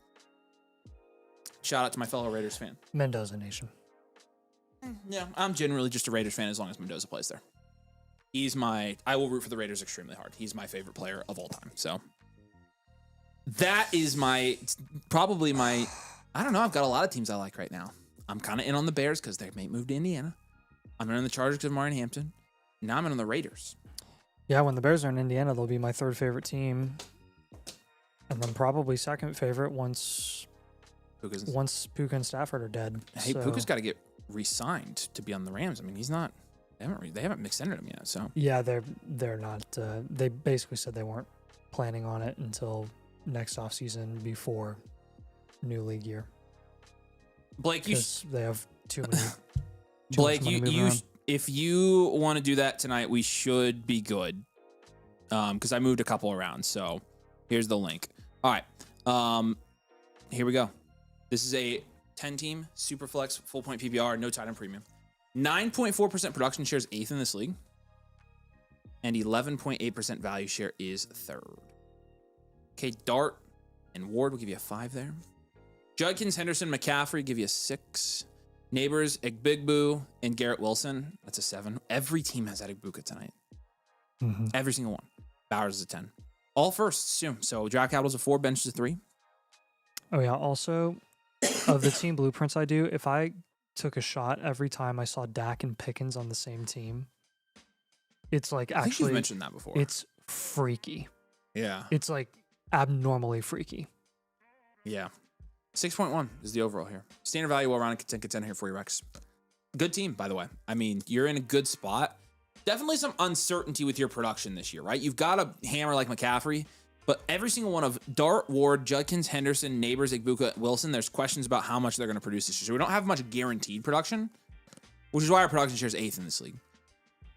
shout out to my fellow Raiders fan. Mendoza Nation. Yeah, I'm generally just a Raiders fan as long as Mendoza plays there. I will root for the Raiders extremely hard. He's my favorite player of all time. So, that is probably my, I don't know. I've got a lot of teams I like right now. I'm kind of in on the Bears because their mate moved to Indiana. I'm in on the Chargers because of Marion Hampton. Now I'm in on the Raiders. Yeah, when the Bears are in Indiana, they'll be my third favorite team. And then probably second favorite once Puka and Stafford are dead. Hey, Puka's got to get re-signed to be on the Rams. I mean, they haven't extended him yet. So yeah, they're not. They basically said they weren't planning on it until next offseason before new league year. Blake, they have too many. Blake, if you want to do that tonight, we should be good. Because I moved a couple around. So here's the link. All right. Here we go. This is a 10-team Superflex full point PPR, no tight end premium. 9.4% production share is 8th in this league. And 11.8% value share is 3rd. Okay, Dart and Ward will give you a 5 there. Judkins, Henderson, McCaffrey give you a 6. Neighbors, Igbigbu, and Garrett Wilson. That's a 7. Every team has that Igbuka tonight. Mm-hmm. Every single one. Bowers is a 10. All firsts too. So draft capital's a 4, bench is a 3. Oh yeah. Also, of the team blueprints I do, if I took a shot every time I saw Dak and Pickens on the same team, it's like I think actually you've mentioned that before. It's freaky. Yeah. It's like abnormally freaky. Yeah. 6.1 is the overall here. Standard value around a contender here for you, Rex. Good team, by the way. I mean, you're in a good spot. Definitely some uncertainty with your production this year, right? You've got a hammer like McCaffrey, but every single one of Dart, Ward, Judkins, Henderson, Neighbors, Igbuka, Wilson, there's questions about how much they're going to produce this year. So we don't have much guaranteed production, which is why our production share is 8th in this league.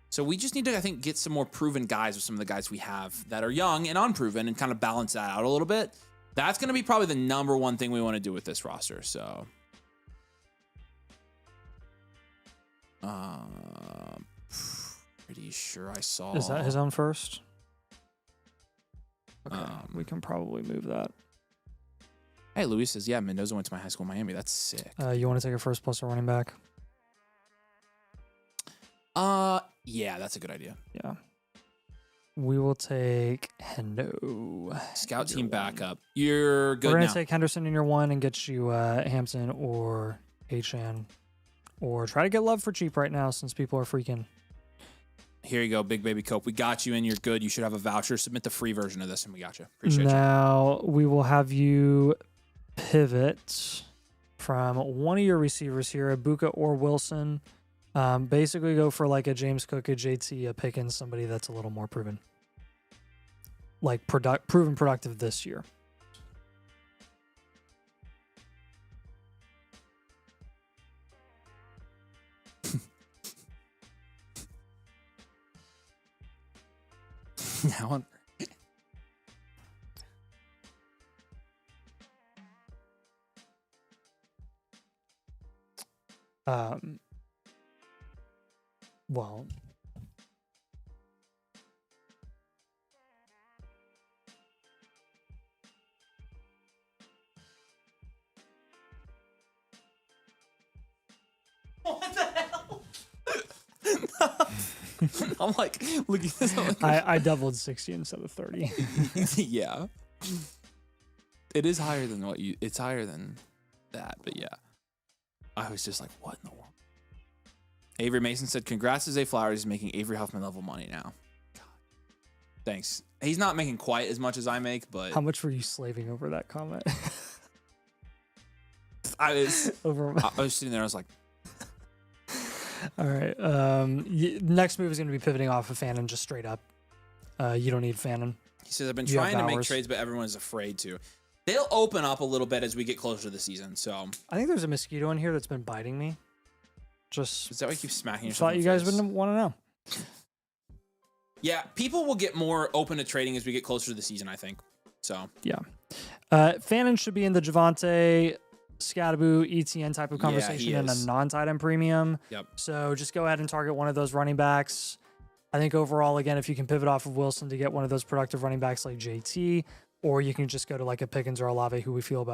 So we just need to, I think, get some more proven guys with some of the guys we have that are young and unproven and kind of balance that out a little bit. That's going to be probably the number one thing we want to do with this roster. So, pretty sure I saw. Is that his own first? Okay, we can probably move that. Hey, Luis says, yeah, Mendoza went to my high school in Miami. That's sick. You want to take a first plus a running back? Yeah, that's a good idea. Yeah. We will take Hendo. Scout team backup. You're good. We're going to take Henderson in your 1 and get you Hampton or Achan. Or try to get Love for cheap right now since people are freaking. Here you go, Big Baby Cope. We got you in. You're good. You should have a voucher. Submit the free version of this and we got you. Appreciate you. Now, we will have you pivot from one of your receivers here, Ibuka or Wilson. Basically go for like a James Cook, a JT, a Pickens, somebody that's a little more proven. Like proven productive this year. Now Well, I'm like, look at this. I'm like, I doubled 60 instead of 30. yeah. It is higher than it's higher than that, but yeah. I was just like, what in the world? Avery Mason said, congrats to Zay Flowers. He's making Avery Huffman level money now. God. Thanks. He's not making quite as much as I make, but How much were you slaving over that comment? I was over. I was sitting there, I was like, All right. Next move is going to be pivoting off of Fannin just straight up. You don't need Fannin. he says, I've been You have trying to make hours. trades, but everyone's afraid to. They'll open up a little bit as we get closer to the season. So I think there's a mosquito in here that's been biting me. Just is that why you keep smacking yourself? thought in you the guys face? wouldn't want to know. Yeah, people will get more open to trading as we get closer to the season, I think. So Yeah. Fannin should be in the Javante, Scadaboo, ETN type of Yeah, he conversation in a is. non-tight end premium. Yep. So just go ahead and target one of those running backs. I think overall, again, if you can pivot off of Wilson to get one of those productive running backs like JT, or you can just go to like a Pickens or Olave who we feel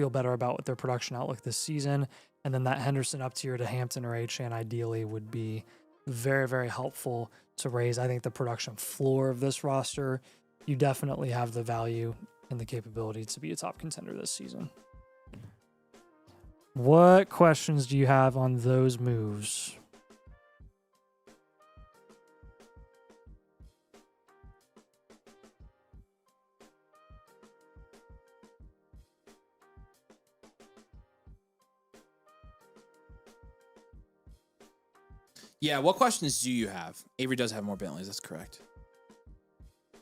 better about with their production outlook this season. And then that Henderson up tier to Hampton or Achane ideally would be very, very helpful to raise, I think, the production floor of this roster. You definitely have the value and the capability to be a top contender this season. What questions do you have on those moves? yeah, what questions do you have? Avery does have more Bentleys. That's correct.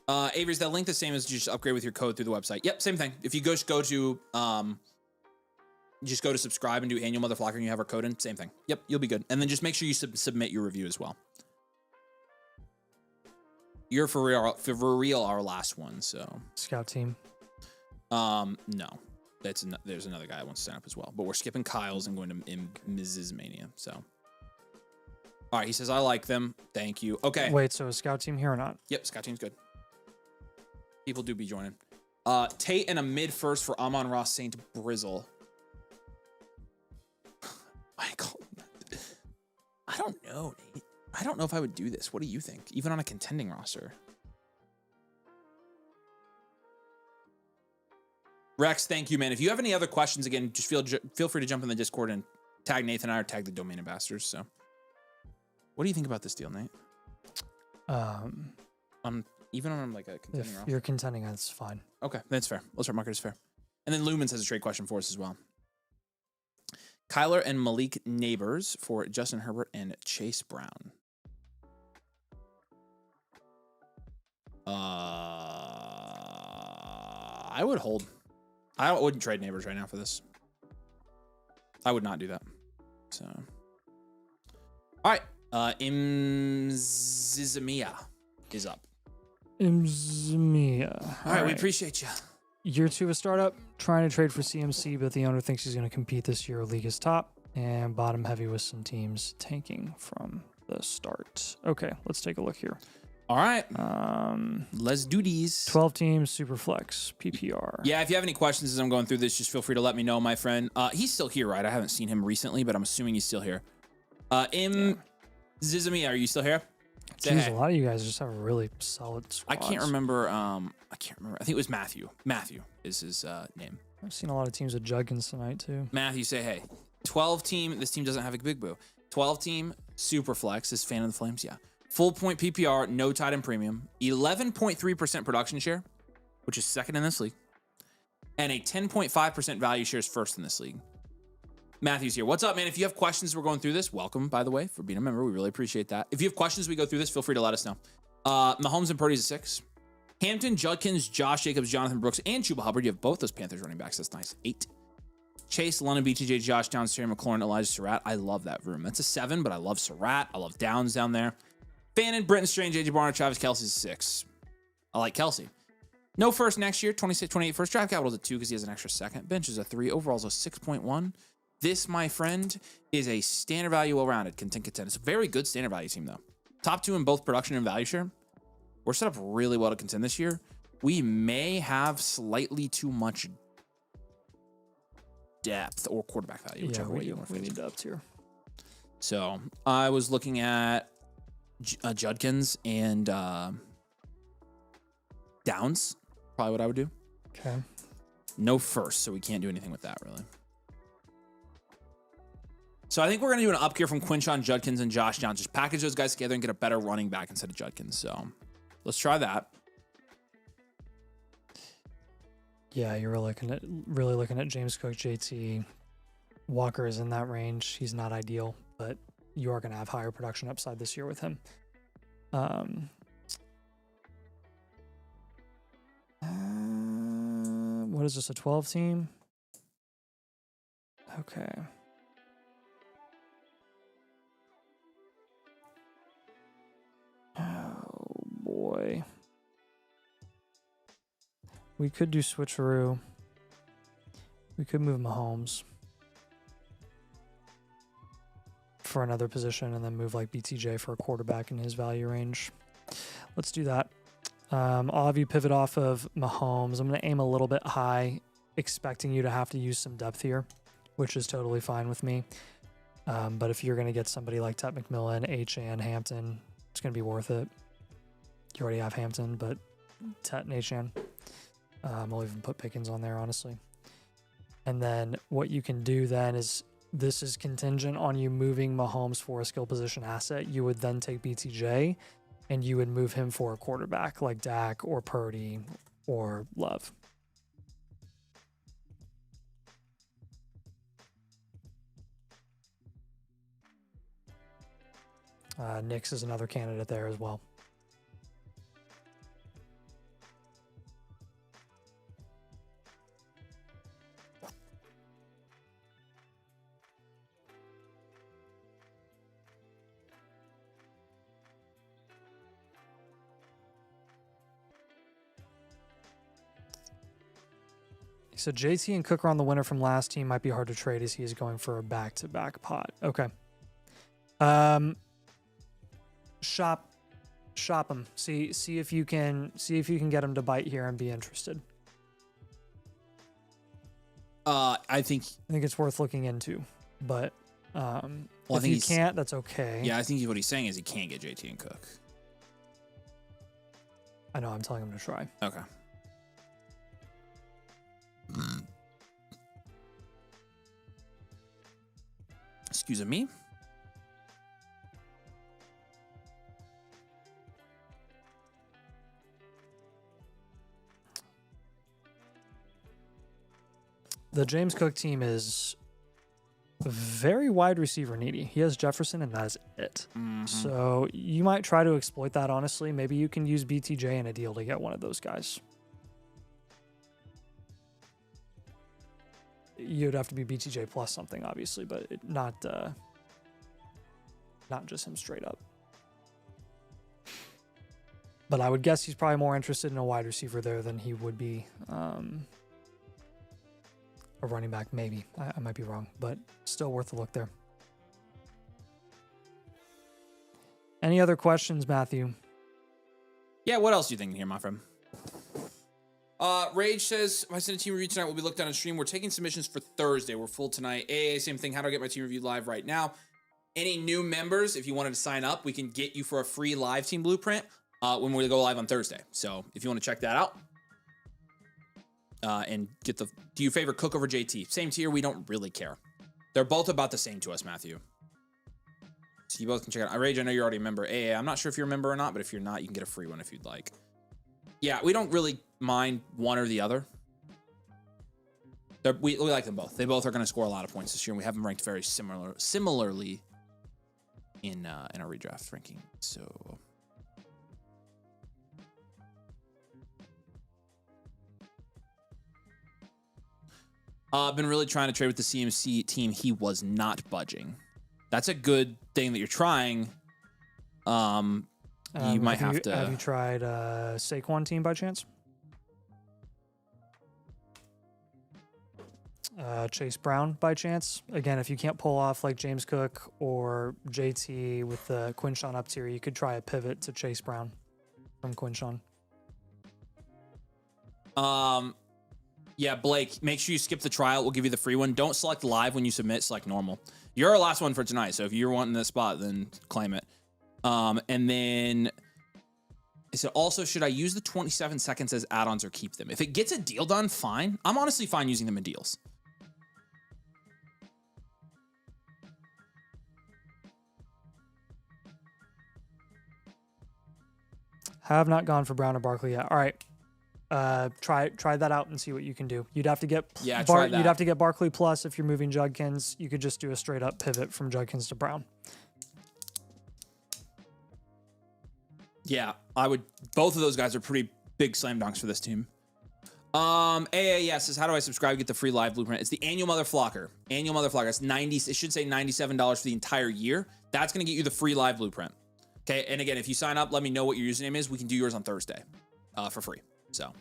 Avery's that link the same as just upgrade with your code through the website. Yep, same thing. If you just go to subscribe and do annual motherflocker and you have our code in, same thing. Yep, you'll be good. And then just make sure you submit your review as well. You're for real our last one, so Scout team. no. There's another guy that wants to sign up as well. But we're skipping Kyle's and going to Mrs. Mania. So all right, he says I like them. Thank you. Okay. Wait, so is Scout team here or not? Yep, Scott team's good. People do be joining. Tate and a mid first for Amon-Ra St. Brizzle. Michael, I don't know, Nate. I don't know if I would do this. What do you think? Even on a contending roster. Rex, thank you, man. If you have any other questions, again, just feel free to jump in the Discord and tag Nathan and I or tag the domain ambassadors. So, what do you think about this deal, Nate? Even on like a contending If roster. you're contending, that's fine. Okay, that's fair. Let's start market is fair. And then Lumens has a trade question for us as well. Kyler and Malik Neighbors for Justin Herbert and Chase Brown. I would hold. I wouldn't trade Neighbors right now for this. I would not do that. So, all right. Imzizamia is up. Imzmia. All right, we appreciate you. Year 2 of a startup, trying to trade for CMC, but the owner thinks he's going to compete this year. League is top and bottom heavy with some teams tanking from the start. Okay, let's take a look here. All right. Let's do these. 12 teams, super flex, PPR. Yeah, if you have any questions as I'm going through this, just feel free to let me know, my friend. He's still here, right? I haven't seen him recently, but I'm assuming he's still here. Zizami, are you still here? Say Jeez, hey. a lot of you guys just have a really solid I squads. can't remember. I think it was Matthew. Matthew is his name. I've seen a lot of teams with Judkins tonight, too. Matthew, say hey. 12 team. This team doesn't have a big boo. 12 team super flex is fan of the Flames. Yeah. Full point PPR, no tight end premium, 11.3% production share, which is second in this league, and a 10.5% value share is first in this league. Matthew's here. What's up, man? If you have questions, we're going through this. Welcome, by the way, for being a member. We really appreciate that. If you have questions, we go through this. Feel free to let us know. Mahomes and Purdy's a 6. Hampton, Judkins, Josh Jacobs, Jonathan Brooks, and Chuba Hubbard. You have both those Panthers running backs. That's nice. 8. Chase, London, BTJ, Josh Downs, Terry McLaurin, Elijah Surratt. I love that room. That's a 7, but I love Surratt. I love Downs down there. Fannin, Britton Strange, AJ Barner, Travis Kelce's 6. I like Kelce. No first next year, 26, 28 first. Draft capital is a 2 because he has an extra second. Bench is a 3. Overall is a 6.1. This, my friend, is a standard value well-rounded contend. It's a very good standard value team, though. Top 2 in both production and value share. We're set up really well to contend this year. We may have slightly too much depth or quarterback value, whichever way you want to we phrase need it. up tier. So I was looking at Judkins and Downs. Probably what I would do. Okay. No first, so we can't do anything with that, really. So I think we're going to do an up gear from Quinshon Judkins and Josh Downs. Just package those guys together and get a better running back instead of Judkins. So let's try that. Yeah, you're really looking at James Cook, JT. Walker is in that range. He's not ideal, but you are going to have higher production upside this year with him. What is this, a 12 team? Okay. Oh, boy. We could do switcheroo. We could move Mahomes for another position and then move like BTJ for a quarterback in his value range. Let's do that. I'll have you pivot off of Mahomes. I'm going to aim a little bit high, expecting you to have to use some depth here, which is totally fine with me. But if you're going to get somebody like Tet McMillan, H.A.N. Hampton, it's going to be worth it. You already have Hampton, but Tet and H.A.N. I'll even put Pickens on there, honestly. And then what you can do then is, this is contingent on you moving Mahomes for a skill position asset. You would then take BTJ and you would move him for a quarterback like Dak or Purdy or Love. Nix is another candidate there as well. So JT and Cook are on the winner from last team. Might be hard to trade as he is going for a back-to-back pot. Okay. Shop him. See if you can get him to bite here and be interested. I think it's worth looking into, but if you can't, that's okay. Yeah, I think what he's saying is he can't get JT and Cook. I know. I'm telling him to try. Okay. Excuse me. The James Cook team is very wide receiver needy. He has Jefferson, and that is it. Mm-hmm. So you might try to exploit that, honestly. Maybe you can use BTJ in a deal to get one of those guys. You'd have to be BTJ plus something, obviously, but not just him straight up. But I would guess he's probably more interested in a wide receiver there than he would be a running back, maybe. I might be wrong, but still worth a look there. Any other questions, Matthew? Yeah, what else do you think here, my friend? Rage says, if I send a team review tonight, will be looked at on stream. We're taking submissions for Thursday. We're full tonight. AA, same thing. How do I get my team reviewed live right now? Any new members, if you wanted to sign up, we can get you for a free live team blueprint when we go live on Thursday. So if you want to check that out and get do you favor Cook over JT? Same tier. We don't really care. They're both about the same to us, Matthew. So you both can check it out. Rage, I know you're already a member. AA, I'm not sure if you're a member or not, but if you're not, you can get a free one if you'd like. Yeah, we don't really mind one or the other. We like them both. They both are going to score a lot of points this year, and we have them ranked very similarly in our redraft ranking. So I've been really trying to trade with the CMC team. He was not budging. That's a good thing that you're trying. You might have to. Have you tried Saquon team by chance? Chase Brown by chance? Again, if you can't pull off like James Cook or JT with the Quinshon up tier, you could try a pivot to Chase Brown from Quinshon. Yeah, Blake, make sure you skip the trial. We'll give you the free one. Don't select live when you submit. Select normal. You're our last one for tonight, so if you're wanting this spot, then claim it. And then I said, also, should I use the 27 seconds as add-ons or keep them? If it gets a deal done, fine. I'm honestly fine using them in deals. Have not gone for Brown or Barkley yet. All right. Try that out and see what you can do. You'd have to get try that. You'd have to get Barkley plus if you're moving Judkins. You could just do a straight up pivot from Judkins to Brown. Yeah, I would. Both of those guys are pretty big slam dunks for this team. AAS says, how do I subscribe to get the free live blueprint? It's the annual Mother Flocker. Annual Mother Flocker. It's 90. It should say $97 for the entire year. That's going to get you the free live blueprint. Okay. And again, if you sign up, let me know what your username is. We can do yours on Thursday for free. So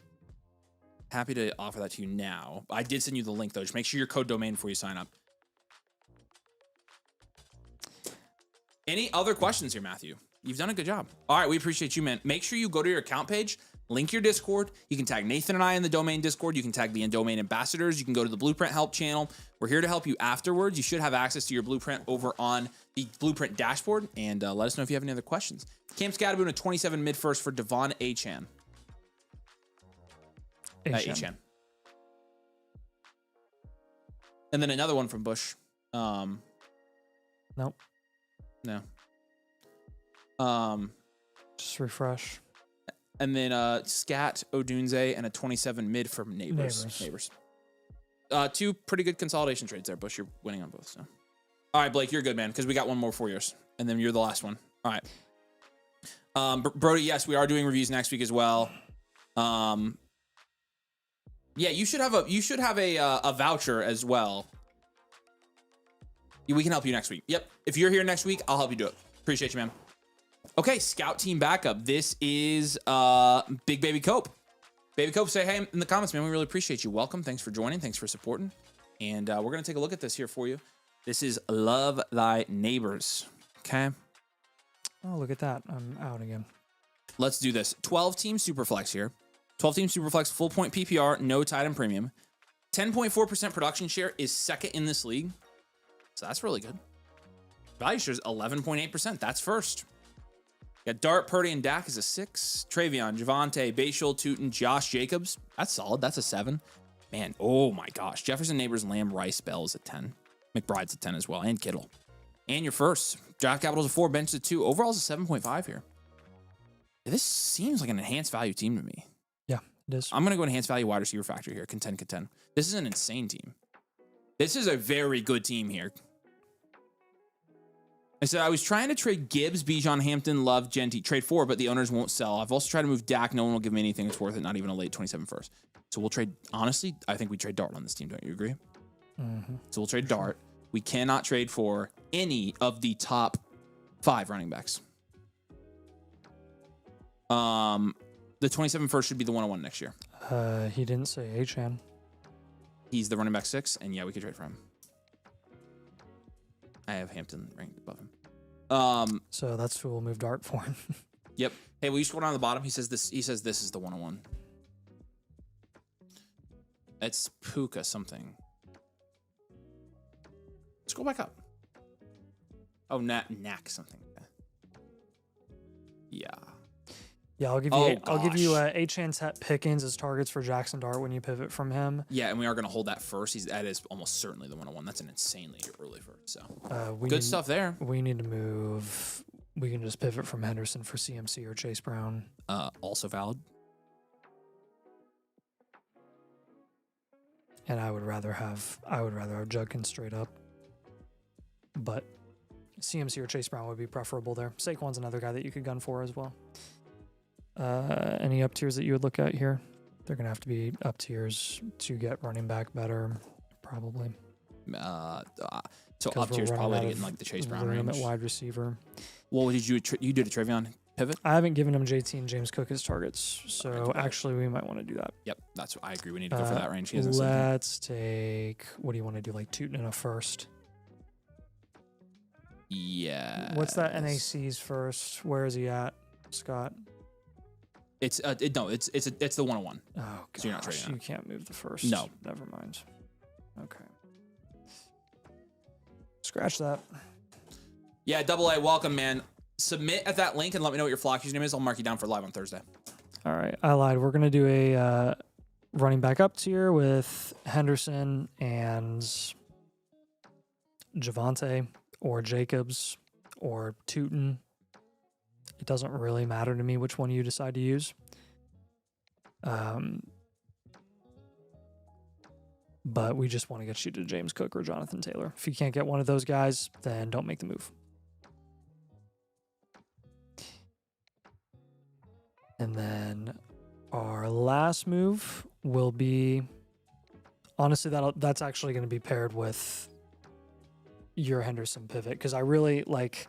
happy to offer that to you now. I did send you the link though. Just make sure your code domain before you sign up. Any other questions here, Matthew? You've done a good job. All right, we appreciate you, man. Make sure you go to your account page, link your Discord. You can tag Nathan and I in the domain Discord. You can tag the domain ambassadors. You can go to the Blueprint Help channel. We're here to help you afterwards. You should have access to your Blueprint over on the Blueprint dashboard. And let us know if you have any other questions. Cam Scadaboon at 27 mid first for Devon Achan. Achan. And then another one from Bush. Nope. No. Just refresh. And then Scat, Odunze, and a 27 mid from Neighbors. Two pretty good consolidation trades there, Bush. You're winning on both. So, all right, Blake, you're good, man, because we got one more for yours, and then you're the last one. All right. Brody, yes, we are doing reviews next week as well. Yeah, you should have a voucher as well. We can help you next week. Yep. If you're here next week, I'll help you do it. Appreciate you, man. Okay, Scout Team Backup. This is Big Baby Cope. Baby Cope, say hey in the comments, man. We really appreciate you. Welcome. Thanks for joining. Thanks for supporting. And we're going to take a look at this here for you. This is Love Thy Neighbors. Okay. Oh, look at that. I'm out again. Let's do this. 12-team Superflex here. 12-team Superflex, full point PPR, no tight end premium. 10.4% production share is second in this league. So that's really good. Value share is 11.8%. That's first. Got Dart, Purdy, and Dak is a 6. Travion, Javonte, Bashul, Tootin, Josh Jacobs. That's solid. That's a 7. Man, oh my gosh. Jefferson, Neighbors, Lamb, Rice, Bell is a 10. McBride's a 10 as well. And Kittle. And your first. Draft capital's a 4. Bench is a 2. Overall is a 7.5 here. This seems like an enhanced value team to me. Yeah, it is. I'm going to go enhanced value wide receiver factor here. Contend. This is an insane team. This is a very good team here. I said I was trying to trade Gibbs, Bijan, Hampton, Love, Gentry, trade 4, but the owners won't sell. I've also tried to move Dak. No one will give me anything that's worth it, not even a late 27 first. So we'll trade, honestly, I think we trade Dart on this team. Don't you agree? Mm-hmm. So we'll trade Dart. We cannot trade for any of the top 5 running backs. The 27 first should be the 101 next year. He didn't say Achan. He's the running back 6, and yeah, we could trade for him. I have Hampton ranked above him. So that's who we'll move Dart for. Yep. Hey, will you scroll down to the bottom? He says this is the 101. It's Puka something. Scroll back up. Oh, Knack something. Yeah. Yeah, I'll give you Achan, Pickens as targets for Jackson Dart when you pivot from him. Yeah, and we are going to hold that first. That is almost certainly the 101. That's an insanely early first. So good stuff there. We need to move. We can just pivot from Henderson for CMC or Chase Brown. Also valid. And I would rather have Judkins straight up, but CMC or Chase Brown would be preferable there. Saquon's another guy that you could gun for as well. Any up tiers that you would look at here? They're gonna have to be up tiers to get running back better, probably. So up tiers probably to get in like the Chase Brown range. Wide receiver. What did you did a Travion pivot? I haven't given him JT and James Cook as targets, so actually we might want to do that. Yep, that's what I agree. We need to go for that range. Let's take. What do you want to do? Like Tootin in a first. Yeah. What's that NAC's first? Where is he at, Scott? It's the 101. Oh, gosh. So you're not trading You can't move the first. No. Never mind. Okay. Scratch that. Yeah, AA, welcome, man. submit at that link and let me know what your flock username is. I'll mark you down for live on Thursday. All right, I lied. We're gonna do a running back up tier with Henderson and Javante or Jacobs or Tootin. It doesn't really matter to me which one you decide to use. But we just want to get you to James Cook or Jonathan Taylor. If you can't get one of those guys, then don't make the move. And then our last move will be, honestly, that's actually going to be paired with your Henderson pivot, because I really like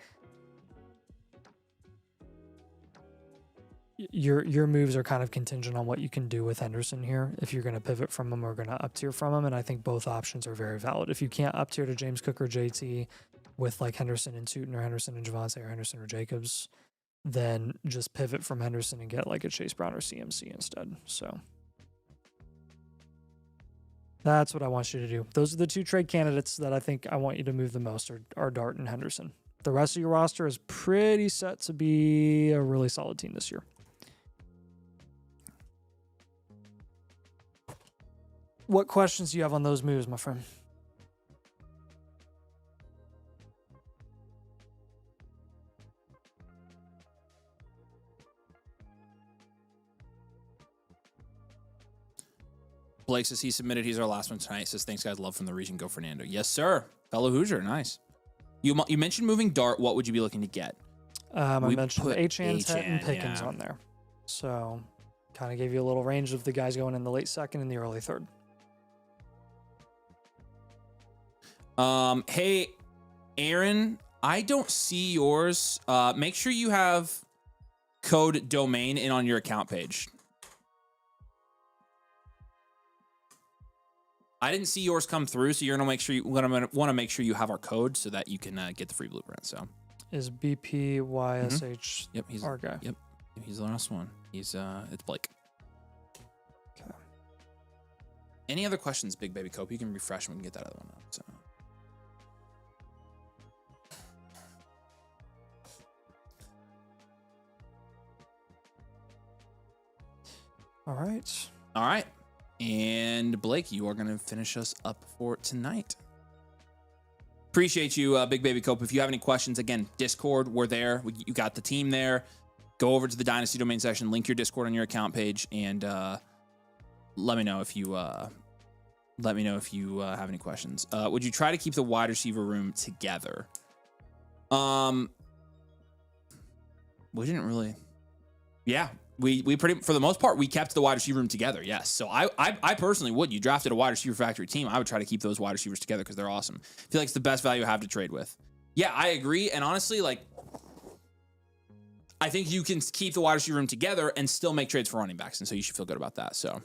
your moves are kind of contingent on what you can do with Henderson here. If you're going to pivot from him or going to up tier from him, and I think both options are very valid. If you can't up tier to James Cook or JT with like Henderson and Tootin or Henderson and Javante or Henderson or Jacobs, then just pivot from Henderson and get like a Chase Brown or CMC instead. So that's what I want you to do. Those are the two trade candidates that I think I want you to move the most are Dart and Henderson. The rest of your roster is pretty set to be a really solid team this year. What questions do you have on those moves, my friend? Blake says he submitted. He's our last one tonight. Says, thanks, guys. Love from the region. Go Fernando. Yes, sir. Fellow Hoosier. Nice. You mentioned moving Dart. What would you be looking to get? I mentioned Achane, Tet, and Achane, Pickens on there. So kind of gave you a little range of the guys going in the late second and the early third. Hey, Aaron, I don't see yours. Make sure you have code domain in on your account page. I didn't see yours come through, so you're gonna make sure want to make sure you have our code so that you can get the free blueprint. So is BPYSH yep, he's our guy. Yep, he's the last one. He's it's Blake. Okay. Any other questions, Big Baby Cope? You can refresh and we can get that other one up. So. All right. All right. And Blake, you are going to finish us up for tonight. Appreciate you, Big Baby Cope. If you have any questions, again, Discord, we're there. You got the team there. Go over to the Dynasty domain section, link your Discord on your account page, and let me know if you have any questions. Would you try to keep the wide receiver room together? We didn't really. Yeah. We pretty, for the most part, we kept the wide receiver room together. Yes. So I personally would. You drafted a wide receiver factory team. I would try to keep those wide receivers together because they're awesome. I feel like it's the best value I have to trade with. Yeah, I agree. And honestly, like, I think you can keep the wide receiver room together and still make trades for running backs. And so you should feel good about that. So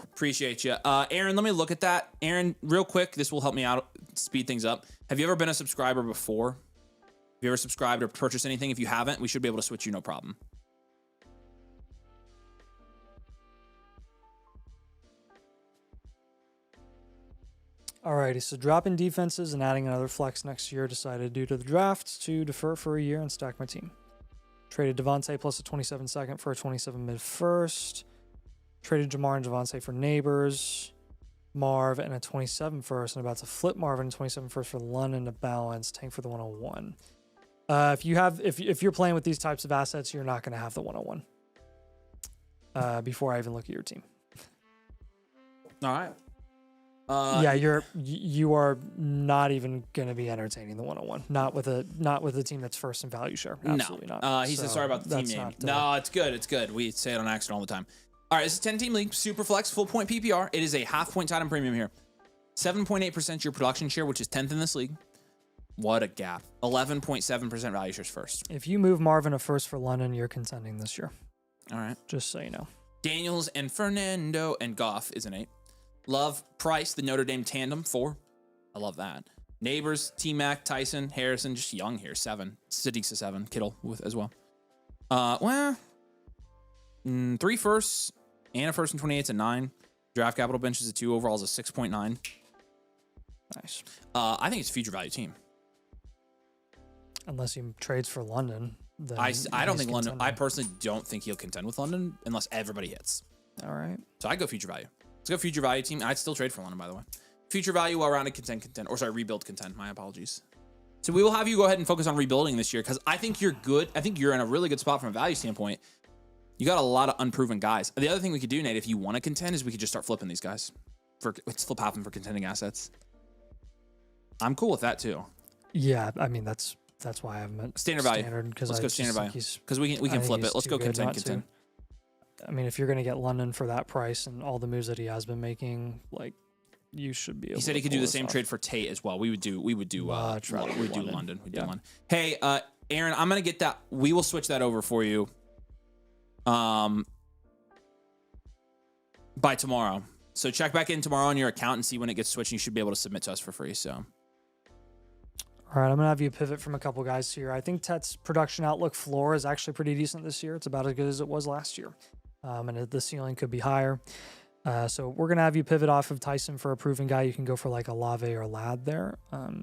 appreciate you. Aaron, let me look at that. Aaron, real quick, this will help me out, speed things up. Have you ever been a subscriber before? Have you ever subscribed or purchased anything? If you haven't, we should be able to switch you, no problem. Alrighty, so dropping defenses and adding another flex next year decided due to the draft to defer for a year and stack my team. Traded Devontae plus a 27 second for a 27 mid first. Traded Jamar and Devontae for Neighbors. Marv and a 27 first, and about to flip Marv and a 27 first for London to balance. Tank for the 101. If you're playing with these types of assets, you're not going to have the 101. Before I even look at your team. All right. Yeah, you are not even going to be entertaining the 101. Not with a team that's first in value share. Absolutely not. He said sorry about the team name. No, it's good. It's good. We say it on accident all the time. All right, this is a 10-team league, super flex, full point PPR. It is a half point tight end premium here. 7.8% your production share, which is 10th in this league. What a gap. 11.7% value shares first. If you move Marvin a first for London, you're contending this year. All right. Just so you know. Daniels and Fernando and Goff is an 8. Love, Price, the Notre Dame tandem, 4. I love that. Neighbors, T-Mac, Tyson, Harrison, just young here, 7. Sadiq's a 7. Kittle with as well. 3 firsts and a first and 28's a 9. Draft capital bench is a 2. Overall is a 6.9. Nice. I think it's a future value team. Unless he trades for London. Then I don't he's think London. I contending. personally don't think he'll contend with London unless everybody hits. All right. So I go future value. Let's go future value team. I'd still trade for London, by the way. Future value, well-rounded, contend. Or sorry, rebuild, contend. My apologies. So we will have you go ahead and focus on rebuilding this year because I think you're good. I think you're in a really good spot from a value standpoint. You got a lot of unproven guys. The other thing we could do, Nate, if you want to contend, is we could just start flipping these guys. Let's flip half them for contending assets. I'm cool with that too. Yeah, I mean that's why I haven't Standard value. Let's go standard value because we can flip it. Let's go contend. I mean, if you're gonna get London for that price and all the moves that he has been making, like you should be able. He said he could do the same trade for Tate as well. We would do London. Hey, Aaron, I'm gonna get that. We will switch that over for you. By tomorrow. So check back in tomorrow on your account and see when it gets switched. And you should be able to submit to us for free. So. All right, I'm going to have you pivot from a couple guys here. I think Tet's production outlook floor is actually pretty decent this year. It's about as good as it was last year. And the ceiling could be higher. So we're going to have you pivot off of Tyson for a proven guy. You can go for like a Lave or Lad there.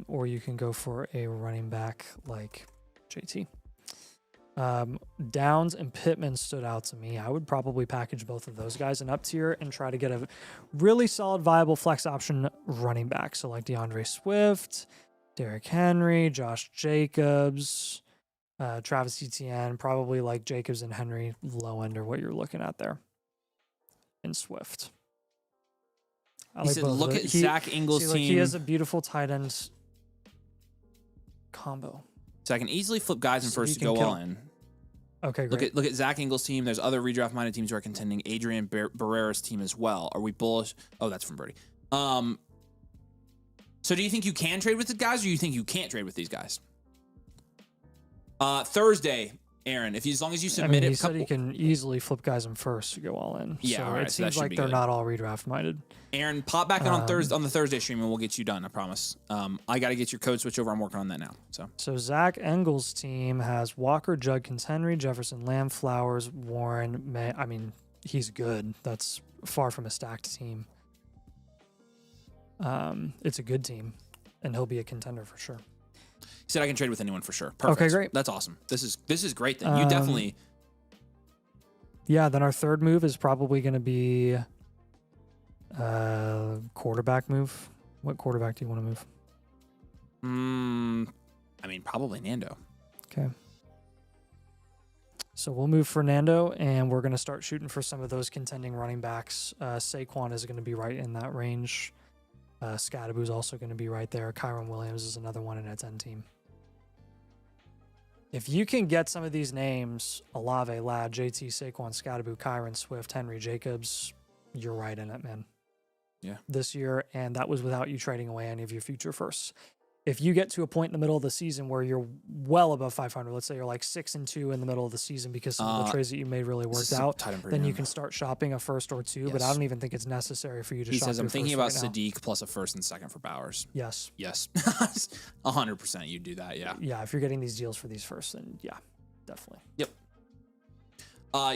Or you can go for a running back like JT. Downs and Pittman stood out to me. I would probably package both of those guys in up tier and try to get a really solid, viable flex option running back. So like DeAndre Swift, Derrick Henry, Josh Jacobs, Travis Etienne, probably like Jacobs and Henry, low end or what you're looking at there. And Swift. He said, look at Zach Ingles' team. He has a beautiful tight end combo. So I can easily flip guys in first to go all in. Okay, great. Look at Zach Ingles' team. There's other redraft-minded teams who are contending. Adrian Barrera's team as well. Are we bullish? Oh, that's from Birdie. So do you think you can trade with the guys, or do you think you can't trade with these guys? Thursday, Aaron, as long as you submit he said he can easily flip guys in first to go all in. Yeah, so all right, it seems like they're not all redraft minded. Aaron, pop back in on the Thursday stream and we'll get you done. I promise. I got to get your code switch over. I'm working on that now. So Zach Engels' team has Walker, Judkins, Henry, Jefferson, Lamb, Flowers, Warren. May. I mean, he's good. That's far from a stacked team. It's a good team, and he'll be a contender for sure. He said I can trade with anyone for sure. Perfect. Okay, great. That's awesome. This is great then. You definitely. Yeah, then our third move is probably going to be quarterback move. What quarterback do you want to move? I mean, probably Nando. Okay. So we'll move Fernando, and we're going to start shooting for some of those contending running backs. Saquon is going to be right in that range. Scadaboo's also going to be right there. Kyron Williams is another one in a 10 team. If you can get some of these names, Olave, Ladd, JT, Saquon, Scadaboo, Kyron, Swift, Henry, Jacobs, you're right in it, man. Yeah. This year, and that was without you trading away any of your future firsts. If you get to a point in the middle of the season where you're well above 500, let's say you're like 6-2 in the middle of the season because some of the trades that you made really worked out, then you can start shopping a first or two. Yes. But I don't even think it's necessary for you to shop. He says, I'm thinking about Sadiq plus a first and second for Bowers. Yes. 100% you do that, yeah. Yeah, if you're getting these deals for these first, then yeah, definitely. Yep.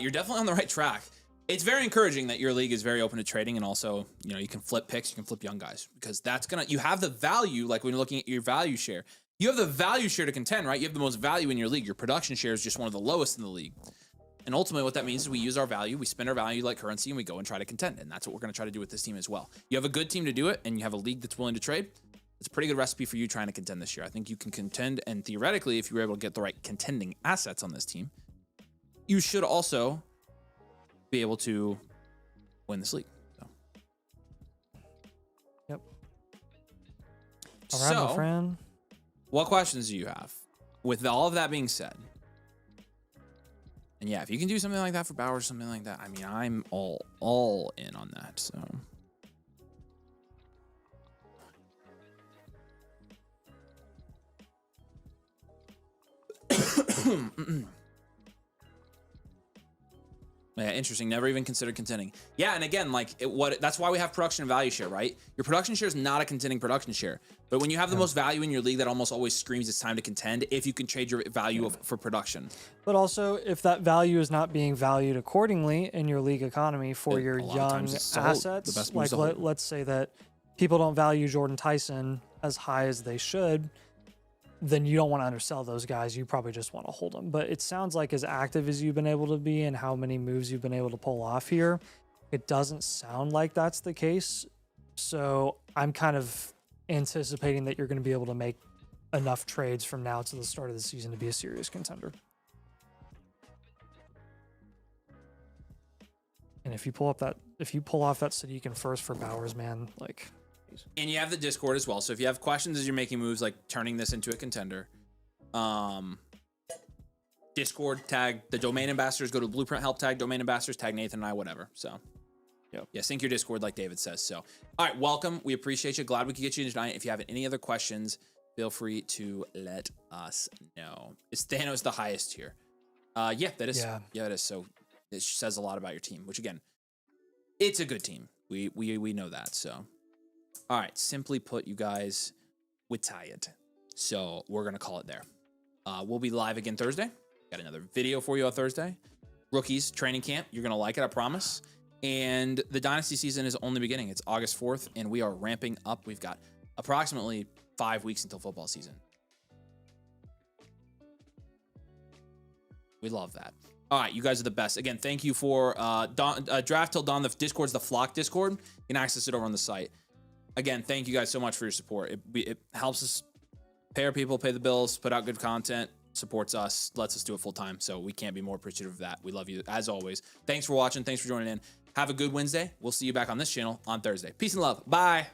You're definitely on the right track. It's very encouraging that your league is very open to trading, and also, you can flip picks, you can flip young guys, because you have the value, like when you're looking at your value share, you have the value share to contend, right? You have the most value in your league. Your production share is just one of the lowest in the league. And ultimately what that means is we use our value, we spend our value like currency, and we go and try to contend. And that's what we're going to try to do with this team as well. You have a good team to do it, and you have a league that's willing to trade. It's a pretty good recipe for you trying to contend this year. I think you can contend, and theoretically, if you were able to get the right contending assets on this team, you should also be able to win this league. So. Yep. All right, my friend. What questions do you have? With all of that being said, and yeah, if you can do something like that for Bowers, something like that, I mean, I'm all in on that. So. Yeah, interesting. Never even considered contending. Yeah, and again, that's why we have production and value share, right? Your production share is not a contending production share. But when you have the most value in your league, that almost always screams it's time to contend if you can trade your value for production. But also, if that value is not being valued accordingly in your league economy for your young assets, like let's say that people don't value Jordan Tyson as high as they should, then you don't want to undersell those guys. You probably just want to hold them. But it sounds like as active as you've been able to be and how many moves you've been able to pull off here, it doesn't sound like that's the case. So I'm kind of anticipating that you're going to be able to make enough trades from now to the start of the season to be a serious contender. And if you pull off that Sadiq first for Bowers, man, like. And you have the Discord as well. So if you have questions as you're making moves, like turning this into a contender, Discord, tag the domain ambassadors, go to the Blueprint help tag domain ambassadors, tag Nathan and I, whatever. So yeah, sync your Discord like David says. So all right, welcome. We appreciate you. Glad we could get you tonight. If you have any other questions, feel free to let us know. Is Thanos the highest here? Yeah, that is. Yeah, it is. So it says a lot about your team, which again, it's a good team. We know that. So all right, simply put, you guys, we're tired. So we're gonna call it there. We'll be live again Thursday. Got another video for you on Thursday. Rookies training camp. You're gonna like it, I promise. And the Dynasty season is only beginning. It's August 4th, and we are ramping up. We've got approximately 5 weeks until football season. We love that. All right, you guys are the best. Again, thank you for Draft Till Dawn. The Discord's the Flock Discord. You can access it over on the site. Again, thank you guys so much for your support. It helps us pay our people, pay the bills, put out good content, supports us, lets us do it full time. So we can't be more appreciative of that. We love you as always. Thanks for watching. Thanks for joining in. Have a good Wednesday. We'll see you back on this channel on Thursday. Peace and love. Bye.